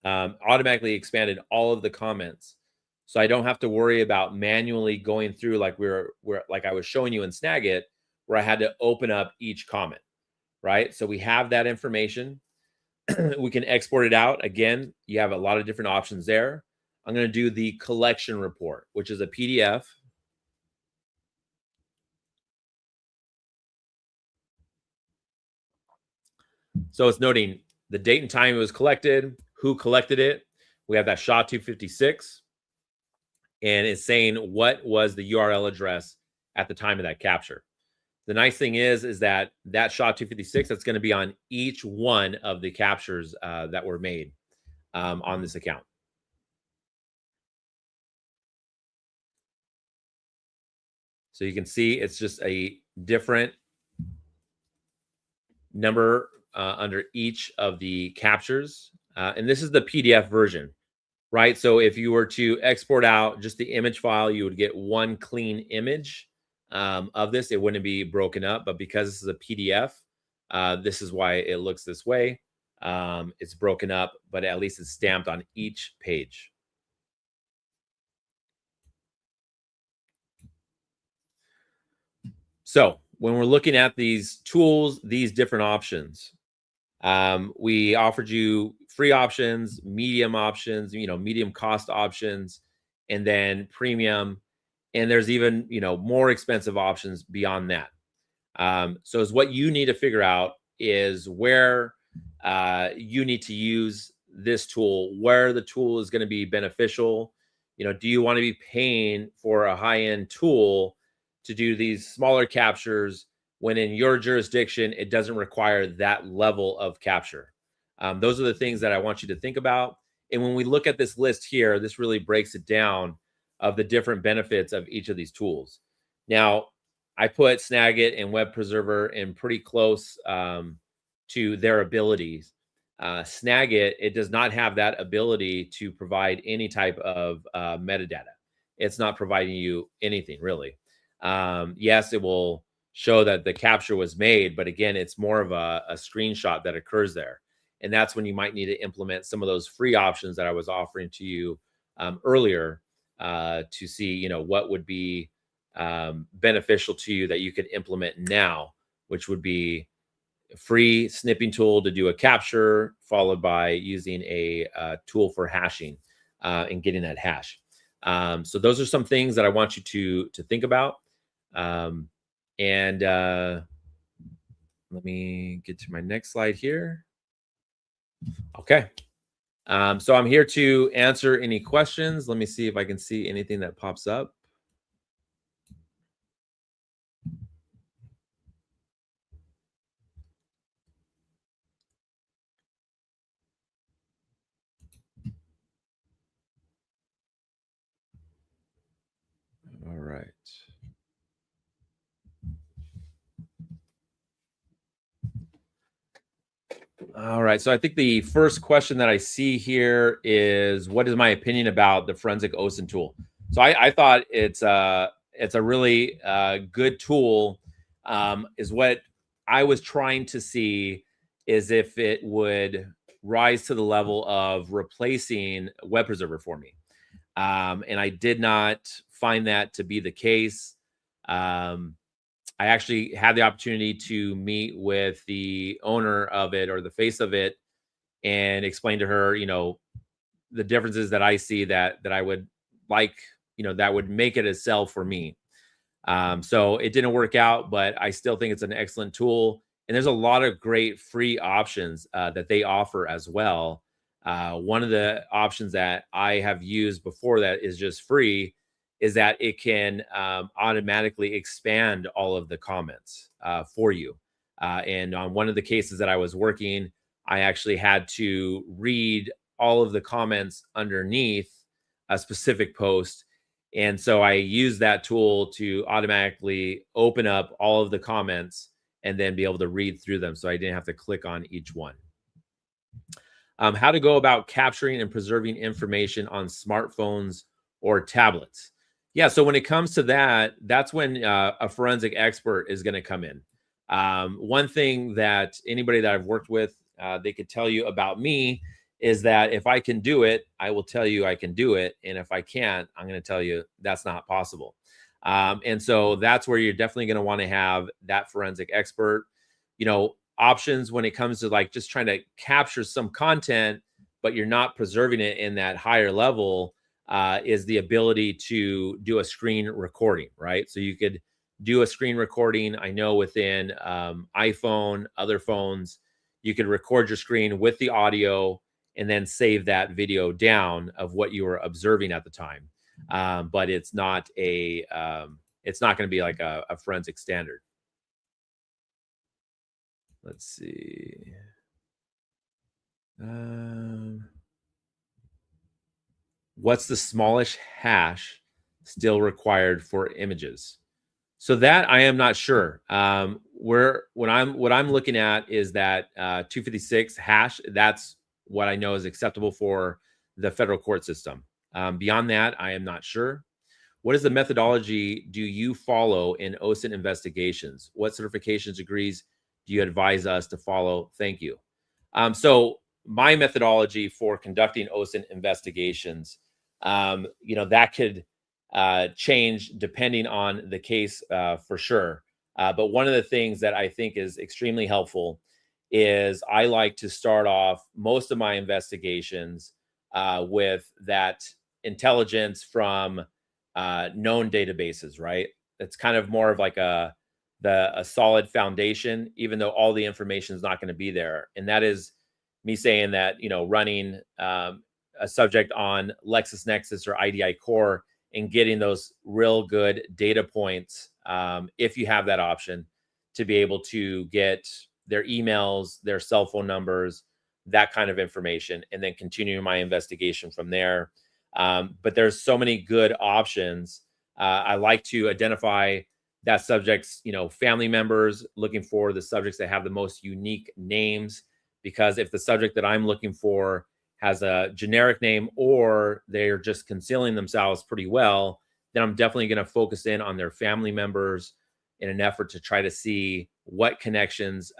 automatically expanded all of the comments. So I don't have to worry about manually going through like like I was showing you in Snagit, where I had to open up each comment, right? So we have that information. We can export it out. Again, you have a lot of different options there. I'm going to do the collection report, which is a PDF. So it's noting the date and time it was collected, who collected it. We have that SHA-256, and it's saying what was the URL address at the time of that capture. The nice thing is that SHA-256, that's going to be on each one of the captures that were made on this account. So you can see it's just a different number under each of the captures. And this is the PDF version, right? So if you were to export out just the image file, you would get one clean image of this. It wouldn't be broken up, but because this is a PDF, this is why it looks this way. It's broken up, but at least it's stamped on each page. So when we're looking at these tools, these different options, we offered you free options, medium options, medium cost options, and then premium. And there's even, more expensive options beyond that. So is what you need to figure out is where you need to use this tool, where the tool is going to be beneficial. Do you want to be paying for a high-end tool to do these smaller captures when in your jurisdiction, it doesn't require that level of capture? Those are the things that I want you to think about. And when we look at this list here, this really breaks it down of the different benefits of each of these tools. Now, I put Snagit and Web Preserver in pretty close to their abilities. Snagit, it does not have that ability to provide any type of metadata. It's not providing you anything really. Yes, it will show that the capture was made, but again, it's more of a screenshot that occurs there. And that's when you might need to implement some of those free options that I was offering to you earlier to see, what would be beneficial to you that you could implement now, which would be a free snipping tool to do a capture, followed by using a tool for hashing and getting that hash. So those are some things that I want you to think about. And let me get to my next slide here. Okay. So I'm here to answer any questions. Let me see if I can see anything that pops up. All right. All right. So I think the first question that I see here is, what is my opinion about the forensic OSINT tool? So I thought it's a really good tool. Is what I was trying to see is if it would rise to the level of replacing Web Preserver for me. And I did not find that to be the case. I actually had the opportunity to meet with the owner of it, or the face of it, and explain to her, the differences that I see that I would like, that would make it a sell for me. So it didn't work out, but I still think it's an excellent tool. And there's a lot of great free options that they offer as well. One of the options that I have used before that is just free is that it can automatically expand all of the comments for you. And on one of the cases that I was working, I actually had to read all of the comments underneath a specific post. And so I used that tool to automatically open up all of the comments and then be able to read through them. So I didn't have to click on each one. How to go about capturing and preserving information on smartphones or tablets. Yeah, so when it comes to that, that's when a forensic expert is going to come in. One thing that anybody that I've worked with, they could tell you about me is that if I can do it, I will tell you I can do it. And if I can't, I'm going to tell you that's not possible. And so that's where you're definitely going to want to have that forensic expert, options when it comes to like just trying to capture some content, but you're not preserving it in that higher level, is the ability to do a screen recording, right? So you could do a screen recording. I know within iPhone, other phones, you could record your screen with the audio and then save that video down of what you were observing at the time. But it's not a, it's not going to be like a forensic standard. Let's see. What's the smallest hash still required for images? So that I am not sure. What I'm looking at is that 256 hash. That's what I know is acceptable for the federal court system. Beyond that, I am not sure. What is the methodology do you follow in OSINT investigations? What certifications degrees do you advise us to follow? Thank you. So my methodology for conducting OSINT investigations, that could change depending on the case for sure. But one of the things that I think is extremely helpful is I like to start off most of my investigations with that intelligence from known databases, right? It's kind of more of like a solid foundation, even though all the information is not going to be there. And that is me saying that, running a subject on LexisNexis or IDI Core and getting those real good data points, if you have that option, to be able to get their emails, their cell phone numbers, that kind of information, and then continue my investigation from there. But there's so many good options. I like to identify that subject's, family members, looking for the subjects that have the most unique names, because if the subject that I'm looking for has a generic name or they're just concealing themselves pretty well, then I'm definitely going to focus in on their family members in an effort to try to see what connections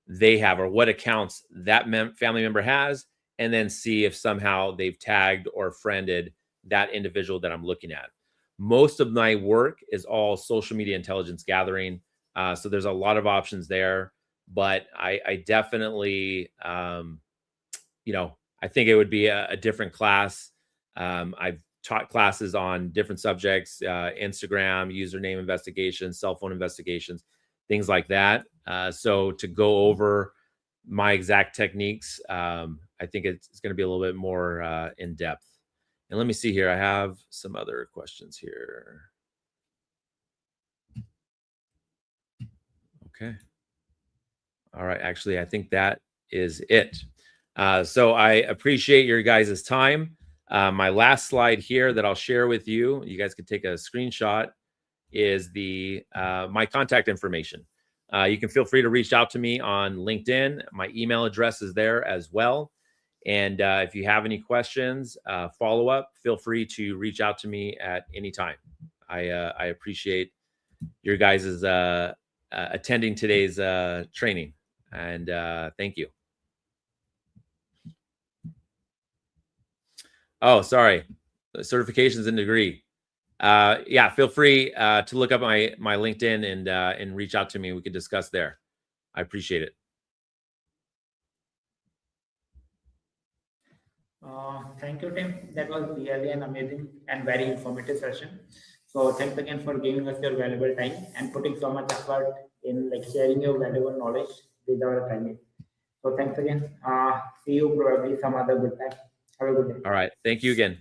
they have or what accounts that family member has, and then see if somehow they've tagged or friended that individual that I'm looking at. Most of my work is all social media intelligence gathering. So there's a lot of options there, but I definitely, I think it would be a different class. I've taught classes on different subjects, Instagram, username investigations, cell phone investigations, things like that. So to go over my exact techniques, I think it's going to be a little bit more in depth. And let me see here. I have some other questions here. Okay. All right. Actually, I think that is it. So I appreciate your guys' time. My last slide here that I'll share with you, you guys could take a screenshot, is the my contact information. You can feel free to reach out to me on LinkedIn. My email address is there as well. And if you have any questions, follow up, feel free to reach out to me at any time. I appreciate your guys' attending today's training, and thank you. Oh, sorry, certifications and degree. Yeah, feel free to look up my LinkedIn and reach out to me. We could discuss there. I appreciate it. Thank you, Tim. That was really an amazing and very informative session. So thanks again for giving us your valuable time and putting so much effort in like sharing your valuable knowledge with our climate. So thanks again. See you probably some other good time. Have a good day. All right. Thank you again.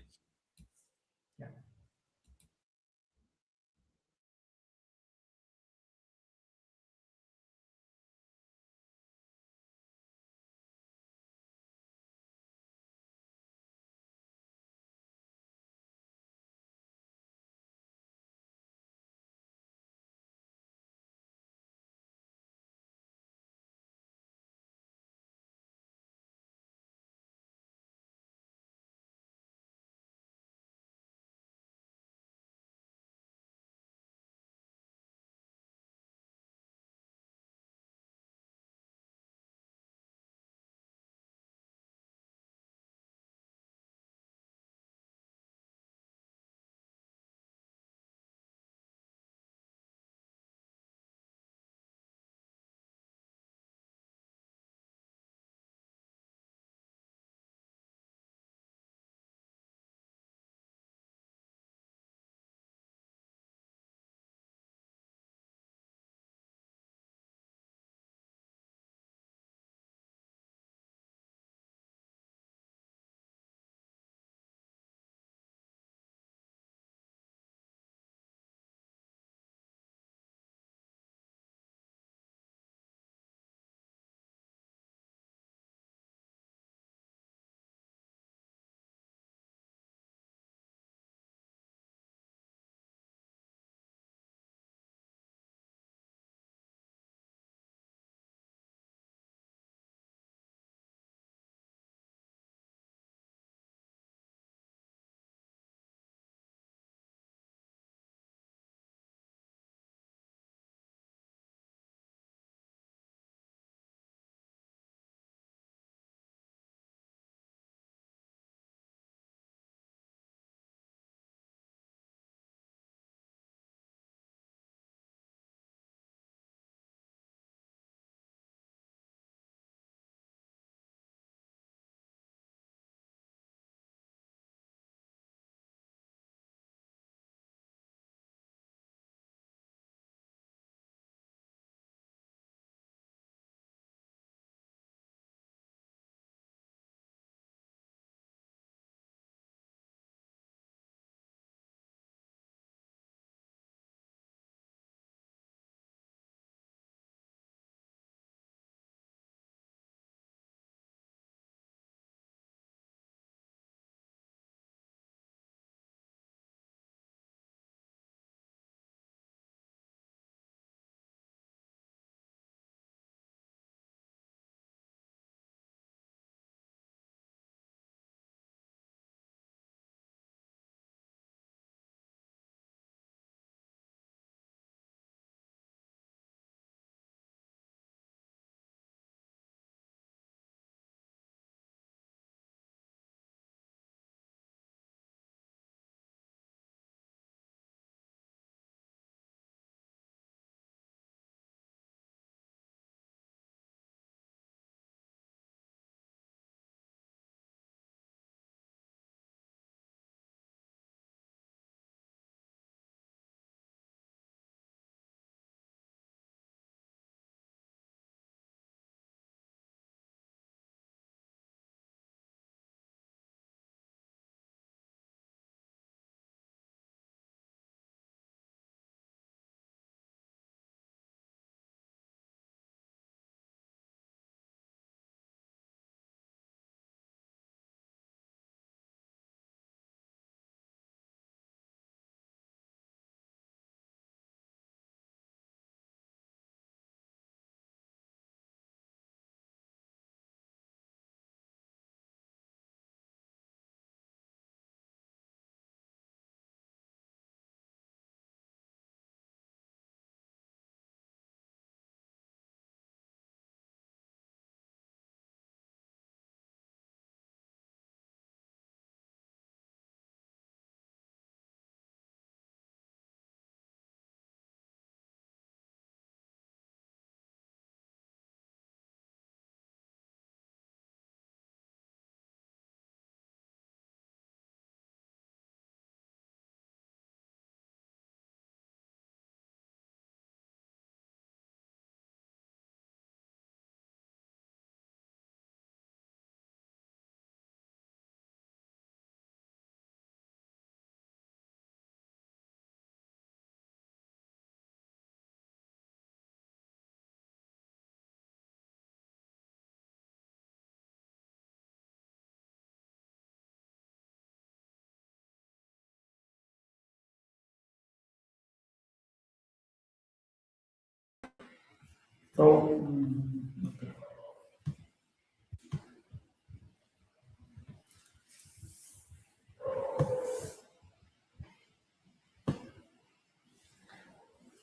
So,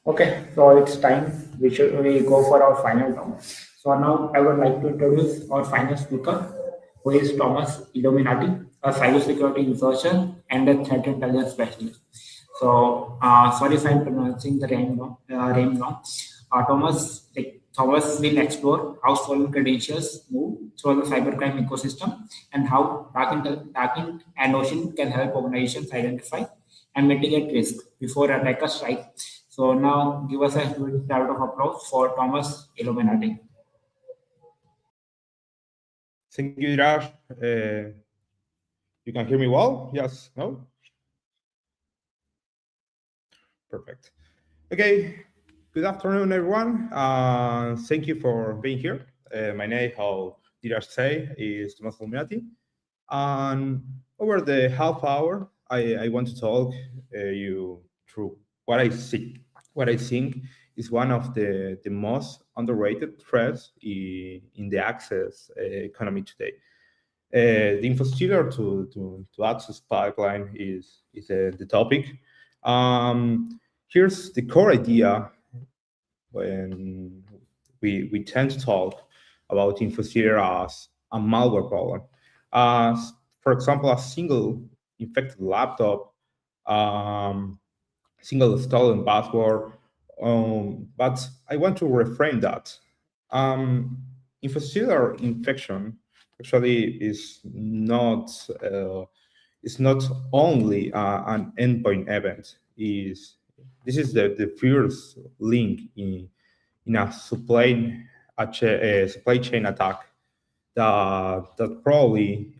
okay, so it's time we go for our final round. So now I would like to introduce our final speaker, who is Thomas Illuminati, a cybersecurity researcher and a threat intelligence specialist. So sorry if I'm pronouncing the name wrong. Thomas will explore how stolen credentials move through the cybercrime ecosystem and how Dark and OSINT can help organizations identify and mitigate risk before attackers strike. So now give us a huge round of applause for Thomas Illuminati. Thank you, Raj. You can hear me well? Yes? No? Perfect. Okay. Good afternoon, everyone. Thank you for being here. My name, how Dirash say, is Thomas Illuminati. And over the half hour, I want to talk you through what I see. What I think is one of the most underrated threats in the access economy today. The infrastructure to access pipeline is the topic. Here's the core idea when we tend to talk about infrastructure as a malware problem. For example, a single infected laptop, single stolen password. But I want to reframe that. Infrastructure infection actually is not only an endpoint event. This is the first link in a supply chain attack that probably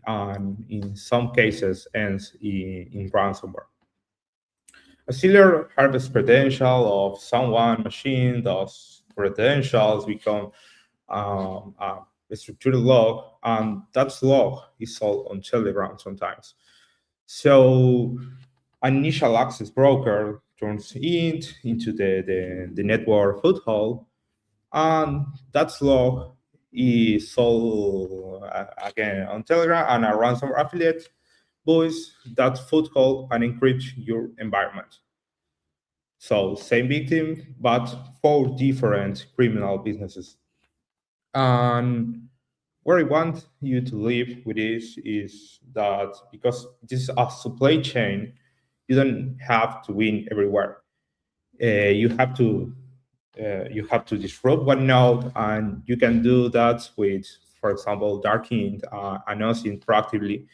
in some cases ends in ransomware. A sealer harvests credential of someone machine. Those credentials become a structured log, and that log is sold on Telegram sometimes. So an initial access broker turns it into the network foothold, and that log is sold again on Telegram, and a ransomware affiliate buys that foothold and encrypts your environment. So same victim, but 4 different criminal businesses. And where I want you to live with this is that because this is a supply chain, you don't have to win everywhere. You have to disrupt one node, and you can do that with, for example, Darkint and OSINT proactively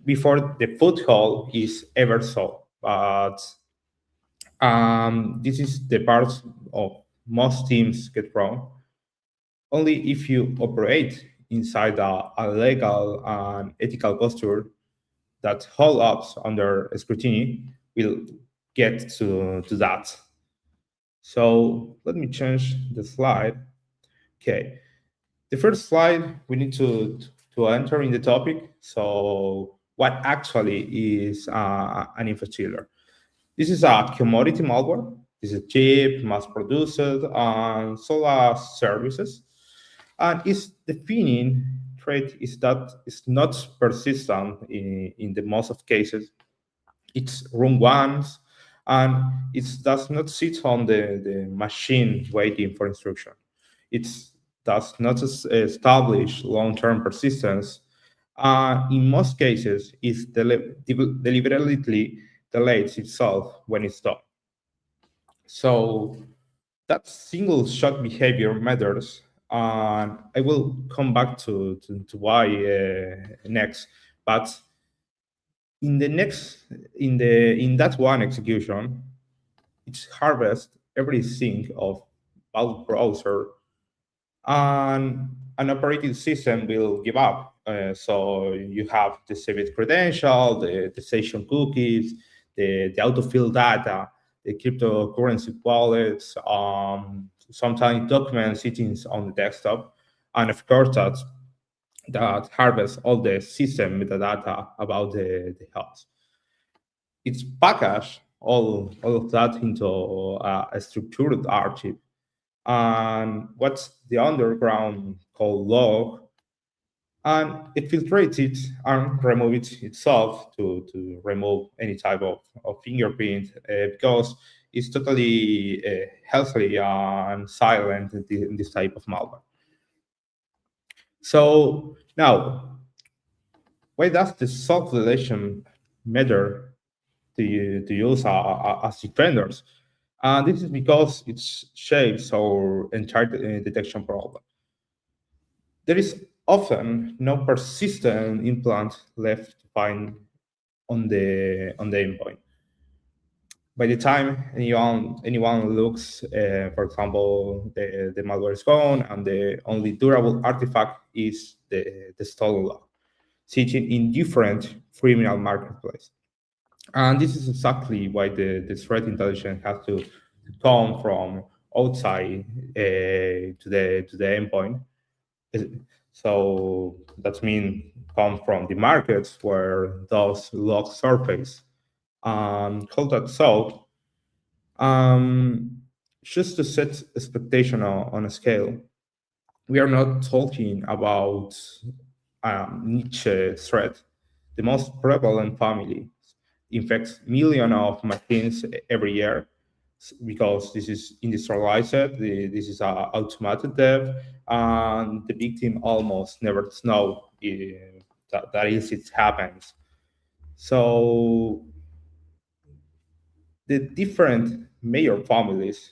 before the foothold is ever sold. But this is the part of most teams get wrong. Only if you operate inside a legal and ethical posture that hold ups under scrutiny will get to that. So let me change the slide. Okay, the first slide we need to enter in the topic. So what actually is an infrastructure? This is a commodity malware. This is cheap, mass-produced, and sold as services. And its defining trait is that it's not persistent in the most of cases. It's run once, and it does not sit on the machine waiting for instruction. It does not establish long-term persistence. In most cases, it deliberately delays itself when it's done. So that single shot behavior matters, and I will come back to why next. But in that one execution, it's harvest everything of bulk browser, and an operating system will give up. So you have the saved credential, the session cookies, the autofill data, the cryptocurrency wallets, sometimes documents sitting on the desktop, and of course that harvests all the system metadata about the host. It's packaged all of that into a structured archive. and what's the underground called log, and it filtrates it and removes it itself to remove any type of fingerprint because it's totally healthy and silent in this type of malware. So now, why does the self-relation matter to use as defenders? And this is because it shapes our entire detection problem. There is often no persistent implant left to find on the endpoint. By the time anyone looks, for example, the malware is gone, and the only durable artifact is the stolen log, sitting in different criminal marketplace. And this is exactly why the threat intelligence has to come from outside to the endpoint. So that means come from the markets where those logs surface. How that so? Just to set expectation on a scale, we are not talking about niche threat. The most prevalent family infects millions of machines every year because this is industrialized, this is automated dev, and the victim almost never know that it happens. So the different major families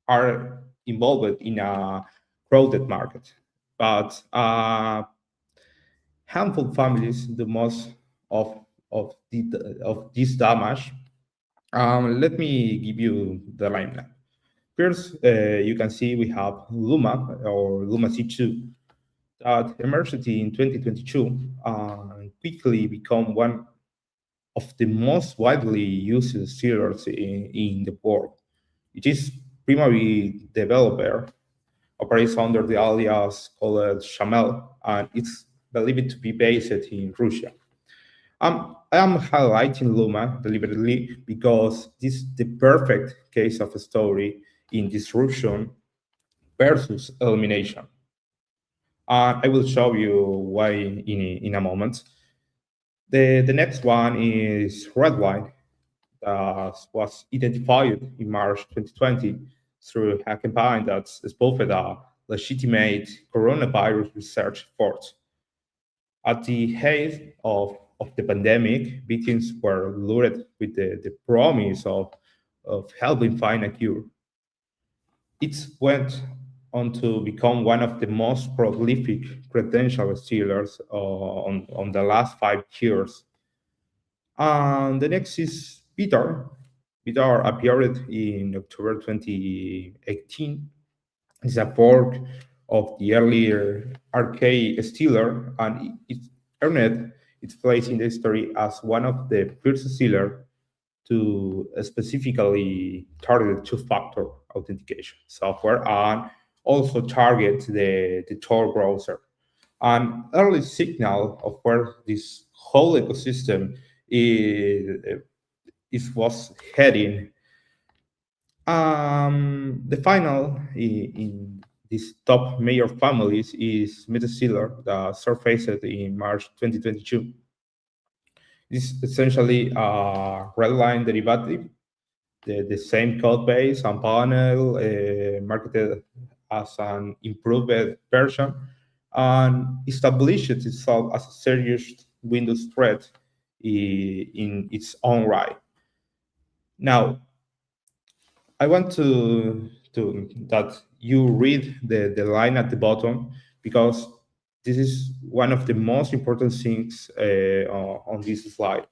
are involved in a crowded market, but handful families do most of this damage. Let me give you the lineup. First, you can see we have Luma or Luma C2 that emerged in 2022 and quickly become one of the most widely used stealers in the world. It is primarily developer, operates under the alias called Shamel, and it's believed to be based in Russia. I am highlighting Luma deliberately because this is the perfect case of a story in disruption versus elimination. I will show you why in a moment. The next one is Redline, was identified in March 2020 through a campaign that spoofed a legitimate coronavirus research effort. At the height of the pandemic, victims were lured with the promise of helping find a cure. It went on to become one of the most prolific credential stealers on the last 5 years. And the next is Peter. Peter appeared in October 2018. It's a fork of the earlier arcade stealer, and it earned its place in the history as one of the first stealers to specifically target two-factor authentication software and also target the Tor browser. An early signal of where this whole ecosystem was heading. The final in these top major families is MetaSealer that surfaced in March 2022. This is essentially a Redline derivative, the same code base and panel, marketed as an improved version, and established itself as a serious Windows threat in its own right. Now, I want to that you read the line at the bottom, because this is one of the most important things on this slide.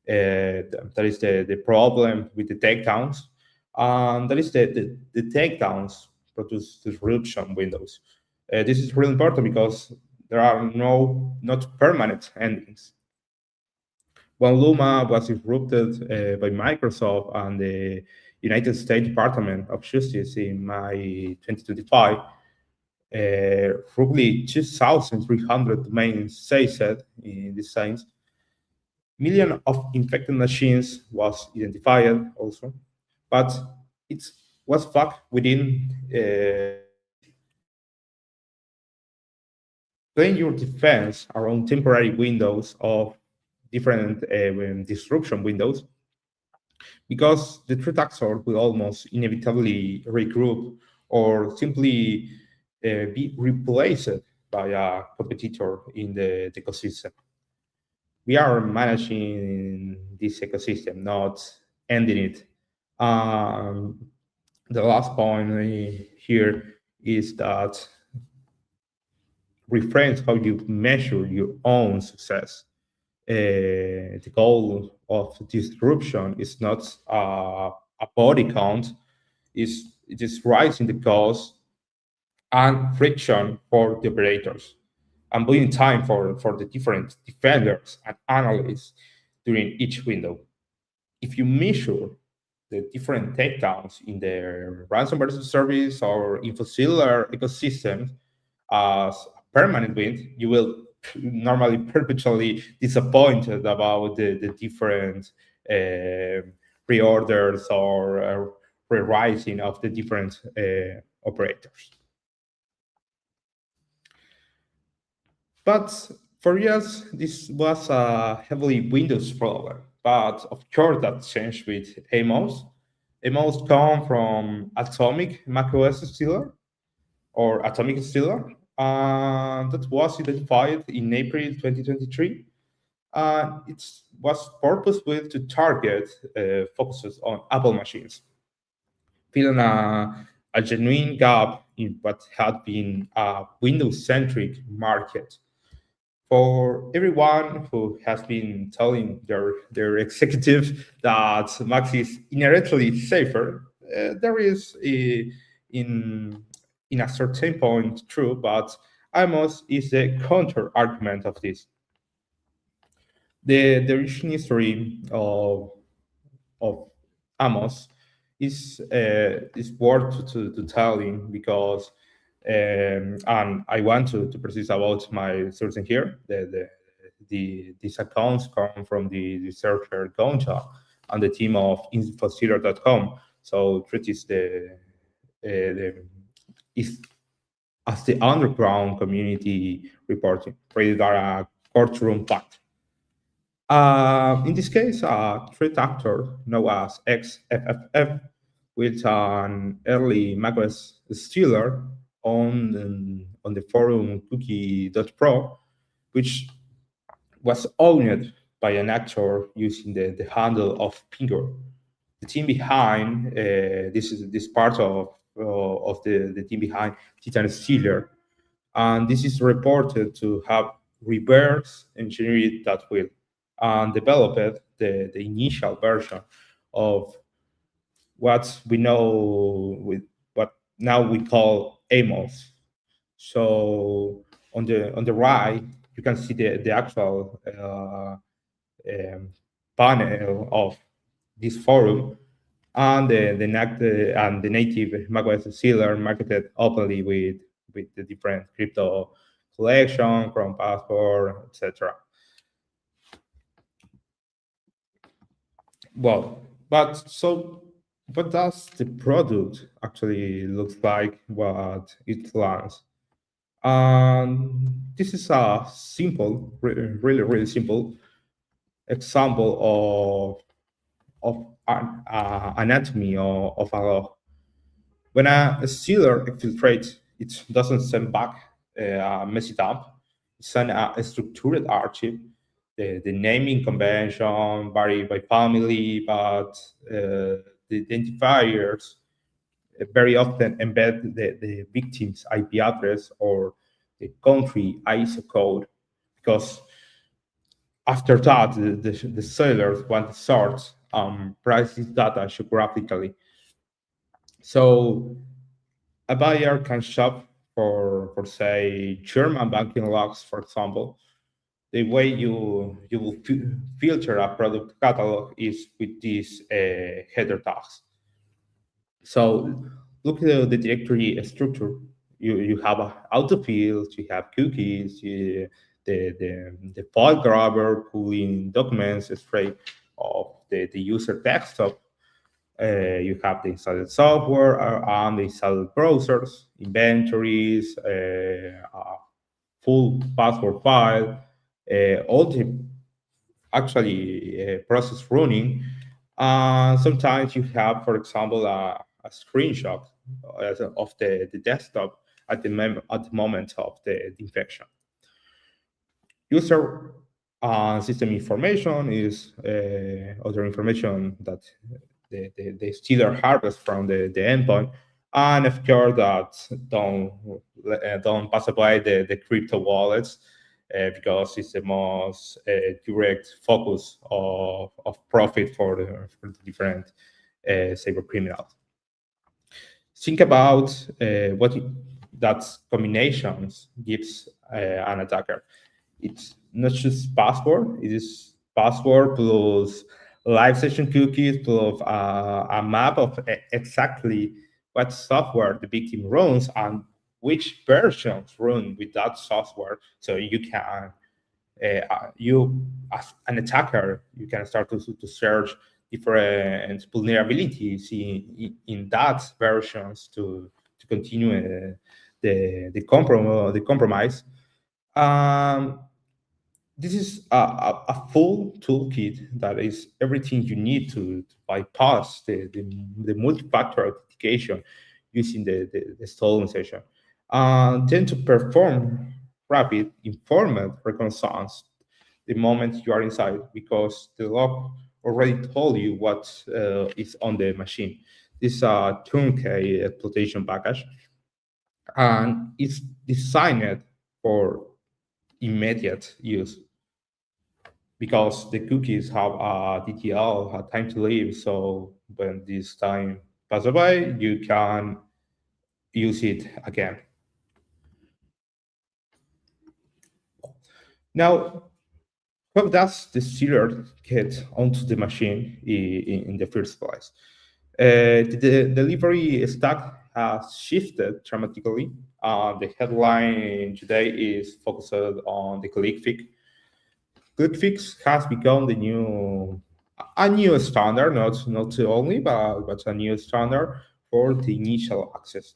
That is the problem with the takedowns, and that is the takedowns produce disruption windows. This is really important because there are not permanent endings. When Luma was disrupted by Microsoft and the United States Department of Justice in May 2025, roughly 2,300 domains seized in this sense. Millions of infected machines was identified also, but it's was flagged within playing your defense around temporary windows of different disruption windows, because the threat actor will almost inevitably regroup or simply be replaced by a competitor in the ecosystem. We are managing this ecosystem, not ending it. Um, the last point here is that reframes how you measure your own success. The goal of disruption is not a body count, it is rising the cost and friction for the operators, and buying time for the different defenders and analysts during each window. If you measure the different takedowns in the ransomware service or infocellular ecosystem as a permanent win, you will normally perpetually disappointed about the different reorders or rewriting of the different operators. But for years, this was a heavily Windows problem. But of course, that changed with Amos. Amos come from Atomic macOS Stealer or Atomic Stealer, that was identified in April 2023. It was purpose-built to target focuses on Apple machines, filling a genuine gap in what had been a Windows-centric market. For everyone who has been telling their executive that Mac is inherently safer, there is in a certain point true, but Amos is the counter argument of this. The rich history of Amos is worth to telling, because and I want to precise about my sourcing here. These accounts come from the researcher Gonja and the team of infociller.com. So it is is as the underground community reporting, rather than a courtroom fact. In this case, a threat actor known as XFFF, with an early macOS stealer on the forum cookie.pro, which was owned by an actor using the handle of Pinger. The team behind this part of the team behind Titan Stealer, and this is reported to have reverse engineered that will and developed the initial version of what we know with what now we call Amos. So on the right, you can see the actual panel of this forum, and the native macOS sealer marketed openly with the different crypto collection, Chrome Passport, etc. Well, what does the product actually looks like? What it lands? This is a simple, really simple example of an anatomy of a log. When a stealer exfiltrates, it doesn't send back a messy dump. It sends a structured archive. The naming convention vary by family, but the identifiers very often embed the victim's IP address or the country ISO code, because after that, the sellers want to sort price this data geographically. So a buyer can shop for say German banking logs, for example. The way you will filter a product catalog is with these header tags. So look at the directory structure. You have autofills, you have cookies, the file grabber pulling documents straight of the user desktop. You have the installed software and the installed browsers, inventories, full password file, all the process running. Sometimes you have, for example, a screenshot of the desktop at the moment of the infection. User system information is other information that the stealer harvest from the endpoint, and of course that don't pass by the crypto wallets because it's the most direct focus of profit for the different cyber criminals. Think about what that combinations gives an attacker. It's not just password, it is password plus live session cookies plus a map of exactly what software the victim runs and which versions run with that software. So you can, you as an attacker, you can start to search different vulnerabilities in that versions to continue the compromise. This is a full toolkit that is everything you need to bypass the multi-factor authentication using the stolen session. Then to perform rapid, informed reconnaissance the moment you are inside, because the log already told you what is on the machine. This is a turnkey exploitation package, and it's designed for immediate use because the cookies have a DTL, a time to live. So when this time passes by, you can use it again. Now, how does the stealer get onto the machine in the first place? The delivery stack has shifted dramatically. The headline today is focused on the click fix. Click fix has become a new standard, not the only, but a new standard for the initial access.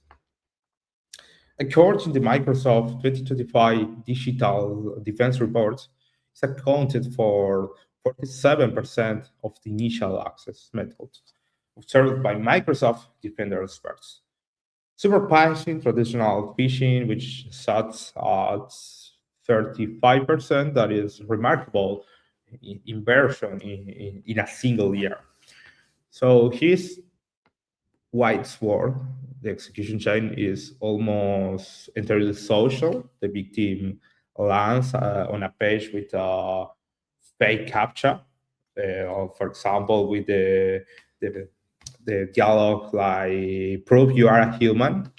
According to the Microsoft 2025 Digital Defense Report, it's accounted for 47% of the initial access methods observed by Microsoft Defender experts. Supervising traditional phishing, which sits at 35%, that is remarkable inversion in a single year. So here's White Sword. The execution chain is almost entirely social. The victim lands on a page with a fake captcha, or for example, with the dialogue like "prove you are a human,"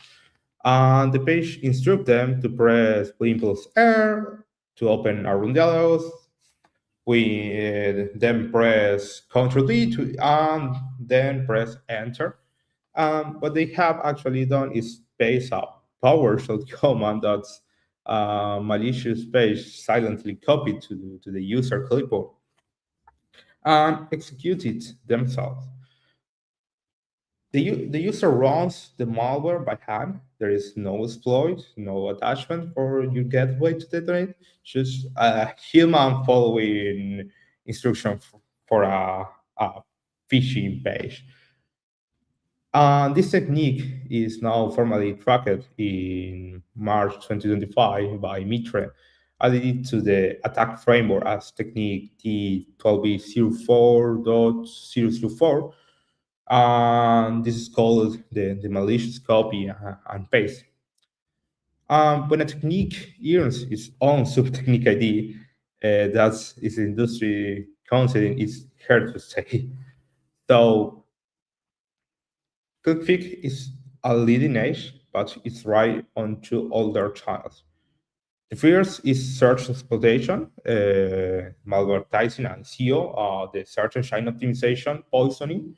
and the page instructs them to press impulse R to open a room dialog. We then press Ctrl D and then press Enter. What they have actually done is paste a PowerShell command that's malicious page silently copied to the user clipboard and execute it themselves. The user runs the malware by hand. There is no exploit, no attachment for your gateway to detonate, just a human following instruction for a phishing page. This technique is now formally tracked in March 2025 by Mitre, added to the attack framework as technique T12B04.004. And this is called the malicious copy and paste. When a technique earns its own sub-technique ID, that's its industry concept, it's here to stay. So ClickFix is a leading edge, but it's right on two older channels. The first is search exploitation, malvertising, and SEO, the search engine optimization, poisoning,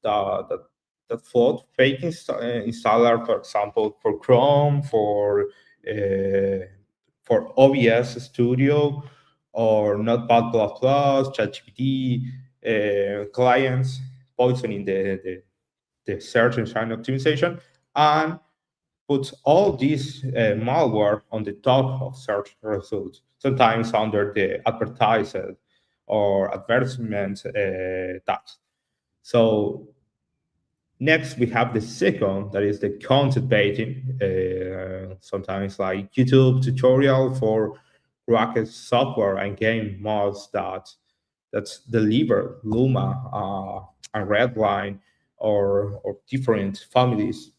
that flood fake installer, for example, for Chrome, for OBS Studio, or Notepad++, ChatGPT, clients poisoning the search engine optimization, and put all this malware on the top of search results, sometimes under the advertised or advertisement tags. So next, we have the second, that is the content baiting, sometimes like YouTube tutorial for cracked software and game mods that deliver Luma, a Redline, or different families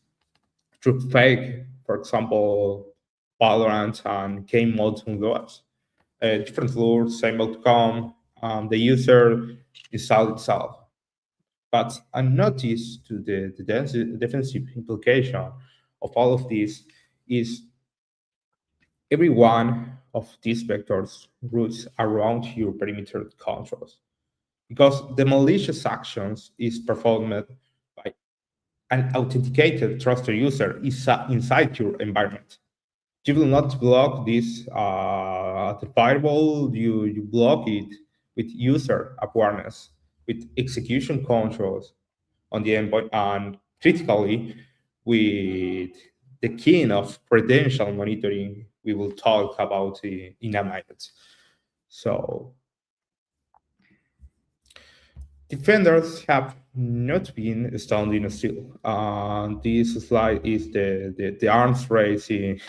through fake, for example, Valorant and game modes on webs. Different lures, same outcome, the user install itself. But a notice to the defensive implication of all of this is every one of these vectors routes around your perimeter controls, because the malicious actions is performed by an authenticated trusted user inside your environment. You will not block this at the firewall. You block it with user awareness, with execution controls on the endpoint, and critically with the key of credential monitoring we will talk about in a minute. So defenders have not been standing still. This slide is the arms race in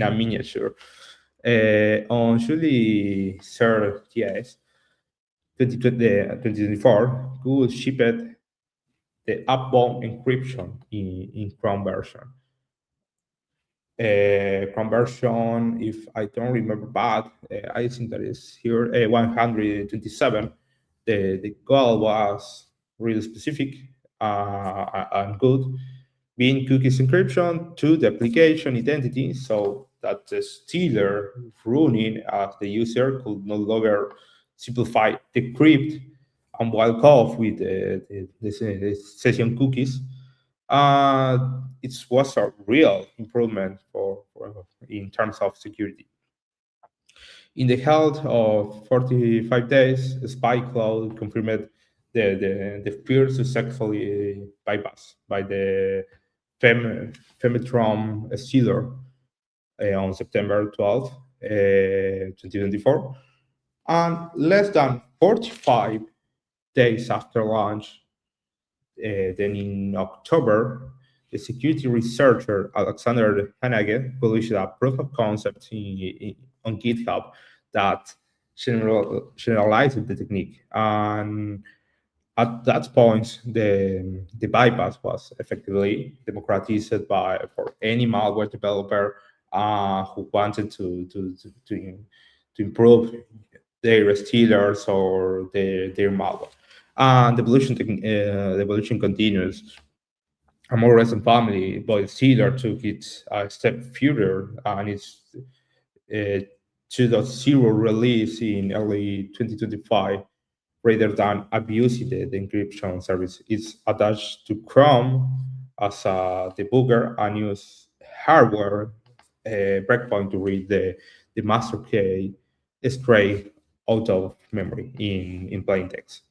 a miniature. On July 3rd, 2024, Google shipped the upbound encryption in Chrome version. Chrome version, if I don't remember bad, I think that is here, 127. The goal was really specific and good, being cookies encryption to the application identity, so that the stealer running as the user could no longer simplify, decrypt, and walk off with the session cookies. It was a real improvement for in terms of security. In the health of 45 days, Spy Cloud confirmed the fear successfully bypassed by the Femitron stealer on September 12th, 2024. And less than 45 days after launch, then in October, the security researcher Alexander Hanage published a proof of concept on GitHub that generalized the technique. And at that point, the bypass was effectively democratized for any malware developer who wanted to improve their stealers or their malware. And the evolution continues. A more recent family, but Stealer took it a step further, and its 2.0 release in early 2025, rather than abusing the encryption service, it's attached to Chrome as a debugger and use hardware breakpoint to read the master key straight out of memory in plain text.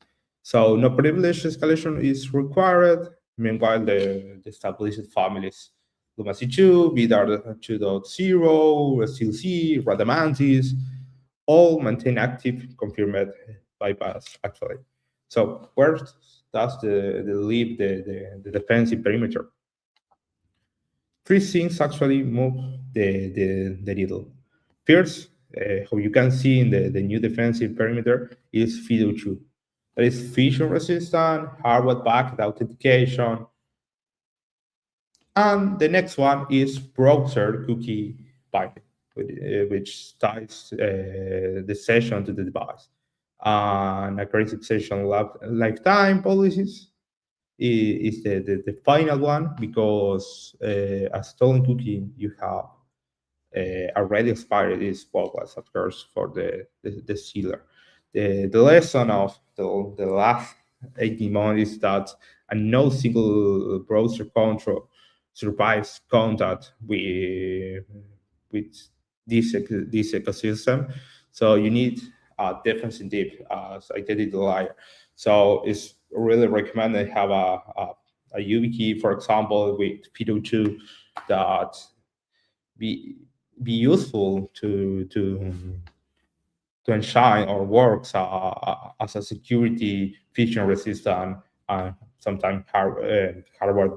So no privilege escalation is required. Meanwhile, the established families, Luma C2, BDAR 2.0, STLC, Radamantis, all maintain active confirmed bypass, actually. So where does leave the defensive perimeter? Three things actually move the needle. First, how you can see in the new defensive perimeter is FIDO2. That is phishing resistant, hardware-backed authentication. And the next one is browser cookie binding, which ties the session to the device. And aggressive session lifetime policies is the final one, because a stolen cookie you have already expired is worthless, of course, for the sealer. The lesson of the last 18 months is that no single browser control survives contact with this ecosystem. So you need a defense in deep as identity layer. So it's really recommended have a YubiKey, for example, with Fido2 that be useful to enshrine or works as a security phishing resistant and sometimes hardware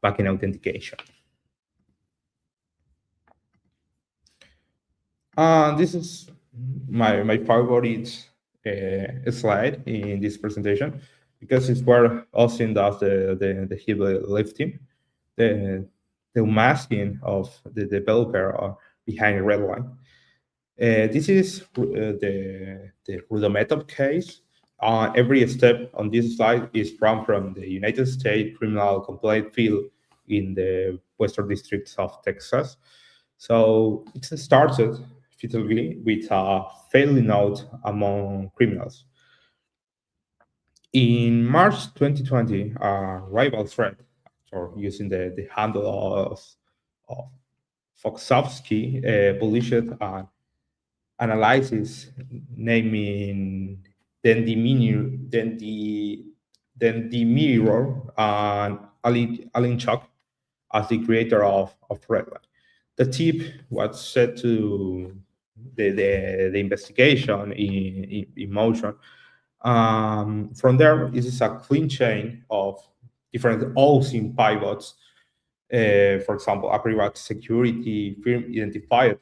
backing authentication. This is my favorite slide in this presentation because it's where OSINT does the heavy lifting, the masking of the developer behind a red line. This is the rudimental case. Every step on this slide is run from the United States Criminal Complaint Field in the Western District of Texas. So it started typically with a failing note among criminals. In March 2020, a rival threat, or using the handle of Foxovsky, published an analysis naming Dendimiror and Alinchuk as the creator of Redline. The tip was set to the investigation in motion. From there, this is a clean chain of different OSINT pivots. For example, a private security firm identified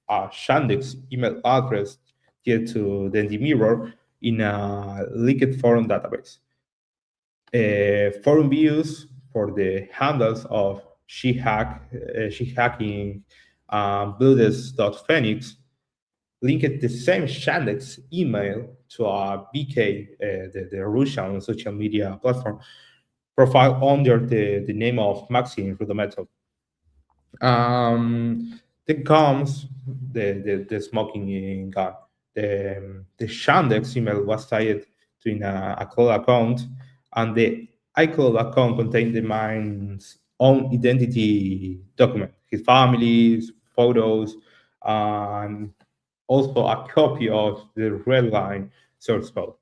a Shandex email address tied to the mirror in a leaked forum database. Forum views for the handles of shehacking Builders.Phoenix linked the same Shandex email to a BK, the Russian social media platform, profile under the name of Maxim Rudimental. Then comes the smoking gun. The Shandex email was tied to a cloud account, and the iCloud account contained the man's own identity document, his family's photos, and also a copy of the Redline source code.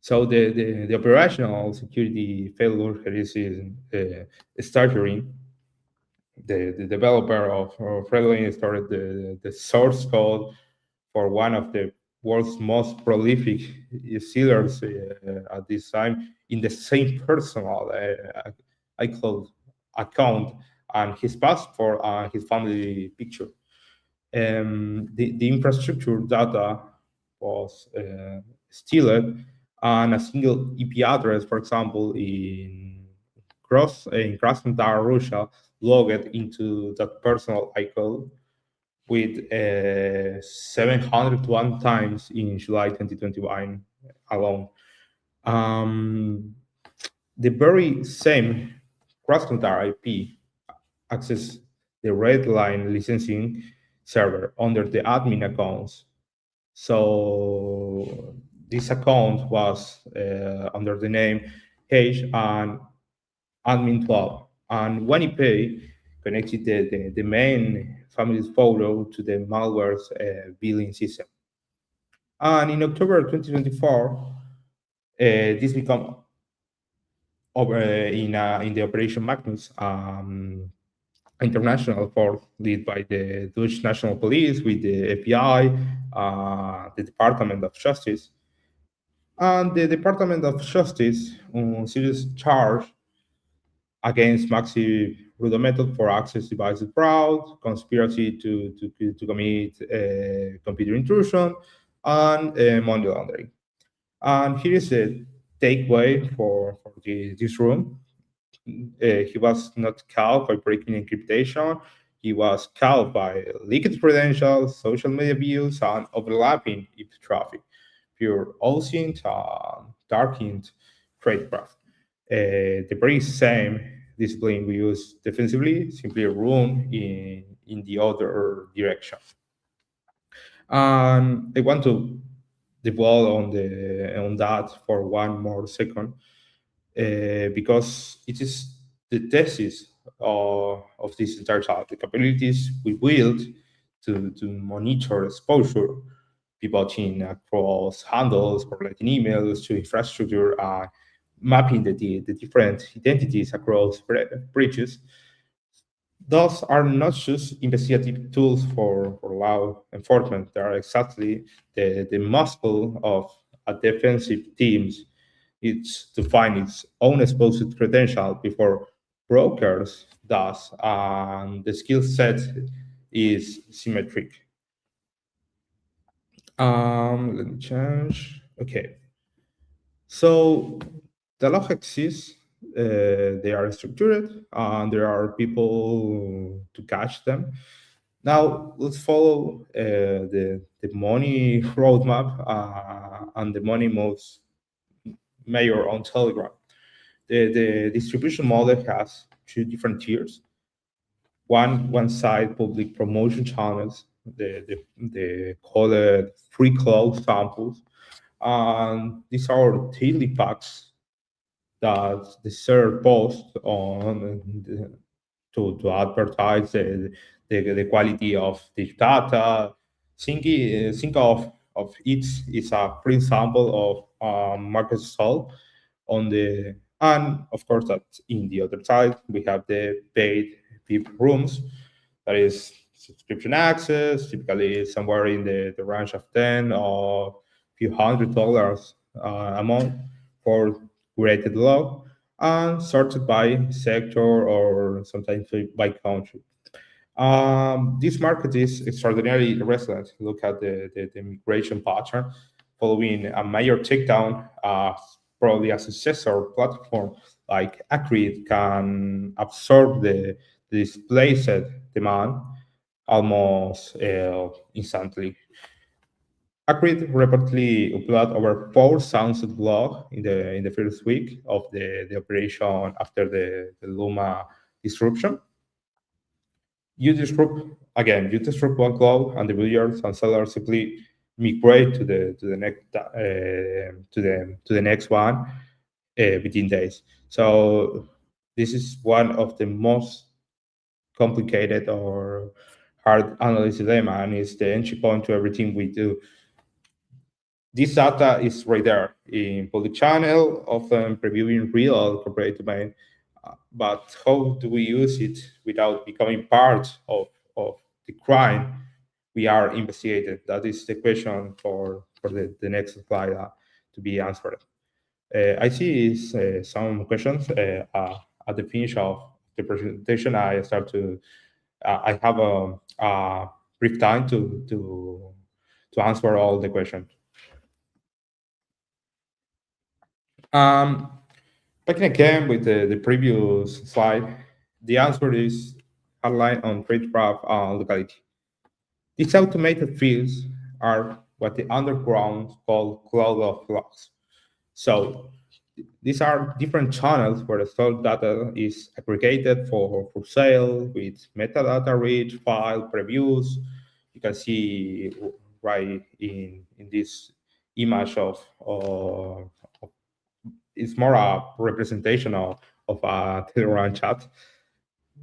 So the operational security failure is startering. The developer of Redline started the source code for one of the world's most prolific sealers at this time in the same personal iCloud account and his passport and his family picture. The infrastructure data was stolen, and a single IP address, for example, in Krasnodar, Russia, logged into that personal iCloud with 701 times in July 2021 alone. The very same Krasnodar IP accessed the Redline licensing server under the admin accounts. So this account was under the name H and admin 12, and one IP connected the main family's photo to the malware's billing system. And in October 2024, this became over in the Operation Magnus, international force led by the Dutch National Police with the FBI, the Department of Justice. And the Department of Justice serious charge against Maxi Rudimental for access devices fraud, conspiracy to commit computer intrusion, and money laundering. And here is a takeaway for this room. He was not caught by breaking encryption. He was caught by leaked credentials, social media views, and overlapping IP traffic, pure OSINT, darkened tradecraft. The very same discipline we use defensively simply run in the other direction. And I want to dwell on that for one more second, because it is the thesis of this entire talk, the capabilities we build to monitor exposure pivoting across handles, correlating emails to infrastructure, mapping the different identities across breaches. Those are not just investigative tools for law enforcement. They are exactly the muscle of a defensive teams. It's to find its own exposed credential before brokers does, and the skill set is symmetric. Let me change. Okay. So the log exists. They are structured, and there are people to catch them. Now let's follow the money roadmap and the money moves mayor on Telegram. The distribution model has two different tiers. One side public promotion channels, the called free cloud samples, and these are daily packs that the seller posts on to advertise the quality of the data. Think of it is a free sample of market salt on the, and of course that in the other side we have the paid VIP rooms, that is subscription access, typically somewhere in the range of 10 or a few $100 a month for curated log and sorted by sector or sometimes by country. This market is extraordinarily resilient. Look at the migration pattern following a major takedown. Probably a successor platform like Acrid can absorb the displaced demand almost instantly. Acrid reportedly uploaded over 4,000 blog in the first week of the operation after the Luma disruption. You disrupt one cloud, and the builders and sellers simply migrate to the next one within days. So this is one of the most complicated or hard analysis dilemma, and it's the entry point to everything we do. This data is right there in public channel, often previewing real corporate domain. But how do we use it without becoming part of the crime we are investigating? That is the question for the next slide to be answered. I see some questions at the finish of the presentation. I have a brief time to answer all the questions. Looking again with the previous slide, the answer is outlined on trade graph locality. These automated fields are what the underground call cloud of logs. So these are different channels where the stored data is aggregated for sale with metadata rich file previews. You can see right in this image of it's more a representation of a Telegram chat,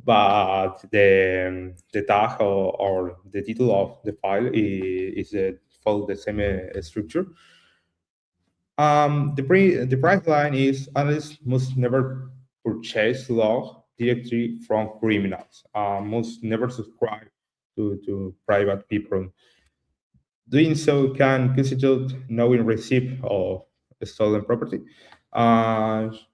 but the tag or the title of the file is follow the same structure. The price line is analysts must never purchase log directly from criminals. Must never subscribe to private people. Doing so can constitute knowing receipt of stolen property. Just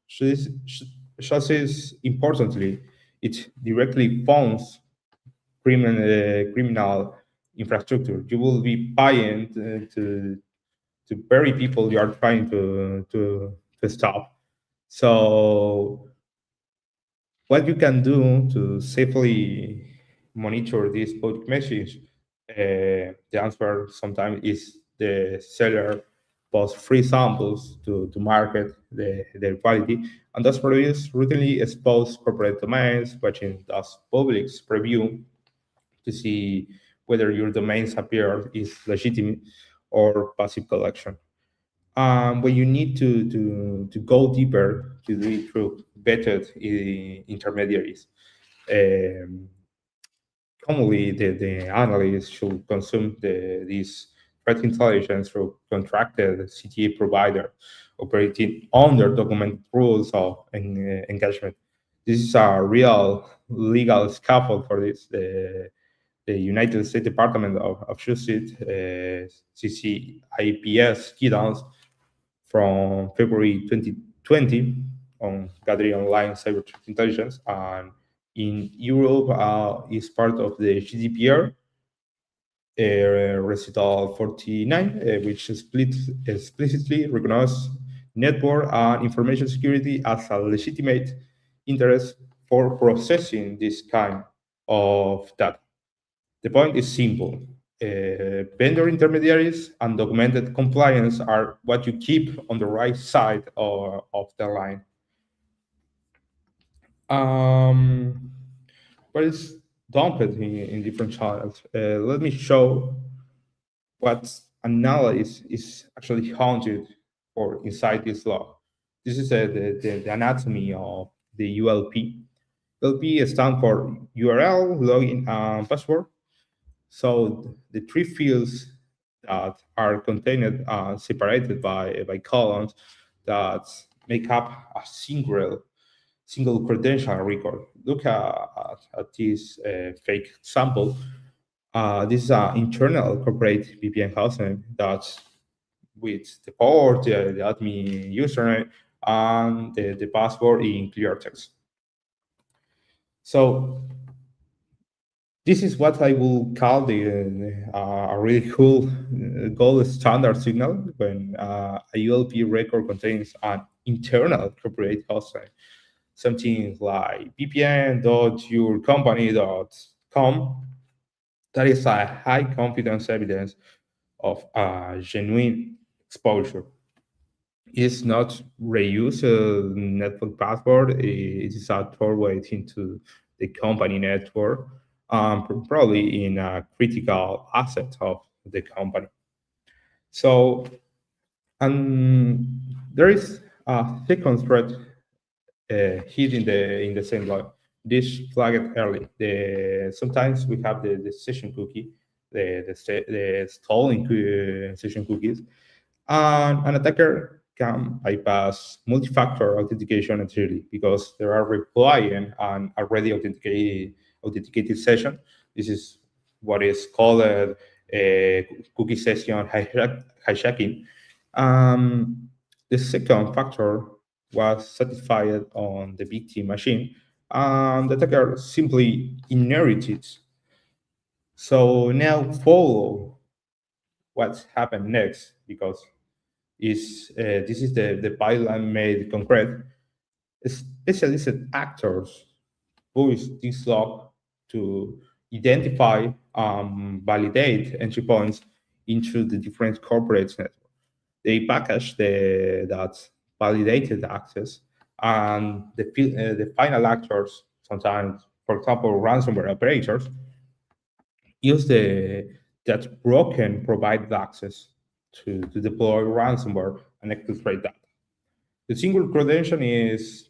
as importantly, it directly funds criminal infrastructure. You will be paying to bury people you are trying to stop. So what you can do to safely monitor this public message, the answer sometimes is the seller posts free samples to market their quality, and thus produce routinely exposed corporate domains, watching thus public's preview to see whether your domain's appear is legitimate or passive collection. When you need to go deeper, to do it through vetted intermediaries. Commonly, the analysts should consume these threat intelligence through contracted CTA provider operating under documented rules of engagement. This is a real legal scaffold for this. The United States Department of Justice, CCIPS guidance from February 2020 on gathering online cyber threat intelligence, and in Europe is part of the GDPR recital 49, which explicitly recognizes network and information security as a legitimate interest for processing this kind of data. The point is simple. Vendor intermediaries and documented compliance are what you keep on the right side of the line. But it's dumped in different channels. Let me show what analysis is actually haunted for inside this log. This is the anatomy of the ULP. ULP stands for URL, login, and password. So the three fields that are contained separated by columns that make up a single credential record. Look at this fake sample. This is an internal corporate VPN hostname that's with the port, the admin username, and the password in clear text. So this is what I will call a really cool gold standard signal when a ULP record contains an internal corporate hostname. Something like vpn.yourcompany.com. That is a high confidence evidence of a genuine exposure. It's not reuse a network password. It is a doorway into the company network, probably in a critical asset of the company. So, and there is a second threat hid in the same log. This flagged early. Sometimes we have the session cookie, the stolen session cookies, and an attacker can bypass multi-factor authentication entirely because they are replying an already authenticated session. This is what is called a cookie session hijacking. The second factor was satisfied on the victim machine, and the attacker simply inherited. So now follow what happened next, because this is the pipeline made concrete. Specialized actors use this log to identify validate entry points into the different corporate networks. They package that validated access, and the final actors, sometimes, for example, ransomware operators, use that broken provided access to deploy ransomware and exfiltrate data. The single credential is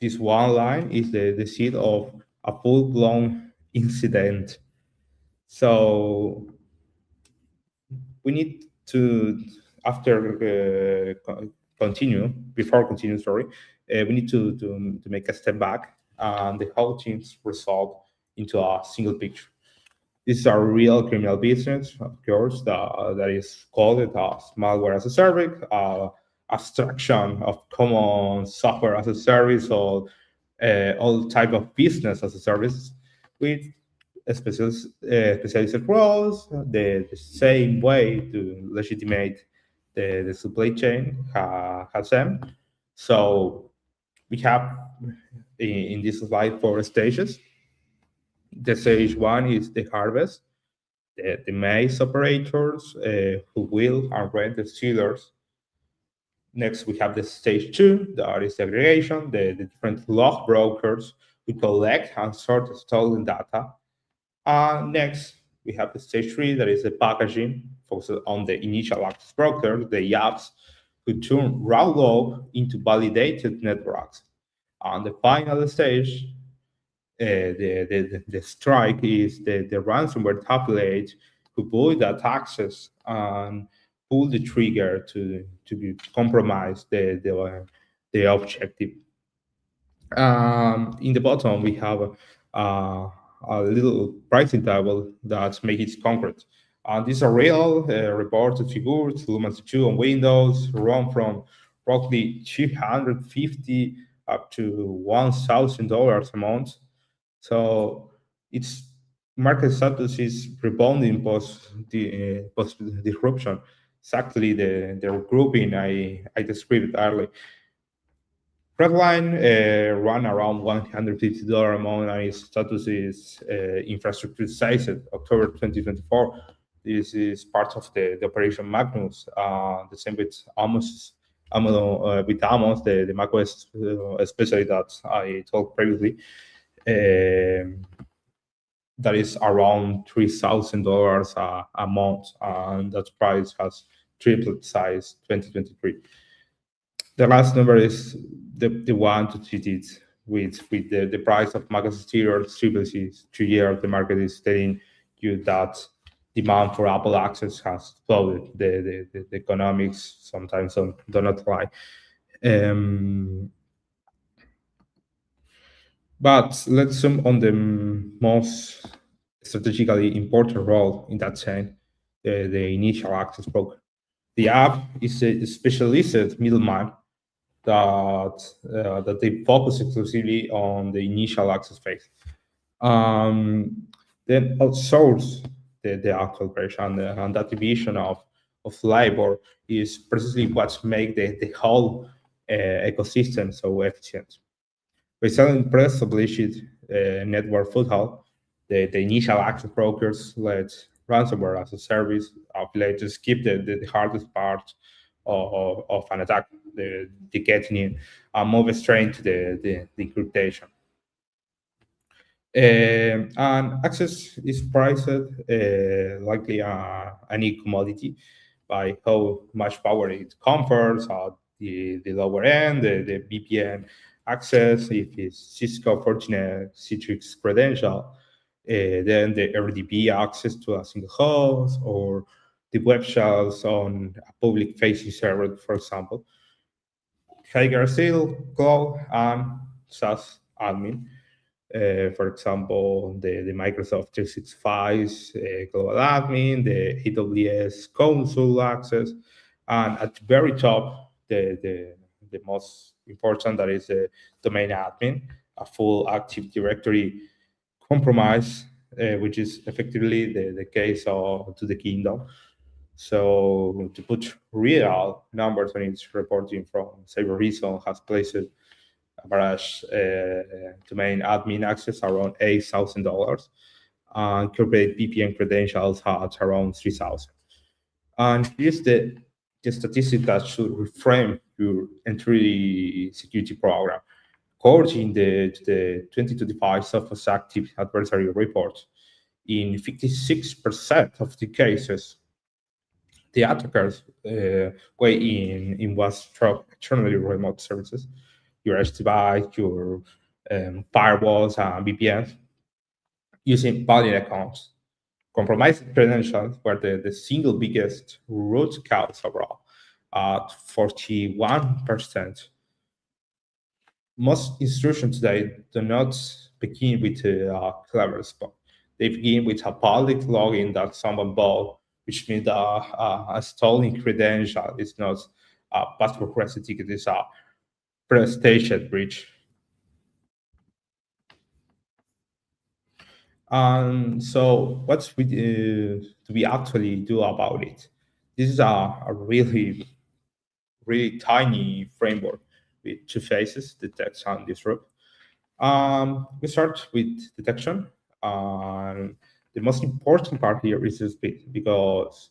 this one line is the seed of a full-blown incident. So we need to, before continue, we need to make a step back, and the whole thing's resolved into a single picture. This is a real criminal business, of course, that is called malware as a service, abstraction of common software as a service, or all type of business as a service with specialized roles, the same way to legitimate the supply chain has them. So we have in this slide 4 stages. The stage 1 is the harvest, the maize operators who will and rent the seeders. Next, we have the stage 2, that is the aggregation, the different log brokers who collect and sort the stolen data. Next, we have the stage 3, that is the packaging, focused on the initial access brokers, the apps who turn raw log into validated networks. And the final stage, the strike, is the ransomware tablet void that access and pull the trigger to compromise the objective. In the bottom, we have a little pricing table that makes it concrete. These are real reported figures. Lumens 2 on Windows run from roughly $250 up to $1,000 a month. So its market status is rebounding post disruption. Exactly the grouping I described earlier. Redline run around $150 a month, and its status is infrastructure sized October 2024. This is part of the Operation Magnus. The same with Amos, the macOS, especially that I talked previously. That is around $3,000 a month, and that price has tripled since 2023. The last number is the one to treat it with the price of macOS Exterior triple 2 years. The market is telling you that demand for Apple access has exploded. The economics sometimes do not lie. But let's zoom on the most strategically important role in that chain, the initial access broker. The app is a specialized middleman that they focus exclusively on the initial access phase. Then outsource the actual version, and that division of labor is precisely what makes the whole ecosystem so efficient. By selling pre-established network foothold, the initial access brokers let ransomware as a service apply to skip the hardest part of an attack, the getting in, and move straight to the encryption. And access is priced likely any commodity by how much power it confers, the lower end, the VPN access, if it's Cisco, Fortinet, Citrix credential, then the RDP access to a single host, or the web shells on a public facing server, for example. Higher still, cloud and SaaS admin. For example, the Microsoft 365 global admin, the AWS console access, and at the very top, the most important, that is the domain admin, a full Active Directory compromise, which is effectively the case of To the Kingdom. So to put real numbers on its reporting from Cyber Reason, has placed average domain admin access around $8,000, and corporate VPN credentials at around $3,000. And here's the statistic that should reframe your entry security program. According to the 2025 Sophos Active Adversary Report, in 56% of the cases, the attackers were in was through externally remote services, your edge device, your firewalls, and VPNs, using valid accounts. Compromised credentials were the single biggest root cause overall, at 41%. Most intrusions today do not begin with a clever spot. They begin with a public login that someone bought, which means a stolen credential is not a password request ticket, it's a pre-staged breach. So what do we actually do about it? This is a really, really tiny framework with two phases, detect and disrupt. We start with detection. The most important part here is the speed, because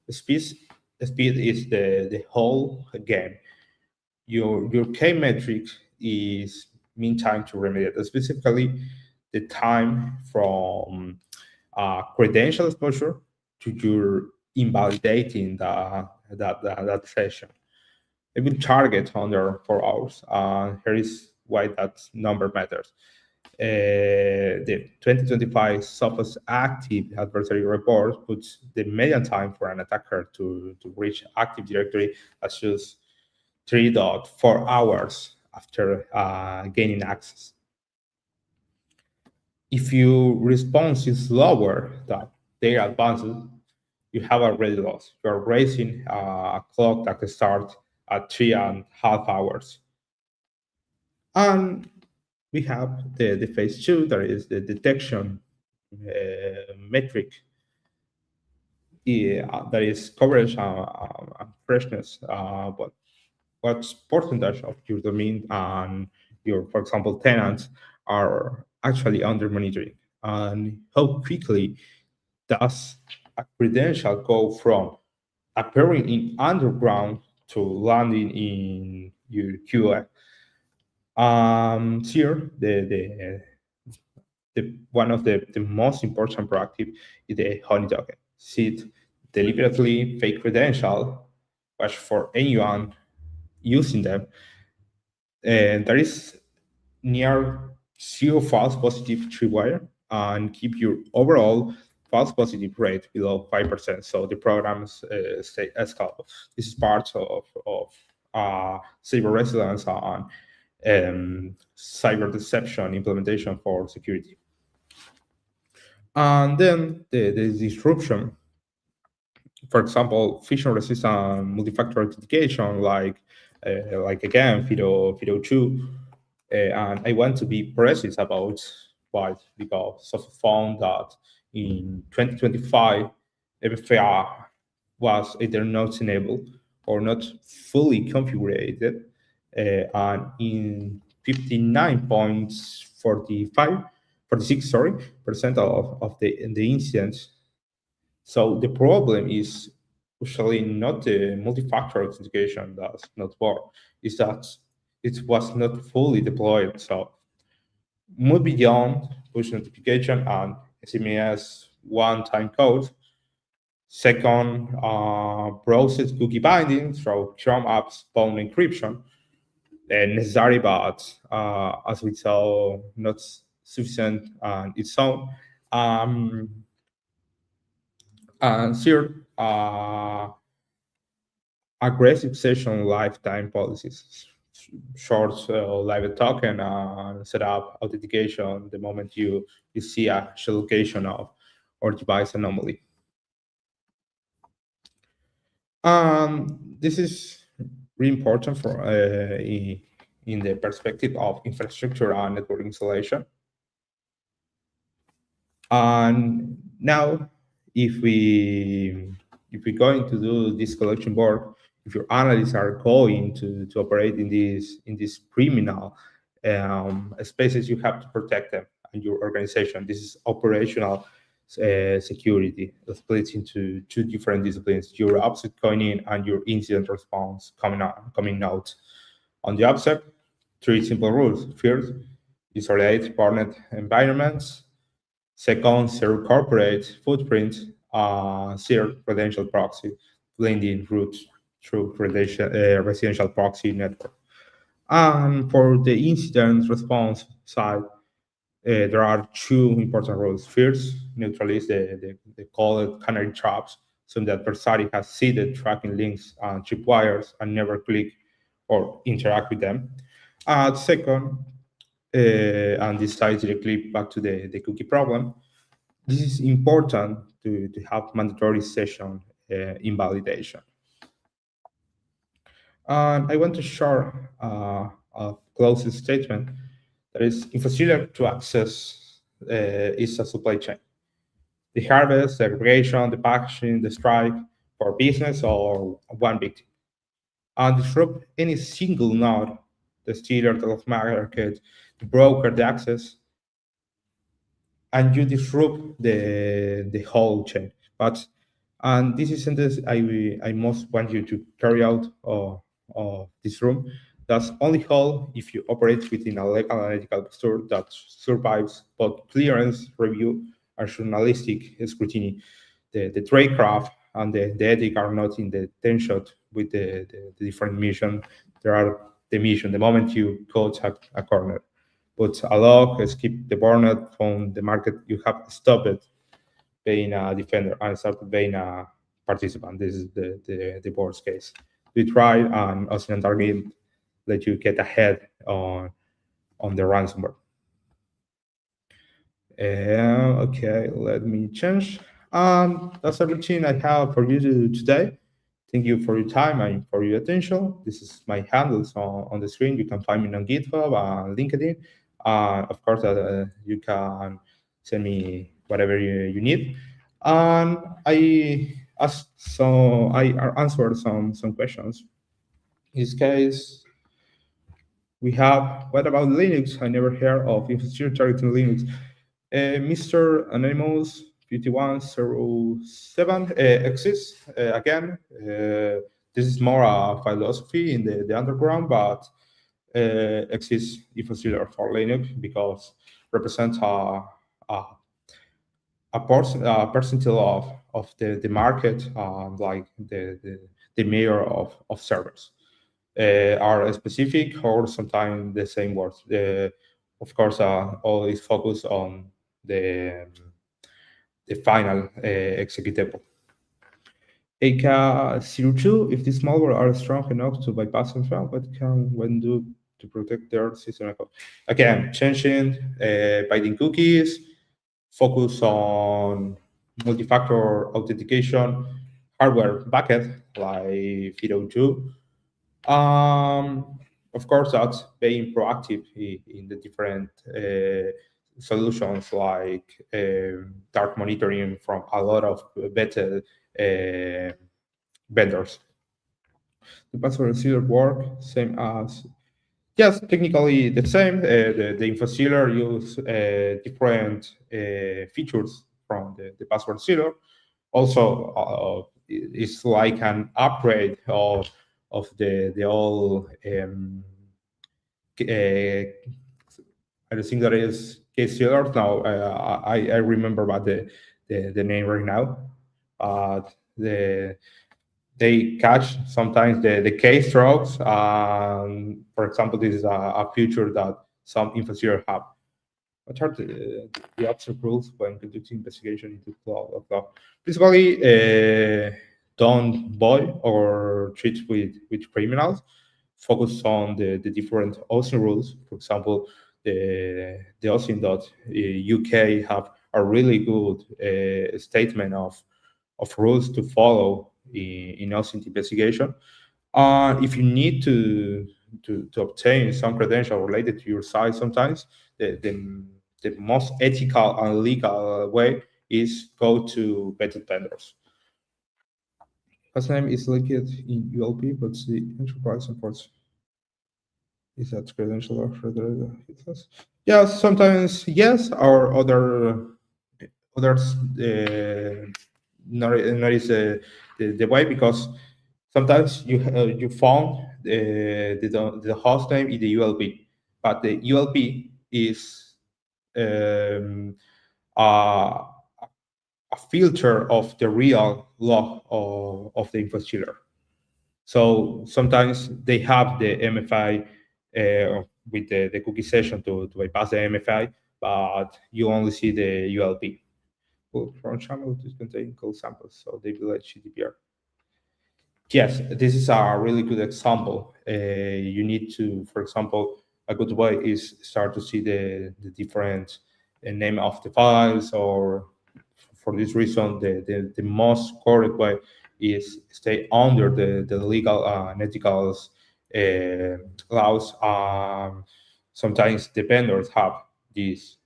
speed is the whole game. Your key metric is mean time to remediate, specifically the time from credential exposure to your invalidating that session. It will target under 4 hours. Here is why that number matters. The 2025 Sophos Active Adversary Report puts the median time for an attacker to reach Active Directory as just 3.4 hours after gaining access. If your response is lower than their advances, you have already lost. You're racing a clock that starts at 3.5 hours. And we have the phase 2, that is the detection metric. That is coverage and freshness. But what percentage of your domain and your, for example, tenants are actually under monitoring, and how quickly does a credential go from appearing in underground to landing in your QA? Here, one of the most important proactive is the honey token. Seed deliberately fake credential, watch for anyone using them, and there is near zero false positive tripwire, and keep your overall false positive rate below 5%. So the programs stay scalable. This is part of cyber resilience and cyber deception implementation for security. And then the disruption, for example, phishing-resistant multi-factor authentication, like again FIDO2, and I want to be precise about why, because I found that in 2025, MFA was either not enabled or not fully configured, and in 46% of the incidents. So the problem is usually not the multi-factor authentication that's not work, is that it was not fully deployed. So move beyond push notification and SMS one-time code. Second, process cookie binding through Chrome apps phone encryption. Necessary, but as we saw, not sufficient on its own. And third, aggressive session lifetime policies. Short live token and set up authentication the moment you see a location of or device anomaly. This is really important for in the perspective of infrastructure and network installation. And now, if we're going to do this collection work, if your analysts are going to operate in these criminal spaces, you have to protect them and your organization. This is operational security that splits into two different disciplines: your OPSEC going in and your incident response coming out. On the OPSEC, 3 simple rules. First, isolate partner environments. Second, zero corporate footprint. Zero credential proxy, blending root through residential proxy network. And for the incident response side, there are 2 important rules. First, neutralize the called canary traps, so the adversary has seeded tracking links and tripwires and never click or interact with them. Second, and this ties directly back to the cookie problem, this is important to have mandatory session invalidation. And I want to share a closing statement that is infrastructure to access is a supply chain. The harvest, the aggregation, the packaging, the strike for business or one victim. And disrupt any single node, the stealer, the lost market, the broker, the access, and you disrupt the whole chain. And this is sentence I most want you to carry out of this room. That's only whole if you operate within a legal and ethical posture that survives both clearance review and journalistic scrutiny. The tradecraft and the ethic are not in the tension with the different mission. There are the mission. The moment you coach a corner, put a lock, skip the burnout from the market. You have stopped being a defender and started being a participant. This is the worst case. We try and OSINT target let you get ahead on the ransomware. Okay, let me change. That's everything I have for you today. Thank you for your time and for your attention. This is my handles on the screen. You can find me on GitHub and LinkedIn. Of course, you can send me whatever you need. And I answered some questions. In this case, we have, what about Linux? I never heard of infrastructure targeting Linux. Mr. Anonymous 5107 exists. Again, this is more a philosophy in the underground, but exists infrastructure for Linux because represents a percentile of the market, like the mayor of servers. Are specific or sometimes the same words. Of course, always focus on the final executable. AK02, if this malware are strong enough to bypass and fail, what can one do to protect their system? Again, changing, binding cookies, focus on multi-factor authentication, hardware bucket like FIDO2. Of course, that's being proactive in the different solutions like dark monitoring from a lot of better vendors. The password receiver work same as, yes, technically the same. The InfoSealer use different features from the password sealer. Also, it's like an upgrade of the old I think that is case sealer now. I remember about the name right now. They catch sometimes the keystrokes. For example, this is a feature that some InfoSealer have. What are the observe rules when conducting investigation into cloud? Basically, don't buy or treat with criminals. Focus on the different OSINT rules. For example, the OSINT.UK have a really good statement of rules to follow in OSINT investigation. If you need to obtain some credential related to your site, sometimes the most ethical and legal way is go to vetted vendors. Last name is linked in ULP, but the enterprise supports. Is that credential or further? Yeah, sometimes yes, or others not is the way, because sometimes you found the host name in the ULP, but the ULP is a filter of the real log of the InfoSealer. So sometimes they have the MFI with the cookie session to bypass the MFI, but you only see the ULP. From channel to contain code samples, so they violate GDPR. Yes, this is a really good example. You need to, for example, a good way is start to see the different name of the files, or for this reason, the most correct way is stay under the legal and ethical laws. Sometimes the vendors have this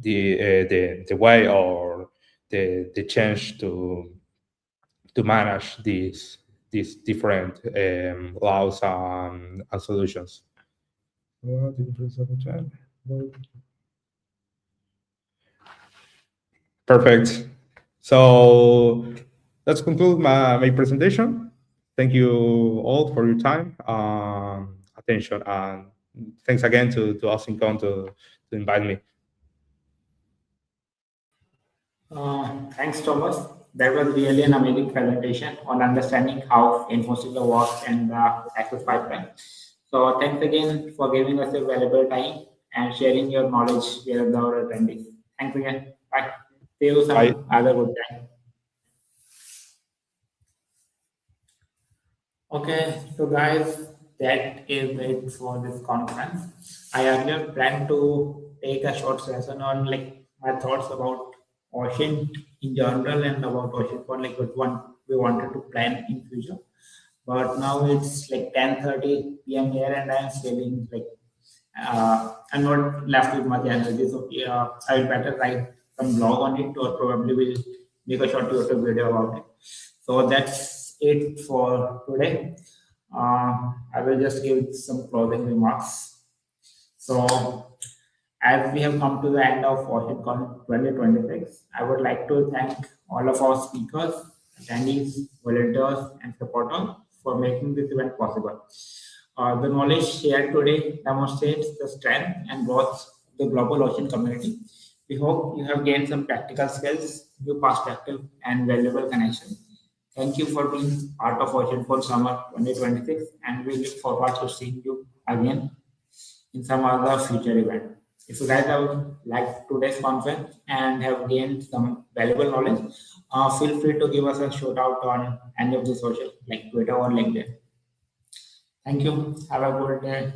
the way or the change to manage these different laws and solutions. Perfect. So let's conclude my presentation. Thank you all for your time, attention, and thanks again to OSINTCon to invite me. Thanks, Thomas. That was really an amazing presentation on understanding how InfoSealer works and the access pipeline. So thanks again for giving us a valuable time and sharing your knowledge with our attendees. Thanks again. Bye. See you some Bye. other good time. Okay, so guys, that is it for this conference. I earlier planned to take a short session on like my thoughts about OSINT in general and about OSINTCon, like what one we wanted to plan in future. But now it's like 10:30 p.m. here, and I'm feeling like I'm not left with much energy. So I will better write some blog on it, or probably will make a short YouTube video about it. So that's it for today. I will just give some closing remarks. So, as we have come to the end of OSINTCon 2026, I would like to thank all of our speakers, attendees, volunteers, and supporters for making this event possible. The knowledge shared today demonstrates the strength and growth of the global ocean community. We hope you have gained some practical skills, new perspective, and valuable connections. Thank you for being part of OSINTCon Summer 2026, and we look forward to seeing you again in some other future event. If you guys have liked today's conference and have gained some valuable knowledge, feel free to give us a shout out on any of the social like Twitter or LinkedIn. Thank you. Have a good day.